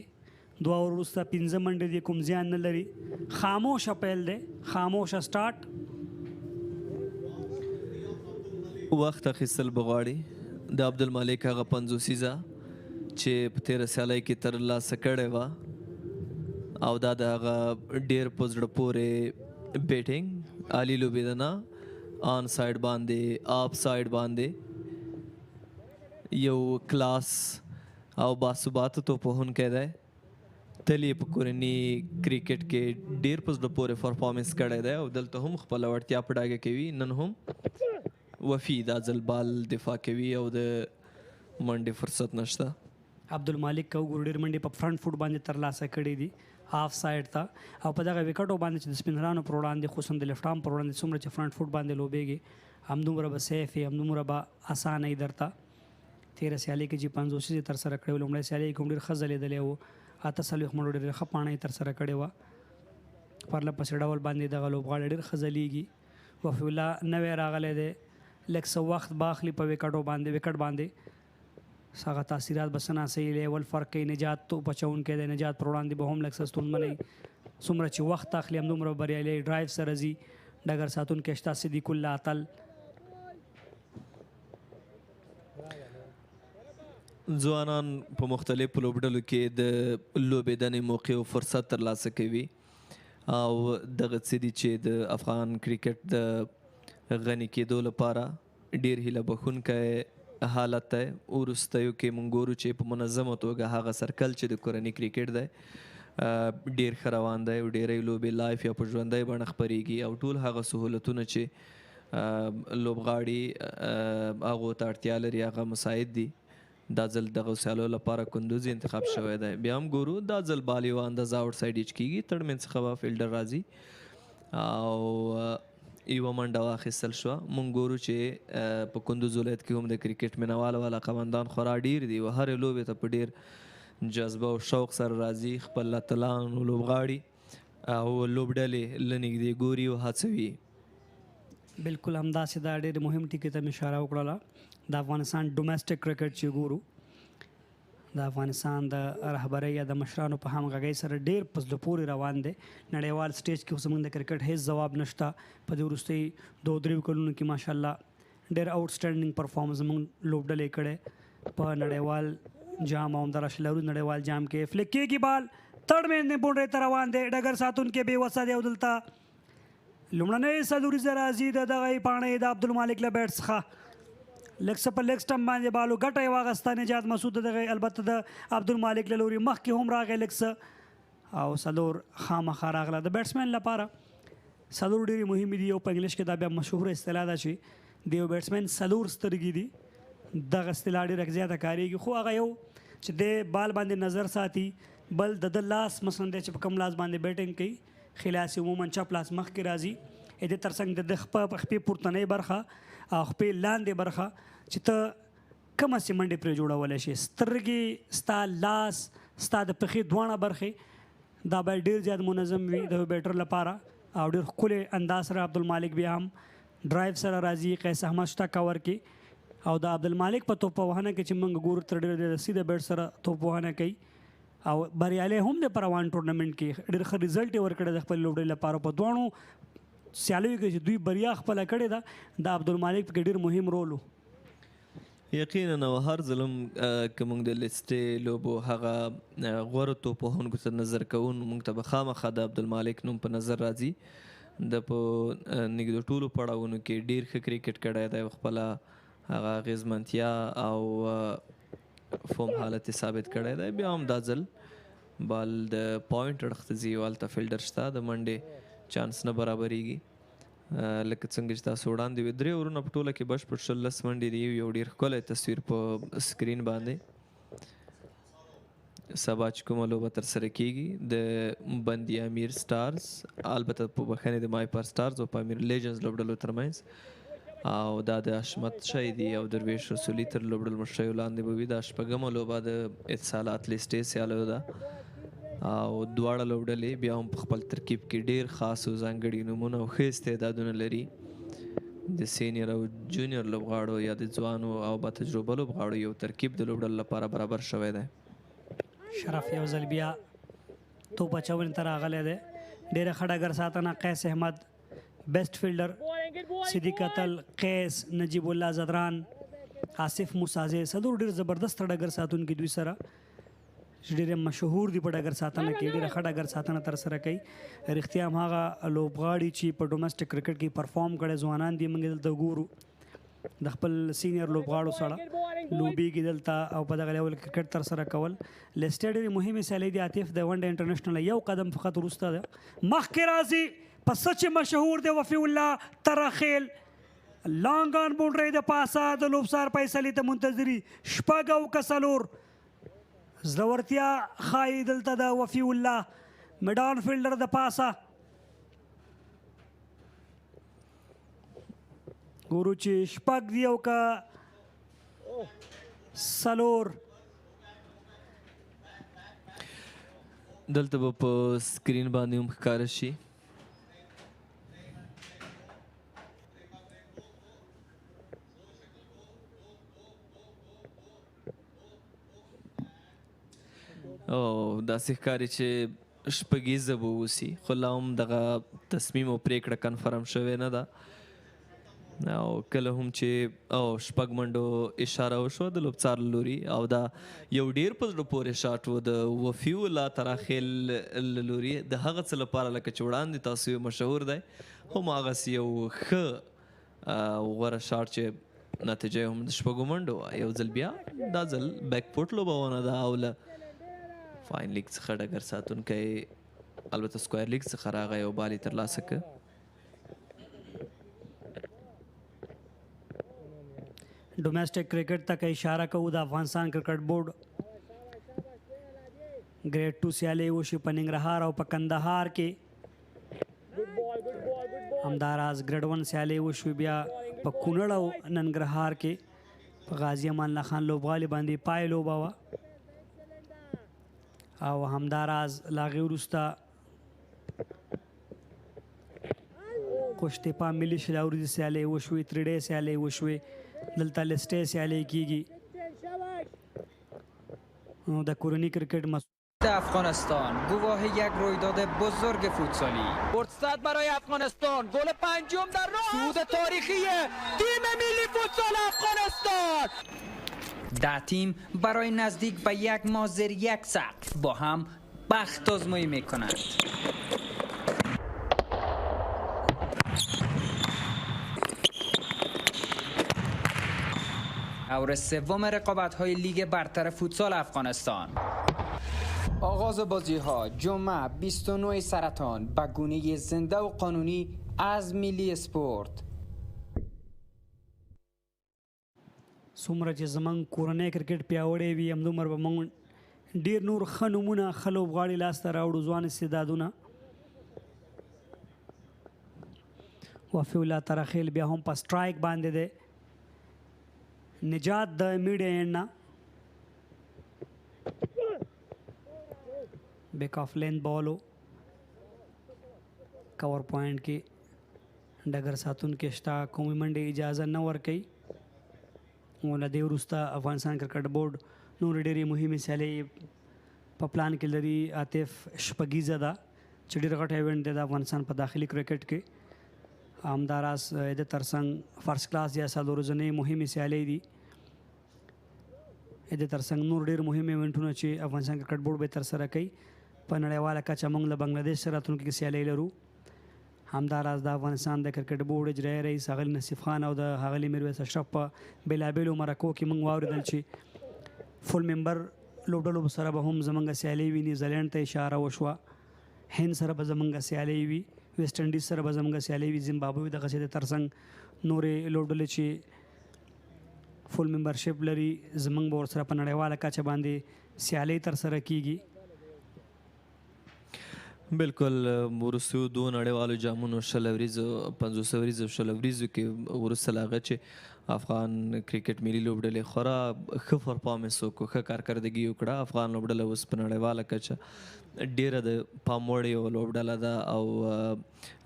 A: 2 اور وروسته 5 منډې دي، کوم زیان نه لري. خاموشه پیل دی، خاموشه سټارټ.
K: وخت اخیستل بغواړي د عبدالمالک هغه 50 چې په تېره سیالۍ کې ترلاسه کړې وه او دا د هغه ډېر په زړه پورې بیټینګ عالي لوبېدنه آن سایډ باندې آف سایډ باندې یو کلاس او باثباته توپوهونکی دی. تل یې په کورني کرکټ کې ډېر په زړه پورې پرفارمنس کړی دی او دلته هم خپله وړتیا په ډاګه کوي. نن هم وفي دا ځل بال دفاع کوي او د منډې فرصت نشته.
A: عبدالمالک که وګورو ډېر منډې په فرنٹ فوټ باندې ترلاسه کړي دي هاف سایډ ته او په دغه وکټو باندې چې د سپینرانو پر وړاندې خصوصا د لیفټ آرم پر وړاندې څومره چې فرنٹ فوټ باندې لوبېږي همدومره به سیف وي همدومره به اسانه وي درته. تېره سیالۍ کې چې 50 یې ترسره کړې وه لومړۍ سیالۍ کې هم ډېر ښه ځلېدلی و 48 منډو ډېر ښه پاڼه یې ترسره کړې وه. پرله پسې ډول باندې دغه لوبغاړی ډېر ښه ځلیږي. وفي الله نوی راغلی دی لږ څه وخت به اخلي په وکټ باندې هغه تاثیرات به څه ناسي لیول فرق کوي. نجات توپ اچوونکی دی نجات پر وړاندې به هم لږ څه ستونزمنوي څومره چې وخت اخلي همدومره بریالی ډرایو سره ځي. ډګر ساتونکی شته صدیق الله اتل
K: ځوانان په مختلفو لوبډلو کې د لوبېدنې موقع او فرصت ترلاسه کوي او دغه څه دي چې د افغان کرکټ د غني کېدو لپاره ډېر هیله بښونکی حالت دی. وروستیو کې موږ ګورو چې په منظمه توګه هغه سرکل چې د کورني کرکټ دی ډېر ښه روان دی او ډېری لوبې لایف یا په ژوندۍ بڼه خپرېږي او ټول هغه سهولتونه چې لوبغاړي هغو ته اړتیا لري هغه مساعد دي. دا ځل دغه سیالو لپاره کندوز انتخاب شوی دی. بیا هم ګورو دا ځل بال یوه اندازه آوټ سایډ ایچ کېږي تړمن څخه به فیلډر راځي او یوه منډه واخیستل شوه. مونږ ګورو چې په کندوز ولایت کې هم د کرکټ مینوال او علاقمندان خورا ډېر دي او هرې لوبې ته په ډېر جذبه او شوق سره راځي خپل اتلان لوبغاړي او لوبډلې له نږدې ګوري او هڅوي.
A: بالکل همداسې دا ډېر مهم ټکي ته مې اشاره وکړله. د افغانستان ډومestic کرکټ چې ګورو د افغانستان د رهبرۍ یا د مشرانو په همغږۍ سره ډېر په زړه پورې روان دی. نړیوال سټیج کې اوس زموږ د کرکټ هیڅ ځواب نشته. په دې وروستۍ 2-3 کلونو کې ماشاءالله ډېر آوټسټینډینګ پرفارمنس زموږ لوبډلې کړی په نړیوال جام او همداراز لرو نړیوال جام کې فلیک کېږي بال تړمن باونډرۍ ته روان دی ډګر ساتونکی بې وسه دی او دلته لومړنۍ څلوریزه راځي د دغه پاڼې د عبدالمالک له بیټ څخه لږ څه په لیګ سټمپ باندې بالو ګټه یې واخیسته نجات مسعود دغه البته د عبدالمالک له لوري مخکې هم راغی لږ څه او څلور خامخا راغله. د بیټسمین لپاره څلور ډېرې مهمې دي. یو په انګلیش کې دا بیا مشهوره اصطلاح ده چې د یو بیټسمین څلور سترګې دي. دغه اصطلاح ډېره زیاته کارېږي خو هغه یو چې د بال باندې نظر ساتي بل د لاس مثلا دی چې په کوم لاس باندې بیټینګ کوي خلاص عموما چپ لاس مخکې راځي د ترڅنګ د خپې پورتنۍ برخه او خپې لاندې برخه چې ته کومه سې منډې پرې جوړولی شي سترګې ستا لاس ستا د پښې دواړه برخې دا باید ډېر زیات منظم وي د بیټر لپاره او ډېر ښکلی انداز سره عبدالمالک بیا هم ډرایو سره راځي. قیس احمد شته کور کې او د عبدالمالک په توپ وهنه کې چې موږ ګورو تر ډېره د سیده بیټ سره توپ وهنه کوي او بریالی هم دی په روان ټورنمنټ کې ډېر ښه رزلټ یې ورکړی د خپل لوبډلې لپاره په دواړو سیالیو کې چې دوی بریا خپله کړې ده د عبدالمالک پکې ډېر مهم رول و.
K: یقینا او هر ظلم که موږ د لیستې لوبو هغه غوره توپوهونکو ته نظر کوو نو موږ ته به خامخا د عبدالمالک نوم په نظر راځي. د په نږدې ټولو پړاوونو کې ډېر ښه کرکټ کړی دی خپله هغه اغېزمنتیا او فوم حالت یې ثابت کړی دی. بیا هم دا ځل بال د پوینټ اړخ ته ځي هلته فیلډر شته د منډې چانس نه برابرېږي لکه څنګه چې تاسو وړاندې وي 3 اورونه په ټوله کې بشپړ 16 منډې دي. یو ډېر ښکلی تصویر په سکرین باندې سبا چې کومه لوبه ترسره کېږي د بندي امیر سټارز البته په بخښنې د مایپار سټارز او په امیر لیجنز لوبډلو ترمنځ او دا د حشمت شهیدي او درویش رسولي تر لوبډل مشرۍ لاندې به وي. دا شپږمه لوبه د اتصالات لیستې سیالیو ده او دواړه لوبډلې بیا هم په خپل ترکیب کې ډېر خاص او ځانګړي نومونه او ښه استعدادونه لري. د سینیر او جونیور لوبغاړو یا د ځوانو او با تجربه لوبغاړو یو ترکیب د لوبډلو لپاره برابر شوی دی.
A: شرف یو ځل بیا توپ اچونې ته راغلی دی. ډېره ښه ډګر ساتنه قیس احمد بیسټ فیلډر صدیق اتل قیس نجیب الله زدران آصف موسازی څلور ډېر زبردست ډګر ساتونکي دوی سره ډېر مشهور دي په ډګر ساتنه کې ډېره ښه ډګر ساتنه ترسره کوي. رښتیا هم هغه لوبغاړي چې په ډومestic کرکټ کې پرفارم کړی ځوانان دي موږ دلته ګورو د خپل سینیر لوبغاړو سره لوبېږي دلته او په دغه لیول کرکټ ترسره کول. لیسټې ډېرې مهمې سیالۍ دي. عاطف د ونډه انټرنیشنل یو قدم فقط وروسته ده مخکې راځي په سچ مشهور دی وفي الله تراخیل لانګ آن باونډري د پاسه د لوبسار فیصلې ته منتظري شپږ او که څلور زړورتیا ښایي دلته د وفي الله میډان فیلډر د پاسه ګورو چې شپږ دی او که څلور
K: دلته به په سکرین باندې هم ښکاره شي او داسې ښکاري چې شپږیزه به اوسي خو لا هم دغه تصمیم او پرېکړه کنفرم شوې نه ده او کله هم چې شپږ منډو اشاره وشوه د لوبڅار له لوري او دا یو ډیر په زړه پورې شاټ و د وفي الله تراخیل له لوري د هغه څه لپاره لکه چې وړاندې تاسو مشهور دی هماغسې یو ښه غوره شاټ چې نتیجه یې هم د شپږو منډو وه یو ځل بیا دا ځل بیک فوټ لوبونه ده او له فاین لیګ څخه ډګر ساتونکی البته سکوایر لیګ څخه راغی او بال یې ترلاسه کړ
A: ډومیسټک کرکټ ته که اشاره کوو د افغانستان کرکټ بورډ ګریډ 2 سیالۍ وشي په ننګرهار او په کندهار کې همداراز ګریډ 1 سیالۍ وشوي بیا په کونړ او ننګرهار کې په غازي امان الله خان لوبغالي باندې پای لوبه وه او همداراز له هغې وروسته قشتپا ملي شلاوري سیالۍ وشوې تریډۍ سیالۍ وشوې دلته لسټۍ سیالۍ کیږي د کورنی کرکټ
G: افغانستان گواه یک رویداد بزرگ فوتسالی فرصت برای افغانستان گل پنجم در راه صعود تاریخی تیم ملی فوتسال افغانستان ده تیم برای نزدیک به یک ماه زیر یک سقف با هم بخت آزمایی میکنند دور سوم رقابت‌های لیگ برتر فوتسال افغانستان آغاز بازی‌ها جمعه 29 سرطان به گونه زنده و قانونی از ملی اسپورت
A: څومره چې زمونږ کورنی کرکټ پیاوړی وي همدومره به موږ ډېر نور ښه نومونه ښه لوبغاړي لاسته راوړو ځوان استعدادونه وفي الله ترخیل بیا هم په سټرایک باندې دی نجات د میډ اینډ نه بیک آف لین بالو کور پوینټ کې ډګر ساتونکي شته کومې منډې اجازه نه ورکوي او له دې وروسته افغانستان کرکټ بورډ نورې ډېرې مهمې سیالۍ په پلان کې لري عاطف شپږیزه ده چې ډېر غټ ایونټ دی د افغانستان په داخلي کرکټ کې همداراز د ترڅنګ فرست کلاس یا څلور ورځنۍ مهمې سیالۍ دي د ترڅنګ نور ډېر مهم ایونټونه چې افغانستان کرکټ بورډ به ترسره کوي په نړیواله کچه موږ له بنګلادیش سره راتلونکي کې سیالۍ لرو همداراز د افغانستان د کرکټ بورډ اجرایي رئیس ښاغلي نصیف خان او د ښاغلي میرویس اشرف په بېلابېلو مرکو کې موږ واورېدل چې فل ممبر لوبډلو سره به هم زموږ سیالۍ وي نیوزیلینډ ته اشاره وشوه هند سره به زموږ سیالۍ وي ویسټ انډیز سره به زموږ سیالۍ وي زیمبابوې دغسې د ترڅنګ نورې لوبډلې چې فل ممبرشپ لري زموږ به ورسره په نړیواله کچه باندې سیالۍ ترسره کیږي
K: بالکل وروستیو دوه نړیوالو جامونو 50 وریځو 50 وریځو 60 وریځو کې وروسته له هغه چې افغان کرکټ ملي لوبډلې خورا ښه پرفارمنس وکړو ښه کارکردګي وکړه افغان لوبډله اوس په نړیواله کچه ډیره د پام وړ یو لوبډله ده او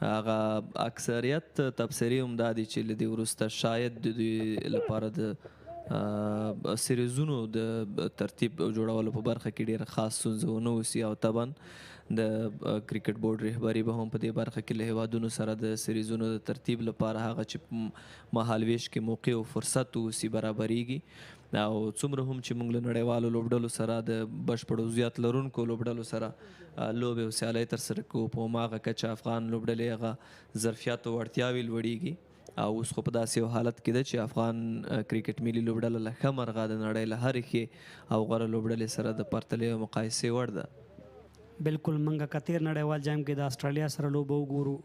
K: هغه اکثریت تبصرې هم دا دي چې له دې وروسته شاید د دوی لپاره د سیریزونو د ترتیب جوړولو په برخه کې ډېر خاص ستونزه ونه اوسي او طبعا د کرکټ بورډ رهبري به هم په دې برخه کې له هیوادونو سره د سیریزونو د ترتیب لپاره هغه چې مهالویش کې موقع او فرصت اوسي برابرېږي او څومره هم چې موږ له نړیوالو لوبډلو سره د بشپړ عضویت لرونکو لوبډلو سره لوبې او سیالۍ ترسره کوو په هماغه کچه افغان لوبډلې هغه ظرفیات او وړتیاوې لوړېږي او اوس خو په داسې یو حالت کې ده چې افغان کرکټ ملي لوبډله له ښه مرغه د نړۍ له هرې ښې او غوره لوبډلې سره د پرتلې او مقایسې وړ ده
A: بالکل منګه کتیر نړیوال جام کې د استرالیا سره لوبه وګورو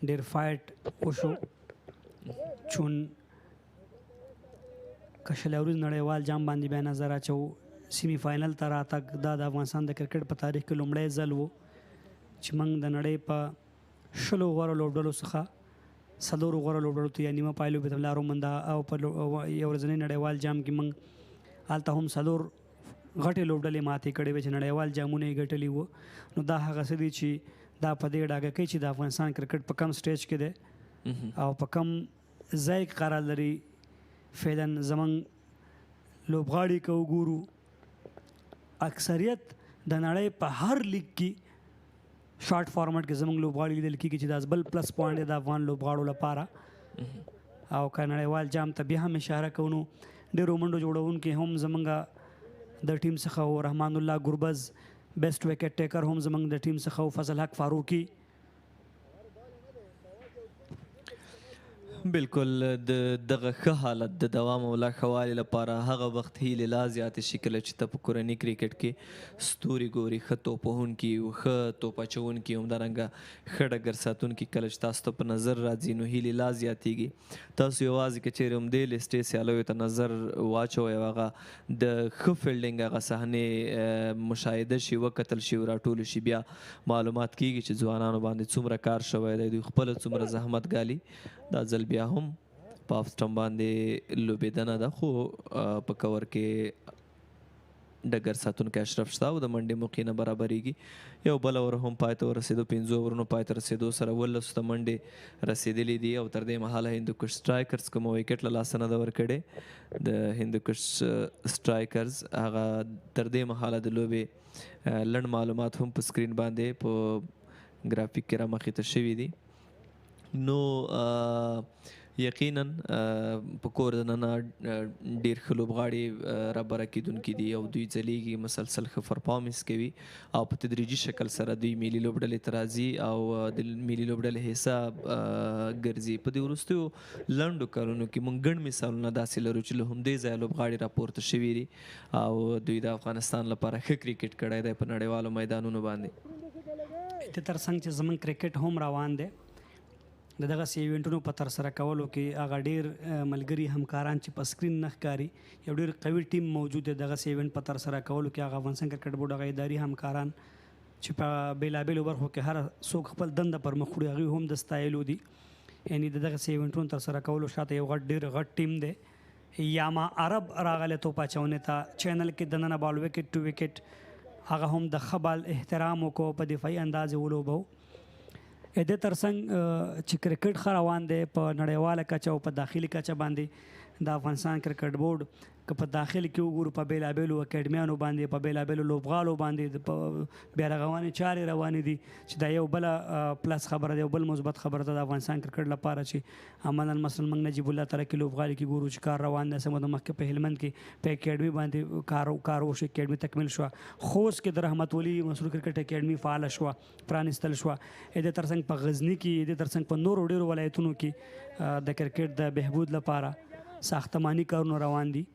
A: ډېر فایټ وشو چون کشلاورز نړیوال جام باندې بیا نظر اچو سیمی فائنل ته راتګ دا د افغانستان د کرکټ په تاریخ کې لومړی ځل و چې موږ د نړۍ په 10 غوره لوبډلو څخه 4 غوره لوبډلو ته یا نیمه پایلو به لارو منده او په یو ورځنی نړیوال جام کې موږ هلته هم 4 غټې لوبډلې ماتې کړې وې چې نړیوال جامونه یې ګټلي وو. نو دا هغه څه دي چې دا په دې ډاګه کوي چې د افغانستان کرکټ په کم سټیج کې دی او په کم ځای کې قرار لري. فعلا زمونږ لوبغاړي که وګورو اکثریت د نړۍ په هر لیګ کې شارټ فارمټ کې زمونږ لوبغاړي لیدل کېږي چې دا بل پلس پوینټ دی د افغان لوبغاړو لپاره. او که نړیوال جام ته بیا هم اشاره کوو نو ډېرو منډو جوړونکي هم زمونږ د ټیم څخه و. رحمان الله ګربز بیسټ وکټ ټیکر هم زمونږ د ټیم څخه و. فضل حق فاروقي
K: بالکل د دغه ښه حالت د دوام او لا ښه والي لپاره هغه وخت هیلې لا زیاتې شي کله چې ته په کورني کرکټ کې ستوري ګوري، ښه توپ وهونکي، ښه توپ اچوونکي، همدارنګه ښه ډګر ساتونکي کله چې تاسو ته په نظر راځي نو هیلې لا زیاتېږي. تاسو یوازې که چیرې همدې لیستې سیالیو ته نظر واچوئ او هغه د ښه فیلډینګ هغه صحنې مشاهده شي، وکتل شي، راټول شي، بیا معلومات کېږي چې ځوانانو باندې څومره کار شوی دی، دوی خپله څومره زحمت ګالي. دا ځل بیا هم په آف سټمپ باندې لوبېدنه ده خو په کور کې ډګر ساتونکی اشرف شته او د منډې موقع نه برابرېږي. یو بل اوور هم پای ته ورسېدو، 5 اوورونو پای ته رسېدو سره 19 ته منډې رسېدلې دي او تر دې مهاله هندوکش سټرایکرز کوم وکټ له لاسه نه ده ورکړې. د هندوکش سټرایکرز هغه تر دې مهاله د لوبې لنډ معلومات هم په سکرین باندې په ګرافیک کې رامخې ته شوي دي. نو یقینا په کور دننه ډېر ښه لوبغاړي رابره کېدونکي دي او دوی ځلیږي، مسلسل ښه پرفارمنس کوي او په تدریجي شکل سره دوی ملي لوبډلې ته راځي او د ملي لوبډلې حصه ګرځي. په دې وروستیو لنډو کلونو کې موږ ګڼ مثالونه داسې لرو چې له همدې ځایه لوبغاړي راپورته شوي دي او دوی د افغانستان لپاره ښه کرکټ کړی دی په نړیوالو میدانونو باندې.
A: د ترڅنګ چې زموږ کرکټ هم روان دی د دغسې ایونټونو په ترسره کولو کې هغه ډېر ملګري همکاران چې په سکرین نه ښکاري، یو ډېر قوي ټیم موجود دی دغسې ایونټ په ترسره کولو کې. هغه افغانستان کرکټ بورډ هغه اداري همکاران چې په بېلابېلو برخو کې هر څوک خپل دنده پر مخ وړي هغوی هم د ستایلو دي. یعنې د دغسې ایونټونو ترسره کولو شاته یو ډېر غټ ټیم دی. یاما عرب راغلی توپ اچونې ته چینل کې دننه بال وکټ ټو وکټ هغه هم د ښه بال احترام وکړو، په دفاعي انداز یې ولوبو. د ترڅنګ چې کرکټ ښه روان دی په نړیواله کچه او په داخلي کچه باندې د افغانستان کرکټ بورډ که په داخل کې وګورو په بېلابېلو اکیډمیانو باندې په بېلابېلو لوبغاړو باندې بیا رغونې چارې روانې دي چې دا یو بله پلس خبره ده، یو بل مثبت خبره ده د افغانستان کرکټ لپاره چې عملاً مثلا موږ نجیب الله ترکي لوبغاړي کې ګورو چې کار روان دی. سمه د مخکې په هلمند کې په اکیډمي باندې کار وشو، اکیډمي تکمیل شوه. خوست کې د رحمت ولي مسرور کرکټ اکیډمي فعاله شوه، پرانیستل شوه. د ترڅنګ په غزني کې، د ترڅنګ په نورو ډېرو ولایتونو کې د کرکټ د بهبود لپاره ساختماني کارونه روان دي.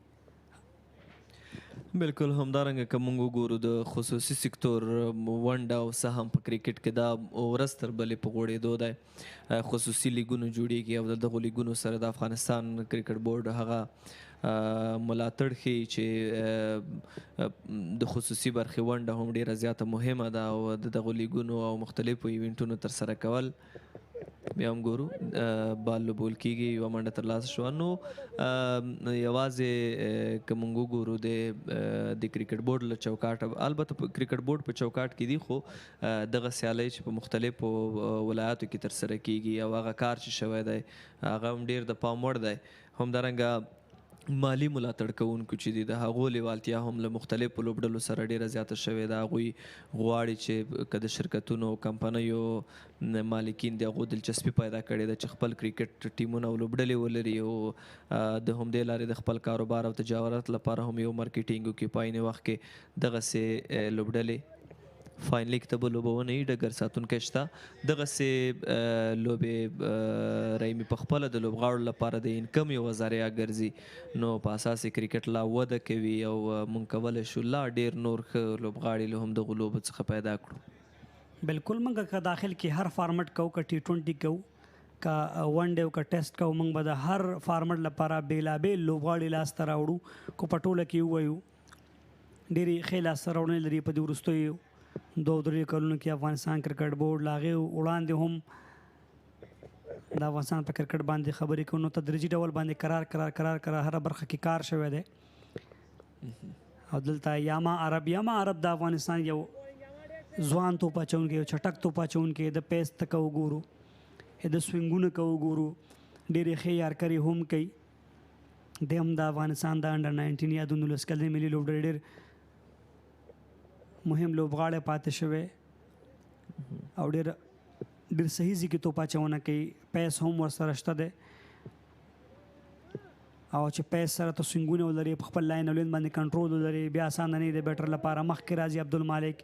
K: بالکل همدارنګه که موږ وګورو د خصوصي سکتور ونډه او سهم په کرکټ کې دا ورځ تر بلې په غوړېدو دی. خصوصي لیګونو جوړیږي او د دغو لیګونو سره د افغانستان کرکټ بورډ هغه ملاتړ ښیي چې د خصوصي برخې ونډه هم ډېره زیاته مهمه ده او د دغو لیګونو او مختلفو ایونټونو ترسره کول. بیا هم ګورو بال لوبول کېږي، یوه منډه ترلاسه شوه. نو یوازې که موږ وګورو د کرکټ بورډ له چوکاټه، البته په کرکټ بورډ په چوکاټ کې دي خو دغه سیالۍ چې په مختلفو ولایاتو کې ترسره کېږي او هغه کار چې شوی دی هغه هم ډېر د پام وړ دی. همدارنګه مالی ملاتړ کوونکو چې دي د هغو لیوالتیا هم له مختلفو لوبډلو سره ډېره زیاته شوې ده. هغوی غواړي چې که د شرکتونو او کمپنیو مالکین دي هغو دلچسپي پیدا کړې ده چې خپل کرکټ ټیمونه او لوبډلې ولري او د همدې لارې د خپل کاروبار او تجارت لپاره هم یو مارکیټینګ وکړي. په عین وخت کې دغسې لوبډلې فاینلي کې ته به لوبونه یي، ډګر ساتونکی شته. دغسې لوبې رایمي په خپله د لوبغاړو لپاره د انکم یوه ذریعه ګرځي. نو په اساس یې کرکټ لا وده کوي او موږ کولی شو لا ډېر نور ښه لوبغاړي له همدغو لوبو څخه پیدا کړو.
A: بالکل موږ که داخل کې هر فارمټ کوو، که ټي 20 کوو کا ون ډے او کا ټیسټ کا موږ به د هر فارمټ لپاره بیلابیل لوبغاړي لاسته راوړو کو په ټوله کې ووایو ډېرې ښې لاسته راوړنې لري په دې وروستیو 2-3 کلونو کې افغانستان کرکټ بورډ له هغې وړاندې هم د افغانستان په کرکټ باندې خبرې کوو نو تدریجي ډول باندې قرار هره برخه کې کار شوی دی او دلته یاما عرب د افغانستان یو ځوان توپ اچوونکی یو چټک توپ اچوونکی د پیس ته که وګورو د سوینګونو که وګورو ډېرې ښې یارکري هم کوي دی هم د افغانستان د انډر 19 یا د 19 کلنې ملي لوبډلې ډېر مهم لوبغاړی پاتې شوی او ډېر صحیح ځای کې توپ اچونه کوي پیس هم ورسره شته دی او چې پیس سره ته سوینګونه ولري په خپل لاین او لین باندې کنټرول ولري بیا اسانه نه دی بیټر لپاره مخکې راځي عبدالمالک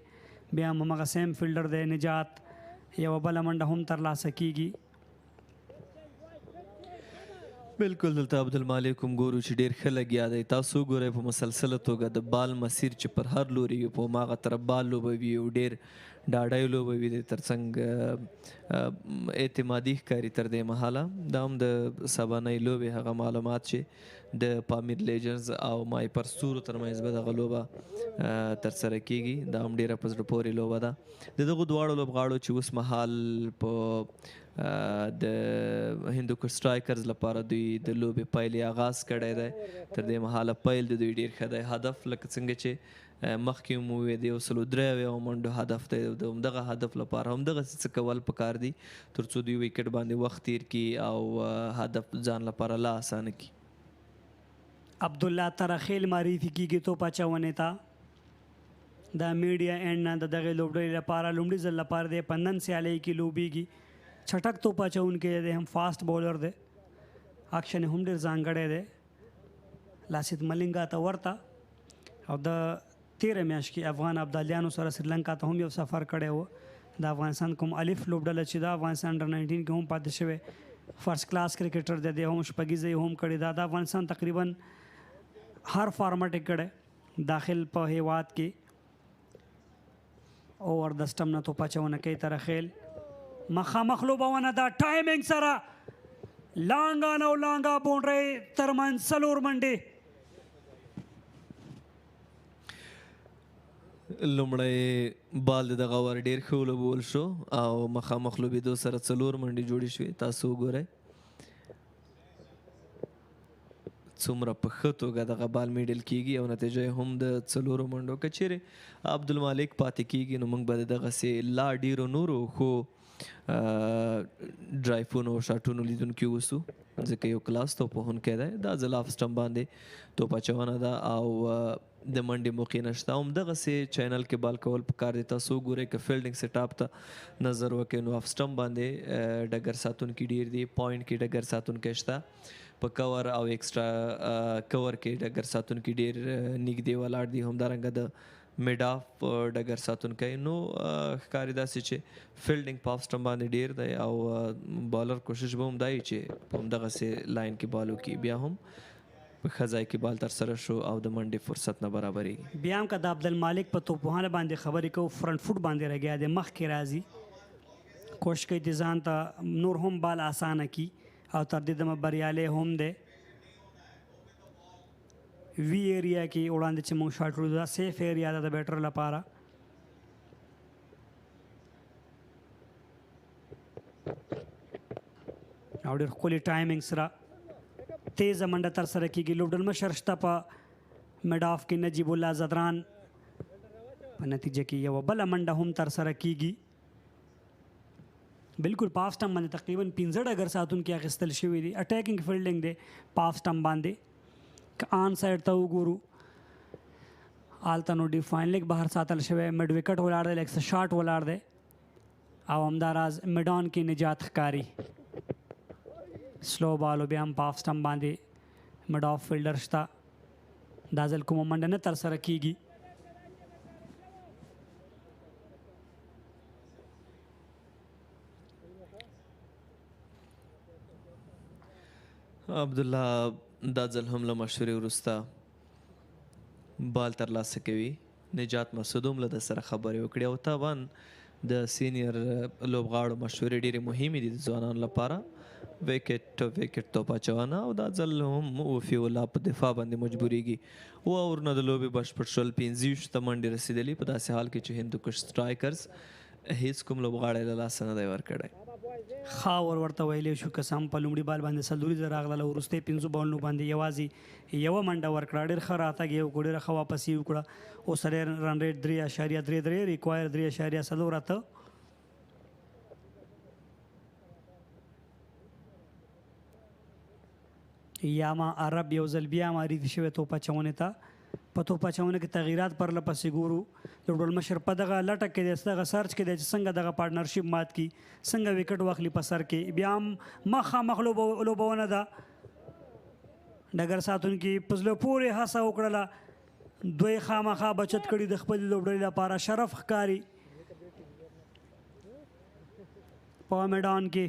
A: بیا هم همغه سیم فیلډر دی نجات یوه بله منډه هم ترلاسه کیږي
K: بالکل دلته عبدالمالک هم ګورو چې ډېر ښه لګیا دی تاسو ګورئ په مسلسله توګه د بال مسیر چې پر هر لوري وي په هماغه طرف بال لوبوي او ډېر ډاډی لوبوي دی ترڅنګ اعتمادي ښکاري تر دې مهاله دا هم د سبانۍ لوبې هغه معلومات چې د پامیر لیجنز او مایپر ستورو ترمنځ به دغه لوبه ترسره کیږي دا هم ډېره په زړه پورې لوبه ده د دغو دواړو لوبغاړو چې اوس مهال په د هندوکش سټرایکرز لپاره دوی د لوبې پیل آغاز کړی دی تر دې مهاله پیل د دوی ډېر ښه دی هدف لکه څنګه چې مخکې مو وویل د 103 منډو هدف دی د همدغه هدف لپاره همدغسې څه کول پکار دي تر څو دوی وکټ باندې وخت تیر کړي او هدف ځان لپاره لا اسانه کړي
A: عبدالله ترخیل معرفي کیږي توپ اچونې ته د میډیا اینډ نه د دغې لوبډلې لپاره لومړي ځل لپاره دی په نن سیالۍ کې لوبیږي چټک توپ اچوونکی دی هم فاسټ بولر دی اکشن هم ډېر ځانګړی دی لاسید ملنګا ته ورته او د تیره میاشت کې افغان ابدالیانو سره سریلنکا ته هم یو سفر کړی و د افغانستان کوم الف لوبډله چې د افغانستان انډر 19 کې هم پاتې شوی فرست کلاس کرکټر دی دی هم شپږیزه هم کړی دا د افغانستان تقریبا هر فارمټ یې کړی داخل په هیواد کې اوور د سټم نه توپ اچونه کوي ترخیل مخامخ لوبونه دا ټایمینګ سره لانګا نو لانګا باونډرۍ ترمنځ 4 منډې
K: لومړی بال د دغه ور ډېر ښه ولوبول شو او مخامخ لوبېدو سره 4 منډې جوړې شوې تاسو وګورئ څومره په ښه توګه دغه بال میډل کیږي او نتیجه هم د 4 منډو که چیرې عبدالمالک پاتې کیږي نو موږ به د دغسې لا ډېرو نورو ښو ډرایفونو او شاټونو لیدونکي اوسو ځکه یو کلاس توپوهونکی دی دا ځل اف سټمپ باندې توپ اچونه ده او د منډې موقع نشته همدغسې چینل کې بال کول پکار دی تاسو وګورئ که فیلډینګ سیټ اپ ته نظر وکړئ نو اف سټمپ باندې ډګر ساتونکي ډېر دي پوینټ کې ډګر ساتونکی شته په کور او ایکسټرا کور کې ډګر ساتونکي ډېر نږدې ولاړ دي همدارنګه د میډ آف ډګر ساتونکی نو ښکاري داسې چې فیلډینګ په اف سټمپ باندې ډېر دی او بالر کوشش به هم دا وي چې په همدغسې لاین کې بال وکړي بیا هم په ښه ځای کې بال ترسره شو او د منډې فرصت نه برابرېږي
A: بیا هم که د عبدالمالک په توپوهانه باندې خبرې کوو فرنټ فوټ باندې لګیا دی مخکې راځي کوشش کوي چې ځان ته نور هم بال اسانه کړي او تر دې دمه بریالی هم دی وی ایریا کې وړاندې چې موږ شاټ وړو دا سیف ایریا ده د بیټر لپاره او ډېر ښکلي ټایمینګ سره تیزه منډه ترسره کیږي لوبډل مشر شته په میډ آف کې نجیب الله زدران په نتیجه کې یوه بله منډه هم ترسره کیږي بالکل په آف سټمپ باندې تقریبا 15 ډګر ساتونکي اخیستل شوي دي اټیکینګ فیلډینګ دی په آف سټمپ باندې که آن سایډ ته وګورو هلته نو ډیفاین لیګ بهر ساتل شوی مډ وکټ ولاړ دی لږ څه شاټ ولاړ دی او همداراز میډان کې نجات ښکاري سلو بالو بیا هم په آف سټمپ باندې مډ آف فیلډر شته دا ځل کومه منډه نه ترسره کیږي
K: عبدالله دا ځل هم له مشورې وروسته بال ترلاسه کوي نجات مسعود هم له ده سره خبرې وکړې او طبعا د سینیر لوبغاړو مشورې ډېرې مهمې دي د ځوانانو لپاره. ویکټ توپ اچونه او دا ځل هم وفي الله په دفاع باندې مجبورېږي. اوه اورونه د لوبې بشپړ شول، 25 ته منډې رسېدلي په داسې حال کې چې هندوکش سټرایکرز هیڅ کوم لوبغاړی له لاسه نه دی ورکړی.
A: خاور ورته ویلی شو که سم په لومړي بال باندې څلوریزه راغله، وروستۍ 5 بالونو باندې یوازې یوه منډه ورکړه. ډېر ښه راتګ یې وکړو، ډېره ښه واپسي وکړه. اوس رن ریټ 3.33 ریکوایر 3.48. یاما عرب یو ځل بیا معرفي شوی توپ اچونې ته. په توپ اچونه کې تغییرات پرله پسې ګورو. د ډولمشر په دغه لټه کې دی، دغه سرچ کې دی چې څنګه دغه پارټنرشپ مات کړي، څنګه وکټ واخلي په سر کې. بیا هم مخامخ لوبونه ده. ډګر ساتونکي په زړه پورې هڅه وکړله، دوی خامخا بچت کړي د خپلې لوبډلې لپاره. شرف ښکاري په میدان کې.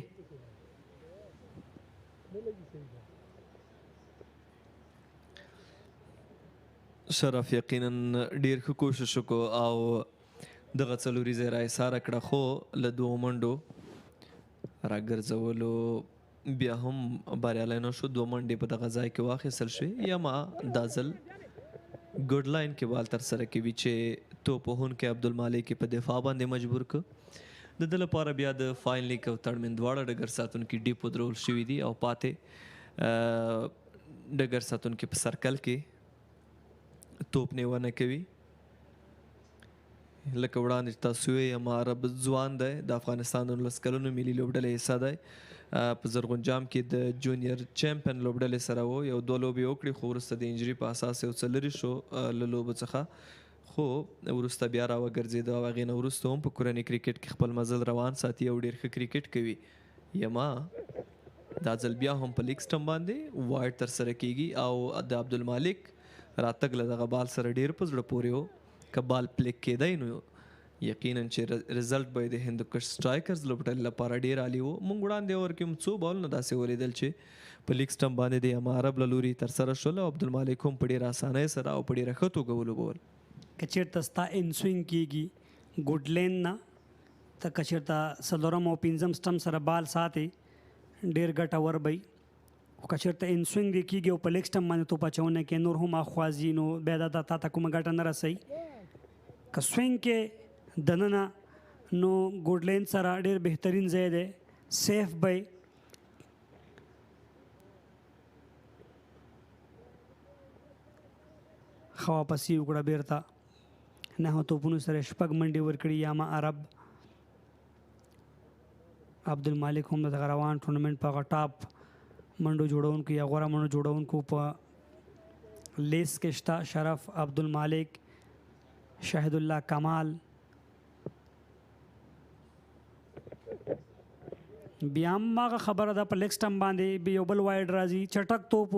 K: شرف یقینا ډیر ښه کوشش وکړو او دغه څلوریزه یې راایساره کړه، خو له 2 منډو راګرځولو بیا هم بریالی نه شو. 2 منډې په دغه ځای کې واخیستل شوې. یما دا ځل ګډ لاین کې بال ترسره کوي چې توپ وهونکی عبدالمالک په دفاع باندې مجبور کړ. د ده لپاره بیا د فاین لیک او تړمن دواړه ډګر ساتونکي ډیپ ودرول شوي دي او پاتې ډګر ساتونکي په سرکل کې توپ نیونه کوي. لکه وړاندې چې تاسو ویئ یما عرب ځوان دی، د افغانستان د 19 کلونو ملي لوبډلې حصه دی. په زرغونجام کې د جونیئر چمپین لوبډلې سره و، یو 2 لوبې وکړې خو وروسته د انجري په اساس یو څه لرې شو له لوبو څخه، خو وروسته بیا راوګرځېده او هغې نه وروسته هم په کورني کرکټ کې خپل مزل روان ساتي او ډېر ښه کرکټ کوي. یما دا ځل بیا هم په لیګ سټمپ باندې وایډ ترسره کیږي او د عبدالمالک راتګ له دغه بال سره ډېر په زړه پورې و. که بال پلیک کېدی نو یقینا چې رزلټ به د هندوکش سټرایکرز لوبډلې لپاره ډېر عالي و. موږ وړاندې اور کې هم څو بالونه داسې ولیدل چې په لیګ سټمپ باندې د یما عرب له لوري ترسره شول او عبدالمالک هم په ډېره اسانۍ سره او په ډېره ښه توګه ولوبول.
A: که چېرته ستا ان سوینګ کېږي ګوډ لین نه، ته که چېرته 4 او 5 سټمپ سره بال ساتې ډېر ګټور به وي. خو که چېرته ان سوینګ دې کېږي او په لیګ سټمپ باندې توپ اچونه کې نور هم اخوازي نو بیا دا تا ته کومه ګټه نه رسوي. که سوینګ کې دننه نو ګوډ لین سره ډېر بهترین ځای دی، سیف به ښه واپسي وکړه. بیرته 9 توپونو سره 6 منډې ورکړي یاما عرب. عبدالمالک هم دغه روان ټورنمنټ په هغه ټاپ منډو جوړونکو یا غوره منډو جوړونکو په لیست کې شته. شرف، عبدالمالک، شاهد الله کمال. بیا هم هغه خبره ده په لیګ سټمپ باندې یو بل وایډ راځي، چټک توپ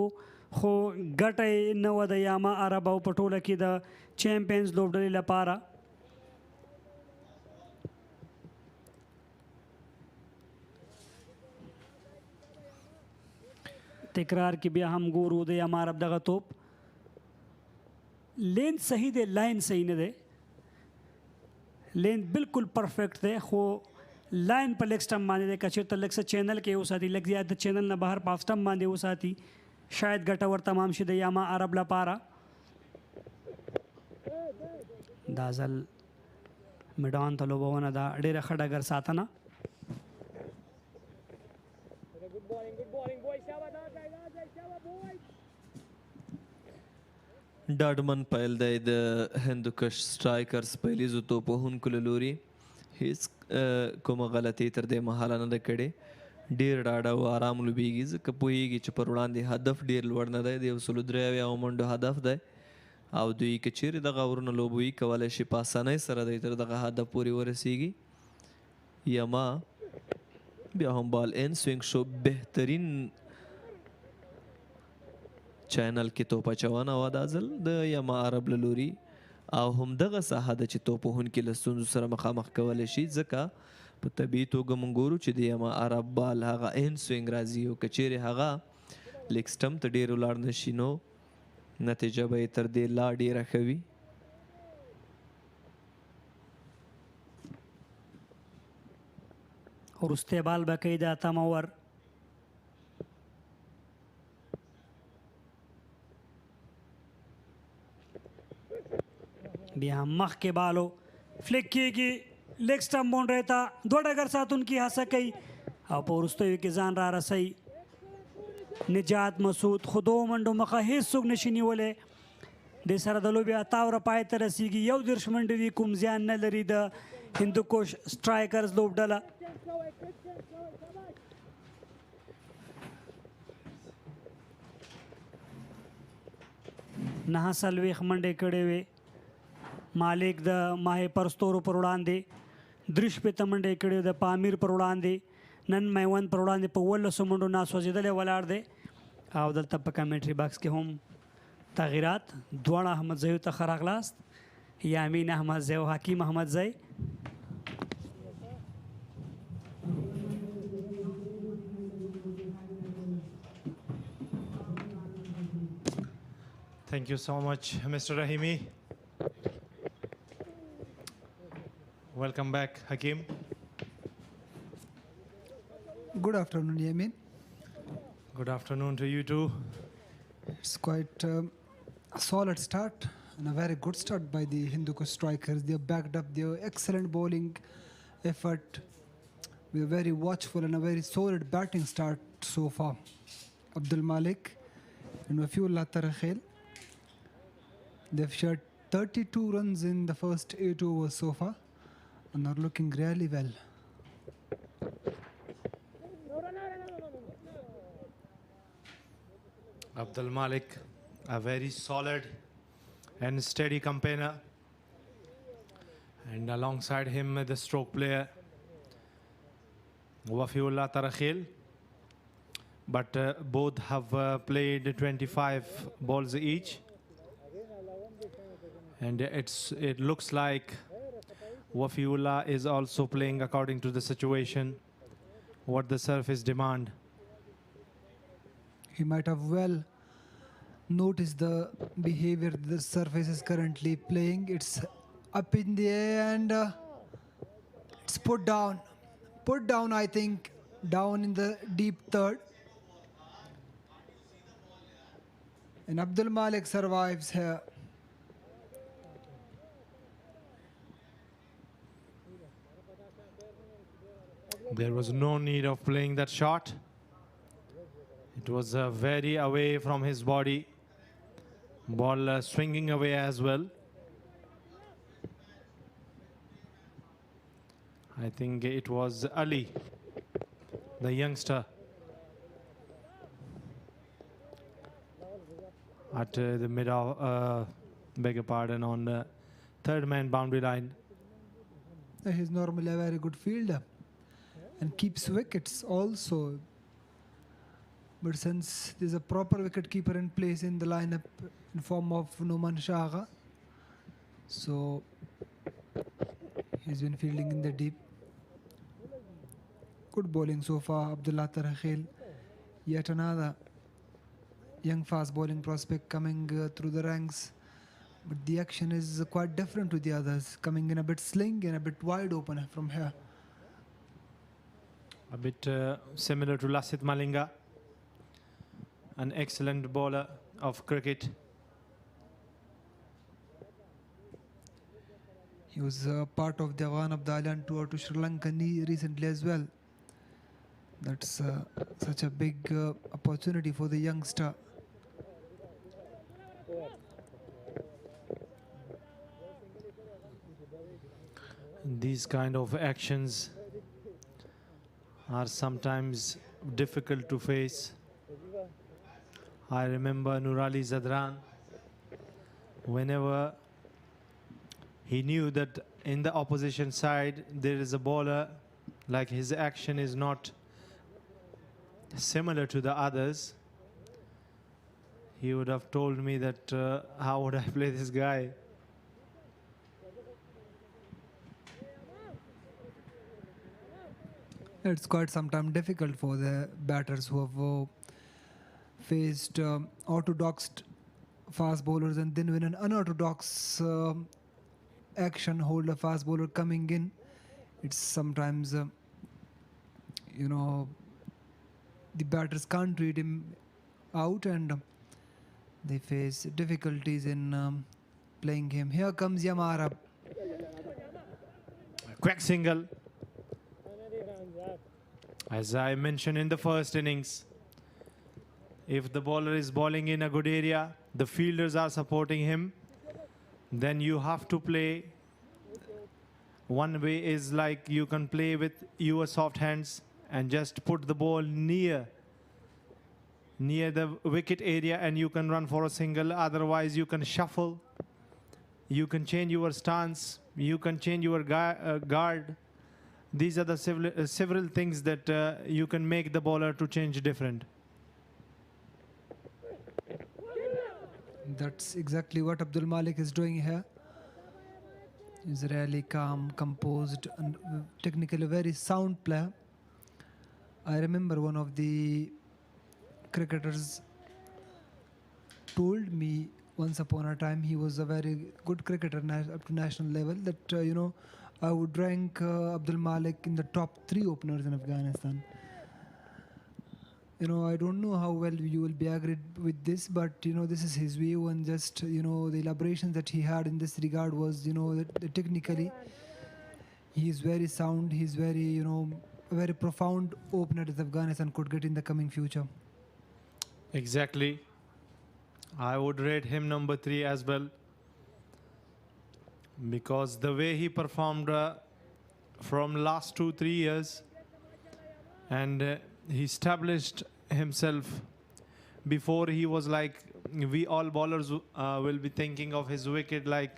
A: خو ګټه یې نه وه د یاما عرب او په ټوله کې د چیمپینز لوبډلې لپاره. تکرار کې بیا هم ګورو د یاما عرب دغه توپ لین صحیح دی، لاین صحیح نه دی. لین بالکل پرفیکٹ دی خو لاین په لیګ سټمپ باندې دی. که چېرته لږ څه چینل کې وساتي، لږ زیات د چینل نه بهر په آف سټمپ باندې وساتي، شاید ګټور تمام شي د یاما عرب لپاره. دا ځل میدان ته لوبونه ده، ډېره ښه ډګر ساتنه.
K: ډاډمن پیل دی د هندوکش سټرایکرز پیلیزو توپ وهونکو له لوري. هیڅ کومه غلطي تر دې مهاله نه ده کړې. ډېر ډاډه او آرام لوبیږي ځکه پوهیږي چې پر وړاندې هدف ډېر لوړ نه دی، د 103 منډو هدف دی او دوی که چیرې دغه اورونه لوبوي کولی شي په اسانۍ سره دی تر دغه هدف پورې ورسیږي. یما بیا هم بال ان سوینګ شو، بهترین چینل کې توپ اچونه وه دا ځل د یما عرب له لوري او همدغه ساحه ده چې توپ وهونکي له ستونزو سره مخامخ کولی شي ځکه په طبیعي توګه موږ ګورو چې د یما عرب بال هغه ان سوینګ راځي او که چیرې هغه لیګ سټمپ ته ډېر ولاړ نه شي نو نتیجه به یې تر دې لا ډېره ښه وي.
A: وروستی بال به کوي د اتم اوور. بیا هم مخکې بالو فلیک کېږي لیګ سټمپ باونډرۍ ته. دوه ډګر ساتونکي هڅه کوي او په وروستیو کې ځان را رسوي نجات مسعود. خو دوو منډو مخه هېڅوک نشي نیولی. د سره د لوبې اتاوره پای ته رسیږي. 11 منډې دي، کوم زیان نه لري د هندوکوش سټرایکرز لوبډله. نه 40 منډې کړې وې مالک د ماهی پرستورو پر وړاندې. 3 منډې کړې د پامیر پر وړاندې. نن میوند پر وړاندې په 11 منډو ناسوځېدلی ولاړ دی. او دلته په کمنټري باکس کې هم تغییرات. دواړه احمدزیو ته ښه راغلاست. یامین احمدزی او حکیم احمدزی.
H: Thank you so much, Mr. Rahimi. Welcome back, Hakim.
T: Good afternoon, Yamin.
H: Good afternoon to you too.
T: It's quite a solid start and a very good start by the Hindukush strikers. They have backed up their excellent bowling effort. We are very watchful and a very solid batting start so far. Abdul Malik and Wafiullah Tarakhil. They've shared 32 runs in the first 8 overs so far and are looking really well.
H: Abdul Malik, a very solid and steady campaigner. And alongside him, the stroke player, Wafiullah Tarakhil. But both have played 25 balls each. And it looks like Wafiullah is also playing according to the situation, what the surface demand.
T: He might have well noticed the behavior the surface is currently playing. It's up in the air and it's put down. Put down, I think, down in the deep third. And Abdul Malik survives here.
H: There was no need of playing that shot. It was very away from his body. Ball swinging away as well. I think it was Ali, the youngster, at the mid of, beg your pardon, on the third man boundary line.
T: He's normally a very good fielder and keeps wickets also. But since there's a proper wicket keeper in place in the lineup in form of Numan Shaha, so he's been fielding in the deep. Good bowling so far, Abdullah Tarakhil. Yet another young fast bowling prospect coming through the ranks. But the action is quite different to the others, coming in a bit sling and a bit wide open from here.
H: A bit similar to Lasith Malinga, an excellent bowler of cricket.
T: He was part of the Afghan of the Island tour to Sri Lanka recently as well. That's such a big opportunity for the youngster.
H: These kind of actions are sometimes difficult to face. I remember Nurali Zadran, whenever he knew that in the opposition side there is a bowler, like his action is not similar to the others, he would have told me that how would I play this guy?
T: It's quite sometimes difficult for the batters who have faced orthodox fast bowlers and then when an unorthodox action hold a fast bowler coming in, it's sometimes the batters can't read him out, and they face difficulties in playing him. Here comes Yamara.
H: Quick single. As I mentioned in the first innings, if the bowler is bowling in a good area, the fielders are supporting him, then you have to play. One way is like you can play with your soft hands and just put the ball near the wicket area and you can run for a single. Otherwise, you can shuffle, you can change your stance, you can change your guard. These are the several things that you can make the bowler to change different.
T: That's exactly what Abdul Malik is doing here. He's really calm, composed, and technically very sound player. I remember one of the cricketers told me once upon a time he was a very good cricketer up to national level, that I would rank Abdul Malik in the top 3 openers in Afghanistan. I don't know how well you will be agreed with this, but this is his view, and just the elaboration that he had in this regard was that technically he is very sound. He's very a very profound opener that Afghanistan could get in the coming future.
H: Exactly. I would rate him number 3 as well, because the way he performed from last 2-3 years, and he established himself. Before he was like, we all bowlers will be thinking of his wicket like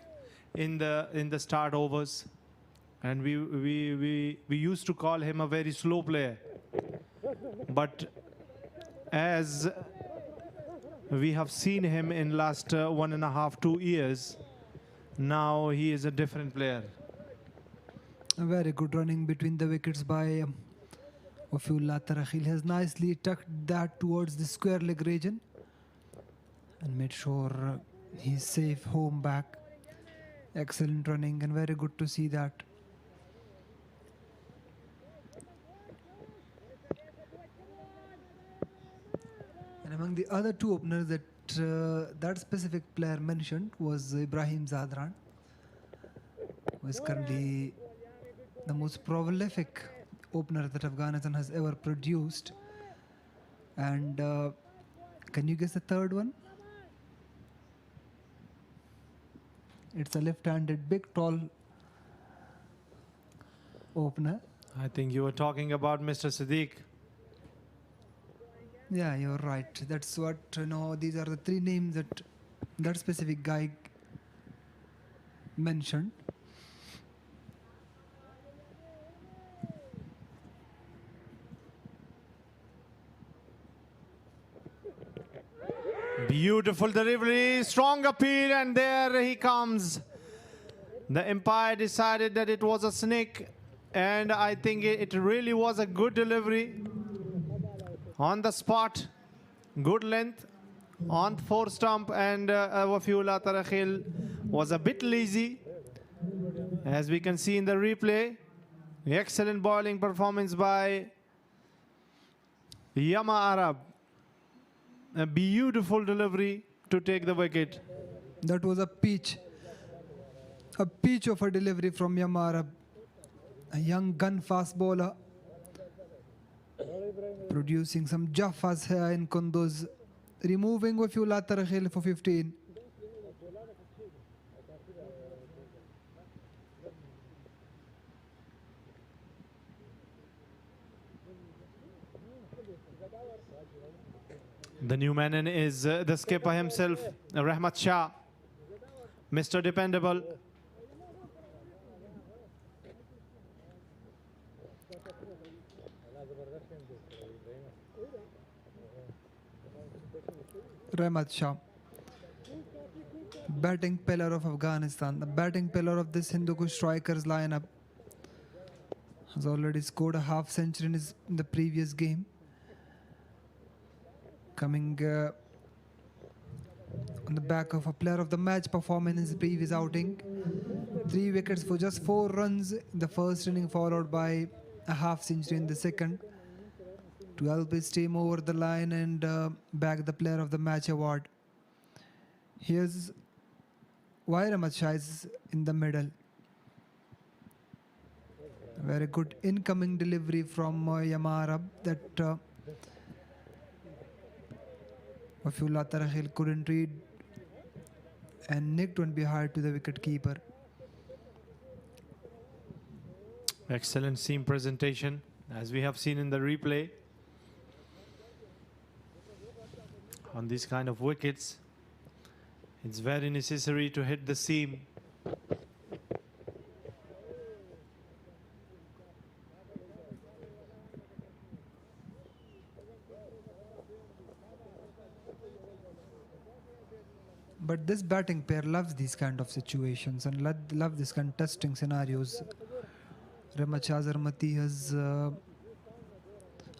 H: in the start overs, and we used to call him a very slow player. But as we have seen him in last 1.5-2 years, now he is a different player.
T: A very good running between the wickets by Wafiullah Tarakhil. Has nicely tucked that towards the square leg region and made sure he's safe home back. Excellent running and very good to see that. And among the other 2 openers that that specific player mentioned was Ibrahim Zadran, who is currently the most prolific opener that Afghanistan has ever produced. And can you guess the third one? It's a left-handed, big, tall opener.
H: I think you were talking about Mr. Siddiq.
T: Yeah, you're right. That's what, these are the 3 names that that specific guy mentioned.
H: Beautiful delivery, strong appeal, and there he comes. The umpire decided that it was a snake, and I think it really was a good delivery. On the spot, good length, on 4 stump, and Wafiullah Tarakhil was a bit lazy. As we can see in the replay, excellent bowling performance by Yama Arab. A beautiful delivery to take the wicket.
T: That was a peach of a delivery from Yamara, a young gun fast bowler, producing some jaffas here in Kunduz, removing Wafiullah Tarakhil for 15.
H: The new man in is the skipper himself, Rahmat Shah, Mr. Dependable.
T: Rahmat Shah, batting pillar of Afghanistan, the batting pillar of this Hindukush strikers lineup, has already scored a half century in the previous game. Coming on the back of a player of the match performance in his previous outing. 3 wickets for just 4 runs in the first inning, followed by a half century in the second. to help his team over the line and bag the Player of the Match award. Here's Ahmad Shah is in the middle. Very good incoming delivery from Yama Arab that Wafiullah Tarakhil couldn't read and nicked one behind to the wicket keeper.
H: Excellent seam presentation, as we have seen in the replay. On these kind of wickets, it's very necessary to hit the seam.
T: But this batting pair loves these kind of situations and love these contesting scenarios. Ramachaz Armati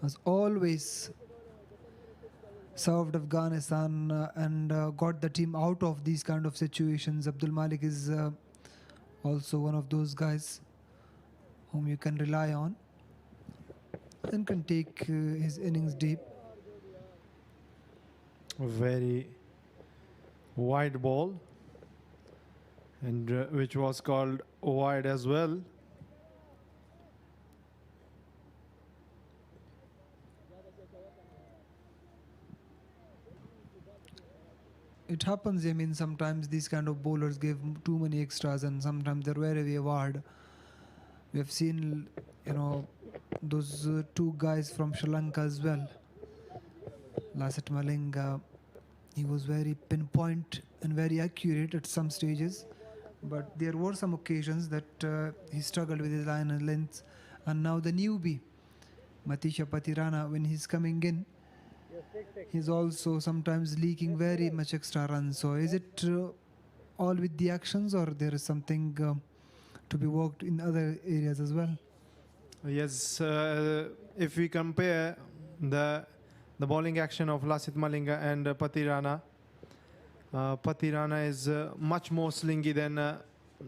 T: has always served Afghanistan and got the team out of these kind of situations. Abdul Malik is also one of those guys whom you can rely on and can take his innings deep.
H: Very wide ball, and which was called wide as well.
T: It happens, I mean, sometimes these kind of bowlers give too many extras and sometimes they're very hard. We have seen, you know, those two guys from Sri Lanka as well. Lasith Malinga, he was very pinpoint and very accurate at some stages, but there were some occasions that he struggled with his line and length. And now the newbie, Matisha Patirana, when he's coming in, he's also sometimes leaking very much extra runs. So is it all with the actions, or there is something to be worked in other areas as well?
H: Yes, if we compare the bowling action of Lasith Malinga and Patirana, Patirana is much more slingy than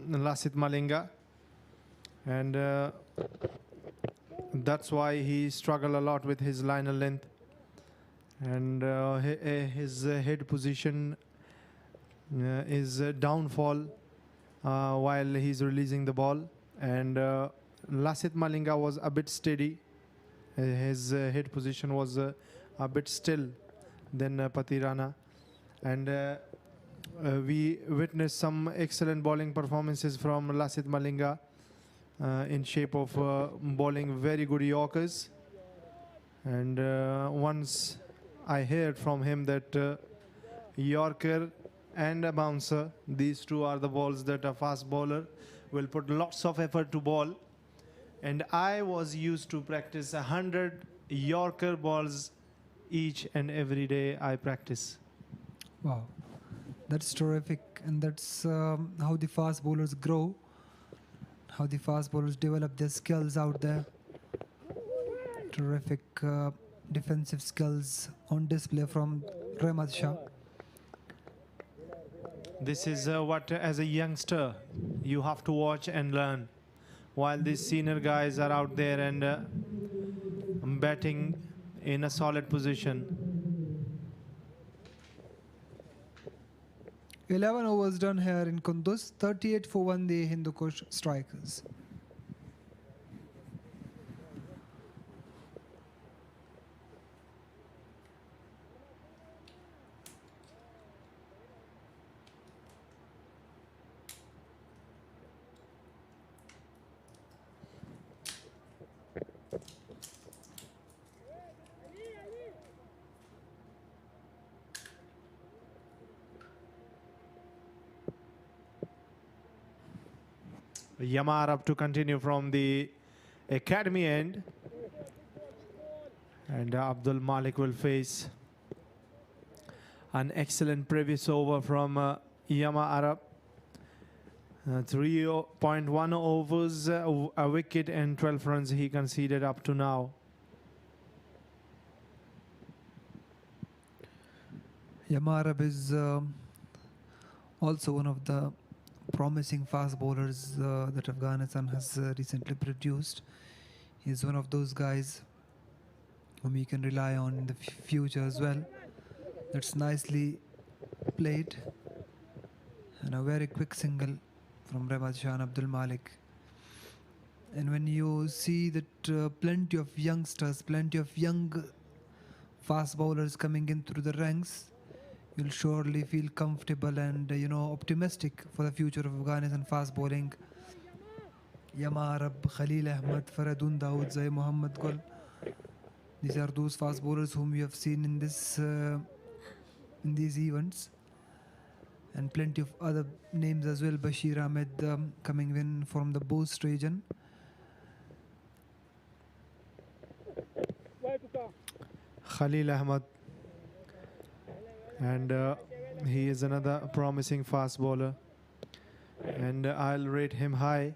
H: Lasith Malinga, and that's why he struggled a lot with his liner length. And his head position is downfall while he's releasing the ball, and Lasith Malinga was a bit steady. His head position was a bit still than Patirana, and we witnessed some excellent bowling performances from Lasith Malinga in shape of bowling very good Yorkers, and once I heard from him that Yorker and a bouncer, these two are the balls that a fast bowler will put lots of effort to bowl. And I was used to practice 100 Yorker balls each and every day I practice.
T: Wow, that's terrific. And that's how the fast bowlers grow, how the fast bowlers develop their skills out there. Terrific defensive skills on display from Ahmad Shah.
H: This is what, as a youngster, you have to watch and learn, while these senior guys are out there and batting in a solid position.
T: 11 overs done here in Kunduz, 38 for 1 the Hindukush strikers.
H: Yama Arab to continue from the academy end, and Abdul Malik will face an excellent previous over from Yama Arab. 3.1 overs, a wicket and 12 runs he conceded up to now.
T: Yama Arab is also one of the promising fast bowlers that Afghanistan has recently produced. He's one of those guys whom he can rely on in the future as well. That's nicely played. And a very quick single from Rehmat Shah and Abdul Malik. And when you see that plenty of youngsters, plenty of young fast bowlers coming in through the ranks, you'll surely feel comfortable and optimistic for the future of Afghanistan fast bowling. Yama Arab, Khalil Ahmed, Faradun Dawood, Zay Muhammad Gul. These are those fast bowlers whom we have seen in these events. And plenty of other names as well. Bashir Ahmed coming in from the Boost region.
H: Khalil Ahmed, and he is another promising fast bowler, and I'll rate him high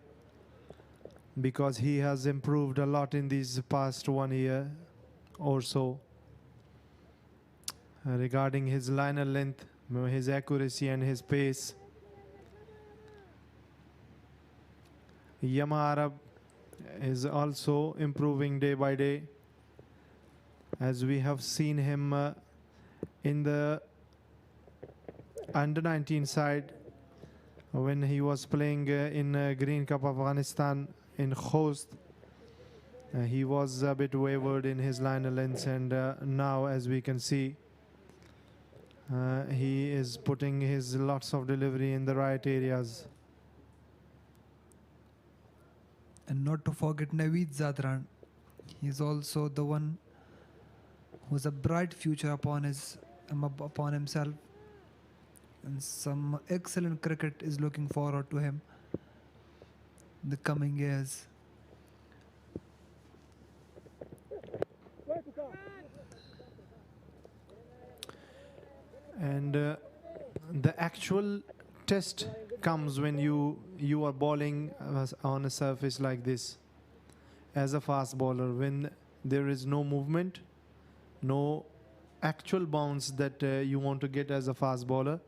H: because he has improved a lot in these past 1 year or so regarding his liner length, his accuracy and his pace. Yama Arab is also improving day by day, as we have seen him in the under-19 side when he was playing in Green Cup of Afghanistan in Khost. He was a bit wavered in his liner lengths, and now, as we can see, he is putting his lots of delivery in the right areas.
T: And not to forget Naveed Zadran. He's also the one who has a bright future upon himself, and some excellent cricket is looking forward to him in the coming years.
H: And the actual test comes when you are bowling on a surface like this as a fast bowler, when there is no movement, no actual bounce that you want to get as a fast bowler,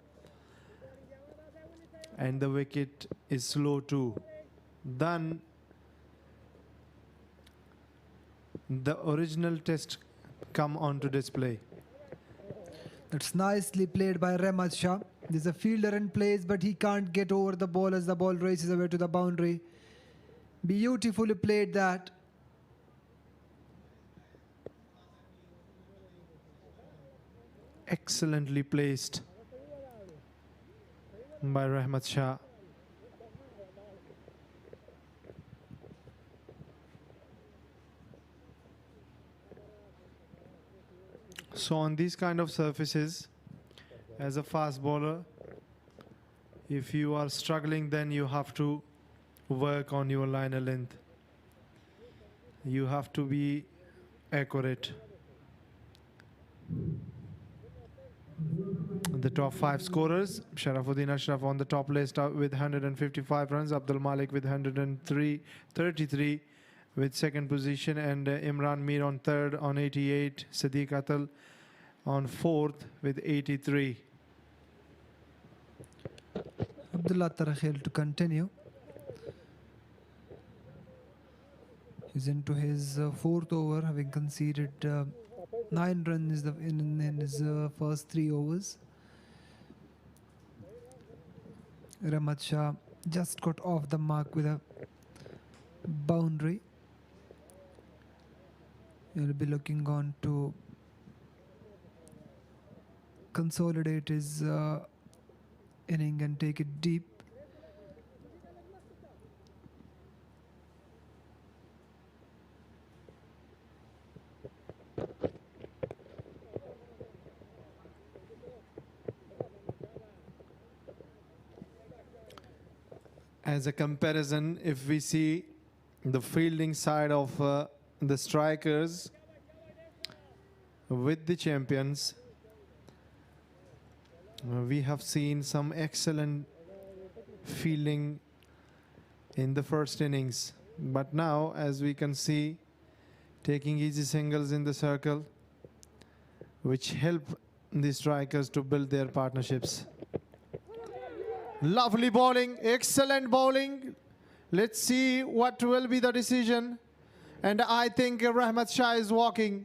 H: and the wicket is slow too. Then the original test come onto display.
T: It's nicely played by Rehmat Shah. There's a fielder in place, but he can't get over the ball as the ball races away to the boundary. Beautifully played that.
H: Excellently placed by Rehmat Shah. So on these kind of surfaces, as a fast bowler, if you are struggling, then you have to work on your liner length. You have to be accurate. The top 5 scorers: Sharafuddin Ashraf on the top list with 155 runs, Abdul Malik with 133 with second position, and Imran Mir on third on 88, Sadiq Atal on fourth with 83.
T: Abdullah Tarakhil to continue. He's into his fourth over, having conceded 9 runs in his first 3 overs. Rehmat Shah just got off the mark with a boundary. He'll be looking on to consolidate his inning and take it deep.
H: As a comparison, if we see the fielding side of the strikers with the champions, we have seen some excellent fielding in the first innings. But now, as we can see, taking easy singles in the circle, which help the strikers to build their partnerships. Lovely bowling, excellent bowling. Let's see what will be the decision. And I think Rehmat Shah is walking.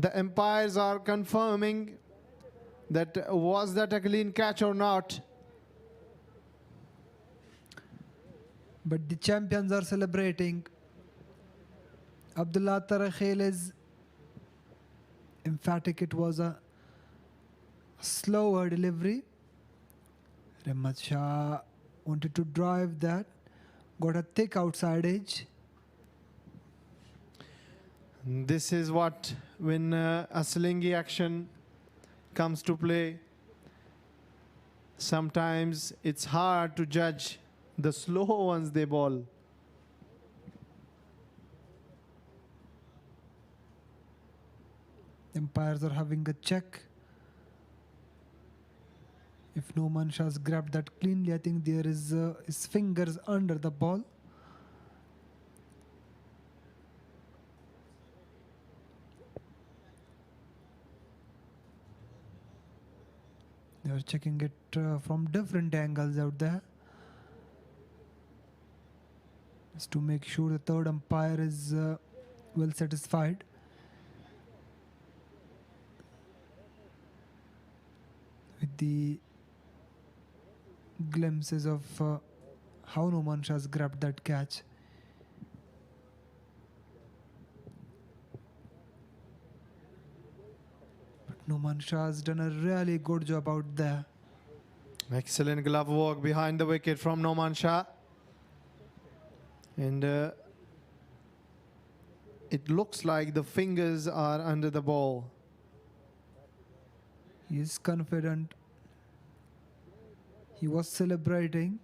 N: the umpires are confirming that was that a clean catch or not.
T: But the champions are celebrating. Abdullah Tarakhil is emphatic. It was a slower delivery. Rahmat Shah wanted to drive that, got a thick outside edge.
N: This is what when a slingy action comes to play. Sometimes it's hard to judge the slow ones they ball.
T: Umpires are having a check. If Noman Shah's grabbed that cleanly, I think there is his fingers under the ball. They are checking it from different angles out there, just to make sure the third umpire is well satisfied. With the glimpses of how Noman Shah has grabbed that catch. But Noman Shah has done a really good job out there.
N: Excellent glove work behind the wicket from Noman Shah. And it looks like the fingers are under the ball.
T: He is confident. He was celebrating.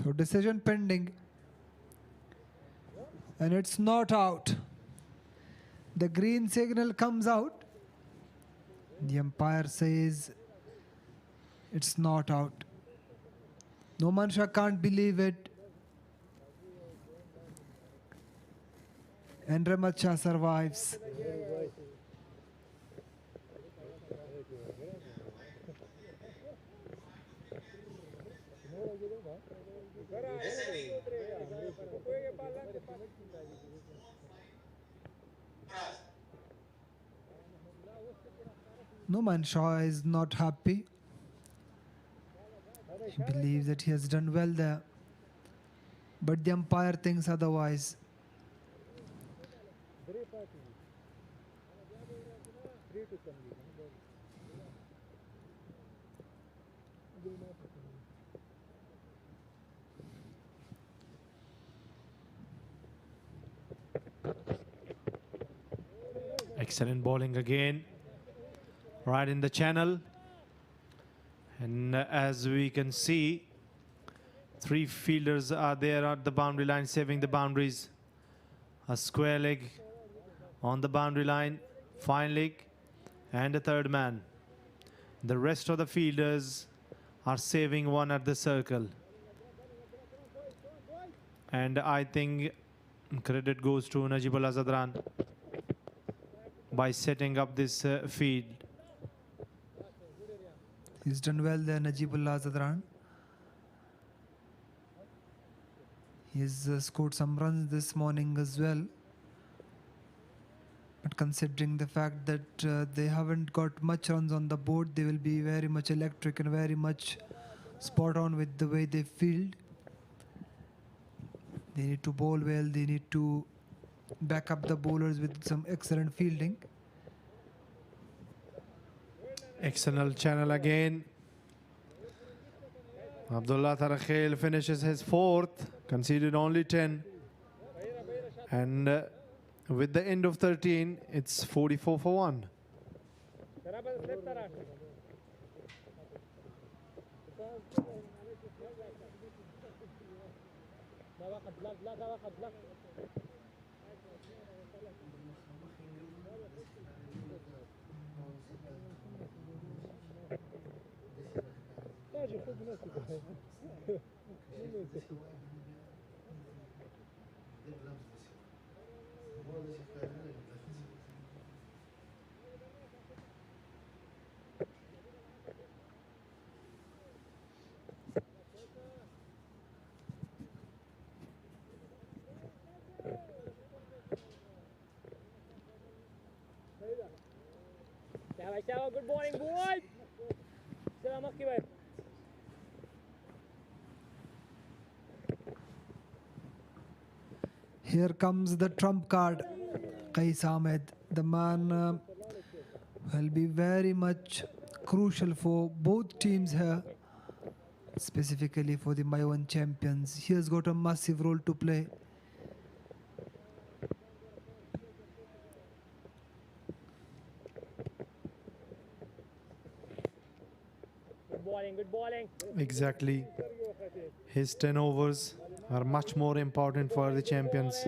T: So decision pending, and it's not out. The green signal comes out. The umpire says it's not out. Noman Shah can't believe it. And Rahmat Shah survives. Noman Shah is not happy. He believes that he has done well there. But the umpire thinks otherwise.
H: Excellent bowling again, right in the channel. And as we can see, three fielders are there at the boundary line, saving the boundaries. A square leg on the boundary line, fine leg, and a third man. The rest of the fielders are saving one at the circle. And I think credit goes to Najibullah Zadran by setting up this field.
T: He's done well there, Najibullah Zadran. He's scored some runs this morning as well. But considering the fact that they haven't got much runs on the board, they will be very much electric and very much spot on with the way they field. They need to bowl well, they need to back up the bowlers with some excellent fielding.
N: Excellent channel again. Abdullah Tarakhil finishes his fourth, conceded only 10. And with the end of 13, it's 44 for 1.
D: Good morning, boys.
T: Here comes the trump card. Qais Ahmed, the man will be very much crucial for both teams here, specifically for the Maiwand champions. He has got a massive role to play.
D: Good bowling.
N: Exactly. His 10 overs are much more important for the champions.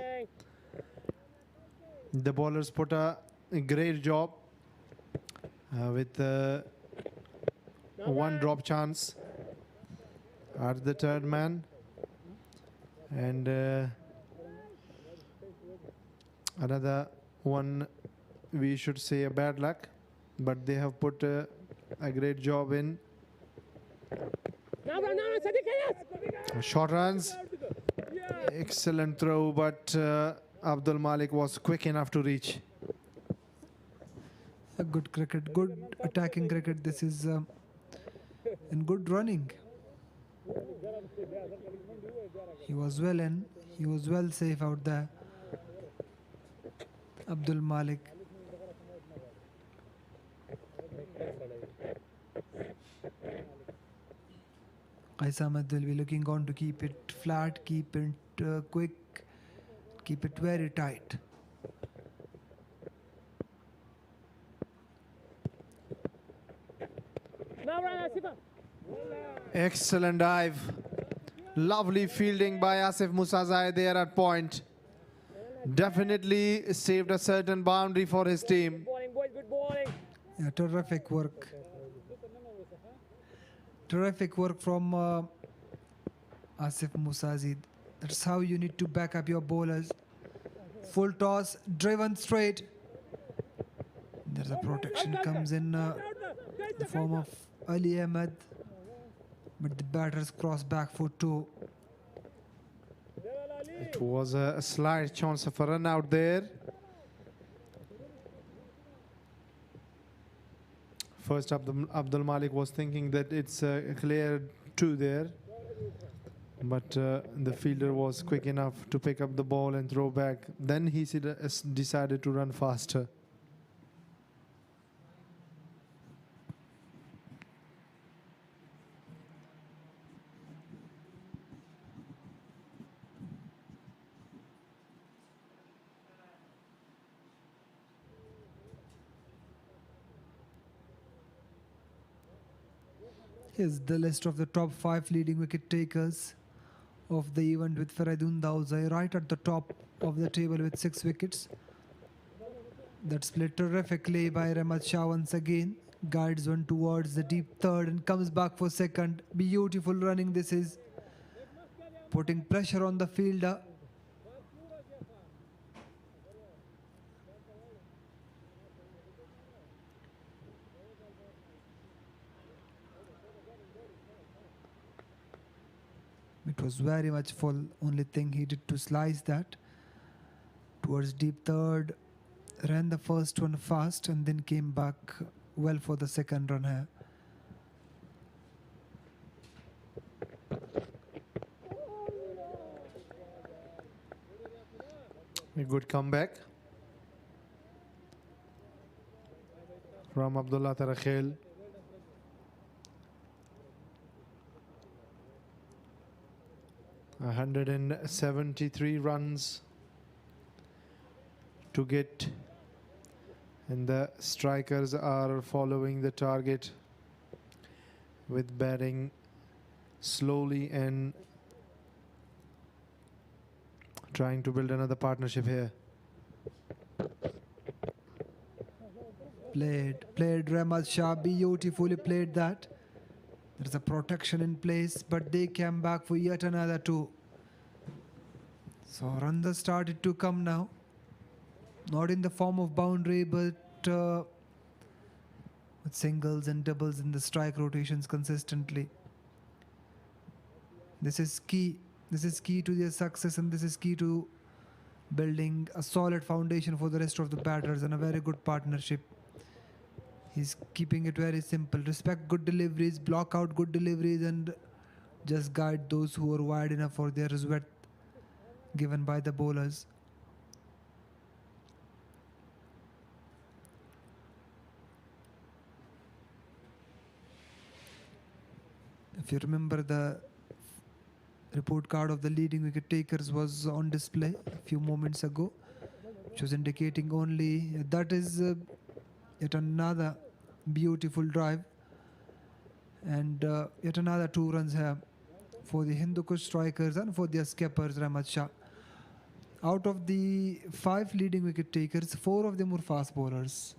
N: The bowlers put a great job with one drop chance at the third man, and another one, we should say, a bad luck, but they have put a great job in. Short runs, excellent throw, but Abdul Malik was quick enough to reach.
T: A good cricket, good attacking cricket. This is in good running. He was well in, he was well safe out there. Abdul Malik. Qais Ahmed will be looking on to keep it flat, keep it quick, keep it very tight.
N: Excellent dive. Lovely fielding by Asif Musazai there at point. Definitely saved a certain boundary for his team.
T: Yeah, terrific work. Terrific work from Asif Musazi. That's how you need to back up your bowlers. Full toss, driven straight. There's a protection comes in the form of Ali Ahmed, but the batters cross back for two.
N: It was a slight chance of a run out there. First, Abdul Malik was thinking that it's a clear two there, but the fielder was quick enough to pick up the ball and throw back. Then he decided to run faster.
T: Here's the list of the top 5 leading wicket takers of the event, with Faridun Dauzai right at the top of the table with 6 wickets. That's played terrifically by Rahmat Shah once again. Guides one towards the deep third and comes back for second. Beautiful running this is. Putting pressure on the fielder. It was very much full. Only thing he did to slice that towards deep third, ran the first one fast and then came back well for the second run here.
N: A good comeback from Abdullah Tarakhel. $173 runs to get, and the strikers are following the target with batting slowly and trying to build another partnership here.
T: Played Rahmat Shah, beautifully played that. There's a protection in place, but they came back for yet another two. So runs started to come now. Not in the form of boundary, but with singles and doubles in the strike rotations consistently. This is key. This is key to their success, and this is key to building a solid foundation for the rest of the batters and a very good partnership. He's keeping it very simple. Respect good deliveries, block out good deliveries, and just guide those who are wide enough for their width given by the bowlers. If you remember, the report card of the leading wicket takers was on display a few moments ago, which was indicating only that is yet another beautiful drive, and yet another 2 runs here for the Hindukush strikers and for their skippers Rahmat Shah. Out of the 5 leading wicket takers, 4 of them were fast bowlers.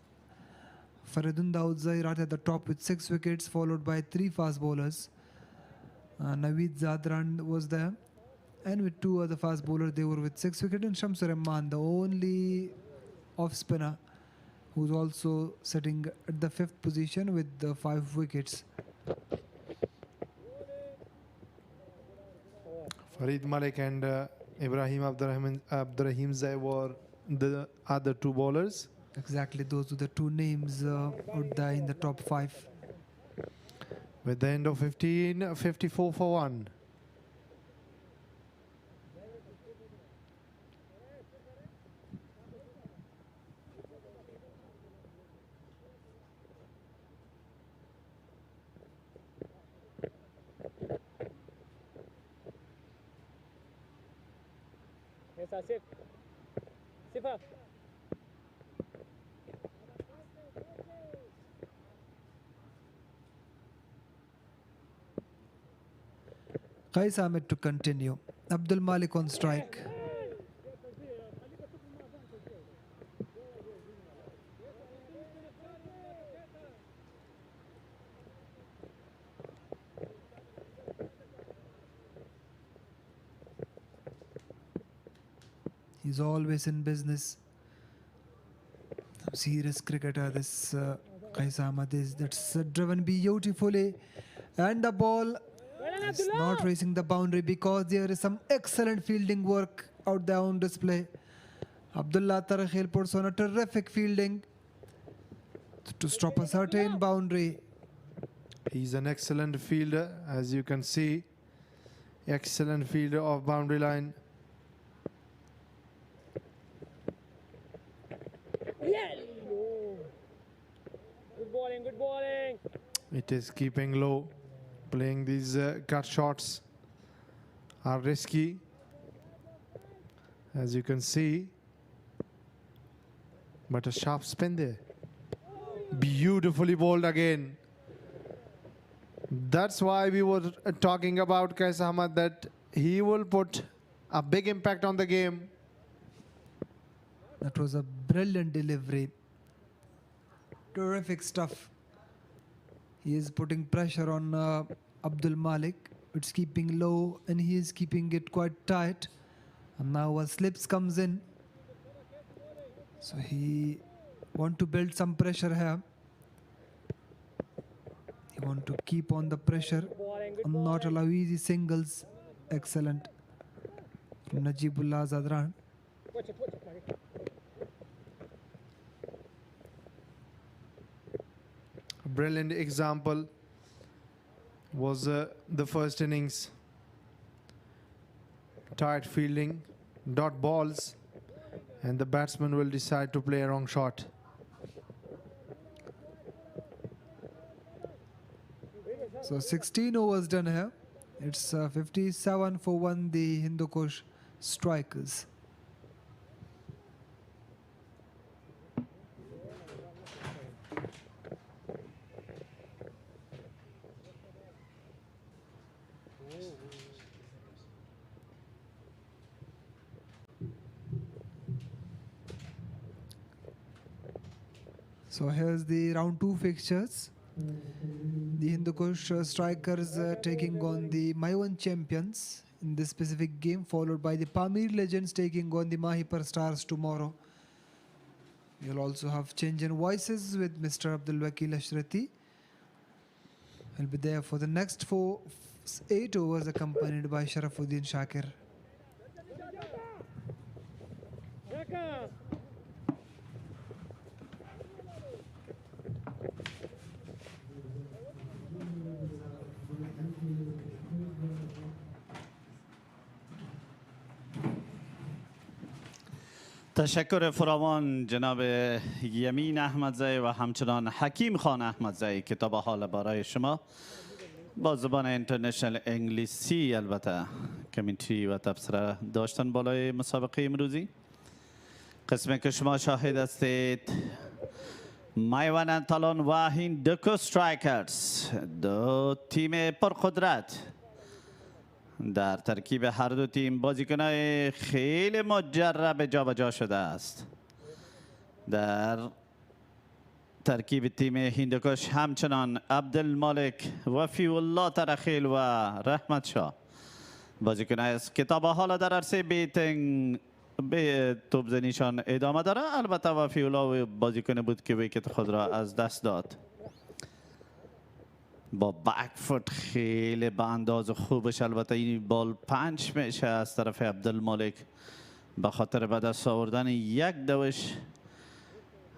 T: Faridun Daud Zairat at the top with 6 wickets, followed by 3 fast bowlers. Naveed Zadran was there, and with 2 other fast bowlers they were with 6 wickets, and Shamsur Rahman, the only off spinner, who's also sitting at the 5th position with the 5 wickets.
N: Farid Malik and Ibrahim Abdurrahim Zai were the other 2 bowlers.
T: Exactly, those are the 2 names out there in the top 5.
N: With the end of 15, 54 for 1.
D: Yes, Asif. Sifa.
T: Qais Ahmed to continue. Abdul Malik on strike. He's always in business. Serious cricketer, this Qais Ahmed is. That's driven beautifully, and the ball is not racing the boundary because there is some excellent fielding work out there on display. Abdullah Tarakhil puts on a terrific fielding to stop a certain boundary.
N: He's an excellent fielder, as you can see. Excellent fielder of boundary line.
D: Good bowling, good bowling.
N: It is keeping low. Playing these cut shots are risky, as you can see. But a sharp spin there. Beautifully bowled again. That's why we were talking about Qais Ahmed, that he will put a big impact on the game.
T: That was a brilliant delivery. Terrific stuff. He is putting pressure on Abdul Malik. It's keeping low and he is keeping it quite tight. And now a slips comes in. So he want to build some pressure here. He want to keep on the pressure and not allow easy singles. Excellent. From Najibullah Zadran.
D: Watch it, Malik.
N: A brilliant example was the first innings. Tight fielding, dot balls, and the batsman will decide to play a wrong shot.
T: So 16 overs done here. It's 57 for 1, the Hindukush strikers. So here's the round 2 fixtures. The Hindukush strikers taking on the Maiwand champions in this specific game, followed by the Pamir legends taking on the Mahipur stars tomorrow. You'll also have change in voices with Mr. Abdul Wakil Ashrati. He'll be there for the next 8 overs, accompanied by Sharafuddin Shakir.
L: تشکر فراوان جناب یمین احمدزی و همچنان حکیم خان احمدزی. کتاب حال برای شما با زبان اینترنشنال انگلیسی البته کامنتری و تبصره داشتن بالای مسابقه امروزی. قسمی که شما شاهد هستید مایوند تالان و هندوکوش استرایکرز، دو تیم پرقدرت. در ترکیب هر دو تیم بازیکن‌های خیلی مجرب جابجا شده است. در ترکیب تیم هندوکوش همچنان عبدالمالک، وفی الله ترخیل و رحمت شاه بازیکن‌های است. کتاب حالا در عرصه بیتینگ به توپزنیشان ادامه داره. البته وفی الله بازیکن بود که ویکت خود را از دست داد. با بک فوت خیلی به انداز خوبش. البته این بال پنچ میشه از طرف عبدالمالک به خاطر به دست آوردن یک دوش.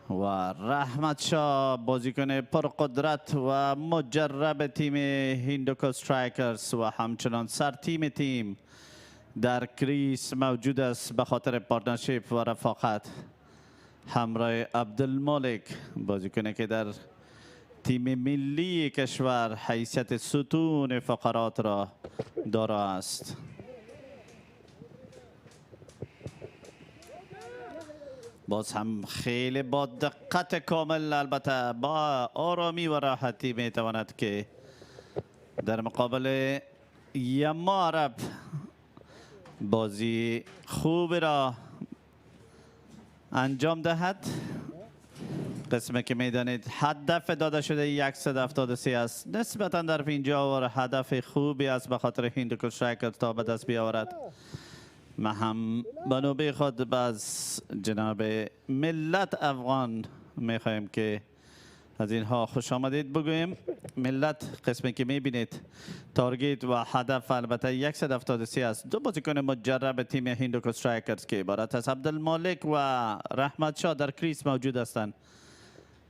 L: و رحمت شاه بازیکن پرقدرت و مجرب تیم هندوکوش استرایکرز و همچنان سر تیم در کریس موجود است به خاطر پارتنرشیپ و رفاقت همراه عبدالمالک، بازیکنی که در تیم ملی کشور حیثیت ستون فقرات را دارا است. باز هم خیلی با دقت کامل، البته با آرامی و راحتی میتواند که در مقابل یما عرب بازی خوب را انجام دهد. قسمی که میدانید هدف داده شده 173 است. نسبتا در 50 اوور هدف خوبی است به خاطر هندوکوش استرایکرز تا به دست بیاورد. ما هم به نوبه خود باز جناب ملت افغان میخواهیم که از اینها خوش آمدید بگوییم. ملت قسمی که میبینید تارگت و هدف البته 173 است. دو بازیکن مجرب تیم هندوکوش استرایکرز که عبارت از عبدالمالک و رحمت شاه در کریس موجود هستند.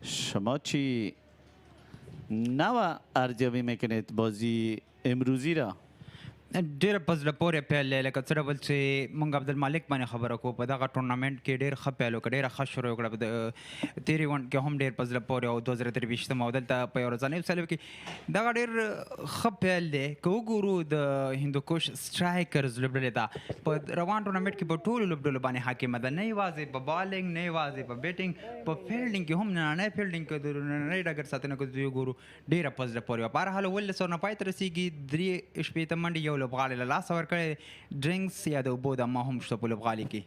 L: شما چی نوع ارزیابی میکنید بازی امروزی را؟
G: ډېر په زړه پورې پیل دی، لکه څه ډول چې موږ عبدالمالک باندې خبره کوو. په دغه ټورنامنټ کې ډېر ښه پیل وکړ، ډېره ښه شروع وکړه. د تېرې ونډ کې هم ډېر په زړه پورې او 2023 او دلته په یو ورځنیو سیالیو کې دغه ډېر ښه پیل دی. که وګورو د هندوکوش استرایکرز لوبډلې ته په روان ټورنامنټ کې په ټولو لوبډلو باندې حاکمه ده، نه یوازې په بالینګ، نه یوازې په بیټینګ، په فیلډینګ کې هم نننی فیلډینګ کې د نننۍ ډګر ساتنه کې دوی وګورو ډېره په زړه پورې وه. په هر حال 19 نه پای ته رسېږي. 3 منډې یو لوبغاړی له لاسه ورکړی. ډرینکس یا د اوبو دمه هم شته په لوبغالي کې.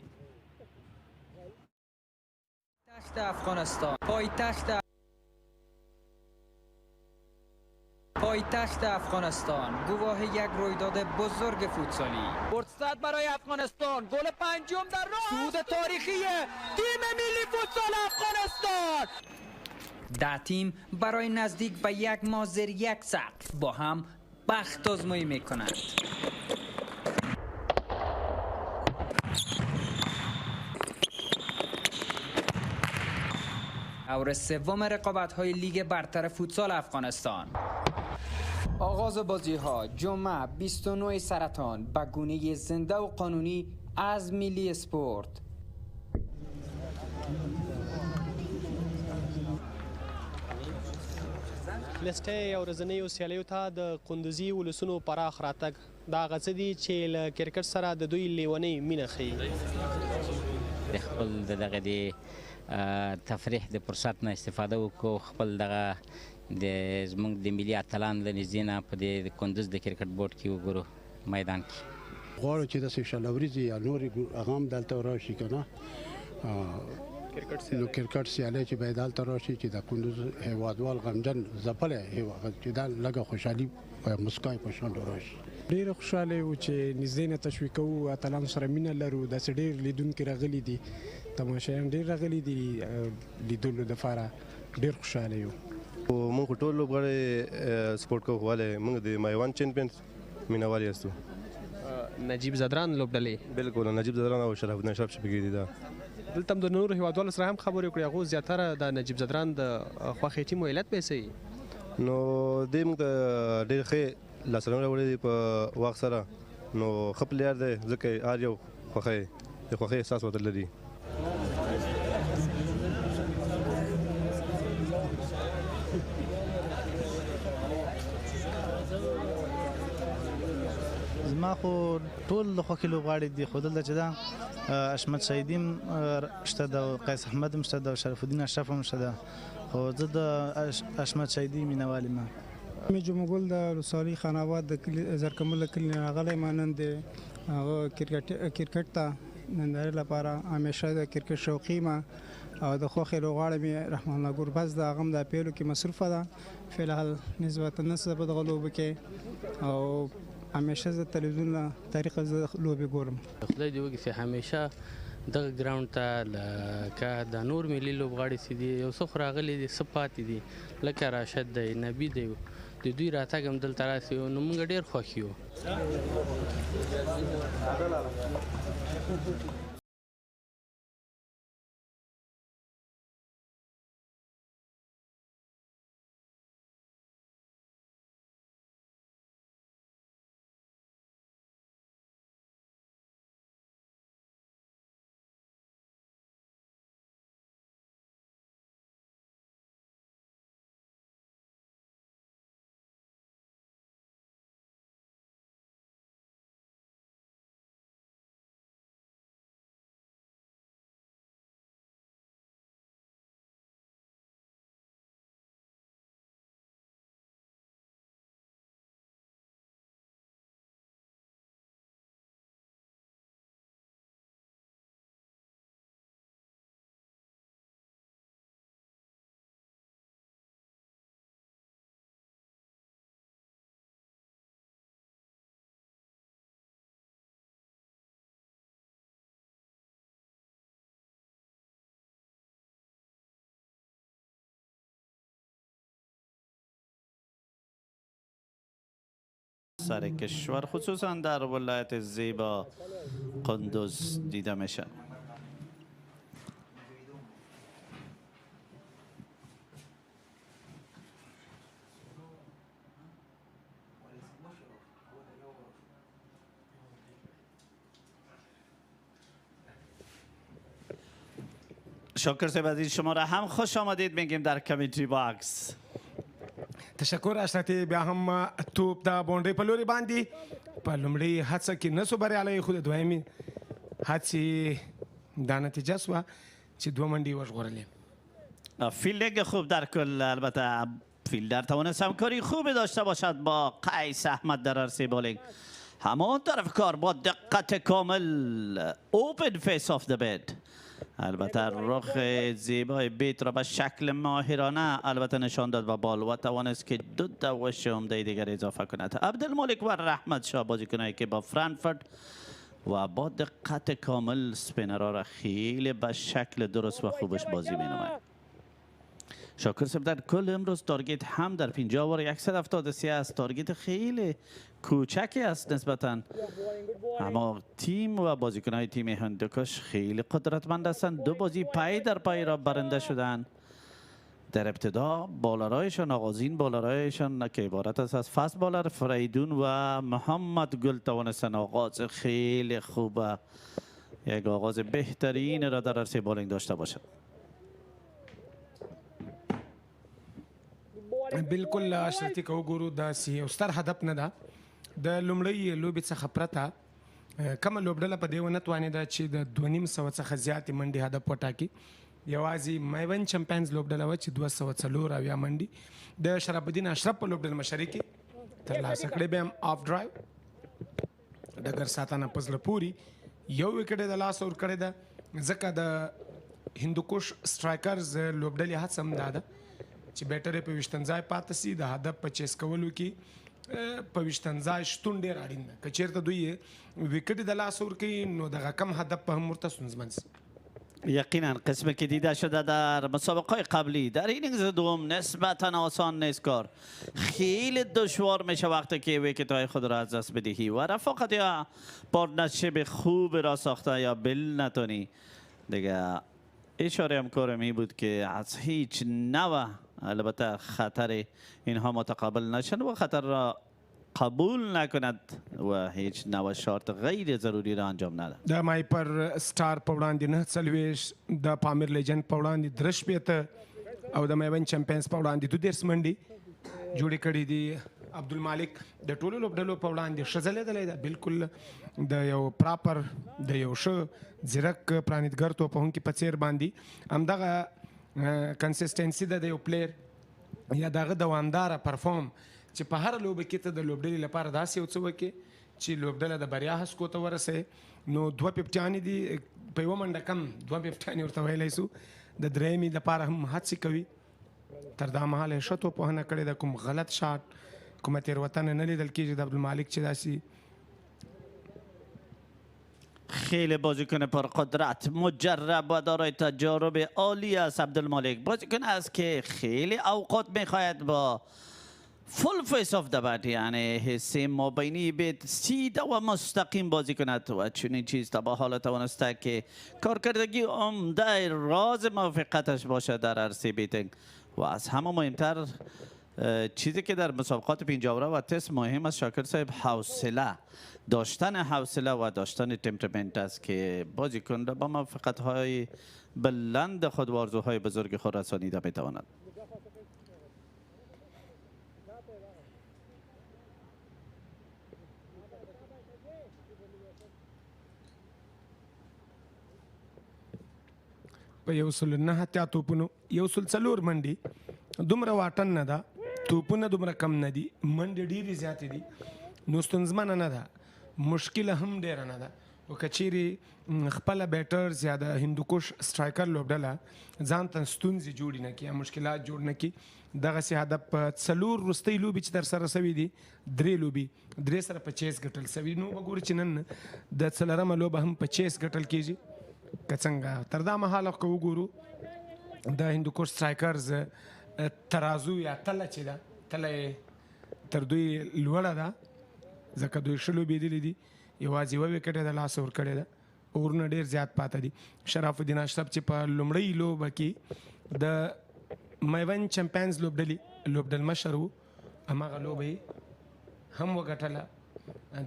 C: پایتخت افغانستان، پایتخت افغانستان گواه یک رویداد بزرگ فوتسالی.
G: فرصت برای افغانستان، گل پنجم در راه، صعود تاریخی تیم ملی فوتسال افغانستان.
C: 10 تیم برای نزدیک به یک ماه زیر یک سقف با هم بخت آزمایی میکنند. دور سوم رقابت‌های لیگ برتر فوتسال افغانستان. آغاز بازی‌ها جمعه 29 سرطان به گونه زنده و قانونی از ملی اسپورت.
F: لسټۍ او ورځنیو سیالیو ته د کندوزي ولسونو پراخ راتګ دا هغه څه دي چې له کرکټ سره د دوی لیونۍ مینه ښیي.
U: د خپل دغه د تفریح د فرصت نه استفاده وکړو، خپل دغه د زموږ د ملي اتلان له نږدې نه په د کندوز د کرکټ بورډ کې وګورو میدان کې.
M: غواړو چې داسې شل ورځې یا نورې هغه هم دلته راشي که نه نو کرکټ سیالي چې باید هلته راشي چې د کندوز هیوادوال غمجن ځپلی هیواد چې دا لږه خوشحالي مسکای په شان راشي.
V: ډېر خوشاله یو چې نږدې نه تشویق کوو اتلانو سره مینه لرو. داسې ډېر لیدونکي راغلي دي، تماشایان ډېر راغلي دي لیدلو دپاره. ډېر خوشاله یو.
X: موږ ټول لوبغاړي سپورټ کوو، ولې موږ د مایوند چمپیونز مینوال یاستو.
F: نجیب زدران لوبډلې
X: بالکل نجیب زدران او شرف الدین اشرف چې پکې دي. دا
F: دلته هم د نورو هیوادوالو سره هم خبرې وکړې، هغو زیاتره د نجیب زدران د خوښې ټیم علت به څه وي؟
X: نو دوی موږ ته ډېر ښې لاسرونه راوړي دي په وخت سره. نو ښه پلیر دی ځکه هر یو د خوښۍ احساس ورته لري.
Y: زما خو ټول د خوښې لوبغاړي دي، خو دلته چې دا اشمت سعیدي هم شته ده، قیس احمد هم شته ده، شرف الدین اشرف هم شته ده، خو زه د اشمت سعیدي مینوال یم.
W: مې جمعګل د ولسوالۍ خان آباد د کلي زرکمل له کلي نه راغلی ما. نن د هغه کرکټ ته نندارې لپاره همیشه د کرکټ شوقي یم او د خوښې لوبغاړی مې رحمان الله ګوربز ده، هغه هم د پیلو کې مصروفه ده فلحال نسبتا نسه په دغه لوبو کې، او همیشه زه تلویزیون له طریقه زه لوبې ګورم.
Z: خدای دې وکړي چې همیشه دغه ګراوند ته لکه د نور ملي لوبغاړي چې دي یو څه خو راغلي دي، څه پاتې دي، لکه راشد دی، نبي دی، د دوی راتګ هم دلته راسي نو موږ ډېر خوښ یو.
L: سر کشور خصوصا در ولایت زیبا قندوز دیده میشه. شاکر صاحب عزیز شما را هم خوش آمدید میگیم در کمیونټي باکس.
E: تشکر اشرتي. بیا هم توپ د باونډري په لوري باندې په لومړۍ هڅه کې نه سو بریالی، خو د دویمې هڅې دا نتیجه سوه چې 2 منډې وژغورلې.
L: فیلدینگ خوب در کل، البته فیلدر توانست همکاری خوبی داشته باشد با قیس احمد در عرصه بولینگ. همان طرف کار با دقت کامل اوپن فیس آف د بید. البته رخ زیبای بیت را به شکل ماهرانه البته نشان داد و بال و توانست که 2 دوش عمده دیگر اضافه کند. عبدالمالک و رحمت شاه بازیکنایی که با فرانکفورت و با دقت کامل سپینرها را خیلی به شکل درست و خوبش بازی مینماید. شاکر صاحب در کل امروز تارگت هم در 50 و 173 است. تارگت خیلی کوچکی است نسبتا، اما تیم و بازیکنهای تیم هندوکش خیلی قدرتمند هستند. 2 بازی پای در پای را برنده شدند. در ابتدا بالرایشان، آغازین بالرایشان که عبارت است از فست بالر فریدون و محمد گل توانستند آغاز خیلی خوب، یک آغاز بهترین را در عرصه بالینگ داشته باشد.
E: بالکل اشرتي که وګورو داسې یو ستر هدف نه ده. د لومړۍ لوبې څخه پرته کومه لوبډله په دې ونه توانېده چې د 2.5 څخه زیاتې منډې هدف وټاکي. یوازې مایوند چمپیونز لوبډله وه چې 204 منډې د شرف الدین اشرف په لوبډله مشرۍ کې ترلاسه کړې. بیا هم آف ډرایو ډګر ساتنه په زړه پورې 1 وکټ یې د لاسه ورکړې ده، ځکه د هندوکوش سټرایکرز لوبډلې هڅه هم دا ده چې بیټر یې په 20 ځای پاتې سي د هدف په چیس کولو کې په 20 ځای شتون ډېر اړین ده که چېرته دوی ویکټ د لاس ورکوي نو دغه کم هدف په هم ورته ستونزمن سي.
L: یقینا قسم که دیده شده در مسابقه قبلی در اینینگز دوم نسبتا آسان نیست کار. خیلی دشوار میشه وقتی که ویکت های خود را از دست بدهی و رفاقت یا پارتنرشیپ خوب را ساخته یا بل نتونی. دیگه اشاره هم کارم این بود که از هیچ نوع البته خطر اینها متقابل نشن و خطر را قبول نکند و هیچ نوع شرط غیر ضروری را انجام نده.
E: د مایپر سټار په وړاندې 9 د پامیر لیجند په وړاندې 3 او د میوند چمپیونز په وړاندې 2 منډي جوړې کړې دي. عبدالمالک د ټولو لوبډلو په وړاندې ښه ځلېدلی ده، بالکل د یو پراپر د یو ښه ځیرک پرانیتګر توپوهونکي په څېر باندې همدغه کنسسټنسي ده د یو پلیر یا دغه دوامداره پرفارم چې په هر لوبه کې ته د لوبډلې لپاره داسې یو څه وکړې چې لوبډله د بریا هسکو ته ورسې نو 2 پیپټیانې دي په یوه منډه کم 2 پیپټیانې ورته ویلی سو. د درېیمې لپاره هم هڅې کوي. تر دا مهاله یې ښه توپوهنه کړې ده، کوم غلط شاټ کومه تېروتنه نه لیدل کېږي د عبدالمالک چې داسې
L: خیلی بازیکن پرقدرت مجرب و دارای تجارب عالی است عبدالمالک. بازیکن است که خیلی اوقات میخواهد با فول فیس آف د بد یعنی حسی مابینی سیده و مستقیم بازی کند و چنین چیز تا به حال توانسته که کارکردگی عمده راز موفقیتش باشه در عرصه بیتینگ و از همه مهمتر چیزی که در مسابقات پنجاوره و تست مهم است شاکر صاحب حوصله داشتن حوصله و داشتن تمپرامنت است که بازیکن را با موفقیت های بلند خود و آرزوهای بزرگ خود رسانیده میتواند.
E: په 109 توپونو 104 منډي دومره واټن نه ده، توپونه دومره کم نه دي، منډې ډېرې زیاتې دي نو ستونزمنه نه ده، مشکله هم ډېره نه ده. او که چیرې خپله بیټرز یا د هندوکوش سټرایکر لوبډله ځان ته ستونزې جوړې نه کړي یا مشکلات جوړ نه کړي دغسې هدف په 4 وروستۍ لوبې چې ترسره سوي دي 3 لوبې 3 سره په چیس ګټل سوي نو وګورو چې نن د 4مه لوبه هم په چیس ګټل کېږي. که څنګه تر دا مهاله که وګورو د هندوکوش سټرایکرز ترازو یا تله چې ده تله یې تر دوی لوړه ده ځکه دوی ښه لوبېدلي دي، یوازې یوه ویکټ یې د لاسه ورکړې ده، اورونه ډېر زیات پاته دي. شرف الدین اشرف چې په لومړۍ لوبه کې د میوند چمپیونز لوبډل مشر و هماغه لوبه یې هم وګټله،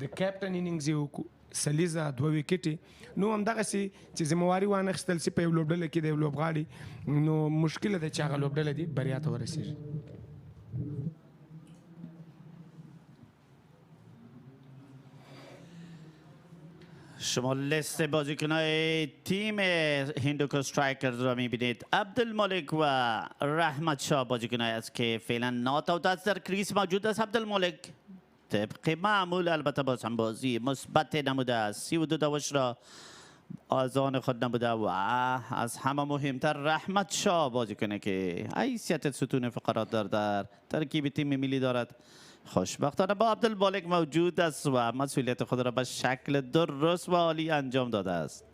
E: د کیپټن انینګز یې وکړو سلیزه 2 ویکټې نو همدغسې چې ذمواري وانخیستل سي په یو لوبډله کې د یو لوبغاړي نو مشکله ده چې هغه لوبډله دي بریا ته ورسېږي.
L: شما لیست بازیکن‌های تیم هندوکوش استرایکرز را می‌بینید. عبدالمالک و رحمت شاه بازیکن‌هایی است که فعلا نات اوت است در کریس موجود است. عبدالمالک طبق معمول البته باز هم بازی مثبت نموده است، 32 دوش را از آن خود نبوده و از همه مهمتر رحمت شاه بازیکنی که حیثیت ستون فقرات در ترکیب تیم ملی دارد خوشبختانه با عبدالمالک موجود است و مسئولیت خود را به شکل درست و عالی انجام داده است.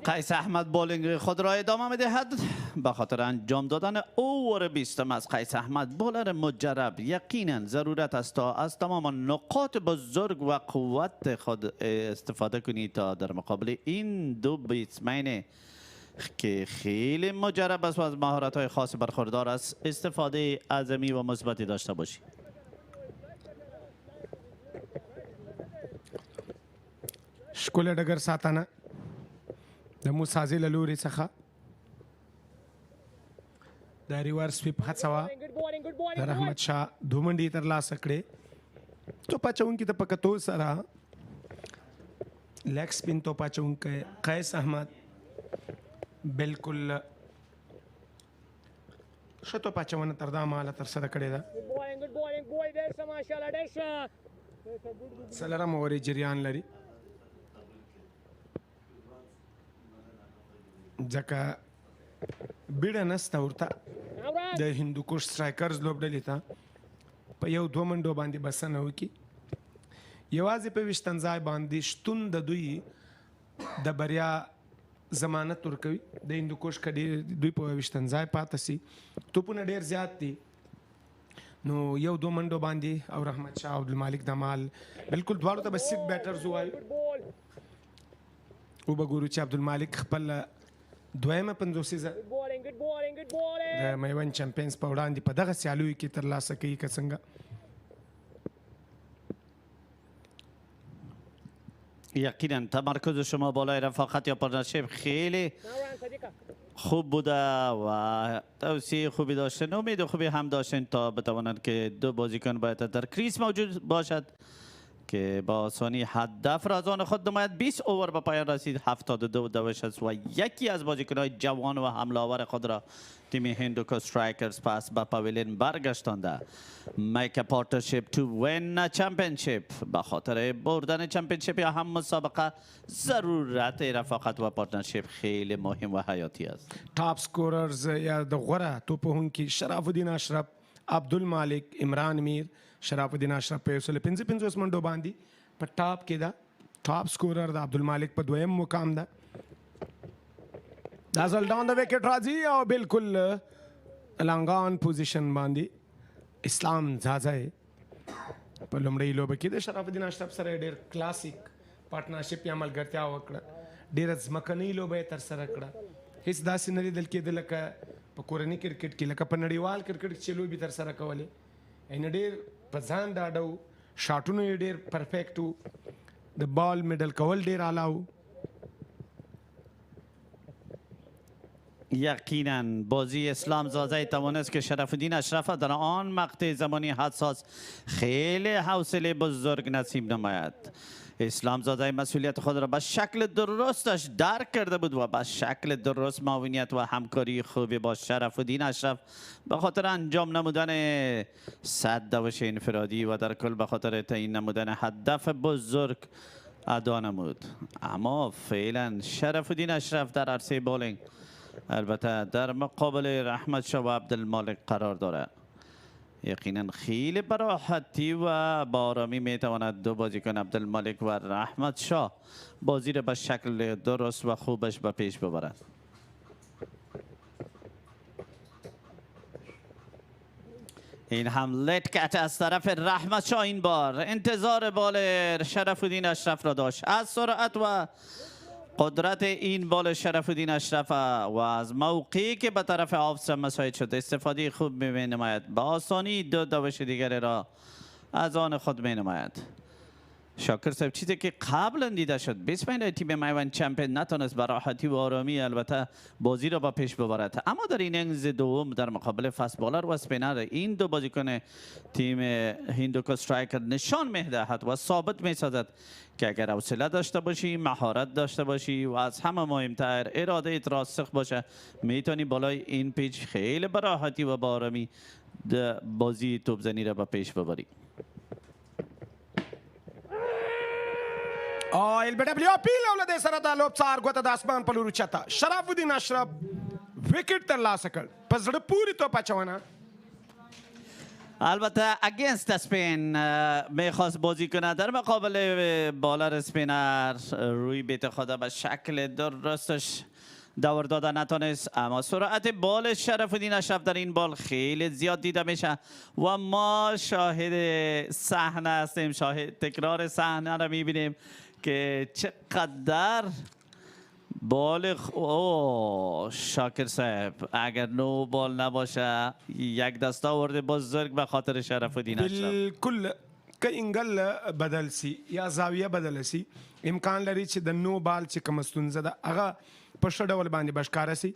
L: قیس احمد بولینگ خود را ادامه می‌دهد به خاطر انجام دادن اوور 20 از قیس احمد بولر مجرب. یقینا ضرورت است تا از تمام نقاط بزرگ و قوت خود استفاده کنید تا در مقابل این دو بیتسمن که خیلی مجرب است و از مهارت‌های خاص برخوردار است استفاده عظیمی و مثبتی داشته باشید.
E: ښکلی ډګر ساتنه د موسازي له لورې څخه د ریورس سویپ هڅه وه د رحمت شاه 2 منډې ترلاسه کړې. توپ اچوونکي ته په کتو سره لیګ سپین توپ اچوونکی قیس احمد بالکل ښه توپ اچونه تر دا مهاله ترسره کړې ده.
D: Good bowling, boy. There's some mashallah. There's
E: څلورم اوور یې جریان لري ځکه بیړه نسته ورته د هندوکوش سټرایکرز لوبډلې ته په یو دوه منډو باندې بسنه وکړي. یوازې په ویشتم ځای باندې شتون د دوی د بریا ضمانت ورکوي. د هندوکوش که دوی په ویشتم ځای پاتې سي توپونه ډېر زیات دي نو یو دوه منډو باندې او رحمت شاه او عبدالمالک دمال بالکل دواړو ته به سیټ بیټرز ووایو. وبګورو چې عبدالمالک خپل دویمه پنځوسیزه د میوند چمپینز په وړاندې په دغه سیالیو کې ترلاسه کوي که څنګه.
L: یقینا تمرکز شما بالای رفاقت یا پارتنرشیپ خیلی خوب بوده و توصیه خوبی داشتن، امید خوبی هم داشتن تا بتوانند که دو بازیکن باید در کریس موجود باشد که با آسانی هدف را از آن خود نماید. 20 اوور به پایان رسید، 72 دوش است و یکی از بازیکن‌های جوان و حمله‌آور خود را تیم هندوکوش استرایکرز پس به پاویلین برگشتانده. میک پارتنرشیپ تو وین چمپیونشیپ، به خاطر بردن چمپیونشیپ یا هم مسابقه ضرورت رفاقت و پارتنرشیپ خیلی مهم و حیاتی است.
E: ټاپ سکوررز یا د غوره توپوهونکي شرف الدین اشرف، عبدالمالک، عمران میر. شرف الدین اشرف په 155 منډو باندې په ټاپ کې ده. ټاپ سکورر د عبدالمالک په دویم مقام ده. دا ځل ډاون د وکټ راځي او بالکل لانګان پوزیشن باندې اسلام ځاځی په لومړۍ لوبه کې د شرف الدین اشرف سره ډېر کلاسیک پارتنرشپ یا ملګرتیا وکړه. ډېره ځمکنۍ لوبه یې ترسره کړه. هیڅ داسې نه لیدل کېده لکه په کورني کرکټ کې، لکه په نړیوال کرکټ کې چې لوبې ترسره کولې. یعنې ډېر په ځان ډاډه و، شاټونه یې ډېر پرفیکټ و، د بال میډل کول ډېر اعلی و.
L: یقینا بازی اسلام زاده توانست که شرف الدین اشرف در آن مقطع زمانی حساس خیلی حوصله بزرگ نصیب نماید. اسلام زاده مسئولیت خود را به شکل درستش درک کرده بود و به شکل درست معاونیت و همکاری خوبی با شرف الدین اشرف به خاطر انجام نمودن 100 دوش انفرادی و در کل به خاطر تعیین نمودن هدف بزرگ ادا نمود. اما فعلا شرف الدین اشرف در عرصه بولینگ البته در مقابل رحمت شاه و عبدالمالک قرار دارد. یقینا خیلی براحتی و با آرامی میتواند دو بازیکن عبدالمالک و رحمت شاه بازی را به شکل درست و خوبش به پیش ببرد. این هم لت کت از طرف رحمت شاه این بار انتظار بال شرف الدین اشرف را داشت. از سرعت و قدرت این بال شرف الدین اشرف و از موقعی که به طرف آف مساعد شد استفاده خوب می نماید. با آسانی دو دوش دیگر را از آن خود می نماید. شاکر صاحب چیزی که قبلا دیده شد 20 مهره تیم مایوند چمپیون نتونست به راحتی و آرامی البته بازی را با پیش ببرد. اما در این انگز دوم در مقابل فست بالر و اسپینر این دو بازیکن تیم هندوکوش استرایکر نشان می‌دهد و ثابت می‌سازد که اگر حوصله داشته باشی، مهارت داشته باشی و از همه مهمتر اراده راسخ باشه میتونی بالای این پیچ خیلی به راحتی و با آرامی بازی توپزنی را به پیش ببری.
E: LBWP لوله سره د لوبڅار ګوته د اسمان په لور چتا. شرف الدین اشرف وکټ ترلاسه کړ. په زړه پورې توپ اچونه.
L: البته اگینست اسپین میخواست بازی کنه در مقابل بالر اسپینر روی بیت خود به شکل درستش دور داده نتونست. اما سرعت بال شرف الدین اشرف در این بال خیلی زیاد دیده میشه و ما شاهد صحنه هستیم، شاهد تکرار صحنه را میبینیم که چقدر بال شاکر صاحب اگر نو بال نباشه یک دسته آورده بزرگ به خاطر شرف الدین اشرف.
E: بالکل که انگل بدل سی یا زاویه بدل سی امکان لري چې د نو بال چې کوم ستونزه ده هغه په ښه ډول باندې بشکاره سي.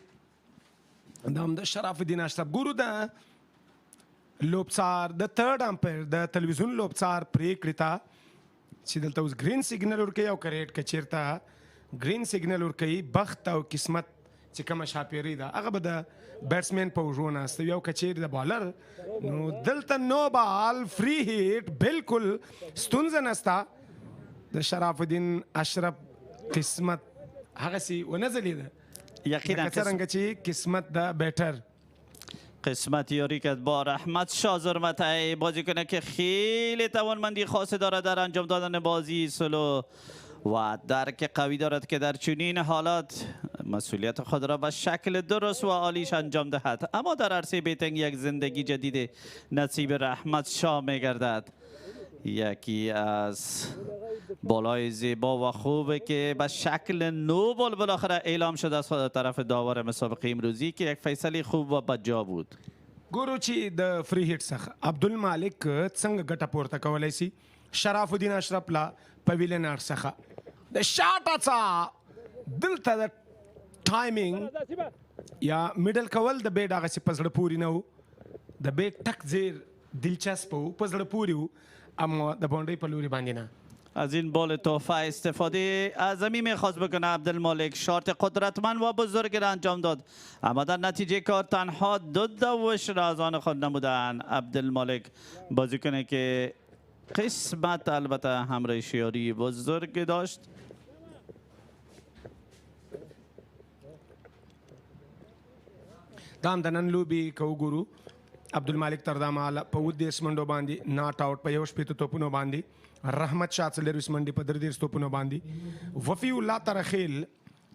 E: دا هم د شرف الدین اشرف ګورو د لوبڅار د تھرډ امپایر د تلویزیون لوبڅار پریکړې ته چې دلته اوس ګرین سیګنل ورکوي او که ریډ که چیرته ګرین سیګنل ورکوي بخت او قسمت چې کومه شاپیري ده هغه به د بیټسمین په اوږو ناسته وي او که چیرې د بالر نو دلته نو بال فری هیټ بالکل ستونزه نسته د شرف الدین اشرف قسمت هغسې ونه ځلېده
L: یقینا
E: لکه څرنګه چې قسمت د بیټر
L: قسمت یاری کرد با رحمت شاه زرمتای بازیکن که خیلی توانمندی خاصی دارد در انجام دادن بازی سولو و درک قوی دارد که در چنین حالات مسئولیت خود را به شکل درست و عالیش انجام دهد. اما در عرصه بیتینگ یک زندگی جدید نصیب رحمت شاه میگردد. یکی از بالای زیبا و خوبه که به شکل نوبل بالاخره اعلام شده از طرف داور مسابقه امروزی که یک فیصله خوب و بجا بود.
E: ګورو چې د فری هیټ څخه عبدالمالک څنګه ګټه پورته کولی سي شرف الدین اشرف لا په ویلن آرټ څخه د شاټ هڅه دلته د ټایمینګ یا میډل کول د بیټ هغسې په زړه پورې نه و د بیټ ټک زیر دلچسپ و په زړه پورې و اما د باونډرۍ په لوري باندې نه.
L: از این بال تحفه استفاده اعظمی میخواست بکنه عبدالمالک شارت قدرتمند و بزرگ را انجام داد اما در نتیجه کار تنها دو دوش را از آن خود نمودن. عبدالمالک بازیکنی که قسمت البته همراه شیاری بزرگ داشت.
E: دا هم د نن لوبې که وګورو عبدالمالک تر دا مهاله په 19 منډو باندې ناټ آوټ په 1 توپونو باندې رحمت شاه 23 منډې په 33 توپونو باندې وفي الله ترخیل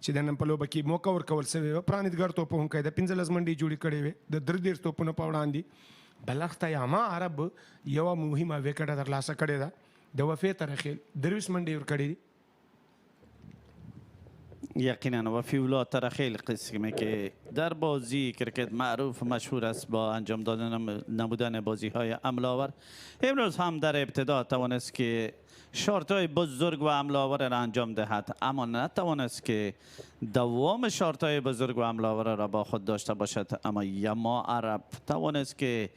E: چې د نن په لوبه کې موقع ورکول سوې وه پرانیتګر توپوونکی د 15 منډې جوړې کړې وې د 33 توپونو په وړاندې بلخته یاما عرب یوه مهمه ویکټه ترلاسه کړې ده د وفي ترخیل 23 منډې ورکړې دي.
L: یقینا وفی الله ترخیل قسمی که در بازی کرکت معروف مشهور است با انجام دادن نمودن بازی های عملاور امروز هم در ابتدا توانست که شارت های بزرگ و عملاور را انجام دهد اما نتوانست که دوام شارت های بزرگ و عملاور را با خود داشته باشد. اما یما عرب توانست که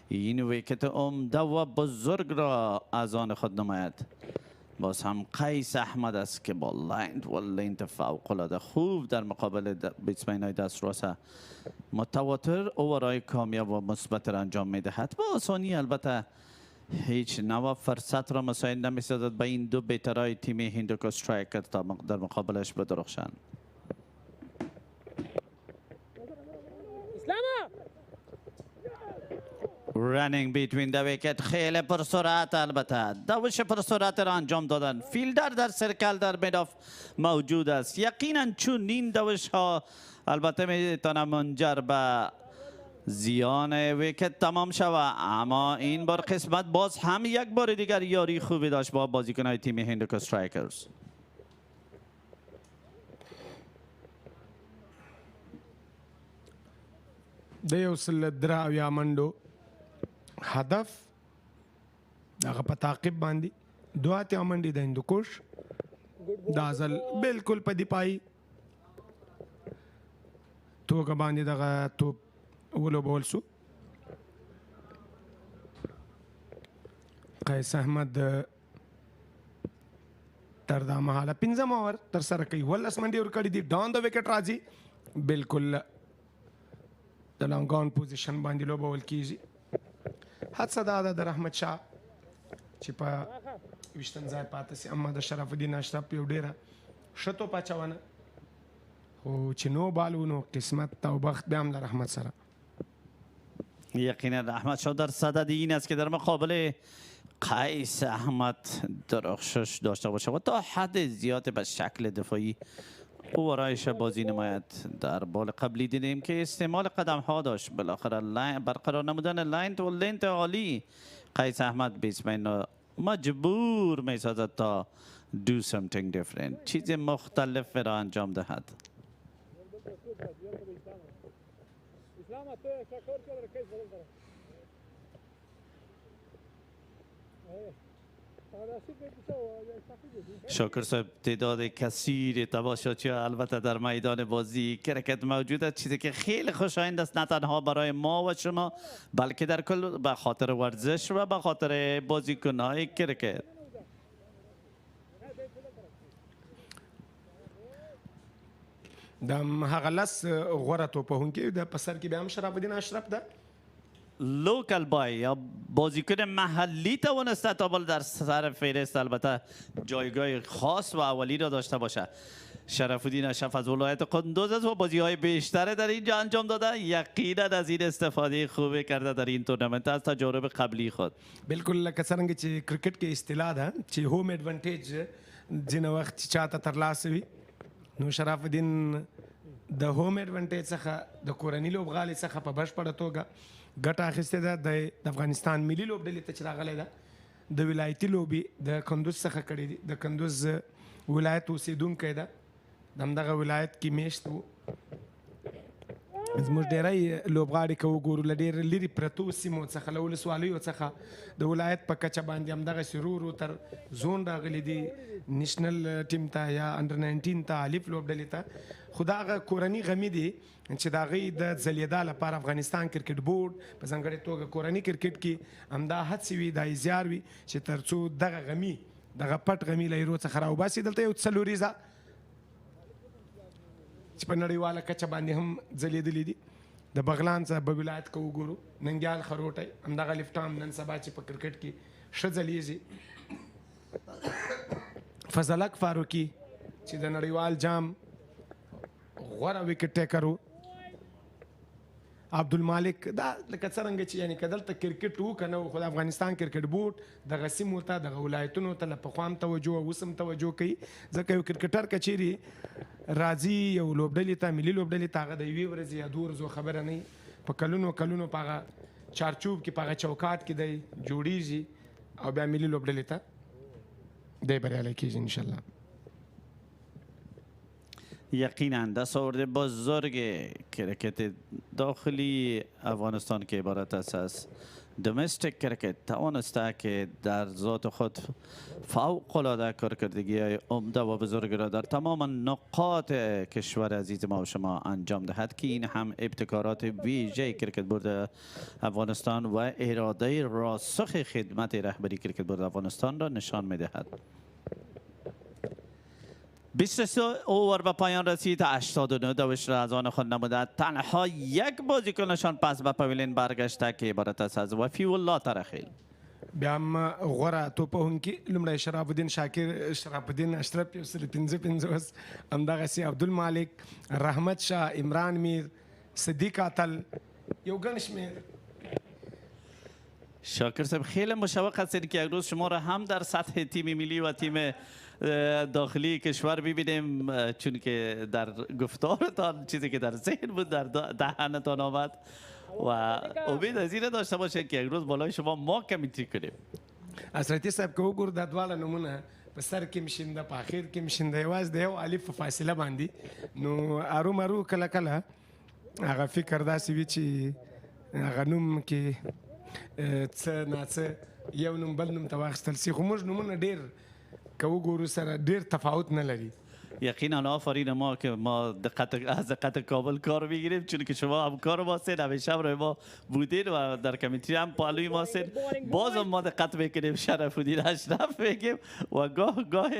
L: این ویکت عمده و بزرگ را از آن خود نماید. باز هم قیس احمد است که با لند و لند فوق‌العاده خوب در مقابل بیتسمن های دست راست متواتر اوورای کامیاب و مثبت را انجام میدهد. با آسانی البته هیچ نوع فرصت را مساعد نمی‌سازد به این دو بیترهای تیم هندوکوش استرایکر تا در مقابلش بدرخشند. رنینگ بیتوین د ویکت خیلی پرسرعت البته دوش پرسرعت را انجام دادن. فیلدر در سرکل در میداف موجود است. یقینا چون این دوش ها البته میتونه منجر به زیان ویکت تمام شود اما این بار قسمت باز هم یک بار دیگر یاری خوبی داشت با بازیکن‌های تیم هندوکوش استرایکرز.
E: د یو سل درې اویا منډو هدف دغه په تعقیب باندې دوه اتیا منډې د هندوکوش دا ځل بالکل په دفاعي توګه باندې دغه توپ ولوبول سو. قیس احمد تر دا مهاله 15 اوور ترسره کوي 18 منډې ورکړي دي. ډاون د وکټ راځي بالکل د لانګ آن پوزیشن باندې لوبول کیږي. حادثه دا ده د رحمت شاه چې په 20 ځای پاتې سي اما د شرف الدین اشرف یو ډېره ښه توپ اچونه خو چې نو بال و نو قسمت او بخت بیا هم د رحمت سره.
L: یقینا رحمت شاه در صدد این است که در مقابل قیس احمد درخشش داشته باشه و تا حد زیاد به شکل دفاعی اوورایش بازی نماید. در بال قبلی دیدیم که استعمال قدم ها داشت بالاخره برقرار نمودن لند و لند عالی قیس احمد بیتسمن مجبور می سازد تا do something different چیز مختلف را انجام دهد. شاکر صاحب تعداد کثیر تماشاچی‌ها البته در میدان بازی کرکت موجود است چیزی که خیلی خوشایند است نه تنها برای ما و شما بلکه در کل به خاطر ورزش و به خاطر بازیکن‌های کرکت.
E: د هغه لس غوره توپوهونکي د په سر کې بیا هم شرف الدین اشرف ده.
L: لوکل بای یا بازیکن محلی توانسته تا بال در سر فهرست البته جایگاه خاص و اولی را داشته باشه. شرف الدین اشرف از ولایت قندوز است و بازی‌های بیشتر در اینجا انجام داده. یقینا از این استفاده خوبی کرده در این تورنمنت از تجارب قبلی خود.
E: بالکل لکه څرنګه چې کرکټ کې اصطلاح ده چې هوم ایڈوانټیج ځینې وخت چاته ترلاسه وي، نو شرف الدین د هوم ایڈوانټیج څخه د کورني لوبغالي څخه په بشپړه توګه ګټه اخیستې ده. د افغانستان ملي لوبډلې ته چې راغلی ده د ولایتي لوبې د کندوز څخه کړې دي. د کندوز ولایت اوسېدونکی ده، د همدغه ولایت کې میشت و. زموږ ډېری لوبغاړي که وګورو له ډېر لرې پرتو سیمو څخه له ولسوالیو څخه د ولایت په کچه باندې همدغسې ورو ورو تر زون راغلي دي نیشنل ټیم ته یا انډر 19 ته الف لوبډلې ته. خو دا هغه کورني غمي دي چې د هغوی د ځلېدا لپاره افغانستان کرکټ بورډ په ځانګړې توګه کورني کرکټ کې همدا هڅې وي، دا اظهار وي چې تر څو دغه غمي دغه پټ غمي له ایرو څخه راوباسي. دلته یو څلوریزه چې په نړیواله کچه باندې هم ځلېدلي دي. د بغلان څخه په ولایت کې وګورو ننګیال خروټی همدغه لفټام نن سبا چې په کرکټ کې ښه ځلیږي. فضلک فاروقي چې د نړیوال جام غوره وکټ ټیکر و. عبدالمالک دا لکه څرنګه چې یعنې که دلته کرکټ و که نه و، خو د افغانستان کرکټ بورډ دغه سیمو ته دغه ولایتونو ته له پخوا هم توجه او اوس هم توجه کوي. ځکه یو کرکټر که چیرې راځي یو لوبډلې ته ملي لوبډلې ته، هغه د یوې ورځې یا دوه ورځو خبره نه وي، په کلونو کلونو په هغه چارچوب کې په هغه چوکاټ کې دی جوړیږي او بیا ملي لوبډلې ته دی بریالی کیږي انشاءالله.
L: یقینا دستاورد بزرگ کرکت داخلی افغانستان که عبارت است از دومستیک کرکت توانسته که در ذات خود فوق العاده کارکردگی های عمده و بزرگ را در تمام نقاط کشور عزیز ما و شما انجام دهد که این هم ابتکارات ویژه کرکت بورد افغانستان و اراده راسخ خدمت رهبری کرکت بورد افغانستان را نشان می‌دهد. 23 اوور به پایان رسید. 89 دوش را از آن خود نموده. تنها یک بازیکنشان پس به پویلین برگشته که عبارت است از وفی الله ترخیل.
E: بیا هم غوره توپوهونکي لومړی شرف الدین شاکر، شرف الدین اشرف یو سل 55 همدغسې عبدالمالک، رحمت شاه، عمران میر، صدیق اتل، یو ګڼ شمېر.
L: شاکر صاحب خیلی مشوق هستید که یک روز شما را هم در سطح تیم ملی و تیم داخلی کشور ببینیم، چون که در گفتارتان چیزی که در ذهن بود در دهنتان آمد و امید از این داشته باشید که یک روز بالای شما ما کمیټي کنیم.
E: اسرتي صاحب که وګورو دا دواړه نومونه په سر کې مشینده په اخر کې مشینده یوازې د یو الف په فاصله باندې، نو ارومرو کله کله هغه فکر داسې وي چې هغه نوم کې څه ناڅه یو نوم بل نوم ته واخیستل سي، خو موږ نومونه ډېر که وګورو سره ډېر تفاوت نه لري.
L: یقینا آفرین ما که ما از دقت کامل کار میگیریم، چون که شما همکار ما هستید، همیشه روی ما بودید و در کمیتی هم پالوی ما هستید. باز ما دقت میکنیم شرف الدین اشرف بگیم و گاه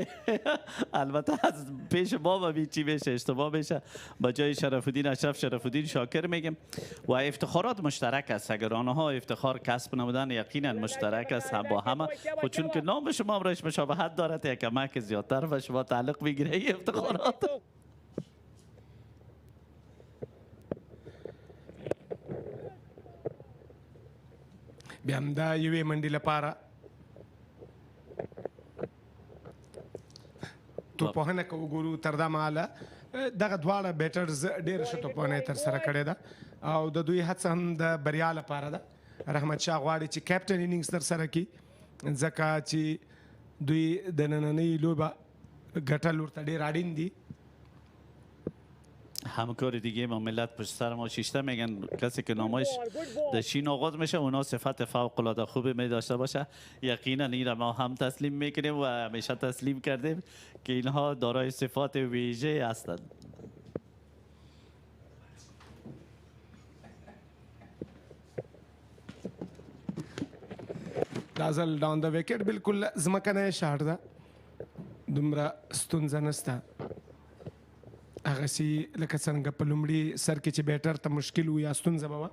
L: البته از پیش ما و چی میشه اشتباه میشه، با جای شرف الدین اشرف شرف الدین شاکر میگیم و افتخارات مشترک است. اگر آنها افتخار کسب نمودن یقینا مشترک است با همه، خود چون که نام شما امرش مشابهت دارد یک کمک زیادتر به شما تعلق میگیره افتخارات.
E: بیا هم دا یوې منډې لپاره توپوهنه که وګورو تر دا مهاله دغه دواړه بیټرز ډېره ښه توپوهنه یې ترسره کړې ده او د دوی هڅه هم د بریا لپاره ده. رحمت شاه غواړي چې کیپټن انینګز ترسره کړي، ځکه چې دوی د نننۍ لوبه ګټل ورته ډېر اړین دي.
L: همکار دیگه ما ملت پشت سر ما شیشته میگن کسی که نامش در چین آغاز میشه اونا صفت فوق العاده خوبی می داشته باشه. یقینا این را ما هم تسلیم میکنیم و همیشه تسلیم کردیم که اینها دارای صفات ویژه هستند.
E: دا ځل ډاون د وکټ بالکل ځمکنی شاټ ده، دومره ستونزه نشته. هغسې لکه څرنګه په لومړي سر کې چې بیټر ته مشکل و یا ستونزه به وه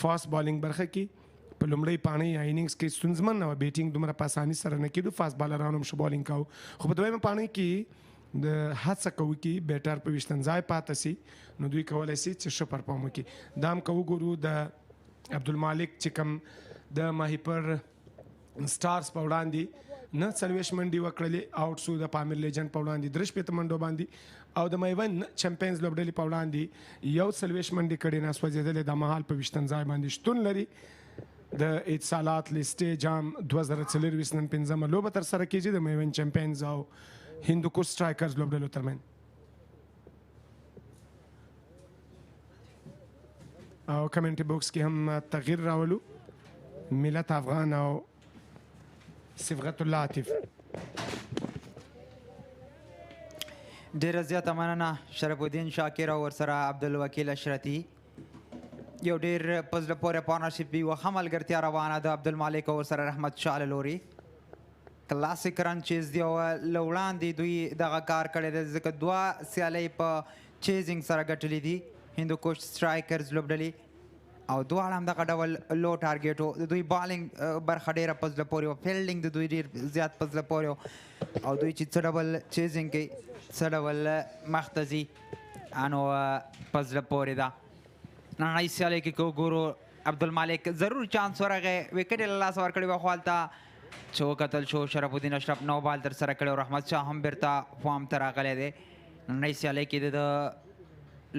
E: فاست بالینګ برخه کې په لومړۍ پاڼۍ یا اننګز کې ستونزمن نه وه بیټینګ دومره په اساني سره نه کېدو فاست بالرانو هم ښه بالینګ کاوه خو په دویمه پاڼۍ کې د هڅه کوو چې بیټر په ویشتن ځای پاتې سي نو دوی کولی سي چې ښه پرفارم وکړي دا هم که وګورو د عبدالمالک چې کوم د ماهیپر سټارز په وړاندې نه 40 منډې وکړلې آوټ شو د پامیر لیجنډ په وړاندې 63 منډو باندې او د میوند چمپیونز لوبډلې په وړاندې 41 منډې کړې نه سوځېدلې د مهال په ویشتن ځای باندې شتون لري د اتصالات لیسټې جام 2024 نن 5مه لوبه ترسره کیږي د میوند چمپیونز او هندوکوش سټرایکرز لوبډلو ترمنځ او کمنټري باکس کې هم تغییر راولو ملت افغان او صبغت الله عاطف
I: ډیره زیاته مننه شرف الدین شاکر او ورسره عبدالوکیل اشرتی یو ډیر په زړه پورې پارتنرشپ یوه ښه ملګرتیا روانه ده عبدالمالک او ورسره رحمت شاه له لوري کلاسیک رنچیز دی او له وړاندې دوی دغه کار کړی دی ځکه دوه سیالۍ په چیزینګ سره ګټلي دي هندوکوش سټرایکرز لوبډلې او دواړه هم دغه ډول لو ټارګېټ و د دوی بالینګ برخه ډېره په زړه پورې وه فیلډینګ د دوی ډېر زیات په زړه پورې و او دوی چې څه ډول چیزینګ کوي څه ډول مخته ځي نو په زړه پورې ده نننۍ سیالۍ کې که وګورو عبدالمالک ضرور چانس ورغی وکټ یې له لاسه ورکړی وه خو هلته چې وکتل شو شرف الدین اشرف نو بال ترسره کړی او رحمت شاه هم بیرته فارم ته راغلی دی نننۍ سیالۍ کې د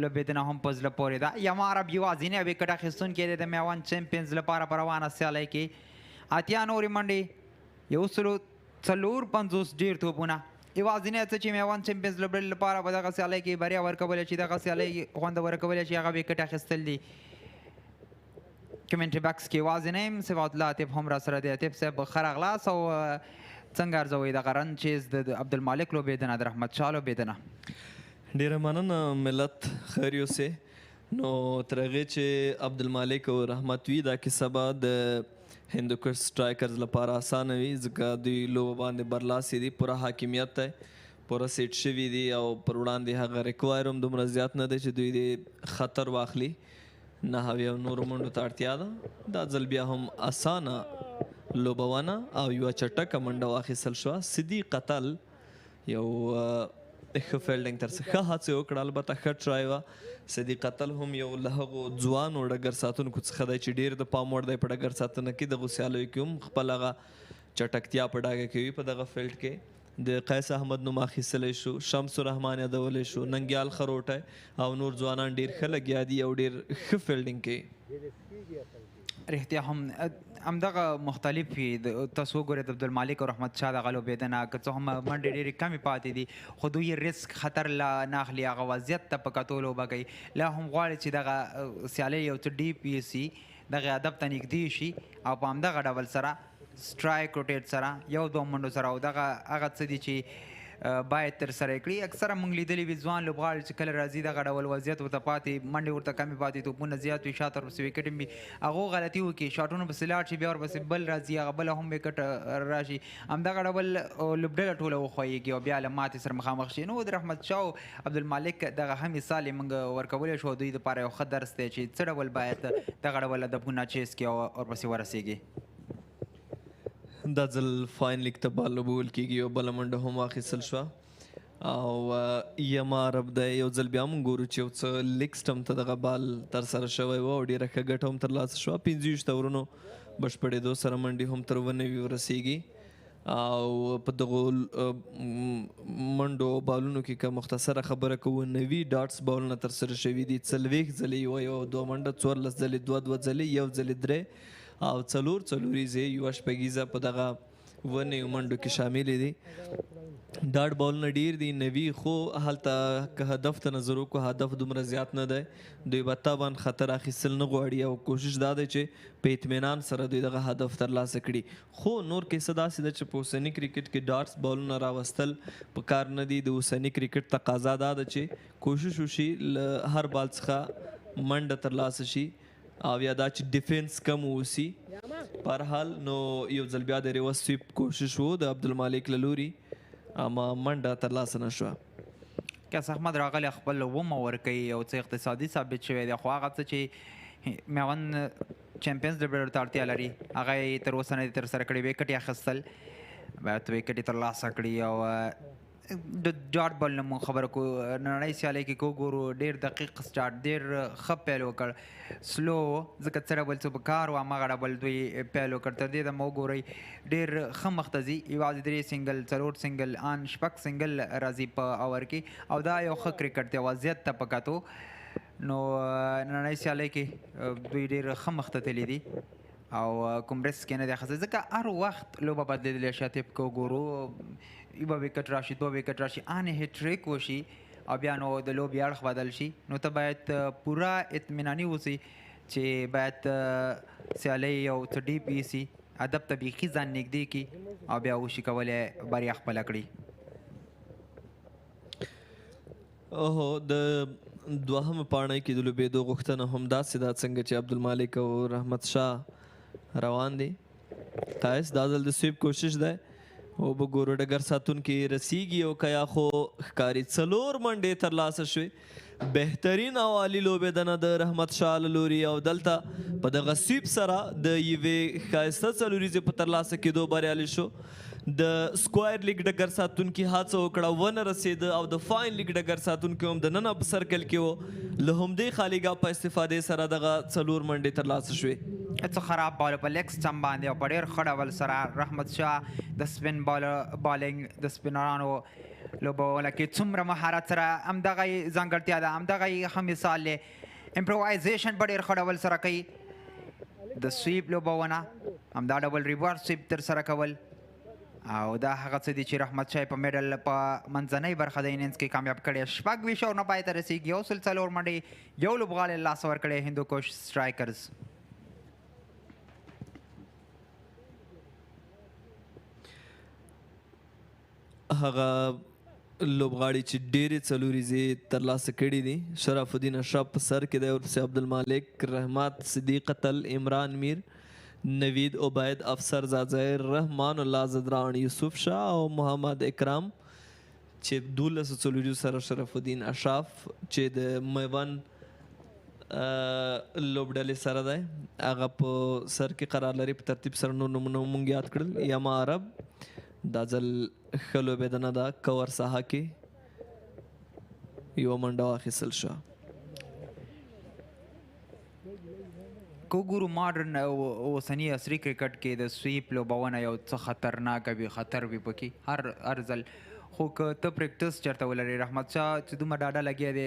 I: لوبېدنه هم په زړه پورې ده یما عرب یوازینی وکټ اخیستونکی دی د میوند چمپینز لپاره په روانه سیالۍ کې 80 نورې منډې 154 ډېر توپونه یوازینی څه چې میوند چمپینز لوبډلې لپاره په دغه سیالۍ کې بریا ورکولی شي دغه سیالۍ خوندوره کولی شي هغه وکټ اخیستل دي کمنټري باکس کې یوازینی یم صفات الله عاطف هم را سره دی عاطف صاحب ښه راغلاست او څنګه ارزوئ دغه رن چیز د عبدالمالک لوبېدنه د رحمت شاه لوبېدنه
K: ډیره مننه ملت خیر یوسې نو تر هغې چې عبدالمالک او رحمت وي دا کیسه به د هندوکش سټرایکرز لپاره اسانه وي ځکه دوی لوبه باندې برلاسي دي پوره حاکمیت دی پوره سیټ شوي دي او پر وړاندې هغه ریکوایر هم دومره زیات نه دی چې دوی د خطر واخلي 9 نورو منډو ته اړتیا ده دا ځل بیا هم اسانه لوبه ونه او یوه چټکه منډه واخیستل شوه صدیق قتل یو ښه فیلډینګ ترڅ ښه هڅې وکړه البته ښه ټرای وه صدیق قتل هم یو له هغو ځوانو ډګر ساتونکو څخه دی چې ډېر د پام وړ دی په ډګر ساتنه کې دغو سیالیو کې هم خپل هغه چټکتیا په ډاګه کوي په دغه فیلډ کې د قیس احمد نوم اخیستلی شو شمس الرحمن یادولی شو ننګیال خروټی او نور ځوانان ډېر ښه لګیا دي او ډېر ښه فیلډینګ کوي
I: رښتیا هم همدغه مختلف وي تاسو وګورئ د عبدالمالک او رحمت شاه دغه لوبېدنه که څه هم منډې ډېرې کمې پاتې دي خو دوی رسک خطر لا نه اخلي هغه وضعیت ته په کتو لوبه کوي لا هم غواړي چې دغه سیالۍ یو څه ډیپ سي دغه هدف ته نږدې شي او په همدغه ډول سره سټرایک روټیټ سره یو دوه منډو سره او دغه هغه څه دي چې باید ترسره یې کړي اکثره موږ لیدلي وي ځوان لوبغاړي چې کله راځي دغه ډول وضعیت ورته پاتې منډې ورته کمې پاتې توپونه زیات وي شاته ورپسې وکټ هم وي هغو غلطي وکړي شاټونه پسې لاړ شي بیا ورپسې بل راځي هغه بله هم وکټ راشي همدغه ډول لوبډله ټوله وښویږي او بیا له ماتې سره مخامخ شي نو د رحمت شاه او عبدالمالک دغه هم مثال یې موږ ورکولی شو دوی دپاره یو ښه درس دی چې څه ډول باید دغه ډول هدفونه چیز کړي او ورپسې ورسیږي
K: دا ځل فاین لیګ ته بال لوبول کېږي یو بله منډه هم واخیستل شوه او یما عرب دی یو ځل بیا موږ ګورو چې یو څه لیګ سټم ته دغه بال ترسره شوی و او ډېره ښه ګټه هم ترلاسه شوه 25 اورونو بشپړېدو سره منډې هم تر 9 ورسیږي او په دغو منډو بالونو کې که مختصره خبره کوو 90 ډاټس بالونه ترسره شوي دي 40 ځلې یو دوه منډه 14 ځلې دوه ځلې یو ځلې درې او څلوریزې یوه شپږیزه په دغه 9 منډو کې شاملې دي ډاټ بالونه ډیر دي نوي خو هلته که هدف ته نظر وکړو هدف دومره زیات نه دی دوی به طبعا خطر اخیستل نه غواړي او کوشش دا دی چې په اطمینان سره دوی دغه هدف ترلاسه کړي خو نور کیسه داسې ده چې په اوسني کرکټ کې ډاټس بالونه راوستل په کار نه دي د اوسني کرکټ تقاضا دا ده چې کوشش وشي له هر بال څخه منډه ترلاسه شي او یا دا چې ډیفنس کم اوسي په هر حال نو یو ځل بیا د ریورس سویپ کوشش و د عبدالمالک له لوري اما منډه ترلاسه نه شوه
I: قیس احمد راغلی خپل ومه ورکوي او څه اقتصادي ثابت شوی دی خو هغه څه چې میوند چمپینز لوبډلو ته اړتیا لري هغه یې تر اوسه نه دي ترسره کړي ویکټ یې اخیستل باید ویکټ یې ترلاسه کړي او د ډاټ بال نه مو خبره کو نړۍ سیالۍ کې کو ګورو ډېر دقیق سټارټ ډېر ښه پیل وکړ سلو ځکه څه ډبل څه په کار و هماغه ډبل دوی پیل وکړ تر دې دمه وګورئ ډېر ښه مخته ځي یوازې 3 سنګل 4 سنګل ان شپږ سنګل راځي په اور کې او دا یو ښه کرکټ دی وضعیت ته په کتو نو نړۍ سیالۍ کې دوی ډېر ښه مخته تللي دي او کوم رسک یې نه دی اخیستی ځکه هر وخت لوبه بدلېدلی شي طب که وګورو یوه ویکټ راشي 2 ویکټ راشي ان هټریک وشي او بیا نو د لوبې اړخ بدل شي نو ته باید پوره اطمیناني اوسي چې باید سیالۍ یو څه ډیپ ایسي هدف ته بیخي ځان نږدې کړي او بیا وشي کولی بریا خپله کړي
K: اوهو د دوهم پاڼۍ کې د لوبېدو غوښتنه همداسې ده څنګه چې عبدالمالک او رحمت شاه روان دي ښایست دا ځل د سویپ کوشش دی او به ګورو ډګر ساتونکي رسیږي او که یا خو ښکاري 4 منډې ترلاسه شوې بهترین او عالي لوبېدنه د رحمت شاه له لوري او دلته په دغه سویپ سره د یوې ښایسته څلوریزې په ترلاسه کېدو بریالی شو د سکوایر لیګ ډګر ساتونکي هڅه وکړه ونه رسېده او د فاین لیګ ډګر ساتونکي هم دننه په سرکل کې و له همدې خالیګاه په استفادې سره دغه 4 منډې ترلاسه شوې
I: څه خراب بال په لیګ سټم باندې او په ډېر ښه ډول سره رحمت شاه د سپین بالینګ د سپینرانو لوبونه کې څومره مهارت سره همدغه یې ځانګړتیا ده همدغه یې ښه مثال دی امپرووایزیشن په ډېر ښه ډول سره کوي د سویپ لوبونه همدا ډول ریورس سویپ ترسره کول او دا هغه څه دي چې رحمت شاه په میډل په منځنۍ برخه د انینګز کې کامیاب کړی 26 اوورونه پای ته رسېږي 1 منډې یو لوبغاړی له لاسه ورکړی هندوکوش سټرایکرز
K: هغه لوبغاړي چې ډېرې څلوریزې ترلاسه کړي دي شرف الدین اشرف په سر کې دی ورپسې عبدالمالک رحمت صدیق قتل عمران میر نوید عبید افسر زاظر رحمان الله زدران یوسف شاه او محمد اکرام چې 12 څلوریزو سره شرف الدین اشرف چې د میوند لوبډلې سره دی هغه په سر کې قرار لري په ترتیب سره نور نومونه مونږ یاد کړل یما عرب دا ځل ښه لوبېدنه ده کور ساحه کې یوه منډه واخیستل شوه
I: که وګورو ماډرن اوسني عصري کرکټ کې د سویپ لوبونه یو څه خطرناکه وي خطر وي پکې هر ځل خو که ته پریکټس چېرته ولرې رحمت شاه چې دومره ډاډه لګیا دی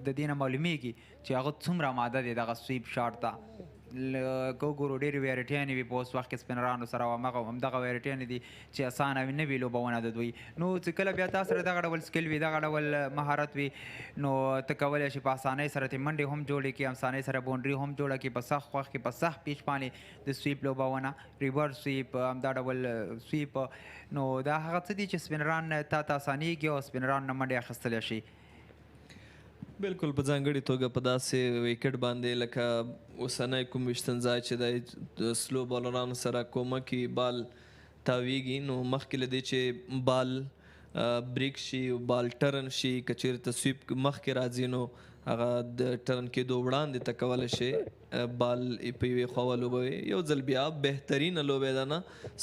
I: د دې نه معلومیږي چې هغه څومره ماده دی دغه سویپ شاټ ته که وګورو ډېرې ویرټیانې وي په اوس وخت کې سپینرانو سره همدغه ویرټیانې دي چې اسانه نه وي لوبونه د دوی نو چې کله بیا تا سره دغه ډول سکل وي دغه ډول مهارت وي نو ته کولی شي په اسانۍ سره ترې منډې هم جوړې کړي اسانۍ سره باونډري هم جوړه کړي په سخت وخت کې په سخت پیچ باندې د سویپ لوبونه ریورس سویپ همدا ډول سویپ نو دا هغه څه دي چې سپینران تا ته اسانېږي او سپینران نه منډې اخیستلی شي
K: بالکل په ځانګړې توګه په داسې ویکټ باندې لکه اوسنی کوم ویشتن ځای چې دی د سلو بالرانو سره کومکي بال تاویږي نو مخکې له دې چې بال بریک شي بال ټرن شي که چېرته سویپ مخکې راځي نو هغه د ټرن کېدو وړاندې ته کولی شي بال په یوې خوا ولوبوي یو ځل بیا بهترینه لوبېدنه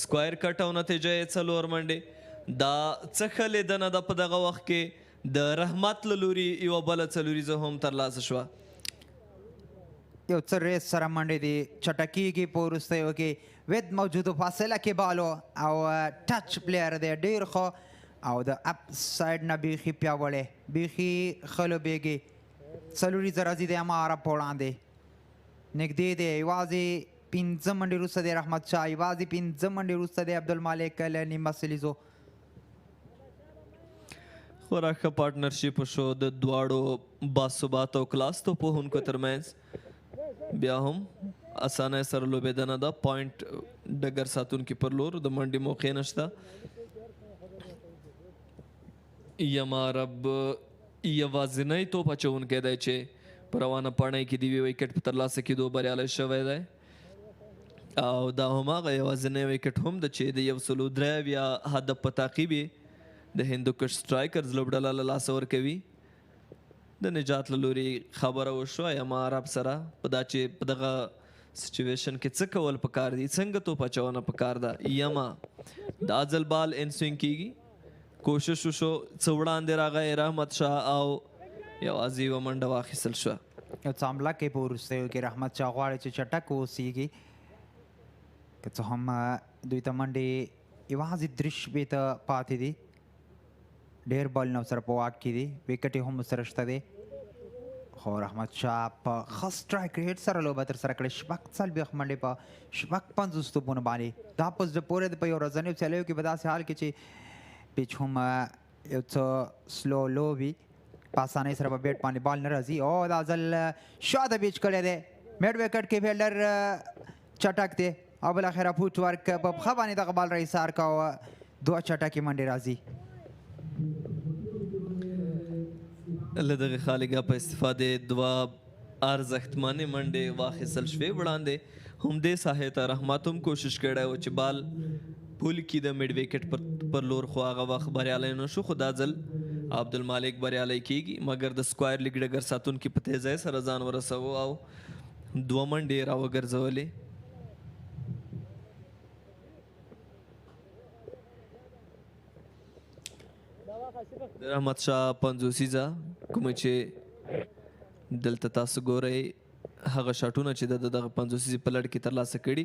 K: سکوایر کټ او نتیجه یې 4 منډې دا څه ښه لیدنه ده په دغه وخت کې د رحمت له لوري یوه بله څلوریزه هم ترلاسه شوه
I: یو څه ریس سره منډې دي چټکیږي په وروستیو کې ود موجودو فاصله کې بالو او ټچ پلیر دی ډېر ښه او د اپ سایډ نه بیخي پیاوړی بیخي ښه لوبېږي څلوریزه راځي د اما عرب په وړاندې نږدې دی یوازې 15 منډې وروسته دی رحمت شاه یوازې 15 منډې وروسته دی عبدالمالک له نیمه سلیزو
K: خورا ښه پارټنرشپ شو د دواړو باثبات او کلاس توپوهونکو ترمنځ بیا هم اسانه سره لوبېدنه ده پوینټ ډګر ساتونکي پر لور د منډې موقع نشته یما عرب یوازینی توپ اچوونکی دی چې په روانه پاڼۍ کې د یوې ویکټ په ترلاسه کېدو بریالی شوی دی او دا هماغه یوازینی ویکټ هم ده چې د 103 هدف په تعقیب د هندوکش سټرایکرز لوبډله له لاسه ورکوي. د نجات له لوري خبره وشوه یما عرب سره په دا چې په دغه سچویشن کې څه کول پکار دي، څنګه توپ اچونه پکار ده. یما د ازل بال ان سوینګ کیږي، کوشش وشو څه وړاندې راغی رحمت شاه او یوازې یوه منډه واخیستل شوه.
I: یو څه حمله کوي په وروستیو کې رحمت شاه غواړي چې چټک اوسیږي، که څه هم دوی ته منډې یوازې 3 شپېته پاتې دي. ډېر بالونه ورسره په واک کې دي، وکټ یې هم ورسره شته دی. خو رحمت شاه په ښه سټرایک ریټ سره لوبه ترسره کړې، 46 منډې په 50 توپونو باندې. دا په زړه پورې په یو ورځنیو سیالیو کې په داسې حال کې چې پیچ هم یو څه سلو لو وي، په اسانۍ سره په بیټ باندې بال نه راځي. او دا ځل شاته پیچ کړی دی، میډ وکټ کې فیلډر چټک دی او بالاخره فوټ ورک په پښه باندې دغه بال را ایسار کا او 2 چټکې منډې راځي.
K: له دغې خالګه په استفادې 2 ارزښتمنې منډې واخیستل شوې. وړاندې همدې ساحې ته رحمت هم کوشش کړی و چې بال پول کړي د میډ وکټ پر لور، خو هغه وخت بریالی نه شو. خو دا ځل عبدالمالک بریالی کیږي، مګر د سکوایر لیګ ډګر ساتونکي په تیزۍ سره ځان ورسوه او 2 منډې راوګرځولې. د رحمت شاه 50 کومه چې دلته تاسو ګورئ هغه شاټونه چې د دغه 50 په لړ کې ترلاسه کړي.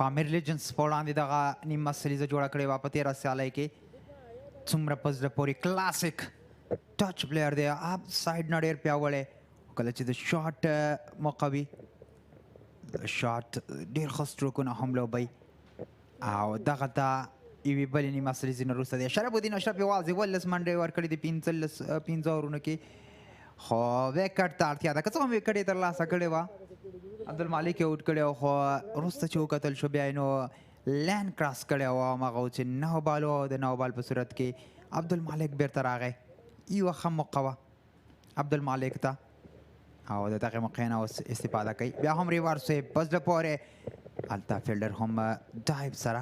I: پامیر لیجنس په وړاندې دغه نیمه سریزه جوړه کړې وه په 13 سیالۍ کې. څومره په زړه پورې کلاسیک ټچ پلیئر دی، اپ سایډ نه ډېر پیاوړی. کله چې د شاټ موقع وي شاټ ډېر ښه سټروکونه هم لوبوي. او دغه ته یوې بلې نیمه سریزې نه وروسته دی شرف الدین اشرف یوازې 18 منډې ورکړې دي 15 اورونو کې. خو وکټ ته اړتیا ده، که څه هم وکټ یې ترلاسه کړې وه، عبدالمالک یې اوټ کړی و. خو وروسته چې وکتل شو بیا یې نو لین کراس کړی و، هماغه و چې 9 بال و. د 9 بال په صورت کې عبدالمالک بیرته راغی. یوه ښه موقع وه عبدالمالک ته او د دغې موقعې نه اوس استفاده کوي. بیا هم ریورس په زړه پورې هلته فیلډر هم ډایو سره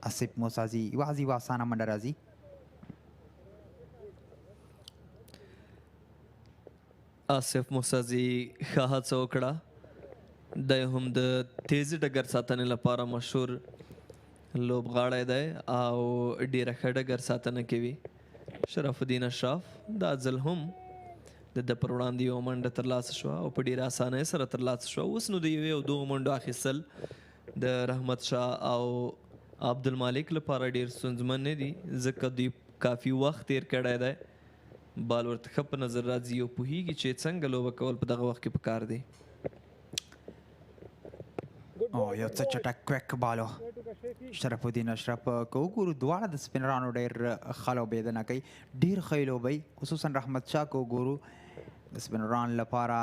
I: آصف موسازي یوازې یوه اسانه منډه راځي.
K: آصف موسازي ښه هڅه وکړه. دی هم د تیزې ډګر ساتنې لپاره مشهور لوبغاړی دی او ډېره ښه ډګر ساتنه کوي. شرف الدین اشرف دا ځل هم د پر وړاندې یوه منډه ترلاسه شوه او په ډېره اسانۍ سره ترلاسه شوه. اوس نو د 1 او 2 منډو اخیستل د رحمت شاه او عبدالمالک لپاره ډېر ستونزمن نه دي، ځکه دوی کافي وخت تیر کړی دی. بال ورته ښه په نظر راځي او پوهېږي چې څنګه لوبه کول په دغه وخت کې پکار دی.
I: او یو څه چټک کویک بالو شرف الدین اشرف که وګورو دواړه د سپینرانو ډېر ښه لوبېدنه کوي، ډېر ښه یې لوبوي. خصوصا رحمت شاه که وګورو د سپینران لپاره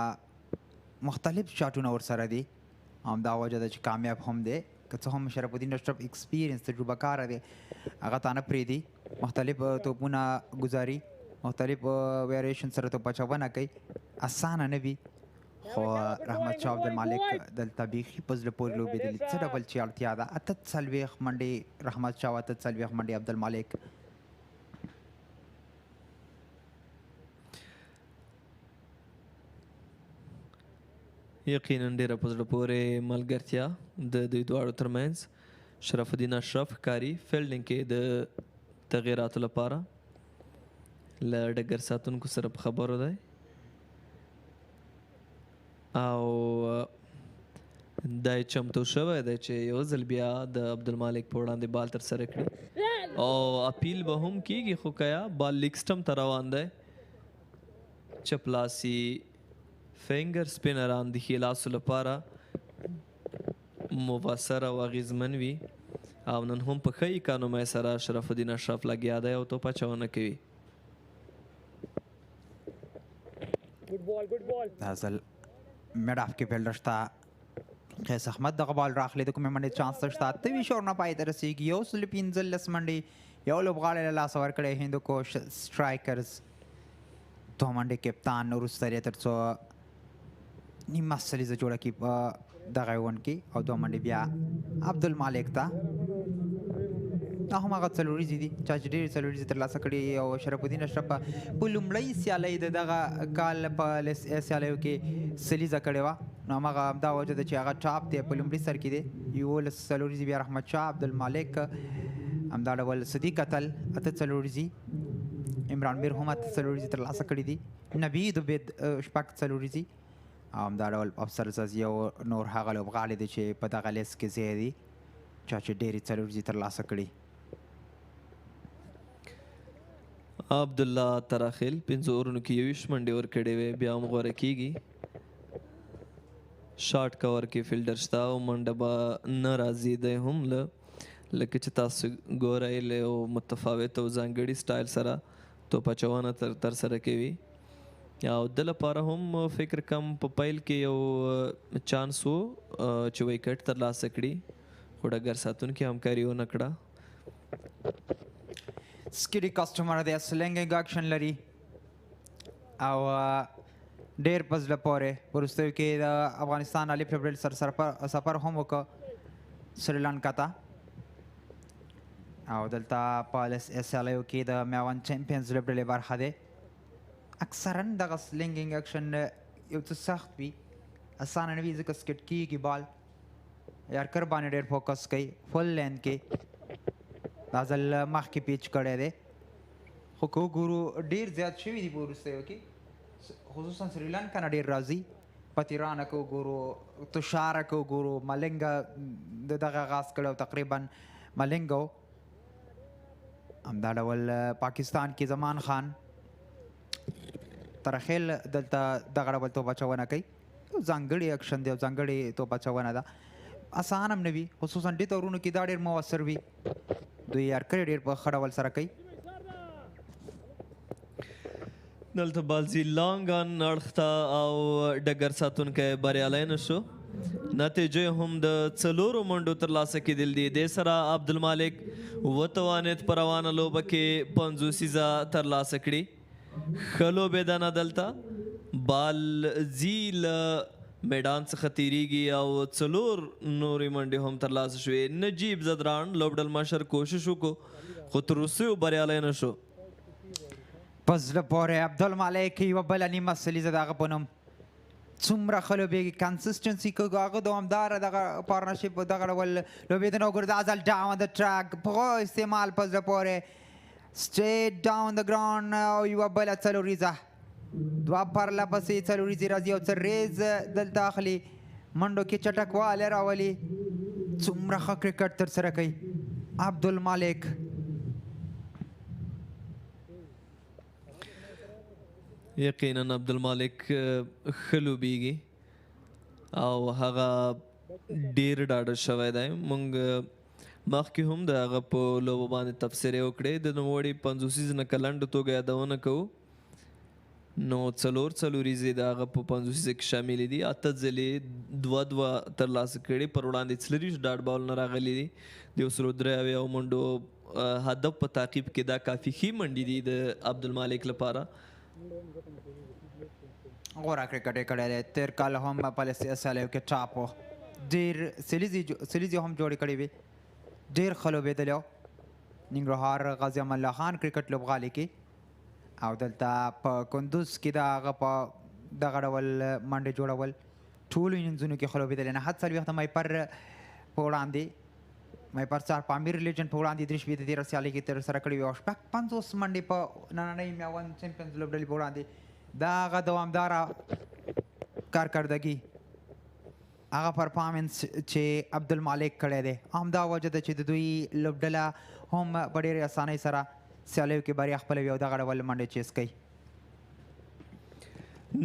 I: مختلف شاټونه ورسره دي، همدا وجه ده چې کامیاب هم دی. که څه هم شرف الدین اشرف ایکسپیرینس تجربه کاره دی، هغه ته نه پرېږدي، مختلف توپونه ګزاري، مختلف ویریشن سره توپ اچونه کوي، اسانه نه وي. خو رحمت شاه عبدالمالک دلته بیخي په زړه پورې لوبېدلي. څه ډول چې اړتیا ده 48 منډې رحمت شاه او 48 منډې عبدالمالک.
K: یقینا ډېره په زړه پورې ملګرتیا د دوی دواړو ترمنځ. شرف الدین اشرف ښکاري فیلډینګ کې د تغییراتو لپاره له ډګر ساتونکو سره په خبرو دی او دا چمتو شوی دی چې یو ځل بیا د عبدالمالک په وړاندې بال ترسره کړي او اپیل به هم کیږي. خو کیا بال لیګ سټمپ ته روان دی. چپلاسي فینګر سپینران د ښي لاسو لپاره مؤثر او اغېزمن وي او نن هم په ښه اکانومۍ سره شرف الدین اشرف لګیا دی او توپ اچونه کوي.
I: دا ځل میډ اف کې فیلډر شته، قیس احمد دغه بال راخلي، د کومې منډې چانس ته شته. 28 اورونه پای ته رسېږي، 115 منډې یو لوبغاړی له لاسه ورکړی هندوکوش سټرایکرز. 2 منډې کپتان وروسته یې تر څو نیمه سلیزه جوړه کړي په دغه ایونټ کې او 2 منډې بیا عبدالمالک ته. هم هغه څلوریزې دي چا چې ډېرې څلوریزې ترلاسه کړي او شرف الدین اشرف په لومړۍ سیالۍ د دغه کال په سیالیو کې سلیزه کړې وه نو همغه همدا وجه ده چې هغه ټاپ دی په لومړي سر کې دی 11 څلوریزې بیا رحمت شاه عبدالمالک همدا ډول صدیق اتل 8 څلوریزې عمران میر هم 8 څلوریزې ترلاسه کړي دي نبید عبید 6 څلوریزې او همدا ډول افسر زازي او نور هغه لوبغاړي دي چې په دغه لیست کې ځای دي چا چې ډېرې څلوریزې ترلاسه کړي
K: عبدالله تراخیل 5 اورونو کې 21 منډې ورکړې وې بیا هم غوره کیږي شارټ کور کې فیلډر شته او منډه به نه راځي دی هم لکه چې تاسو ګورئ له متفاوت او ځانګړي سټایل سره توپ اچونه ترسره کوي او د لپاره هم فکر کم په پیل کې یو چانس و چې ویکټ ترلاسه کړي خو ډګر ساتونکي همکاري ونه کړه
I: سکیډي کسټمر دی سلنګینګ اکشن لري او ډېر په زړه پورې وروستیو کې د افغانستان الف لوبډلې سره سفر هم وکړ سریلانکا ته او دلته په سیالیو کې د میوند چمپینز لوبډلې برخه دی اکثرا دغه سلنګینګ اکشن یو څه سخت وي اسانه نه وي ځکه سکټ کېږي بال یارکر باندې ډېر فوکس کوي فل لین کې دا ځل مخکې پیچ کړی دی خو که وګورو ډېر زیات شوي دي په وروستیو کې خصوصا سریلانکا نه ډېر راځي پتیرانه که وګورو تشاره که وګورو ملنګه د دغه آغاز کړی او تقریبا ملنګه همدا ډول پاکستان کې زمان خان ترخیل دلته دغه ډول توپ اچونه کوي یو ځانګړی اکشن دی او ځانګړې توپ اچونه ده اسان هم نه وي خصوصا دې دورونو کې دا ډېر مؤثر وي دوی یارکرې ډېر په ښه ډول سره کوي
K: دلته بالزي لانګان اړخ ته او ډګر ساتونکی بریالی نه شو نتیجې هم د 4 منډو ترلاسه کېدل دي دې سره عبدالمالک وتوانید په روانه لوبه کې 50 ترلاسه کړي ښه لوبې ده نه دلته بال ځي له میدان څخه تیریږي او 4 نورې منډې هم ترلاسه شوې نجیب زدران لوبډل مشر کوشش وکړو خو تر اوسه بریالی نه شو
I: په زړه پورې عبدالمالک یوه بله نیمه سلیزه د هغه په نوم څومره ښه لوبېږي کنسسټنسي که هغه دوامداره دغه پارتنرشپ دغه ډول لوبېدنه وګورو دا ځل ډاون د ټرک په استعمال په زړه پورې سټریټ ډاون د ګراوند او یوه بله څلوریزه دوه پرله پسې څلوریزې راځي او څه ریز دلته اخلي منډو کې چټکوالی راولي څومره ښه کرکټ ترسره کوي عبدالمالک
K: یقینا عبدالمالک ښه لوبیږي او هغه ډیر ډاډه شوی دی موږ مخکې هم د هغه په لوبو باندې تبصرې وکړې د نوموړي 50 نه که لنډه توګه یادونه کوو نو 4 څلوریزې د هغه په 50 کې شاملې دي 8 ځلې 2 ترلاسه کړي پر وړاندې 40 ډاټ بالونه راغلي دي د 103 او منډو هدف په تعقیب کې دا کافي ښې منډې دي د عبدالمالک لپاره
I: غوره کرکټ یې کړی دی تېر کال هم په سیالیو کې ټاپ و ډېر سلیزې هم جوړې کړې وې ډېر ښه لوبېدلی و ننګرهار غازي امان الله خان کرکټ لوبغالي کې او دلته په کندوز کې د هغه په دغه ډول منډې جوړول ټولو انینګزونو کې ښه لوبېدلی نه 40 مایپر په وړاندې مایپر سار پامیر لیجنډ په وړاندې 13 سیالۍ کې ترسره کړې وې او 50 منډې په نننۍ میوند چمپینز لوبډلې په وړاندې دا هغه دوامداره کارکردګي هغه پرفارمنس چې عبدالمالک کړی دی همدا وجه ده چې د دوی لوبډله هم په ډېرې اسانۍ سره سیالیو کې بریا خپلوي او دغه ډول منډې چیز کوي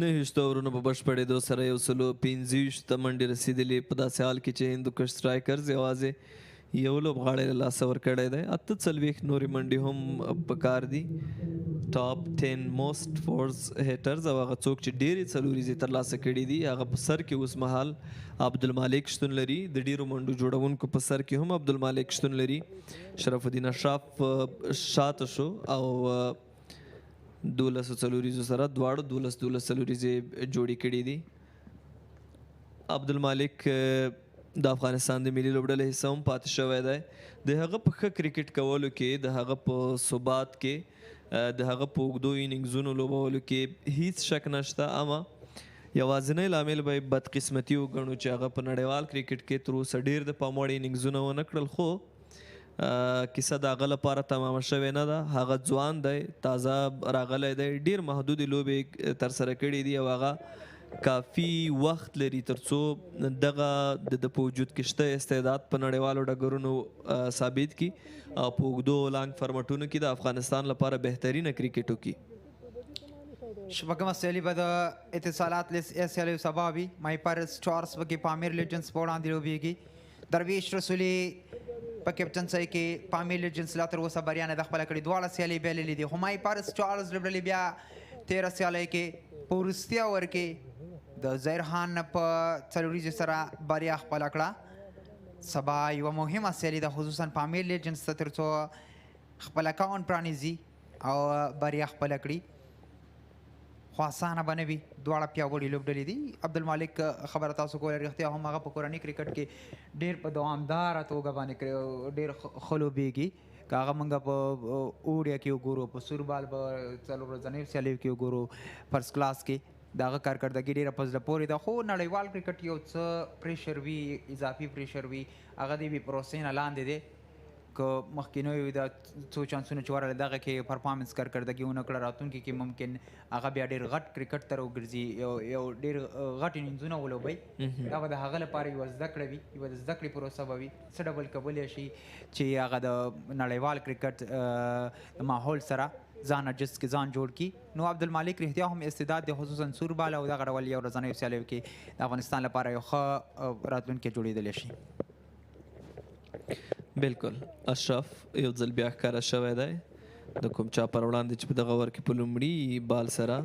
K: 9 اورونو په بشپړېدو سره 125 منډې رسېدلې په داسې حال کې چې هندوکش سټرایکرز یوازې یو لوبغاړی له لاسه ورکړی دی 48 نورې منډې هم په کار دي ټاپ 10 موسټ فورس هیټرز او هغه څوک چې ډېرې څلوریزې ترلاسه کړي دي هغه په سر کې اوس مهال عبدالمالک شتون لري د ډېرو منډو جوړونکو په سر کې هم عبدالمالک شتون لري شرف الدین اشرف شاته شو او 12 څلوریزو سره دواړو 12 څلوریزې جوړې کړي دي عبدالمالک د افغانستان د ملي لوبډلې حصه هم پاتې شوی دی د هغه په ښه کرکټ کولو کې د هغه په ثبات کې د هغه په اوږدو اننګزونو لوبولو کې هیڅ شک نشته اما یوازینی لامل به بدقسمتي وګڼو چې هغه په نړیوال کرکټ کې تر اوسه ډېر د پام وړ اننګزونه ونه کړل خو کیسه د هغه لپاره تمامه شوې نه ده هغه ځوان دی تازه راغلی دی ډېر محدودې لوبې ترسره کړي دي او هغه کافي وخت لري ترڅو دغه د په وجود کې شته استعداد په نړیوالو ډګرونو ثابت کړي او په اوږدو لانګ فرمټونو کې د افغانستان لپاره بهترینه کرکټ وکړي
I: شپږمه سیالي به د اتصالات سیالیو سبا وي مایپر سټارز پکې پامیر لیجنډز په وړاندې لوبیږي درویش رسولي په کپټنسۍ کې پامیر لیجنډز لا تر اوسه بریا نه ده خپله کړې دواړه سیالۍ بایللې دي خو مایپر سټارز لوبډلې بیا 13 سیالۍ کې په وروستي اوور کې د ظاهر خان په څلوریزو سره بریا خپله کړه سبا یوه مهمه سیالي ده خصوصا پامیر لیجنډز ته تر څو خپل اکاونټ پرانیزي او بریا خپله کړي خو اسانه به نه وي دواړه پیاوړي لوبډلې دي عبدالمالک خبره تاسو کوله رښتیا هم هغه په کورني کرکټ کې ډېر په دوامداره توګه باندې ډېر ښه لوبېږي که هغه موږ په اوړیا کې وګورو په سوربال په څلور ورځنیو سیالیو کې وګورو فرست کلاس کې د هغه کارکردګي ډېره په زړه پورې ده خو نړیوال کرکټ یو څه پریشر وي اضافي پریشر وي هغه د یوې پروسې نه لاندې دی که مخکینیو د څو چانسونو چې ورغله دغه کې پرفارمنس کارکردګي ونه کړه راتلونکي کې ممکن هغه بیا ډېر غټ کرکټ ته راوګرځي یو ډېر غټ انینځونه ولوبوي دا به د هغه لپاره یوه زده کړه وي یوه د زده کړې پروسه به وي څه ډول کولی شي چې هغه د نړیوال کرکټ د ماحول سره ځان اډجسټ کې ځان جوړ کړي نو عبدالمالک رښتیا هم استعداد دی خصوصا سوربال او دغه ډول یو ورځنیو سیالیو کې د افغانستان لپاره یو ښه راتلونکی جوړېدلی شي
K: بالکل اشرف یو ځل بیا ښکاره شوی دی د کوم چا پر وړاندې چې په دغه اوور کې په لومړي بال سره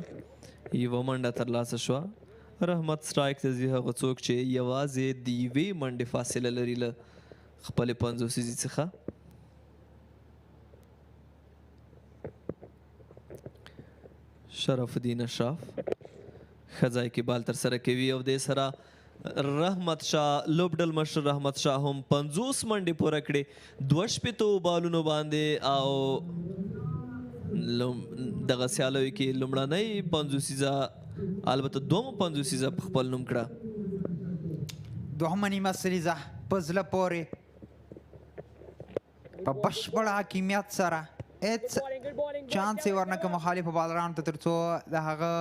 K: یوه منډه ترلاسه شوه رحمت سټرایک ته ځي هغه څوک چې یوازې د یوې منډې فاصله لري له خپلې پنځوسیزې څخه شرف الدین اشرف ښه ځای کې بال ترسره کوي او دې سره رحمت شاه لوبډل مشر رحمت شاه هم 50 منډې پوره کړې 2 بالونو باندې او دغه سیالیو کې لومړنۍ 50 البته دومره 50 په خپل نوم کړه
I: دوهمه نیمه سریزه په زړه پورې په بشپړ حاکمیت سره هېڅ چانس یې ورنکړه مخالفو بالرانو ته تر څو د هغه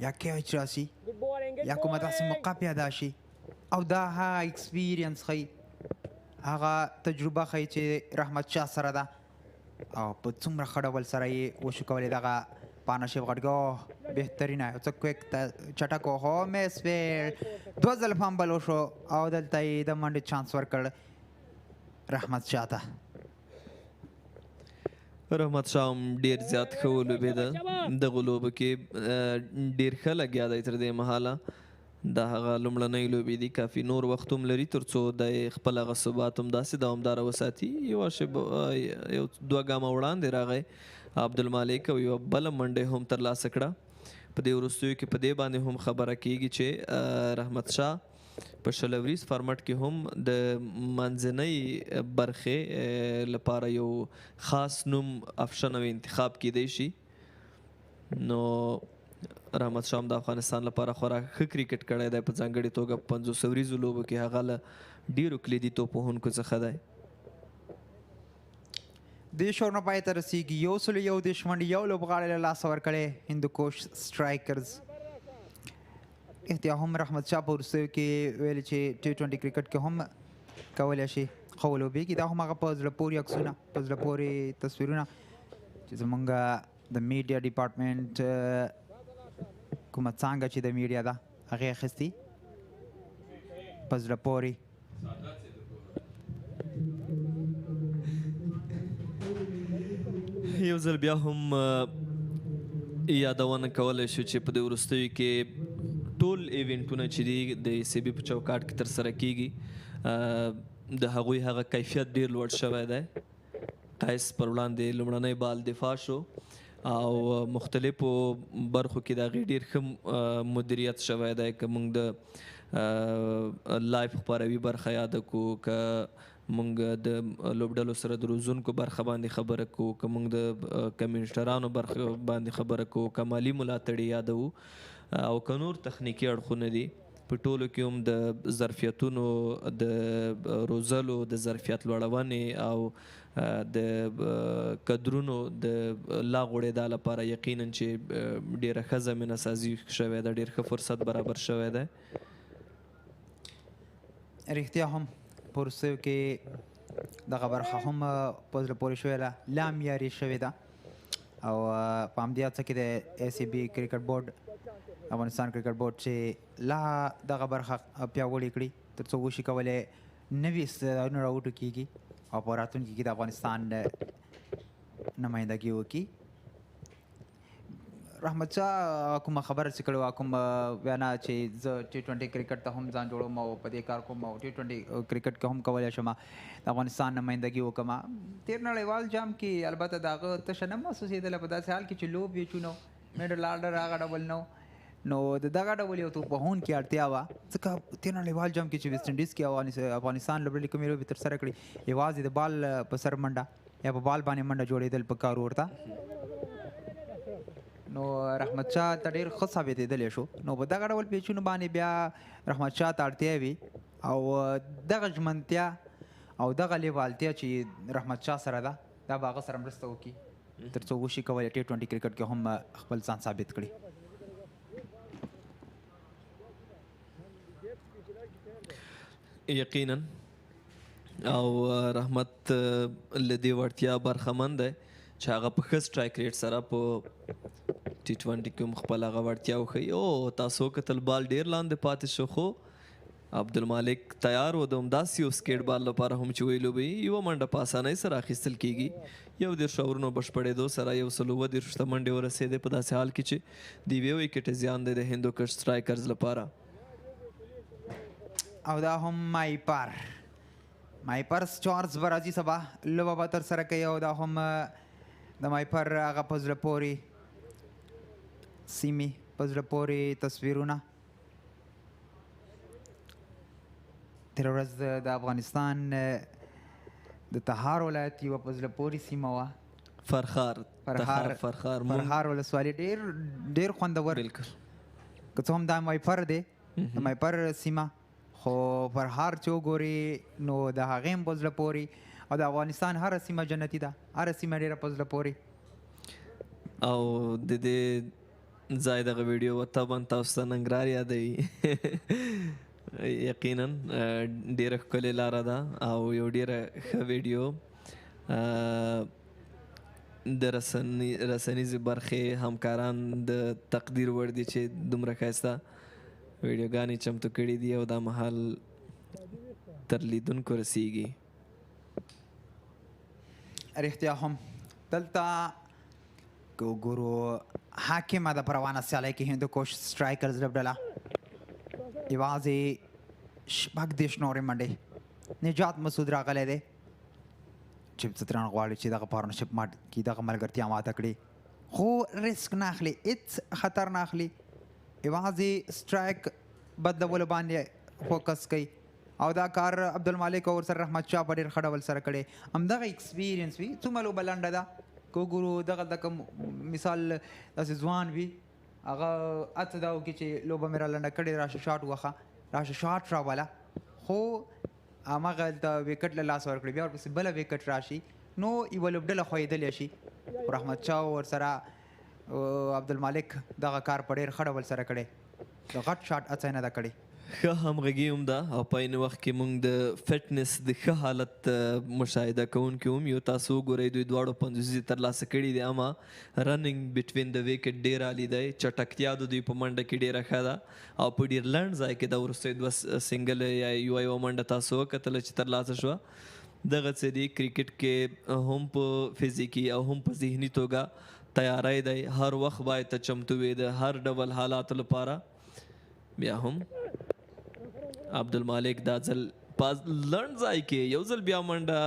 I: یا کیچ راشي یا کومه داسې موقع پیدا شي او دا ها ایکسپیرینس ښیي هغه تجربه ښیي چې رحمت شاه سره ده او په څومره ښه ډول سره یې وشو کولی دغه پارتنرشپ غټګو بهترینه یو څه کویک چټک هو میس فیل 2 ځله فامبل وشو او دلته یې د منډې چانس ورکړ رحمت شاه ته
K: رحمت شاه هم ډېر زیات ښه ولوبېده دغه لوبو کې ډېر ښه لګیا دی تر دې مهاله دا هغه لومړنۍ لوبې دي کافي نور وخت هم لري تر څو د خپل هغه ثبات هم داسې دوامداره وساتي یو 2 ګامه وړاندې راغی عبدالمالک او یوه بله منډه هم ترلاسه کړه په دې وروستیو کې په دې باندې هم خبره کیږي چې رحمت شاه په شلوریز فارمټ کې هم د منځنۍ برخې لپاره یو خاص نوم افشن او انتخاب کیدی شي نو رحمت شاه د افغانستان لپاره خورا ښه کرکټ کړی دی په ځانګړې توګه 500 وریزو لوبو کې هغه له ډېرو کلیدي توپوهونکو څخه دی
I: دې شور نه پای ته رسیږي 101 منډې یو لوبغاړی له لاسه ورکړی هندوکوش سټرایکرز احتیا هم رحمت شاه په وروستیو کې ویلي چې T20 کرکټ کې هم کولی شي ښه ولوبېږي دا هم هغه په زړه پورې عکسونه په زړه پورې تصویرونه چې زمونږ د میډیا ډپارټمنټ کومه څانګه چې د میډیا ده هغې اخیستي په زړه پورې
K: یو ځل بیا هم یادونه کولی شو چې په دې وروستیو کې ټول ایونټونه چې دي د ACB په چوکاټ کې ترسره کیږي د هغوی هغه کیفیت ډیر لوړ شوی دی قیس پر وړاندې لومړنی بال دفاع شو او مختلفو برخو کې د هغې ډیر ښه مدیریت شوی دی که موږ د لایف خپروي برخه یاد کو که مونږ د لوبډلو سره د روزونکو برخه باندې خبره کو که مونږ د کمیونټرانو برخه باندې خبره کو که مالي ملاتړ یادو او که نور تخنیکي اړخونه دي په ټولو کې هم د ظرفیتونو د روزلو د ظرفیت لوړونې او د کدرونو د لا غوړېدا لپاره یقینا چې ډېره ښه زمینه سازي شوې ده ډېر ښه فرصت برابر شوی دی
I: رښتیا هم په وروستیو کې دغه برخه هم په زړه پورې شوې ده لا معیاري شوې ده او په همدې هڅه کې د ACB کرکټ بورډ افغانستان کرکټ بورډ چې لا دغه برخه پیاوړې کړي تر څو وشي کولی نوي استعدادونه راوټو کېږي او په راتلونکي کې د افغانستان نمایندګي وکړي رحمت شاه کومه خبره چې کړې وه کوم وینا چې زه T20 کرکټ ته هم ځان جوړوم او په دې کار کوم او T20 کرکټ کې هم کولی شم د افغانستان نمایندګي وکړم تېر نړیوال جام کې البته د هغه تشه نه محسوسېدله په داسې حال کې چې لوب یې چونو میډل آرډر هغه ډول نه نو د دغه ډول یو توپوهونکي اړتیا وه ځکه تېر نړیوال جام کې چې ویسټ انډیز کې افغانستان لوبډلې کومې لوبې ترسره کړي یوازې د بال په سر منډه یا په بال باندې منډه جوړېدل پکار ورته نو رحمت شاه ته ډېر ښه ثابتېدلی شو نو په دغه ډول پیچونو باندې بیا رحمت شاه ته اړتیا وي او دغه ژمنتیا او دغه لیوالتیا چې رحمت شاه سره ده دا به هغه سره مرسته وکړي تر څو وشي کولی T20 کرکټ کې هم خپل ځان ثابت کړي
K: یقینا او رحمت له دې وړتیا برخمن دی چې هغه په ښه سټرایک ریټ سره په T20 کې هم خپل هغه وړتیا وښیي او تاسو کتل بال ډېر لاندې پاتې شو خو عبدالمالک تیار و د همداسې یو سکیټ بال لپاره هم چې ویلو به یوه منډه په اسانۍ سره اخیستل کېږي 1 اورونو بشپړېدو سره 130 منډې ورسېدې په داسې حال کې چې د یوې ویکټې زیان دی د هندوکش سټرایکرز لپاره
I: او دا هم مایپر سټارز به راځي سبا لوبه به ترسره کوي او دا هم د مایپر هغه په زړه پورې سیمې په زړه پورې تصویرونه تېره ورځ د افغانستان د تهار ولایت یوه په زړه پورې سیمه وه فرخار ولسوالي ډېر خوندور که څه هم دا مایپر دی د مایپر سیمه خو فرهار چې وګورې نو د هغې هم په زړه پورې او د افغانستان هره سیمه جنتي ده هره سیمه ډېره په زړه پورې
K: او د دې ځای دغه ویډیو طبعا تاسو ته ننګرهار یادوي یقینا ډېره ښکلې لاره ده او یو ډېره ښه ویډیو د رسنیزې برخې همکاران د تقدیر وړ دي چې دومره ښایسته ویډیوګانې چمتو کړي دي او دا مهال تر لیدونکو رسیږي
I: رښتیا هم دلته که وګورو حاکمه د پر افغان سیالۍ کې هندوکوش سټرایکرز لوبډله یوازې 30 نورې منډې نجات مسعود راغلی دی چې ستران غواړي چې دغه پارتنرشپ مات کړي دغه ملګرتیا ماته کړي خو ریسک نه اخلي هېڅ خطر نه اخلي یوازې سټرایک بدلولو باندې فوکس کوي او دا کار عبدالمالک او ورسره رحمت شاه په ډېر ښه ډول سره کړی همدغه ایکسپیرینس وي څومره لوبه لنډه ده که وګورو دغه مثال داسې ځوان وي هغه هڅه دا وکړي چې لوبه مې را لنډه کړې راشه شاټ وخه راشه شاټ راوله خو هماغه د ویکټ له لاس ورکړي بیا ورپسې بله ویکټ راشي نو یوه لوبډله ښویېدلی شي رحمت شاه ورسره عبدالمالک دغه کار په ډېر ښه ډول سره کړی د غټ شاټ هڅه یې نه ده کړې
K: ښه همغږي هم ده او په عین وخت کې موږ د فټنس د ښه حالت مشاهده کوونکي هم یو تاسو وګورئ دوی دواړو 50 ترلاسه کړي دي اما رننګ بټوین د ویکټ ډېر عالي دی چټکتیا د دوی په منډه کې ډېره ښه ده او په ډېر لنډ ځای کې د وروستیو 2 سنګل یا یوه منډه تاسو وکتله چې ترلاسه شوه دغه څه دي کرکټ کې هم په فزیکي او هم په ذهني توګه تیاری دی هر وخت باید ته چمتو وي د هر ډول حالاتو لپاره بیا هم عبدالمالک دا ځل په لنډ ځای کې یو ځل بیا منډه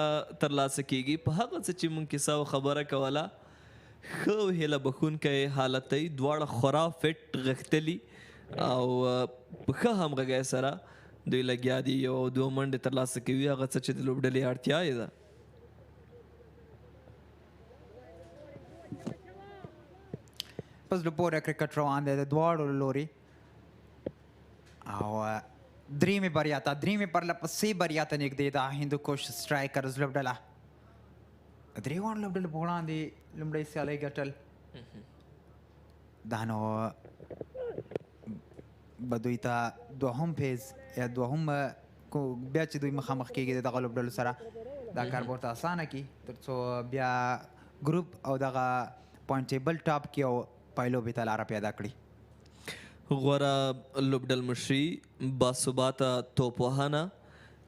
K: ترلاسه کېږي په هغه څه چې موږ کیسه خبره کوله ښه هیله بخونکی حالت دی دواړه خورا فټ غښتلي او په ښه همغږۍ سره دوی لګیا دي یو او دوه منډې ترلاسه کوي هغه څه چې د لوبډلې اړتیا یې ده.
I: په زړه پورې کرکټ روان دی د دواړو له لوري او درېیمې بریا ته درېیمې پرله پسې بریا ته نږدې ده هندوکش سټرایکرز لوبډله درې واړو لوبډلو په وړاندې لومړۍ سیالۍ ګټل دا نو به دوی ته دوهم فیز یا دوهم بیا چې دوی مخامخ کېږي د دغه لوبډلو سره دا کار به ورته اسانه کړي تر څو بیا ګروپ او دغه پوینټ ټیبل ټاپ کې او پایلوبې ته لاره پیدا کړي.
K: غوره لوبډل مشري باثباته توپ وهنه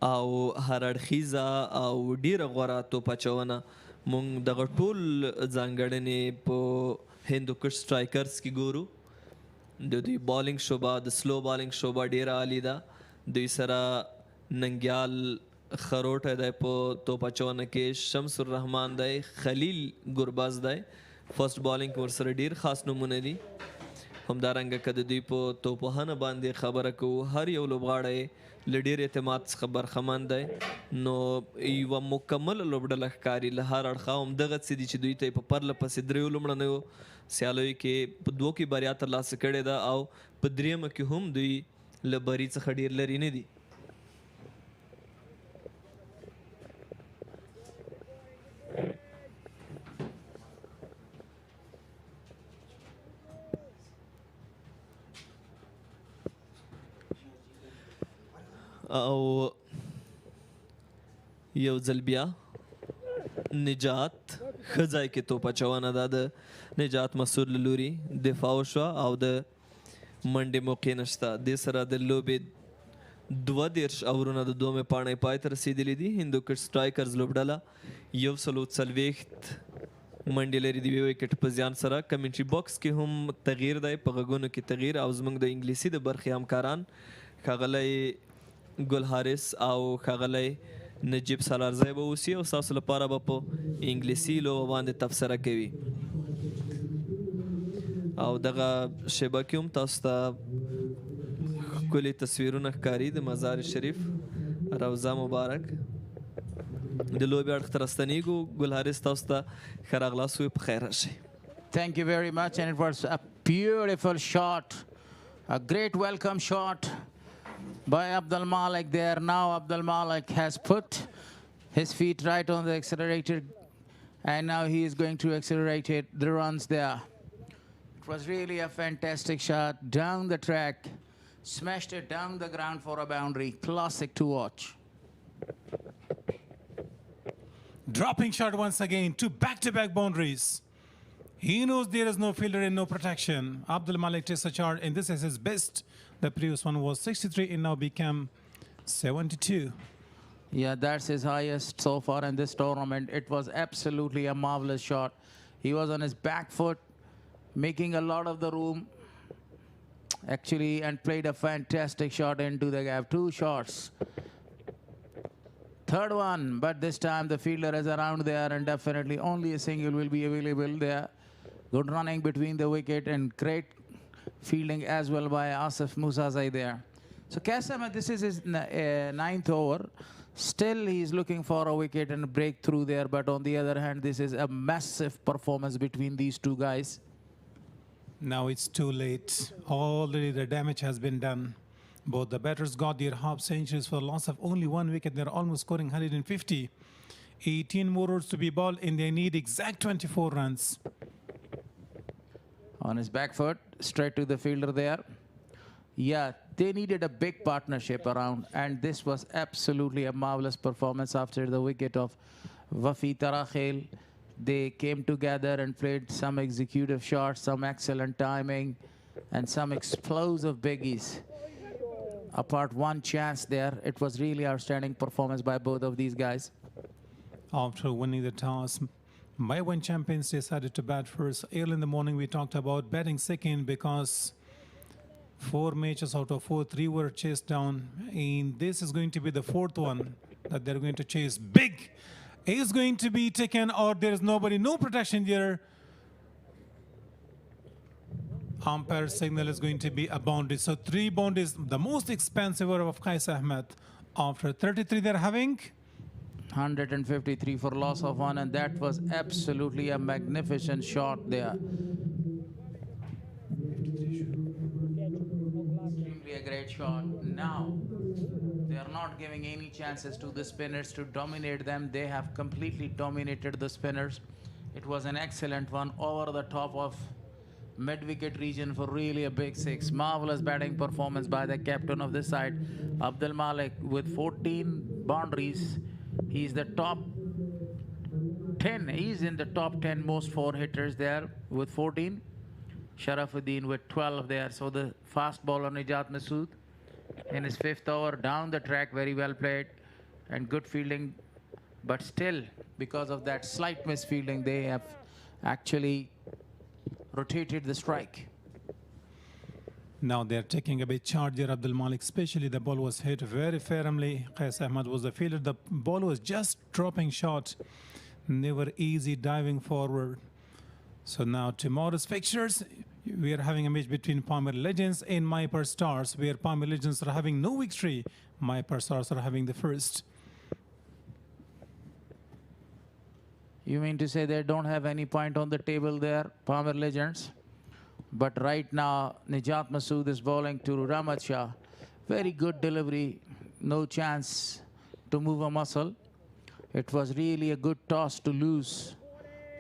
K: او هر اړخیزه او ډیره غوره توپ اچونه موږ دغه ټول ځانګړنې په هندوکش سټرایکرز کې ګورو. د دوی بالینګ شوبه د سلو بالینګ شوبه ډیره عالي ده. دوی سره ننګیال خروټه دی په توپ اچونه کې، شمس الرحمن دی، خلیل ګرباز دی. فرست بالینګ ورسره ډیر خاص نمونه دي. همدارنګه که د دوی په توپ وهنه باندې خبره کوو هر یو لوبغاړی له ډېر اعتماد څخه برخمن دی. نو یوه مکمله لوبډله ښکاري له هر اړخه. همدغه څه دي چې دوی ته یې په پرله پسې دریو لومړنیو سیالیو کې په دوو کې بریا ترلاسه کړې ده او په دریمه کې هم دوی له بري څخه ډېر لرې نه دي. او یو ځل بیا نجات ښه ځای کې توپ اچونه ده د نجات مسعود له لوري دفاع وشوه او د منډې موقع نشته. دې سره د لوبې 32 اورونه د دومې پاڼې پای ته رسېدلي دي. هندوکش سټرایکرز لوبډله 140 منډې لري د یوې وکټ په زیان سره. کمنټري باکس کې هم تغییر دی، په غږونو کې تغییر او زموږ د انګلیسي د برخې همکاران ښاغلی ګل حارث او ښاغلی نجیب سالارزی به اوسي او ستاسو لپاره به په انګلیسي لوبه باندې تبصره کوي. او دغه شیبه کې هم تاسو ته ښکلي تصویرونه ښکاري د مزار شریف روضه مبارک. د لوبې اړخ ته راستنیږو. ګل حارث تاسو ته ښه راغلاست وي، په خیر راشئ.
J: Thank you very much, and it was a beautiful shot, a great welcome shot by Abdul Malik there. Now Abdul Malik has put his feet right on the accelerator, and now he is going to accelerate it, the runs there. It was really a fantastic shot down the track, smashed it down the ground for a boundary. Classic to watch.
O: Dropping shot once again, two back-to-back boundaries. He knows there is no fielder and no protection. Abdul Malik takes a charge, and this is his best. The previous one was 63, and now became 72.
J: Yeah, that's his highest so far in this tournament. It was absolutely a marvelous shot. He was on his back foot, making a lot of the room, actually, and played a fantastic shot into the gap. Two shots. Third one, but this time the fielder is around there, and definitely only a single will be available there. Good running between the wicket and great fielding as well by Asif Musazai there. So Kasem, this is his 9th over. Still he's looking for a wicket and a breakthrough there, but on the other hand, this is a massive performance between these two guys.
O: Now it's too late. Already the damage has been done. Both the batters got their half centuries for the loss of only one wicket. They're almost scoring 150. 18 more overs to be bowled, and they need exact 24 runs.
J: On his back foot, straight to the fielder there. Yeah, they needed a big partnership around, and this was absolutely a marvelous performance after the wicket of Wafi Tarakhel. They came together and played some executive shots, some excellent timing, and some explosive biggies. Apart one chance there, it was really outstanding performance by both of these guys.
O: After winning the toss, Maiwand champions decided to bat first. Early in the morning, we talked about batting second because 4 matches out of 4, 3 were chased down. And this is going to be the 4th one that they're going to chase. Big is going to be taken, or there is nobody, no protection here. Umpire signal is going to be a boundary. So 3 boundaries, the most expensive over of Qais Ahmed. After 33, they're having
J: 153 for loss of 1, and that was absolutely a magnificent shot there. Extremely a great shot. Now, they are not giving any chances to the spinners to dominate them. They have completely dominated the spinners. It was an excellent one over the top of mid-wicket region for really a big 6. Marvelous batting performance by the captain of this side, Abdul Malik, with 14 boundaries. He's the top 10. He's in the top 10 most 4-hitters there with 14. Sharafuddin with 12 there. So the fast bowler Nijat Masood in his 5th over, down the track, very well played and good fielding. But still, because of that slight misfielding, they have actually rotated the strike.
O: Now they're taking a big charge here, Abdul Malik, especially the ball was hit very firmly. Qais Ahmed was the fielder. The ball was just dropping short. Never easy diving forward. So now tomorrow's fixtures, we are having a match between Palmer Legends and Maiwand Stars, where Palmer Legends are having no victory. Maiwand Stars are having the first.
J: You mean to say they don't have any point on the table there, Palmer Legends? But right now, Nijat Masood is bowling to Rahmat Shah. Very good delivery, no chance to move a muscle. It was really a good toss to lose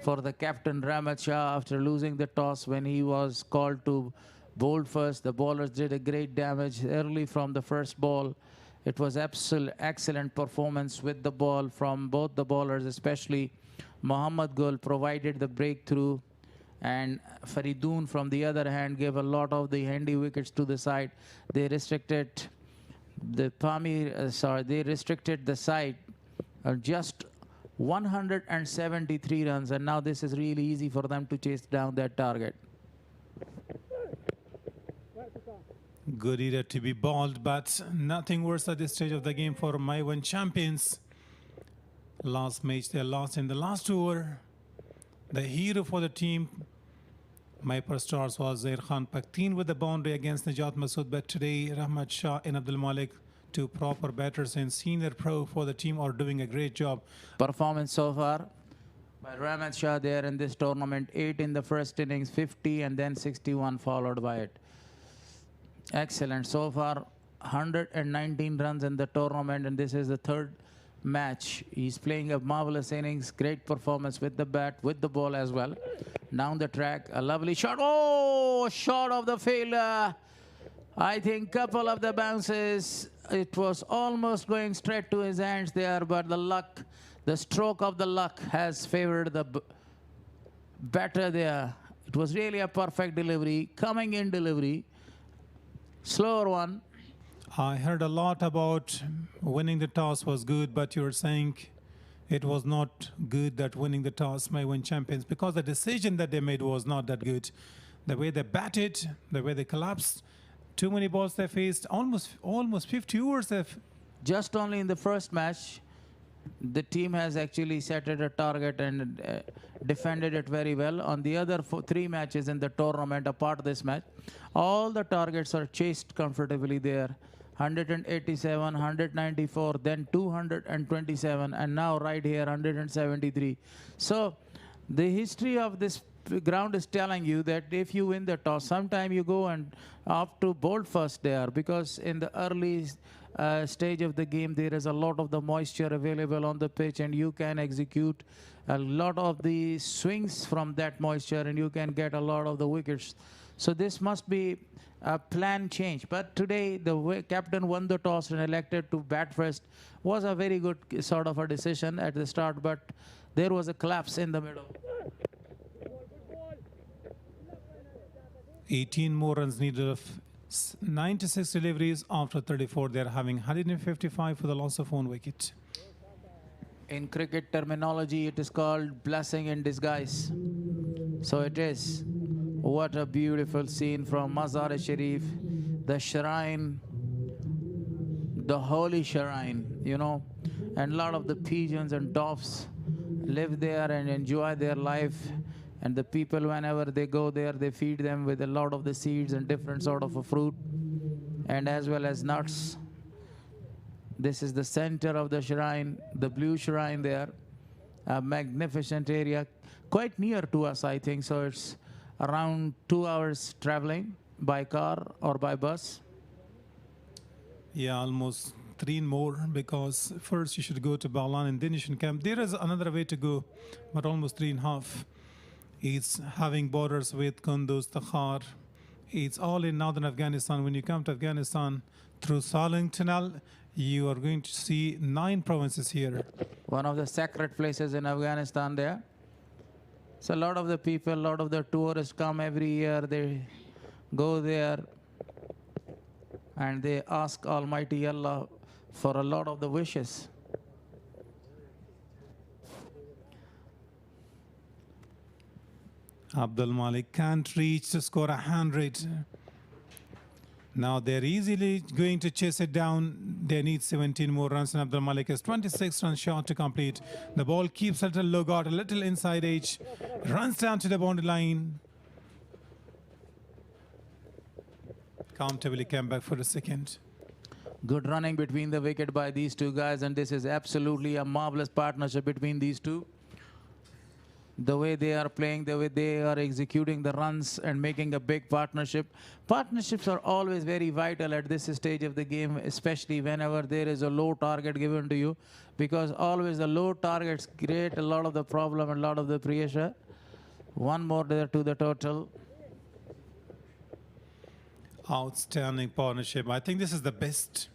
J: for the captain Rahmat Shah after losing the toss when he was called to bowl first. The bowlers did a great damage early from the first ball. It was excellent performance with the ball from both the bowlers, especially Mohammad Gul provided the breakthrough, and Faridoon from the other hand gave a lot of the handy wickets to the side. They restricted the they restricted the side just 173 runs, and now this is really easy for them to chase down that target.
O: Good era to be bowled, but nothing worse at this stage of the game for Maiwand champions. Last match they lost in the last over. The hero for the team, Maiwand Stars, was Zair Khan Pakteen with the boundary against Nijat Masood. But today, Rahmat Shah and Abdul Malik, 2 proper batters and senior pro for the team, are doing a great job.
J: Performance so far by Rahmat Shah there in this tournament: 8 in the first innings, 50, and then 61 followed by it. Excellent so far. 119 runs in the tournament, and this is the 3rd match. He's playing a marvelous innings, great performance with the bat, with the ball as well. Down the track, a lovely shot. Oh, shot of the fielder. I think couple of the bounces, it was almost going straight to his hands there, but the luck, the stroke of the luck has favored the batter there. It was really a perfect delivery, coming in delivery, slower one.
O: I heard a lot about winning the toss was good, but you're saying it was not good that winning the toss may win champions, because the decision that they made was not that good. The way they batted, the way they collapsed, too many balls they faced, almost 50 overs they've...
J: Just only in the first match, the team has actually set it a target and defended it very well. On the other 3 matches in the tournament, apart this match, all the targets are chased comfortably there. 187, 194, then 227, and now right here 173. So the history of this ground is telling you that if you win the toss, sometime you go and opt to bowl first there, because in the early stage of the game there is a lot of the moisture available on the pitch, and you can execute a lot of the swings from that moisture, and you can get a lot of the wickets. So this must be a plan change. But today the captain won the toss and elected to bat first. Was a very good sort of a decision at the start, but there was a collapse in the middle.
O: 18 more runs needed of 96 deliveries after 34. They're having 155 for the loss of 1 wicket.
J: In cricket terminology, it is called blessing in disguise. So it is. What a beautiful scene from Mazar-e-Sharif, the shrine, the holy shrine, you know, and a lot of the pigeons and doves live there and enjoy their life And the people, whenever they go there, they feed them with a lot of the seeds and different sort of a fruit, and as well as nuts. This is the center of the shrine, the blue shrine there. A magnificent area, quite near to us, I think. So it's around 2 hours traveling by car or by bus.
O: Yeah, almost 3 more, because first you should go to Balan and then you should camp. There is another way to go, but almost 3.5. It's having borders with Kunduz, Takhar. It's all in northern Afghanistan. When you come to Afghanistan through Saling Tunnel, you are going to see 9 provinces here.
J: One of the sacred places in Afghanistan there. So a lot of the people, a lot of the tourists come every year. They go there and they ask Almighty Allah for a lot of the wishes.
O: Abdul Malik can't reach to score 100. Now they're easily going to chase it down. They need 17 more runs, and Abdul Malik is 26 runs short to complete. The ball keeps a little low, got a little inside edge, runs down to the boundary line. Comfortably came back for a second.
J: Good running between the wicket by these two guys, and this is absolutely a marvelous partnership between these two. The way they are playing, the way they are executing the runs and making a big partnership. Partnerships are always very vital at this stage of the game, especially whenever there is a low target given to you, because always the low targets create a lot of the problem and a lot of the pressure. One more there to the total.
O: Outstanding partnership. I think this is the best.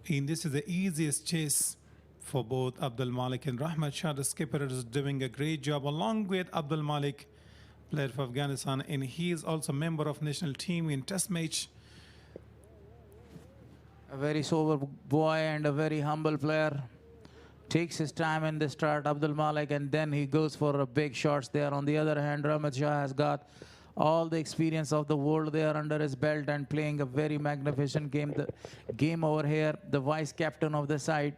O: And this is the easiest chase for both Abdul Malik and Rahmat Shah. The skipper is doing a great job along with Abdul Malik, player for Afghanistan, and he is also a member of national team in test match.
J: A very sober boy and a very humble player. Takes his time in the start, Abdul Malik, and then he goes for a big shots there. On the other hand, Rahmat Shah has got all the experience of the world there under his belt and playing a very magnificent game. The game over here, the vice captain of the side,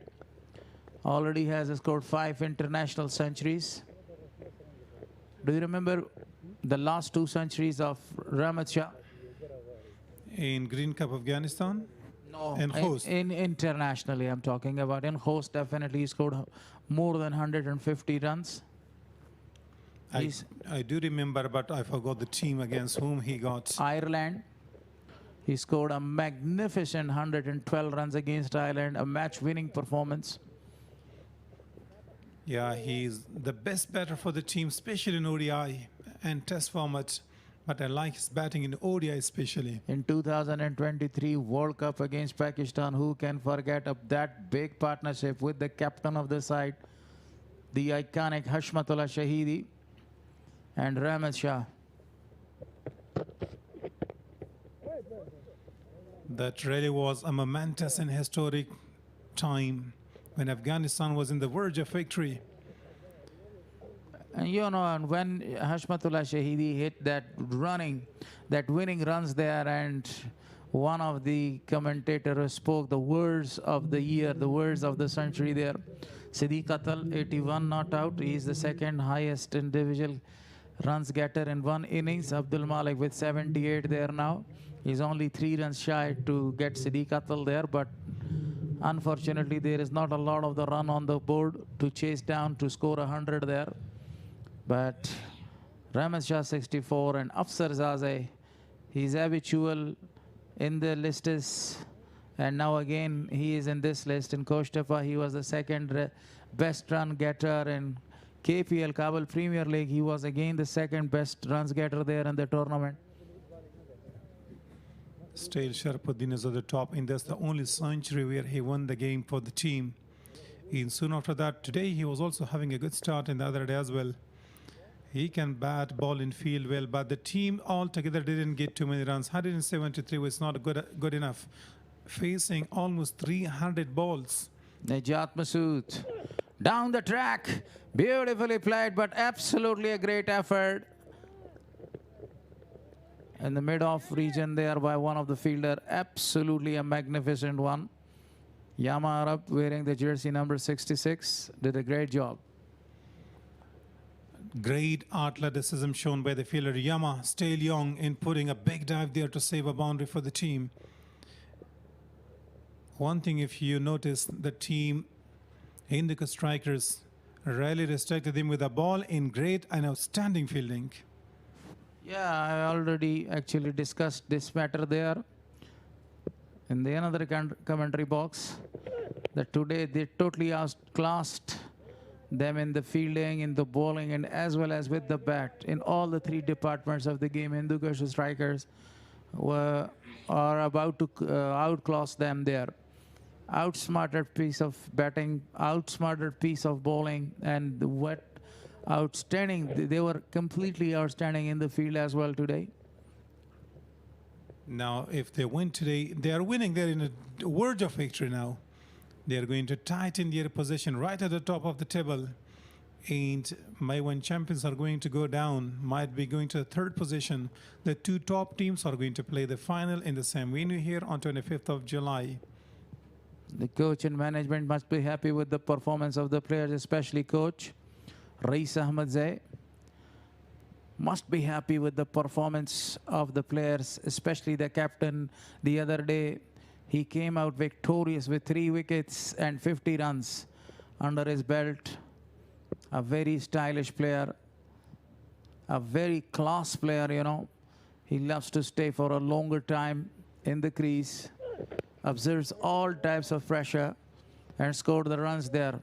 J: already has scored 5 international centuries. Do you remember the last 2 centuries of Rahmat Shah?
O: In Green Cup Afghanistan?
J: No,
O: in host.
J: In internationally, I'm talking about. In host, definitely he scored more than 150 runs.
O: I do remember, but I forgot the team against whom he got.
J: Ireland. He scored a magnificent 112 runs against Ireland, a match-winning performance.
O: Yeah, he's the best batter for the team, especially in ODI and test format. But I like his batting in ODI especially.
J: In 2023 World Cup against Pakistan, who can forget of that big partnership with the captain of the side, the iconic Hashmatullah Shahidi and Rahmat Shah.
O: That really was a momentous and historic time when Afghanistan was in the verge of victory.
J: And you know, and when Hashmatullah Shahidi hit that winning runs there, and one of the commentators spoke the words of the year, the words of the century there. Siddiq Atal, 81 not out. He is the second highest individual runs getter in one innings. Abdul Malik with 78 there now. He's only 3 runs shy to get Siddiq Atal there, but unfortunately there is not a lot of the run on the board to chase down to score 100 there. But Rahmat Shah 64 and Afsar Zazeh, he's habitual in the lists, and now again he is in this list. In Koshtapa, he was the second best run getter. In KPL, Kabul Premier League, he was again the second best runs getter there in the tournament.
O: Still Sharafuddin is at the top, and that's the only century where he won the game for the team. And soon after that, today he was also having a good start in the other day as well. He can bat, ball in field well, but the team altogether didn't get too many runs. 173 was not good enough, facing almost 300 balls.
J: Najat Masood down the track, beautifully played, but absolutely a great effort. In the mid-off region there by one of the fielder, absolutely a magnificent one. Yama Arab, wearing the jersey number 66, did a great job.
O: Great athleticism shown by the fielder Yama, still young, in putting a big dive there to save a boundary for the team. One thing, if you notice, the team Hindukush strikers really restricted him with a ball in great and outstanding fielding.
J: Yeah, I already actually discussed this matter there in the another commentary box, that today they totally outclassed them in the fielding, in the bowling, and as well as with the bat. In all the three departments of the game, Hindukush strikers are about to outclass them there. Outsmarted piece of batting, outsmarted piece of bowling, and what outstanding. They were completely outstanding in the field as well today.
O: Now, if they win today, they are winning. They're in a verge of victory now. They are going to tighten their position right at the top of the table. And Maiwand champions are going to go down, might be going to the third position. The two top teams are going to play the final in the same venue here on 25th of July.
J: The coach and management must be happy with the performance of the players, especially coach Rais Ahmed Zay. Must be happy with the performance of the players, especially the captain. The other day, he came out victorious with 3 wickets and 50 runs under his belt. A very stylish player, a very class player, you know. He loves to stay for a longer time in the crease, observes all types of pressure, and scored the runs there.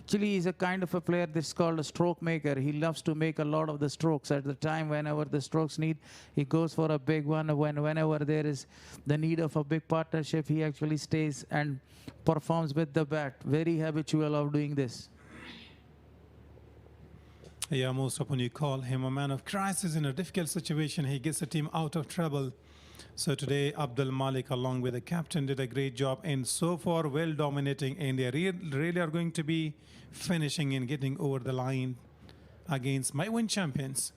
J: Actually, he's a kind of a player that's called a stroke maker. He loves to make a lot of the strokes. At the time, whenever the strokes need, he goes for a big one. Whenever there is the need of a big partnership, he actually stays and performs with the bat. Very habitual of doing this.
O: Yeah, most often you call him a man of crisis. In a difficult situation, he gets the team out of trouble. So today, Abdul Malik, along with the captain, did a great job, and so far well dominating, and they really are going to be finishing and getting over the line against Maiwand champions.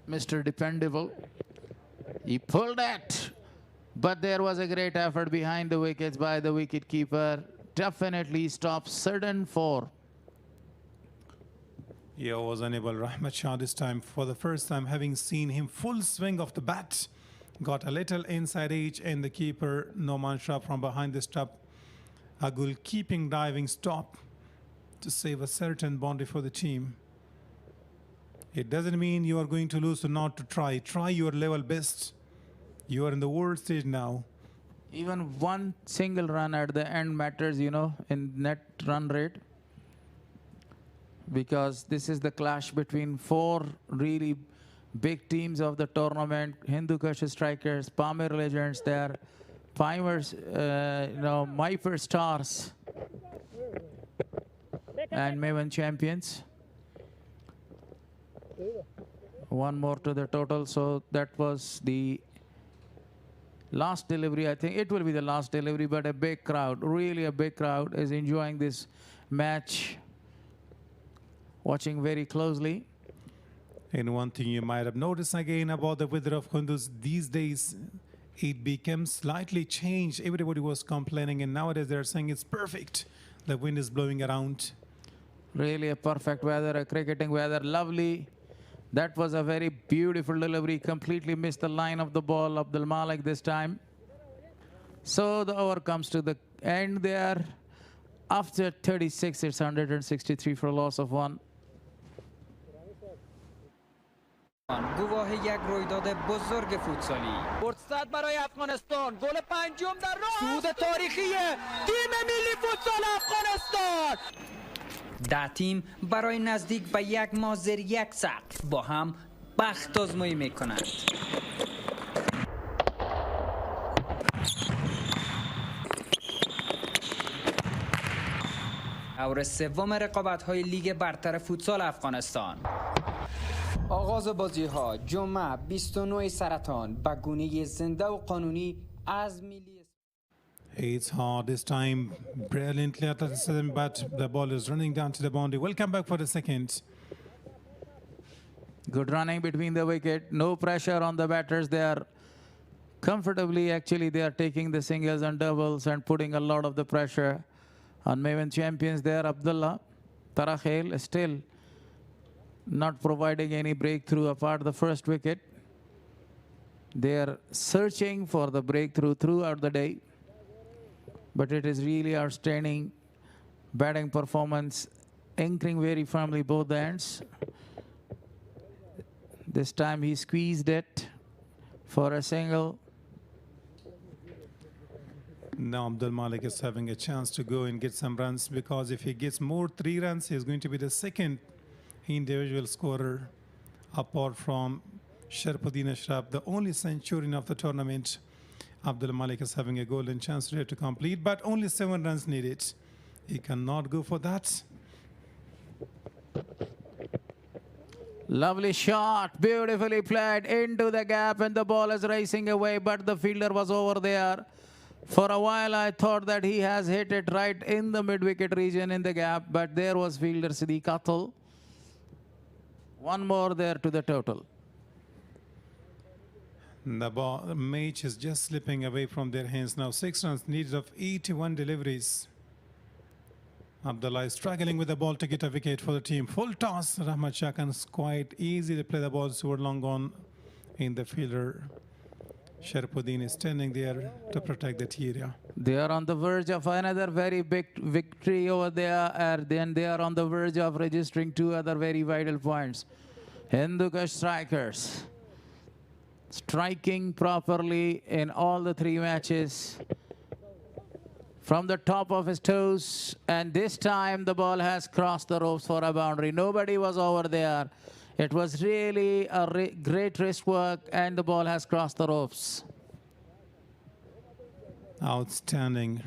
J: Mr. Dependable, he pulled that, but there was a great effort behind the wickets by the wicket keeper. Definitely stopped certain 4.
O: Yeah, was unable. Rahmat Shah this time, for the first time, having seen him full swing of the bat, got a little inside edge, and the keeper Noman Shah from behind the stump, a goalkeeping diving stop to save a certain boundary for the team. It doesn't mean you are going to lose, so not to try. Try your level best. You are in the world stage now.
J: Even one single run at the end matters, you know, in net run rate. Because this is the clash between 4 really big teams of the tournament. Hindukush strikers, Palmer legends, they are Palmer's, Maifer stars, and Maiwand champions. 1 more to the total, so that was the last delivery. I think it will be the last delivery, but a big crowd, really a big crowd, is enjoying this match, watching very closely.
O: And one thing you might have noticed again about the weather of Kunduz, these days it became slightly changed. Everybody was complaining, and nowadays they're saying it's perfect. The wind is blowing around.
J: Really a perfect weather, a cricketing weather, lovely. That was a very beautiful delivery, completely missed the line of the ball, Abdul Malik this time. So the over comes to the end there. After 36, it's 163 for a loss of 1.
C: گواه یک رویداد بزرگ فوتسالی.
G: فرصت برای افغانستان، گل 5م در راه، صعود تاریخی تیم ملی فوتسال افغانستان.
C: 10 تیم برای نزدیک به 1 ماه زیر 1 سقف با هم بخت آزمایی میکنند. دور سوم رقابت‌های لیگ برتر فوتسال افغانستان. آغاز بازی‌ها جمعه 29 سرطان به گونه زنده و قانونی از ملی.
O: It's hard this time, brilliantly athleticism, but the ball is running down to the boundary. We'll come back for the second.
J: Good running between the wicket, no pressure on the batters. They are comfortably, actually, they are taking the singles and doubles and putting a lot of the pressure on Maiwand champions there. Abdullah Tarakhel still not providing any breakthrough apart the first wicket. They are searching for the breakthrough throughout the day. But it is really outstanding batting performance, anchoring very firmly both the ends. This time he squeezed it for a single.
O: Now Abdul Malik is having a chance to go and get some runs, because if he gets more 3 runs, he's going to be the second individual scorer apart from Sharafuddin Ashraf, the only centurion of the tournament. Abdul Malik is having a golden chance today to complete, but only 7 runs needed. He cannot go for that.
J: Lovely shot, beautifully played into the gap, and the ball is racing away, but the fielder was over there. For a while I thought that he has hit it right in the mid-wicket region in the gap, but there was fielder Siddiq Atul. One more there to the total.
O: The match is just slipping away from their hands now. 6 runs needed of 81 deliveries. Abdullah is struggling with the ball to get a wicket for the team. Full toss. Rahmat Shah can quite easy to play the balls who were long gone in the fielder. Sharafuddin is standing there to protect that area.
J: They are on the verge of another very big victory over there, and then they are on the verge of registering 2 other very vital points. Hindukush strikers striking properly in all the 3 matches from the top of his toes, and this time the ball has crossed the ropes for a boundary. Nobody was over there. It was really a great wrist work, and the ball has crossed the ropes.
O: Outstanding.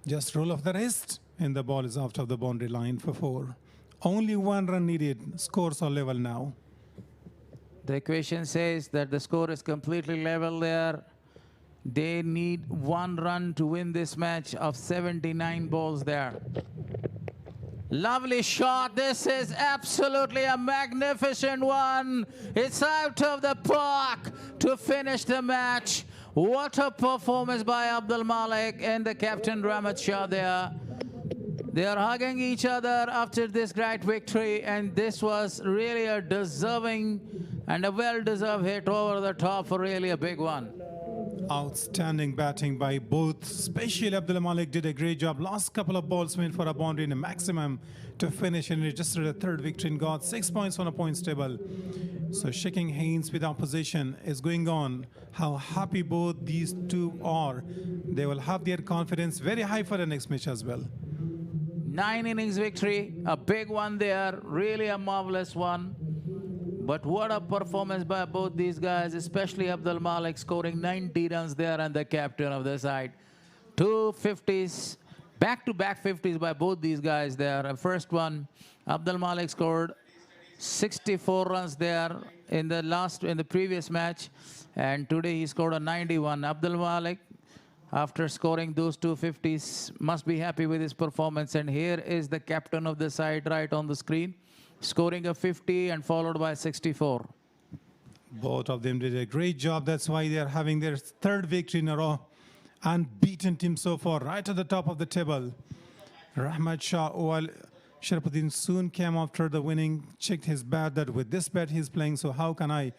O: Just roll of the wrist, and the ball is out of the boundary line for 4. Only 1 run needed. Scores are level now.
J: The equation says that the score is completely level there. They need 1 run to win this match of 79 balls there. Lovely shot. This is absolutely a magnificent one. It's out of the park to finish the match. What a performance by Abdul Malik and the captain Rahmat Shah there. They are hugging each other after this great victory, and this was really a deserving and a well-deserved hit over the top, for really a big one.
O: Outstanding batting by both. Especially Abdul Malik did a great job. Last couple of balls went for a boundary in a maximum to finish and registered a 3rd victory and got 6 points on a points table. So shaking hands with opposition is going on. How happy both these 2 are. They will have their confidence very high for the next match as well.
J: 9 innings victory, a big one there, really a marvelous one. But what a performance by both these guys, especially Abdul Malik scoring 90 runs there and the captain of the side. 2 50s, back-to-back 50s by both these guys there. First one, Abdul Malik scored 64 runs there in the previous match, and today he scored a 91. Abdul Malik, after scoring those 2 50s, must be happy with his performance. And here is the captain of the side right on the screen, scoring a 50 and followed by 64.
O: Both of them did a great job. That's why they are having their 3rd victory in a row. Unbeaten team so far, right at the top of the table. Rahmat Shah, while Sharafuddin soon came after the winning, checked his bat that with this bat he's playing, so how can I?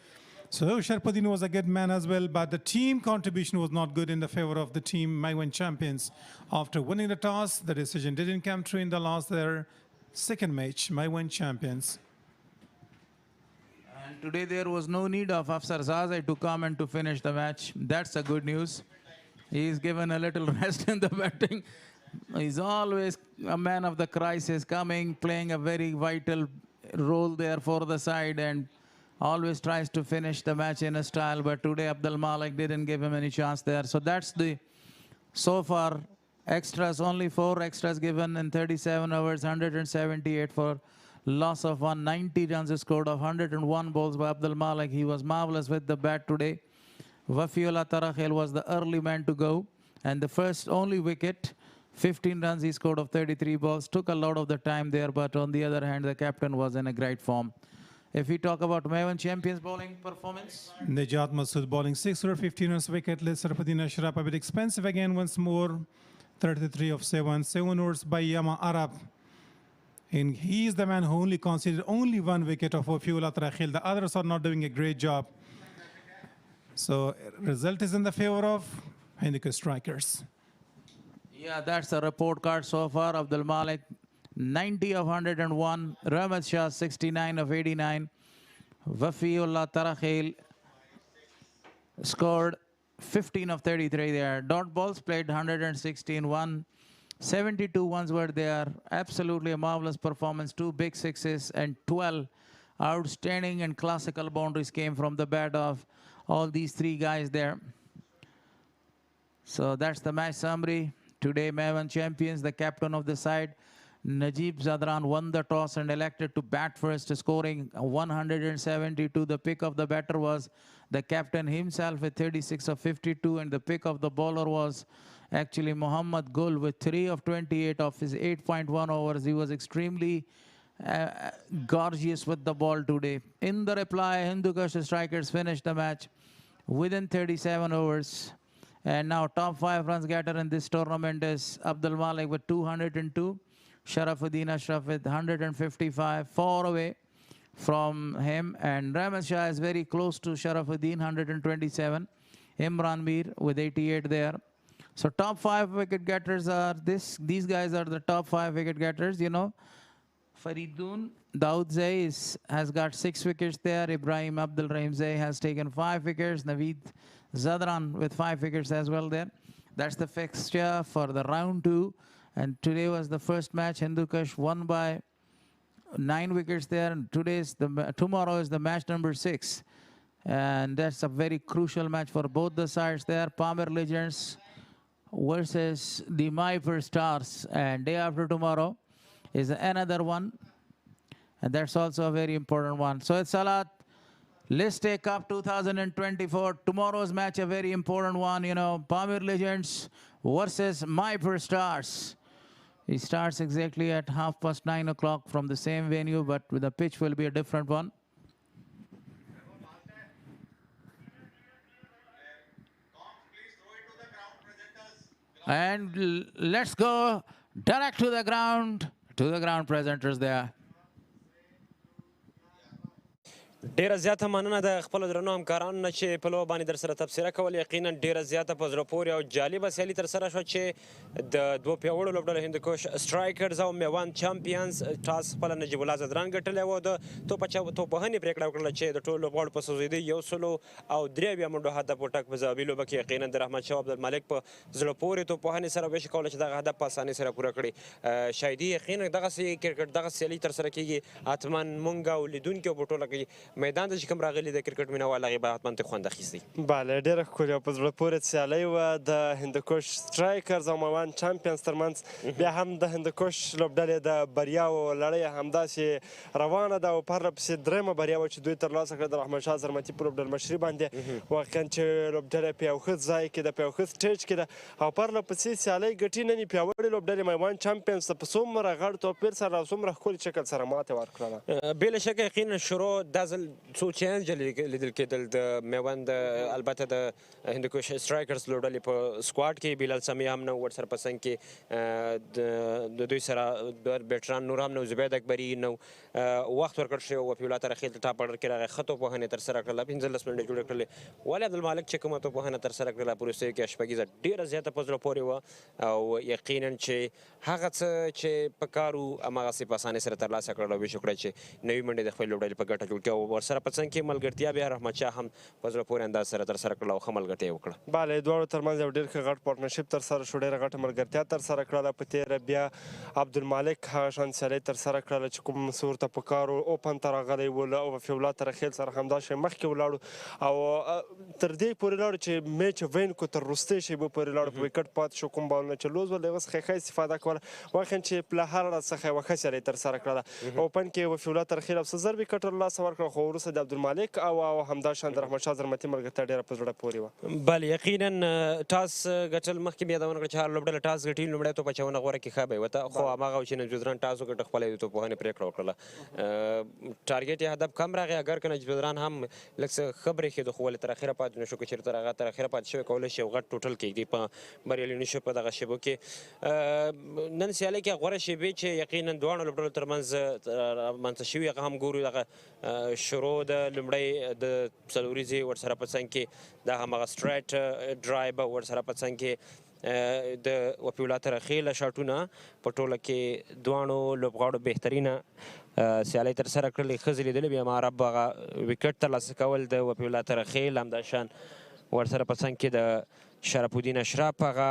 O: So Sharafuddin was a good man as well, but the team contribution was not good in the favor of the team Maiwand champions. After winning the toss, the decision didn't come true in the last their 2nd match, Maiwand champions.
J: And today there was no need of Afsar Zazai to come and to finish the match. That's a good news. He's given a little rest in the batting. He's always a man of the crisis, coming, playing a very vital role there for the side, and always tries to finish the match in a style. But today Abdul Malik didn't give him any chance there. So that's the, so far, extras, only 4 extras given in 37 overs, 178 for loss of 190 runs scored of 101 balls by Abdul Malik. He was marvelous with the bat today. Wafiola Tarakhel was the early man to go, and the first only wicket, 15 runs he scored of 33 balls. Took a lot of the time there, but on the other hand, the captain was in a great form. If we talk about Maiwand champions bowling performance,
O: Najat Masood bowling 6 over 15 runs wicketless. Sharafuddin Ashraf a bit expensive again once more. 33 of 7. 7 overs by Yama Arab. And he is the man who only conceded only 1 wicket of Wafiullah Tarakhil. The others are not doing a great job. So result is in the favor of Hindukush strikers.
J: Yeah, that's the report card so far. Abdul Malik, 90 of 101. Rahmat Shah, 69 of 89. Wafiullah Tarakhil scored 15 of 33 there. Dot balls played 116, 172 ones were there. Absolutely a marvelous performance. 2 big sixes and 12 outstanding and classical boundaries came from the bat of all these 3 guys there. So that's the match summary. Today, Maiwand champions, the captain of the side, Najib Zadran, won the toss and elected to bat first, scoring 172. The pick of the batter was the captain himself with 36 of 52, and the pick of the bowler was actually Muhammad Gul with 3 of 28 of his 8.1 overs. He was extremely gorgeous with the ball today. In the reply, Hindukush strikers finished the match within 37 overs. And now top 5 runs getter in this tournament is Abdul Malik with 202. Sharafuddin Ashraf with 155, 4 away from him. And Rahmat Shah is very close to Sharafuddin, 127. Imran Mir with 88 there. So top 5 wicket getters are these guys are the top 5 wicket getters, you know. Faridun Daudzai has got 6 wickets there. Ibrahim Abdul Rahimzai has taken 5 wickets. Naveed Zadran with 5 wickets as well there. That's the fixture for the round 2. And today was the first match. Hindukush won by 9 wickets there. And tomorrow is the match number 6. And that's a very crucial match for both the sides there. Palmer Legends versus the Maiwand Stars. And day after tomorrow is another one. And that's also a very important one. So it's Salat List A Cup 2024. Tomorrow's match, a very important one. You know, Palmer Legends versus Maiwand Stars. It starts exactly at 9:30 o'clock from the same venue, but the pitch will be a different one. And let's go direct to the ground presenters there.
A: ډیره زیاته مننه د خپلو درنو همکارانو نه چې په لوبه باندې در سره تبصره کول. یقینا ډیره زیاته په زړه پورې او جالبه سیالي ترسره شوه چې د 2 پیاوړو لوبډلو هندوکش سټرایکرز او میوند چمپیونز ټاس خپله نجیب الله زدران ګټلی و. د توپوهنې پرېکړه وکړله چې د ټولو لوبغاړو په سوځېدۍ 103 منډو هدف وټاک په ځوابي لوبه کې یقینا د رحمت شاه عبدالمالک په زړه پورې توپوهنې سره وشي کوله چې دغه هدف په اسانۍ سره پوره کړي. شاهدي یقینا دغسې کرکټ دغه سیالي ترسره کېږي. حتما مونږ او لیدونکي په ټوله کې میدان ته چې کوم راغلي د کرکټ مینوال هغې به حتما ترې خوند اخیستی.
F: بله ډېره ښکلې او په زړه پورې سیالۍ وه د هندوکش سټرایکرز او میوند چمپیونز ترمنځ. بیا هم د هندوکش لوبډلې د بریاو لړۍ همداسې روانه ده او پرله پسې درېیمه بریا وه چې دوی ترلاسه کړه د رحمت شاه زرمتي په لوبډل مشري باندې. واقعا چې لوبډله په یو ښه ځای کې ده، په یو ښه سټیج کې ده او پرله پسې سیالۍ ګټي. نن یې پیاوړې لوبډلې میوند چمپیونز ته په څومره غټ توپیر سره او څومره ښکلي شکل سره ماتې ورکړله.
A: بې له شکه یقینا شروع دا ځل څو چینج لیدل کېدل د میوند البته د هندوکش سټرایکرز لوبډلې په سکواډ کې بلال سمیع هم نه، ورسره په څنګ کې د دوی سره بیټران نور هم نه، زبید اکبري نه. وخت ورکړل شوی و وفیالله ترخیل ته ټاپ اډر کې راغی، ښه توپوهنې ترسره کړله، 15 منټې جوړې کړلې. ولې عبدالمالک چې کومه توپوهنه ترسره کړله په وروستیو کې شپږیزه ډېره زیاته په زړه پورې وه او یقینا چې هغه څه چې په کار وو هماغسې په اسانۍ سره ترلاسه کړل او ویې شو کړه چې نوي منډې د خپلې لوبډلې په ګټه جوړ کړي او ورسره په څنګ کې ملګرتیا بیا رحمت شاه هم په زړه پورې انداز سره ترسره کړله او ښه ملګرتیا یې وکړه.
F: بله دواړو ترمنځ یو ډېر ښه غټ پارټنرشپ ترسره شو، ډېره غټه ملګرتیا ترسره کړله. په تېره بیا عبدالمالک هغه شان سیالۍ ترسره کړله چې کوم څه ورته په کار و، اوپن ته راغلی و، له وفیالله ترخیل سره همدا شی مخکې ولاړو او تر دې پورې لاړو چې میچ وینکو تر وروستۍ شیبو پورې لاړو، په وکټ پاتې شو. کوم بالونه چې لوز ول هغه څخه ښه استفاده کوله. واقعا چې له هر اړخ څخه یوه ښه سیالۍ ترسره کړله. اوپن کې وفیالله ترخیل او څه ضربې کټ له لاسه ورکړه، خو وروسته د عبدالمالک او همداشان د رحمت شاه زرمتي ملګرتیا ډېره په زړه پورې وه.
A: بله یقینا ټاس ګټل مخکې مې یادونه کړه چې هر لوبډله ټاس ګټي لومړی توپ اچونه غوره کې ښه به یې وته خو هماغه و چې نجیب ټاس وګټه خپله د توپوهنې پرېکړه وکړله ټارګېټ یې هدف کم راغی اگر که نجیب هم لږ څه ښه برېښېدو خو ولې تر اخره پاتې نه شو که چېرته هغه تر اخره پاتې شوی کولی شي یو غټ ټوټل کېږدي په بریالي نه شو په دغه شیبو کې نن سیالۍ کې غوره شیبې چې یقینا دواړو لوبډلو ترمنځ رامنځته شوي هغه هم ګورو دغه شروع د لومړی د څلوریزې ورسره په څنګ کې دا هماغه سټریټ ډرایو ورسره په څنګ کې د وفي الله ترخیله شاټونه په ټوله کې دواړو لوبغاړو بهترینه سیالۍ ترسره کړلې ښځې لیدلې بیا معرب هغه وکټ ترلاسه کول د وفي الله ترخیل همداشان ورسره په څنګ کې د شرف الدین اشرف هغه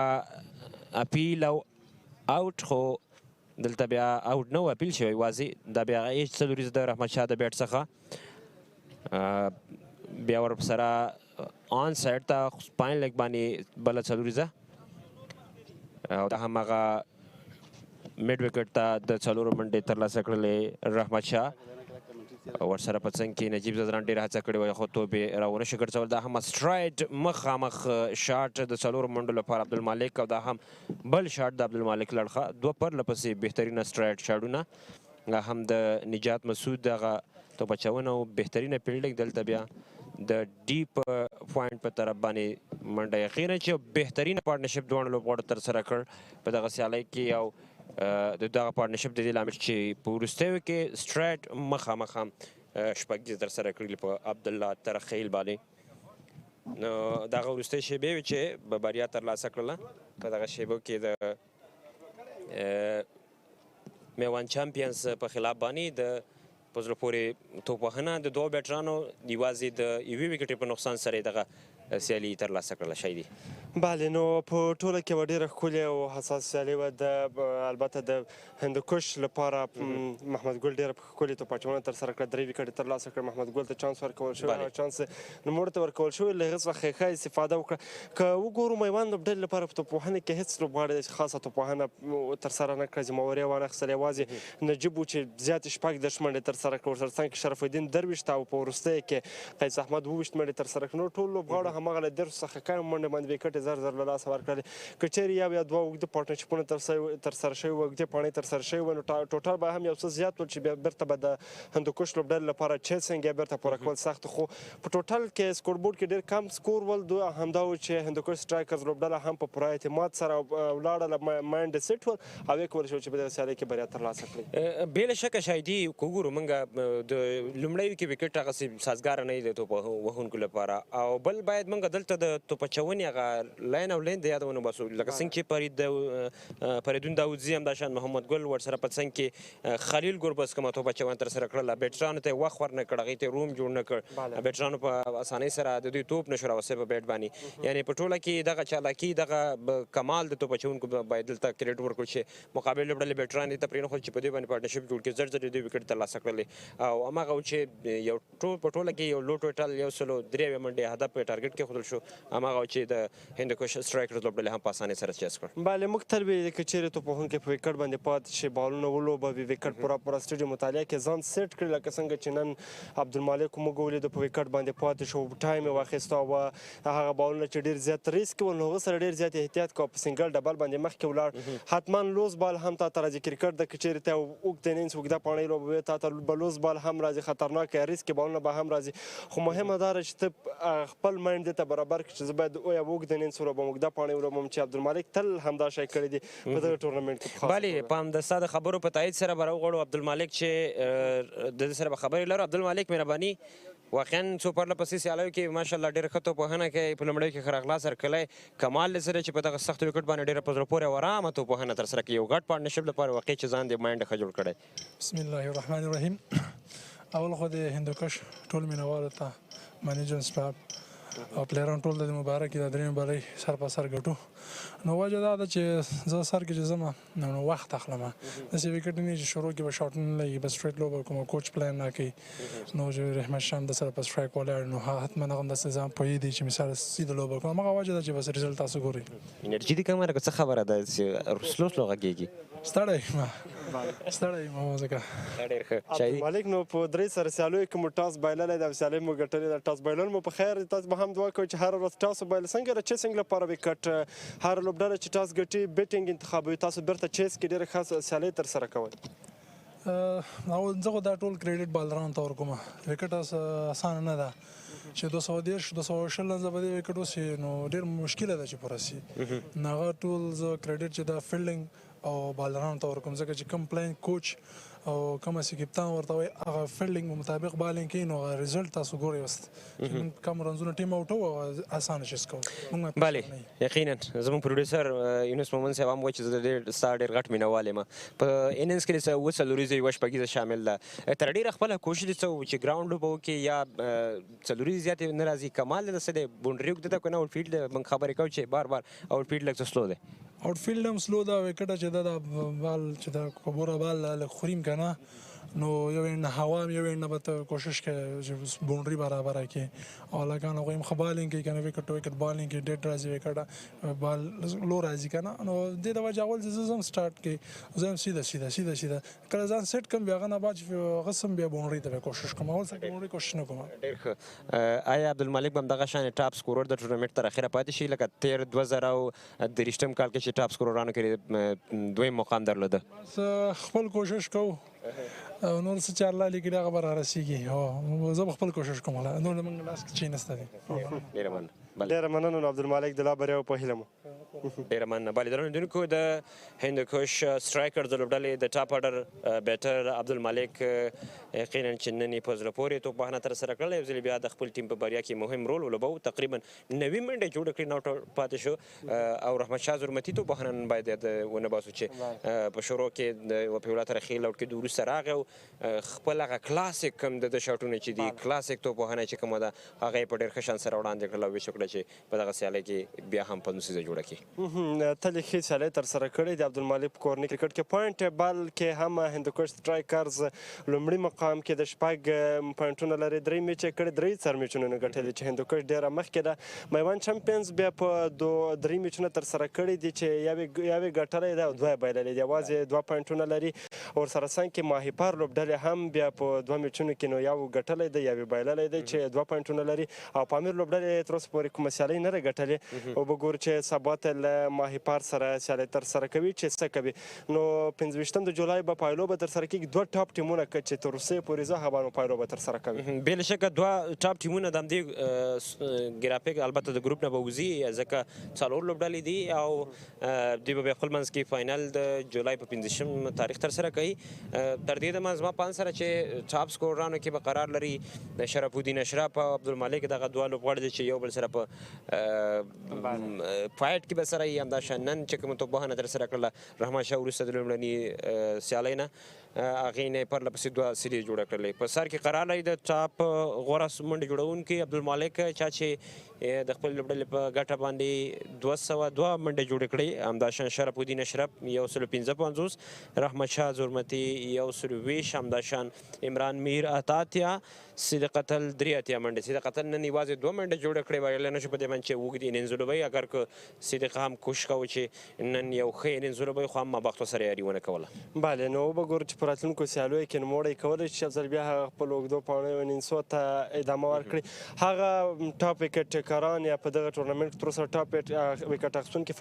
A: اپیل او آوټ خو دلته بیا آوټ نه و اپیل شوی واضح دا بیا هغه څلوریزه د رحمت شاه د بیټ څخه بیا ورسره آن سایډ ته سپاین لیګ باندې بله څلوریزه او دا هماغه میډ وکټ ته د څلورو منډې ترلاسه کړلې رحمت شاه ورسره په څنګ کې نجیب زدران ډېره هڅه کړې وه خو توپ یې راونه شي ګرځول دا هم سټرایټ مخامخ شاټ د څلورو منډو لپاره عبدالمالک او دا هم بل شاټ د عبدالمالک لړخه دوه پرله پسې بهترینه سټرایټ شاټونه هم د نجات مسعود دغه توپ اچونه او بهترینه فیلډینګ دلته بیا د ډیپ پوینټ په طرف باندې منډه یقینا چې بهترینه پارټنرشپ دواړو لوبغاړو ترسره کړ په دغه سیالۍ کې او د دغه پارټنرشپ د دې لامل چې په وروستیو کې سټریټ مخامخ هم شپږ ځې ترسره کړي په عبدالله ترخیل باندې نو دغه وروستۍ شیبې وې چې بریا ترلاسه کړله په دغه شیبو کې د میوند چمپینز په خلاف باندې د په زړه پورې توپوهنه د دوو بیټرانو یوازې د یوې وکټې په نقصان سره یې دغه سیالي ترلاسه کړله شایدي
F: بله نو په ټوله کې به ډېره ښکلې او حساس سیالي وه د البته د هندوکش لپاره محمد ګل ډېره ښکلې توپ اچونه ترسره کړه 3 وکټې ترلاسه کړه محمد ګل ته چانس ورکول شوی هغه چانس نوموړو ته ورکول شوی له هغې څخه ښه استفاده وکړه که وګورو میوند لوبډلې لپاره په توپوهنه کې هېڅ لوبغاړی خاصه توپوهنه ترسره نه کړه ذمهواري یې وانخیستله یوازې نجیب و چې زیاتې شپږ دېرش منډې ترسره کړه ورسره څنګ کې شرف الدین درویشت او په وروستیو کې قیس احمد 22 منډې ترسره کړه نو ټول لوبغاړو هماغه له دېرشو څخه کم منډې باندې وکټې زر زر له لاسه ورکړلې که چیرې یو یا دوه اوږده پارټنرشپونه ترسره شوي وه اوږدې پاڼې ترسره شوي وه نو ټوټل به هم یو څه زیات ول چې بیا بیرته به د هندوکش لوبډلې لپاره چیسنګ یې بیرته پوره کول سخت خو په ټوټل کې سکوربورډ کې ډېر کم سکور ول همدا و چې هندوکش سټرایکرز لوبډله هم په پوره اعتماد سره ولاړه ماینډ سیټ ول او یې کولی شول چې په دغه سیالۍ کې بریا ترلاسه کړي
A: بې له شکه شایدي که وګورو موږ د لومړیو کې وکټ هغسې سازګاره نه وي د توپ وهونکو لپاره او بل باید موږ دلته د توپ اچونې هغه لاین او لین د یاده ونباسو لکه څنګه چې فریدون داودزي همداشان محمد ګل ورسره په څنګ کې خلیل ګربز کومه توپ اچونه ترسره کړله بیټرانو ته یې وخت ورنه کړ هغې ته یې روم جوړ نه کړ بیټرانو په اسانۍ سره د دوی توپ نه شو راوستی په بیټ باندې یعنې په ټوله کې دغه چالاکي دغه کمال د توپ اچونکو باید دلته کریډ ورکړو چې مقابل لوبډلې بیټران یې ته پرېنښود چې په دې باندې پارټنرشپ جوړ کړي زر زر یې دوی وکټ ترلاسه کړلې او هماغه و چې یو په ټوله کې یو لو ټوټل 103 منډې هدف په ټارګټ کېښودل شو هماغه و چې د هندوکش سټرایکرز لوبډلې هم په اسانۍ سره چیس کړ
F: بله موږ تل ویلي که چیرې توپوهونکی په وکټ باندې پاتې شي بالونه ولوبوي وکټ پوره سټډیو مطالعه کې ځان سیټ کړي لکه څنګه چې نن عبدالمالک موږ ولیدو په وکټ باندې پاتې شو ټایم یې واخیسته او هغه بالونه چې ډېر زیات ریسک ول نو هغه سره ډېر زیات احتیاط کوه په سنګل ډبل باندې مخکې ولاړ حتما لوز بال هم تا ته راځي کرکټ د که چیرې ته اوږد انینګز اوږده پاڼۍ لوبوي تا ته به لوز بال هم راځي خطرناک ریسک بالونه به هم راځي خو مهمه دا ده چې ته خپل مایند دې ته برابر کړي چې زه باید یو اوږد انینګز ولوبم اوږده پاڼۍ ولوبم چې عبدالمالک تل همدا شی کړی دی په دغه ټورنمنټ کې
A: بلې په همدا ستا د خبرو په تایید سره به راوغواړو عبدالمالک چې د دې سره به خبرې لرو عبدالمالک مهرباني واقعا څو پرله پسې سیالیو کې ماشاءالله ډېره ښه توپوهنه کوي په لومړیو کې ښه راغلاس ورکړلی کمال دې سره چې په دغه سختو وکټ باندې ډېره په زړه پورې او ارامه توپوهنه ترسره کوي یو ګډ پارټنرشپ لپاره واقعي چې ځان دې ماینډ ښه جوړ کړی
B: بسم الله الرحمن الرحیم اول خو د هندوکش ټول مینوالو ته منیجمنټ سټاف او پلیران ټول د مبارکي د درېیمې بلۍ سر په سر ګټو نو وجه دا ده چې زه سر کې چې ځم نو وخت اخلم داسې وکټ نه چې شروع کې به شاټ نه لګي بس سټریټ لوبر کوم کوچ پلان نه کوي نو چې رحمت شاه د سره په سټرایک ولاړ نو حتما هغه داسې ځان پوهېدی چې مثال سیده لوبر کوم هغه وجه ده چې بس ریزلټ تاسو ګورئ
A: انرژي دې کمه راکړه څه خبره ده چې سلو سلو غږېږي
B: ستړی یم ځکه
A: ډېر ښه شاهي
F: مالک نو په درې سره سیالیو کې مو ټاس بایللی ده او سیالۍ مو ګټلې ده ټاس بایلل مو په خیر تاسو به هم دعا کوئ چې هره ورځ ټاس وبایل څنګه د چیسنګ لپاره وکټ هره لوبډله چې ټاس ګټي بیټینګ انتخابوي تاسو بیرته چیس کې ډېره ښه سیالۍ ترسره کوئ
B: زه خو دا ټول کریډټ بالرانو ته ورکوم وکټ اسانه نه ده چې 210 220 زه به دې وکټ وسي نو ډېر مشکله ده چې پوره سي نو هغه ټول زه کریډټ چې دا فیلډینګ او بالرانو ته ورکوم ځکه چې کوم پلان کوچ او کوم چې کپتان ورته وایي هغه فیلډینګ مطابق بالینګ کوي نو هغه ریزلټ تاسو ګورئ اوس چې کوم رنزونه ټیم آوټ وو اسانه شي سکو
A: بله یقینا زموږ پروډوسر یونس مومن صاحب هم وایي چې زه ډېر غټ مینهوال یم په اننګز کې د اووه څلوریزې یوه شپږیزه شامل ده تر ډېره خپله کوشش دې څه و چې ګراونډ لوبه وکړي یا څلوریزې زیاتې نه راځي کمال دی څه دی بونډري اوږده ده که نه آوټ فیلډ موږ خبرې کوو چې بار بار آوټ فیلډ لږ څه سلو دی
B: آوټ فیلډ هم سلو ده وکټه چې دا بال چې دا کبوره بال لږ خوریم که نه نو یو نه هوا یو نه به کوشش کوي چې بونډري برابر کړي او لکه هغوی هم ښه بالینګ کوي که نه وکټ بالینګ کوي ډېډ راځي وکټه بال لو راځي که نه نو دې د وجې اول چې زه هم سټارټ کوي زه هم سیده کله ځان سیټ کړم بیا هغه نه بعد هغه هم بیا بونډري ته کوشش کوم اول څه بونډري کوشش نه کوم
A: ډېر ښه آیا عبدالمالک به همدغه شان ټاپ سکورر د ټورنمنټ تر اخره پاتې شي لکه تېر 2023 کال کې چې ټاپ سکوررانو کې دویم مقام درلوده
B: خپل کوشش کوو نور څه چې الله لیکلي هغه به رارسېږي زه به خپل کوشش کوم نور زموږ لاس کې چی نشته دی
F: ډېره مننه نو عبدالمالک د لا بریاو په هیله مو
A: ډېره مننه بله درنو لیدونکو د هندوکش سټرایکر د لوبډلې د ټاپ آرډر بیټر عبدالمالک یقینا چې نن یې په زړه پورې توپخانه ترسره کړله یو ځل بیا د خپل ټیم په بریا کې مهم رول ولوباوه تقریبا 90 منډې جوړه کړې ناوټ پاتې شو او رحمت شاه زرمتي توپخانه نن باید ونه باسو چې په شروع کې د یوه پیوله تر اخري لوټ کې د وروسته راغی او خپل هغه کلاسیک کوم د شاټونه چې دي کلاسیک توپخانه چې کومه ده هغه یې په ډېر ښه شان سره وړاندې کړله او ویې وکړه چې په دغه سیالۍ کې بیا هم 50 جوړه کړي
F: تل یې ښې سیالۍ ترسره کړې د عبدالمالک په کورني کرکټ کې پوینټ بال کې هم هندوکش سټرایکرز لومړي مقام کې د شپږ پوینټونه لري درې میچ یې کړي درې څر میچونه نه ګټلي چې هندوکش ډېره مخکې ده میوند چمپینز بیا په درې میچونه ترسره کړي دي چې یوې ګټلی ده او دوه یې بایللي دي یوازې 2 پوینټونه لري ورسره څنګ کې ماهیپر لوبډلې هم بیا په 2 میچونو کې نو یو ګټلی دی یو یې بایللی دی چې 2 پوینټونه لري او پامیر لوبډلې تر اوسه پورې کومه سیالۍ نه ده ګټلې او به ګورو چې سبا ته له ماهیپر سره سیالۍ ترسره کوي چې څه کوي نو 25 د جولای به پایلو به ترسره کېږي 2 ټاپ ټیمونه که چې تر اوسه پورې زه هبانو پایلو به ترسره کوي
A: بې شکه 2 ټاپ ټیمونه د همدې ګرافیک البته د ګروپ نه به وځي ځکه 4 لوبډلې دي او دوی به بیا خپل منځ کې فاینل د جولای په 15 تاریخ ترسره کوي تر دې دمه زما په اند سره چې ټاپ سکوررانو کې به قرار لري شرف الدین اشرف او عبدالمالک دغه 2 لوبغاړي دي چې یو بل سره په فایټ کې به سره یې همداشان نن چې کومه توپخانه ترسره کړله رحمان شاه وروسته د لومړني سیالۍ نه هغې نه یې پرله پسې 2 سیریز جوړه کړلې په سر کې قرار لري د ټاپ غوره منډې جوړونکي عبدالمالک چا چې د خپل لوبډلې په ګټه باندې 202 منډې جوړې کړې همداشان شرف الدین اشرف 155 رحمت شاه زرمتي 120 همداشان عمران میر اتاتیا صدقت ال 3 منډې صدقت نن یوازې 2 منډې جوړه کړې ویل نه شو په دې باندې چې اوږد اننګز ولوبوي اگر که صدقه هم کوشش کوو چې نن یو ښه اننګز ولوبوي خو هم مابختو سره یاري ونه کوله
F: بله نو وبګورو چې په راتلونکو سیالیو کې نوموړی کولی شي یو ځل بیا هغه خپل اوږدو پاڼیو اننګسو ته ادامه ورکړي هغه ټاپ وکټ کاران یا په دغه ټورنمنټ کې تر اوسه ټاپ وکټ اخیستونکي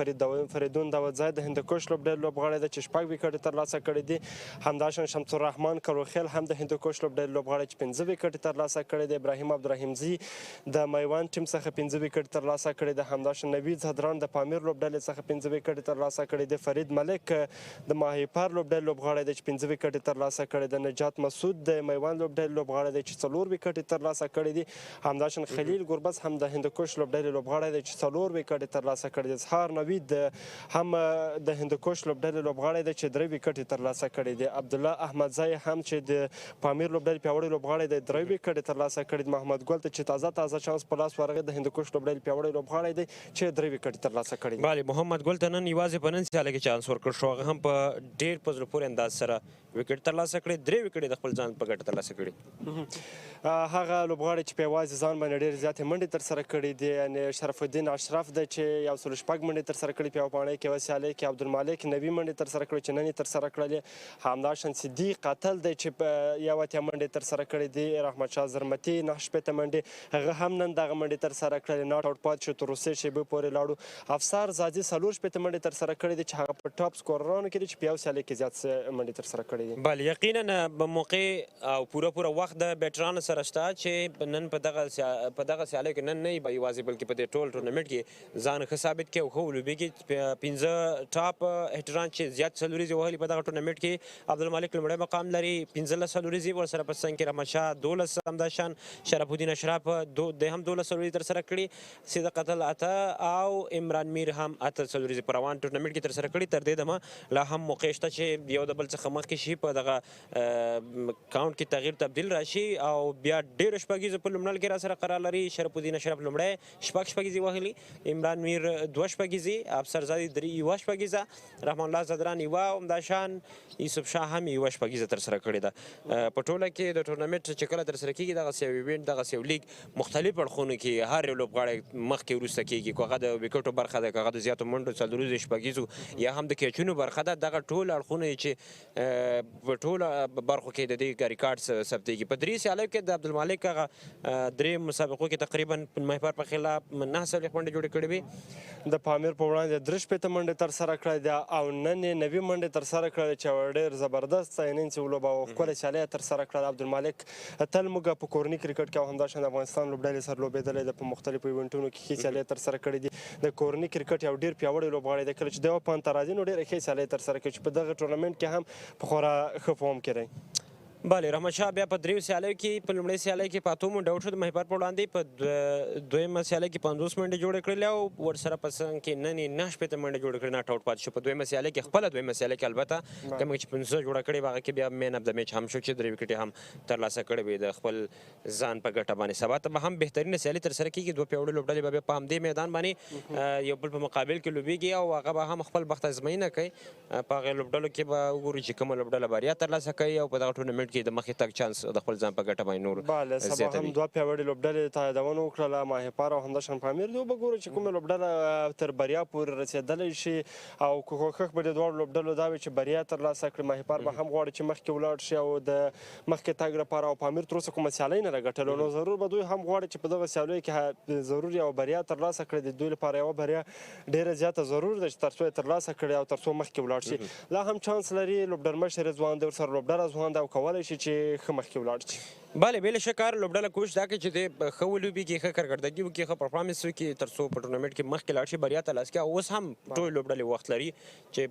F: فریدون داودزی د هندوکش لوبډلې لوبغاړی دی چې 6 وکټې ترلاسه کړي دي همداشان شمس الرحمن کروخیل هم د هندوکش لوبډلې لوبغاړی چې 5 وکټې ترلاسه کړي دي ابراهیم عبدالرحیمزي د میوند ټیم څخه 5 وکټې ترلاسه کړي دي همداشان نوید زهدران د پامیر لوبډلې څخه 5 وکټې ترلاسه کړي دي فرید ملک د ماهیپر لوبډلې لوبغاړی دی چې 5 وکټې وکټ یې ترلاسه کړی دی. نجات مسعود د میوند لوبډلې لوبغاړی دی چې 4 وکټ یې ترلاسه کړی دي. همداشان خلیل ګربز هم د هندوکش لوبډلې لوبغاړی دی چې 4 وکټ یې ترلاسه کړی دی. اظهار نوید هم د هندوکش لوبډلې لوبغاړی دی چې 3 وکټ یې ترلاسه کړی دی. عبدالله احمدزی هم چې د پامیر لوبډلې پیاوړی لوبغاړی دی 3 وکټ یې ترلاسه کړی دی. محمد ګل ته چې تازه چانس په لاس ورغی د هندوکش لوبډلې پیاوړی لوبغاړی دی چې 3 وکټ یې ترلاسه کړی دی.
A: بله محمد ګل ته نن یوازې په نن سیاله کې چانس ورکړ شو. هغه هم په ډېر په زړه پورې انداز سره وکټ ترلاسه کړی. 3 وکټ یې د خپل ځان په ګټه ترلاسه کړي.
F: هغه لوبغاړی چې په یوازې ځان باندې ډېرې زیاتې منډې ترسره کړي دي یعنې شرف الدین اشرف دی چې 106 منډې ترسره کړي په یوه پاڼۍ کې. یوه سیالۍ کې عبدالمالک نوي منډې ترسره کړي چې نن یې ترسره کړلې. همداشان صدیق قاتل دی چې په 1 منډې ترسره کړي دي. رحمتشاه زرمتي 9 منډې هغه هم نن دغه منډې ترسره کړلې. ناټ آوټ پاتې شو تر وروستۍ شېبې پورې لاړو. افسر زادي 4 منډې ترسره کړي دي چې هغه په ټاپ سکوررانو کې دي چې په یو سیالۍ کې زیات منډې ترسره کړي دي.
A: بله یقینا به موقع او پوره وخت د بیټرانو سره شته چې نن په دغه سیالیو کې نن نه به یوازې بلکې په دې ټول ټورنمنټ کې ځان ښه ثابت کړي او ښه ولوبېږي. 15 ټاپ هټران چې زیات څلوریزې وهلي په دغه ټورنمنټ کې عبدالمالک لومړی مقام لري 15 څلوریزې. ورسره په څنګ کې رحمتشاه 12 همداشان شرف الدین اشرف د هم 12 څلوریزې ترسره کړي. صدیق قاتل 8 او عمران میر هم 8 څلوریزې په روان ټورنمنټ کې ترسره کړي. تر دې دمه لا هم موقع شته چې یو د بل څخه مخکې شي په دغه کاونټ کې تغییر تبدیل راشي او بیا ډېرو شپږیزو په لومړل کې را سره قرار لري. شرف الدین اشرف لومړی شپږیزې وهلي. عمران میر 2 شپږیزې. افسرزادي 1 شپږیزه. رحمان الله زدران 1 او همداشان یوسف شاه هم 1 شپږیزه ترسره کړې ده. په ټوله کې د ټورنمنټ چې کله ترسره کېږي دغسې یو ایونټ دغسې یو لیګ مختلف اړخونو کې هر یو لوبغاړی مخکې وروسته کېږي. که هغه د وکټو برخه ده، که هغه د زیاتو منډو څلوریزو شپږیزو یا هم د کیچونو برخه ده. دغه ټول اړخونه چې په ټولو برخو کې د دې ریکارډ ثبتېږي. په 3 سیالیو کې د عبدالمالک هغه 3 مسابقو کې تقریبا مهیپر په خلاف 9 څلوېښت منډې جوړې کړې وې.
F: د پامیر په وړاندې 3 منډې ترسره کړې ده او نن یې 90 منډې ترسره کړې چې ډېر زبردست انینګز یې ولوبه او ښکلې سیالۍ یې ترسره کړه. عبدالمالک تل موږ په کورني کرکټ کې او همداشان د افغانستان لوبډلې سره لوبېدلی ده. په مختلفو ایونټونو کې ښې سیالۍ ترسره کړې دي. د کورني کرکټ یو ډېر پیاوړی لوبغاړی دی. کله چې د یوه پاند ته راځي نو ډېرې ښې سیالۍ ترسره کوي چې په دغه ټورنمنټ کې هم په خورا ښه فارم کې دی.
A: بله رحمتشاه بیا په 3 سیالیو کې په لومړۍ سیالۍ کې په 8 منډې آوټ شو د مهیپر په وړاندې. په دویمه سیالۍ کې 50 منډې جوړې کړلې او ورسره په څنګ کې نن یې 9 منډې جوړې کړې. ناټ آوټ پاتې شو. په دویمه سیالۍ کې خپله دویمه سیالۍ کې البته کومه چې 15 جوړه کړې وه هغه کې بیا مین اف د میچ هم شو چې 3 وکټې هم ترلاسه کړې وې د خپل ځان په ګټه باندې. سبا ته به هم بهترینه سیالۍ ترسره کېږي. 2 پیاوړي لوبډلې به بیا په همدې میدان باندې یو بل په مقابل کې لوبېږي او هغه به هم خپل بخت ازموینه کوي. په هغې لوبډلو کې به وګورو چې کومه لوبډله بریا ترلاسه کوي او په دغه ټورنمنټ کې د مخې تګ چانس د خپل ځان په ګټه باندې نور
F: بله سبا هم 2 پیاوړي لوبډلې ته یادونه وکړله ماهیپر او همداشان پامیر. دوی به ګورو چې کومه لوبډله تر بریا پورې رسېدلی شي او کوښښ به د دواړو لوبډلو دا وي چې بریا ترلاسه کړي. ماهیپر به هم غواړي چې مخکې ولاړ شي او د مخکې تګ لپاره او پامیر تر اوسه کومه سیالۍ نه ده ګټلې نو ضرور به دوی هم غواړي چې په دغه سیالیو کې ضرور یوه بریا ترلاسه کړي. د دوی لپاره یوه بریا ډېره زیاته ضرور ده چې تر څو یې ترلاسه کړي او تر څو مخکې ولاړ شي. لا هم چانس لري. لوبډلمشر یې ځوان دی ورسره لوبډله ځوان ده او کولی شي چې ښه مخکې ولاړ شي.
A: بله بې له شکه هر لوبډله کوشش دا کوي چې دی ښه ولوبېږي، ښه کارکردګي وکړي، ښه پرفارمنس وکړي تر څو په ټورنمنټ کې مخکې لاړ شي، بریا ترلاسه کړي. اوس هم ټولې لوبډلې وخت لري چې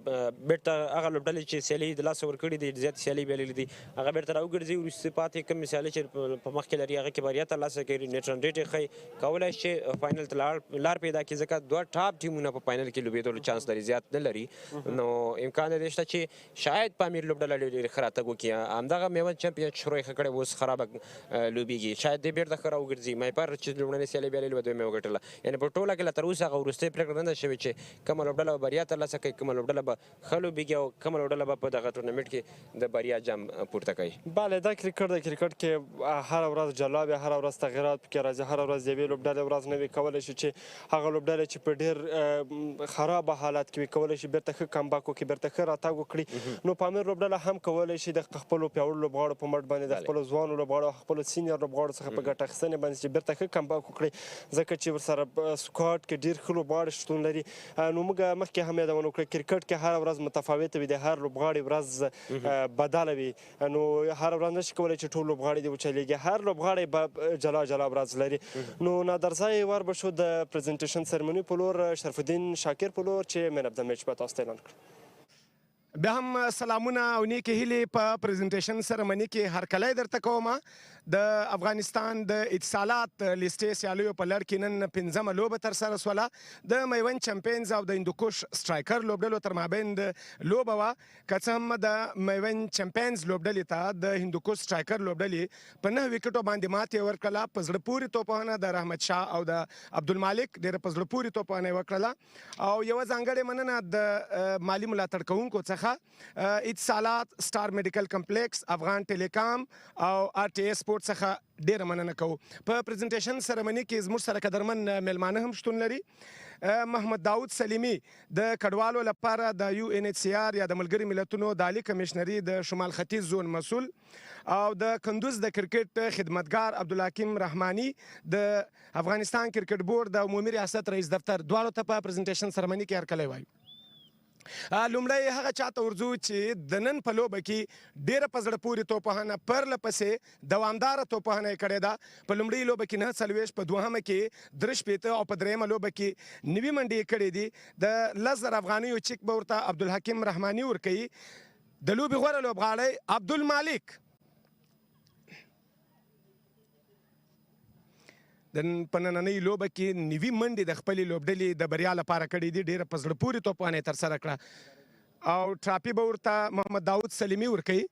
A: بېرته هغه لوبډلې چې سیالۍ د لاسه ورکړي دي زیاتې سیالۍ بایللې دي هغه بېرته راوګرځي. وروستې پاتې کومې سیالۍ چې په مخکې لري هغه کې بریا ترلاسه کوي. نیټ رن ریټ یې ښایي کولی شي فاینل ته لار پیدا کړي ځکه 2 ټاپ ټیمونه په فاینل کې لوبېدلو چانس لري، زیات نه لري. نو امکان دی شته چې شاید پامیر لوبډله ډېر ښه راتګ وکړي. همدغه میوند چمپیون شروع یې ښه کړی اوس خرابه لوبېږي، شاید دې بېرته ښه راوګرځي. مایپر چې لومړنۍ سیالۍ بایللې وه دویمه یې وګټله. یعنې په ټوله کې لا تر اوسه هغه وروستۍ پرېکړه نه ده شوې چې کومه لوبډله به بریا ترلاسه کوي، کومه لوبډله به ښه لوبېږي او کومه لوبډله به په دغه ټورنمنټ کې د بریا جام پورته کوي.
F: بله دا کرکټ د کرکټ کې هره ورځ جلا وي، هره ورځ تغیرات پکې راځي، هره ورځ د یوې لوبډلې ورځ نه وي. کولی شي چې هغه لوبډلې چې په ډېر خرابه حالت کې وي کولی شي بېرته ښه کمباک وکړي، بېرته ښه راتګ وکړي. نو پامیر لوبډله هم کولی شي د خپلو پیاوړو لوبغاړو په مټ باندې د خپلو ځوانو لوبغاړو او خپلو سینیر لوبغاړو څخه په ګټه اخیستنې باندې چې بېرته ښه کمباک وکړي ځکه چې ورسره سکواډ کې ډېر ښه لوبغاړي شتون لري. نو موږ مخکې هم یادونه وکړه کرکټ کې هره ورځ متفاوته وي، د هر لوبغاړي ورځ بدله وي. نو هره ورځ نشي کولی چې ټول لوبغاړي دې وچلېږي، هر لوبغاړی به جلا جلا ورځ لري. نو نادرځای ور به شو د پریزنټیشن سرمني په لور، شرف الدین شاکر په لور چې مین اف د میچ به تاسو ته اعلان کړو.
E: بیا هم سلامونه او نیکې هیلې په پریزنټیشن سرمني کې هرکلی درته کوم. د افغانستان د اتصالات لیستې سیالیو په لړ کې نن 5مه لوبه ترسره سوله. د میوند چمپینز او د هندوکوش سټرایکر لوبډلو تر مابین لوبه وه. که څه هم د میوند چمپینز لوبډلې ته د هندوکوش سټرایکر لوبډلې په 9 ویکټو باندې ماتې ورکړله. په زړه پورې توپونه د رحمت شاه او د عبدالمالک ډېره په زړه پورې توپونه یې وکړله. او یوه ځانګړې مننه د مالي ملاتړ کوونکو څخه اتصالات، سټار میډیکل کمپلیکس، افغان ټیلیکام او آر ټي اس سپورټ څخه ډیره مننه کوو. په پریزنټیشن سرمني کې زموږ سره قدرمن میلمانه هم شتون لري. محمد داود سلیمي د کډوالو لپاره د UNHCR یا د ملګري ملتونو د عالي کمشنري د شمال ختیځ زون مسؤل، او د کندوز د کرکټ خدمتګار عبدالحکیم رحماني د افغانستان کرکټ بورډ د عمومي ریاست رئیس دفتر. دواړو ته په پریزنټیشن سرمني کې هرکلی وایو. لومړی هغه چاته ورځو چې د نن په لوبه کې ډیره په زړه پورې توپوهنه پرله پسې دوامداره توپوهنه یې کړې ده. په لومړۍ لوبه کې 9 په دوهمه کې 3 او په درېیمه لوبه کې 9 منډې یې کړې دي. د 10,000 افغانیو چیک به ورته عبدالحکیم رحماني ورکوي. د لوبې غوره لوبغاړی عبدالمالک د په نننۍ لوبه کې 9 منډې د خپلې لوبډلې د بریا لپاره کړې دي. ډېره په زړه پورې توپونه یې ترسره کړه او ټراپي به ورته محمد داود سلیمي ورکوي.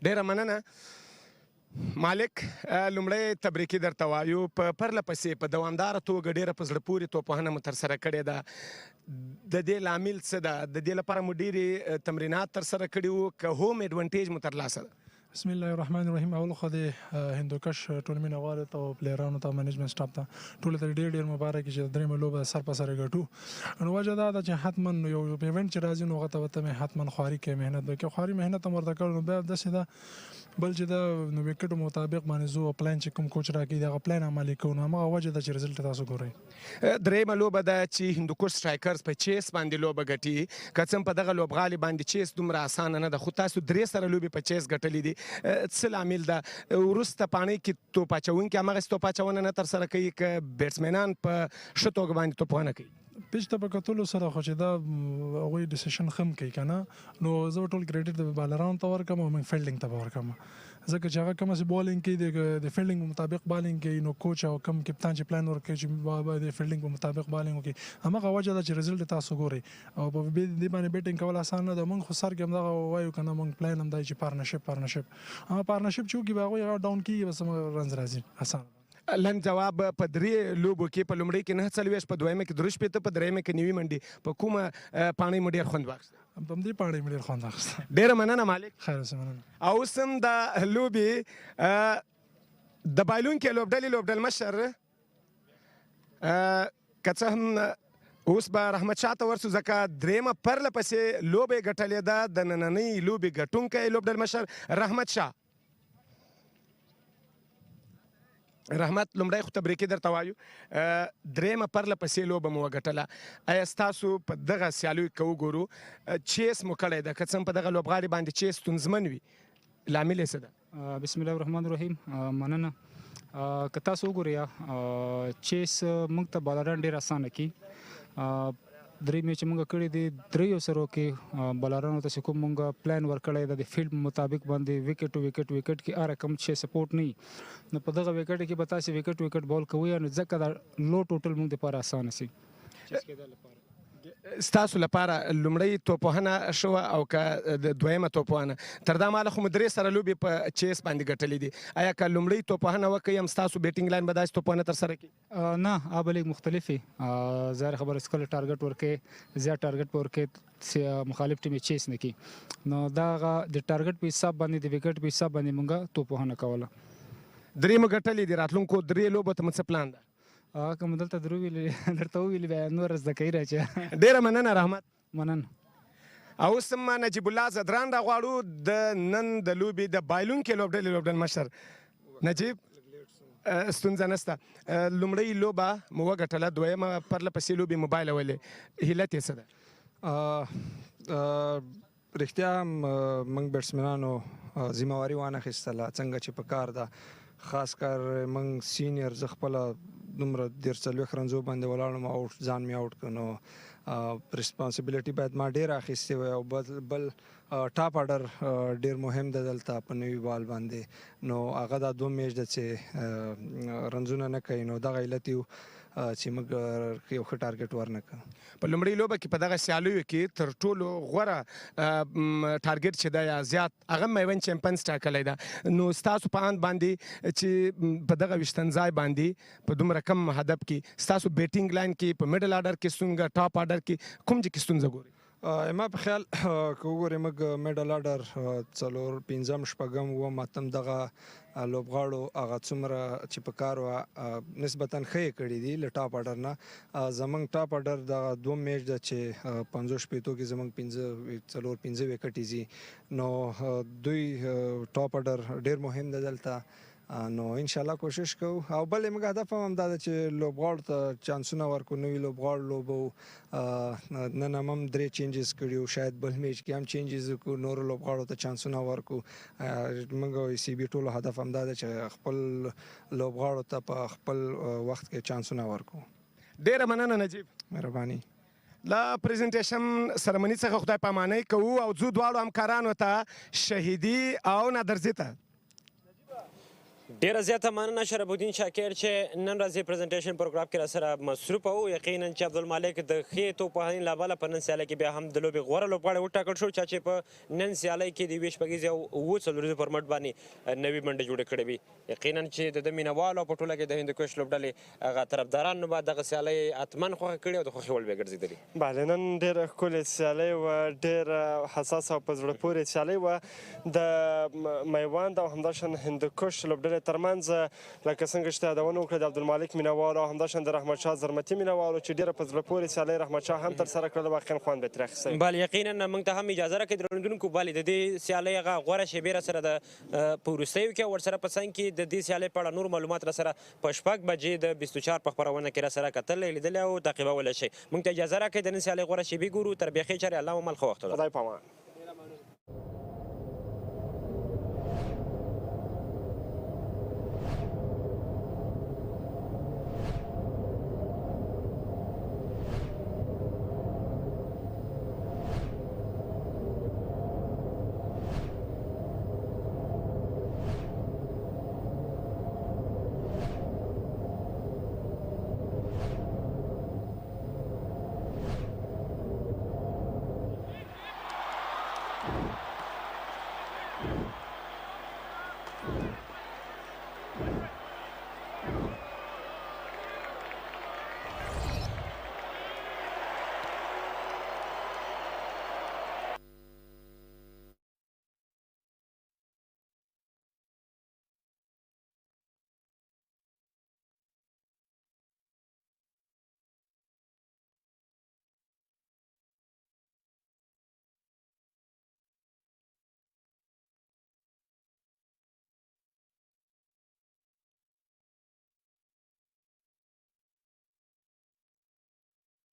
E: ډېره مننه مالک. لومړی تبریکي درته وایو. په پرله پسې په دوامداره توګه ډېره په زړه پورې توپوهنه مو ترسره کړې ده. د دې لامل څه ده؟ د دې لپاره مو ډېرې تمرینات ترسره کړي وو که هوم ایډوانټیج مو ترلاسه ده؟
B: بسم الله الرحمن الرحیم. اول خو د هندوکش ټول مینوالو ته او پلیرانو ته منیجمنت سټاف ته ټولو ته ډېر مبارک چې درېیمه لوبه سر په سر ګټو. نو وجه دا ده چې حتما یو ایونټ چې راځي نو هغه ته ورته حتما خواري کوي، محنت به کوي. خواري محنت هم ورته کړو. نو بیا داسې ده بل چې د نو وکټو مطابق باندې زو پلان چې کوم کوچ راکړي دغه پلان عملي کوو. نو همغه وجه ده چې رزلټ تاسو ګورئ.
E: درېیمه لوبه ده چې هندوکوش سټرایکرز په چیس باندې لوبه ګټي. که څه هم په دغه لوبغالي باندې چیس دومره اسانه نه ده، خو تاسو 3 سره لوبې په چیس ګټلې دي. څه لامل ده؟ وروسته پاڼۍ کې توپ اچوونکي هماغسې توپ اچونه نه ترسره کوي که بیټسمینان په ښه توګه باندې توپونه کوي؟
B: پیچ ته په کتلو سره خو چې دا هغوی ډیسیشن ښه هم کوي که نه، نو زه ټول کریډټ د بالرانو ته ورکړم او موږ فیلډینګ ته به ورکړم. ځکه چې هغه کومه چې بالینګ کوي د فیلډینګ مطابق بالینګ کوي، نو کوچ او کم کپتان چې پلان ورکوي چې د فیلډینګ په مطابق بالینګ وکړي، همغه وجه ده چې رزلټ تاسو ګورئ. او په دې باندې بیټینګ کول اسان نه ده. موږ خو سر کې همدغه وایو که نه، موږ پلان هم دی چې پارتنرشپ هغه پارتنرشپ چې وکړي به هغوی هغه ډاون کېږي، بس همغه رنز راځي اسانه.
E: لن جواب په 3 لوبو کې په لومړۍ کې 49، په دویمه کې 63، په درېیمه کې 90 منډې. په کومه پاڼۍ مو ډېر خوند واخیست؟
B: په همدې پاڼۍ مې ډېر خوند واخیست.
E: ډېره مننه مالک.
B: خیر اوسه، مننه.
E: او اوس هم د لوبې د بایلونکې لوبډل مشر که څه هم اوس به رحمت شاه ته ورسو، ځکه درېیمه پرله پسې لوبه یې ګټلې ده. د نننۍ لوبې ګټونکی لوبډل مشر رحمت شاه. رحمت، لومړی خو تبریکي درته وایو. درېیمه پرله پسې لوبه مو وګټله. ایا ستاسو په دغه سیالیو کې وګورو چیس مو کړی ده، که څه هم په دغه لوبغاړي باندې چیس ستونزمن وي، لامل یې څه ده؟
W: بسم الله الرحمن الرحیم. مننه. که تاسو وګورئ چیس موږ ته بالران ډېر اسانه کي. 3 میچ موږ کړي دي، 3 سرو کې بالرانو ته چې کوم موږ پلان ورکړی ده د فیلډ مطابق باندې وکټ کې هر رقم چې سپورټ نه، نو په دغه وکټ کې به تاسو وکټ بال کوئ، نو ځکه دا لو ټوټل موږ لپاره اسانه سي.
E: ستاسو لپاره لومړی توپوهنه شوه او که د دویمه توپوهنه؟ تر دا مهاله خو مو 3 سره لوبې په چیس باندې ګټلې دي. آیا که لومړی توپوهنه وکړئ هم ستاسو بیټینګ لاین به داسې توپوهنه ترسره کړي؟
W: نه، هغه به لږ مختلف وي. ظاهره خبره چې کله ټارګټ ورکوې، زیات ټارګټ به ورکوې، مخالف ټیم یې چیس نه کړي، نو دا هغه د ټارګټ په حساب باندې د وکټ په حساب باندې موږ توپوهنه کوله.
E: 3 مو ګټلې دي. راتلونکو 3 لوبو ته مو څه پلان ده؟
W: که مو دلته درته وویلې بیا نور زده کوي راچې.
E: ډېره مننه رحمت.
W: مننه.
E: او اوس هم نجیب الله زدران راغواړو د نن د لوبې د بایلونکې لوبډل مشر. نجیب، ستونزه نشته. لومړۍ لوبه مو وګټله، دویمه پرله پسې لوبې مو بایلولې، علت یې څه ده؟
W: رښتیا موږ بیټسمنانو ذمهواري وانخیستله څنګه چې په کار ده.
H: خاص کر موږ سینیر زه خپله دومره 13 رنزو باندې ولاړم او ځان مې آوټ کړ نو ریسپانسیبلیټي باید ما ډېره اخیستې وی او بل ټاپ آرډر ډېر مهم دی دلته په نوي بال باندې نو هغه دا 2 میچ ده چې رنزونه نه کوي نو دغه علت یو چې موږ یو ښه ټارګېټ ورنه کړ
E: په لومړۍ لوبه کې په دغه سیالیو کې تر ټولو غوره ټارګېټ چې دی یا زیات هغه میوند چیمپینز ټاکلی ده نو ستاسو په اند باندې چې په دغه ویشتن ځای باندې په دومره کم هدف کې ستاسو بیټینګ لاین کې په میډل آرډر کې ستونزه ټاپ آرډر کې کوم ځای کې ستونزه ګورئ
H: ما په خیال که وګورئ موږ میډل آرډر 4 5 شپږم اووم اتم دغه لوبغاړو هغه څومره چې په کار وه نسبتا ښه یې کړي دي له ټاپ آرډر نه زموږ ټاپ آرډر دغه 2 میچ ده چې 50 شپېتو کې زموږ 4 5 وکټې ځي نو دوی ټاپ آرډر ډېر مهم دی دلته نو انشاءالله کوشش کوو او بل موږ هدف هم همدا ده چې لوبغاړو ته چانسونه ورکړو نوي لوبغاړو لوبو نن هم 3 چینجز کړي شاید بل میچ کې هم چینجز وکړو نورو لوبغاړو ته چانسونه ورکړو موږ او ACB ټولو هدف همدا ده چې خپل لوبغاړو ته په خپل وخت کې چانسونه ورکړو
E: ډېره مننه نجیب
H: مهرباني
E: له پریزنټیشن سرمني څخه خدای پامانۍ کوو او ځو دواړو همکارانو ته شهیدي او نادرزي ته
A: ډیره زیاته مننه شرف الدین شاکر چې نن ورځې پریزنټیشن پروګرام کې راسره مصروف وو یقینا چې عبدالمالک د ښې توپوهنې له امله په نن سیالۍ کې بیا هم د لوبې غوره لوبغاړی وټاکل شو چا چې په نن سیالۍ کې د 20 شپږیزې او 7 څلوریزو فورمټ باندې نوې منډې جوړې کړې وي یقینا چې د ده مینهوالو په ټوله کې د هندوکش لوبډلې هغه طرفدارانو به دغه سیالۍ حتما خوښه کړې او د خوښې وړ به ګرځېدلې
F: بله نن ډېره ښکلې سیالۍ وه ډېره حساسه او په زړه پورې سیالۍ وه د میوند او همداشان هندوکش لوبډلې ترمنځ لکه څنګه چې یادونه وکړه د عبدالمالک مینهوالو او همداشان د رحمت شاه زرمتي مینهوالو چې ډېره په زړه پورې سیالۍ رحمت شاه هم ترسره کړله واقعا خوند به یې ترې اخیستی
A: بله یقینا موږ ته هم اجازه راکړئ درنودونکو بلې د دې سیالۍ هغه غوره شیبې راسره د په وروستیو کې ورسره په څنګ کې د دې سیالۍ په اړه نور معلومات راسره په 6 بجې د 24 په خپرونه کې راسره کتلی لیدلی او تعقیبولی شئ موږ ته اجازه راکړئ د نن سیالۍ غوره شیبې ګورو تر بیا ښې چارې الله مو مل ښه وخت
F: خدای پامان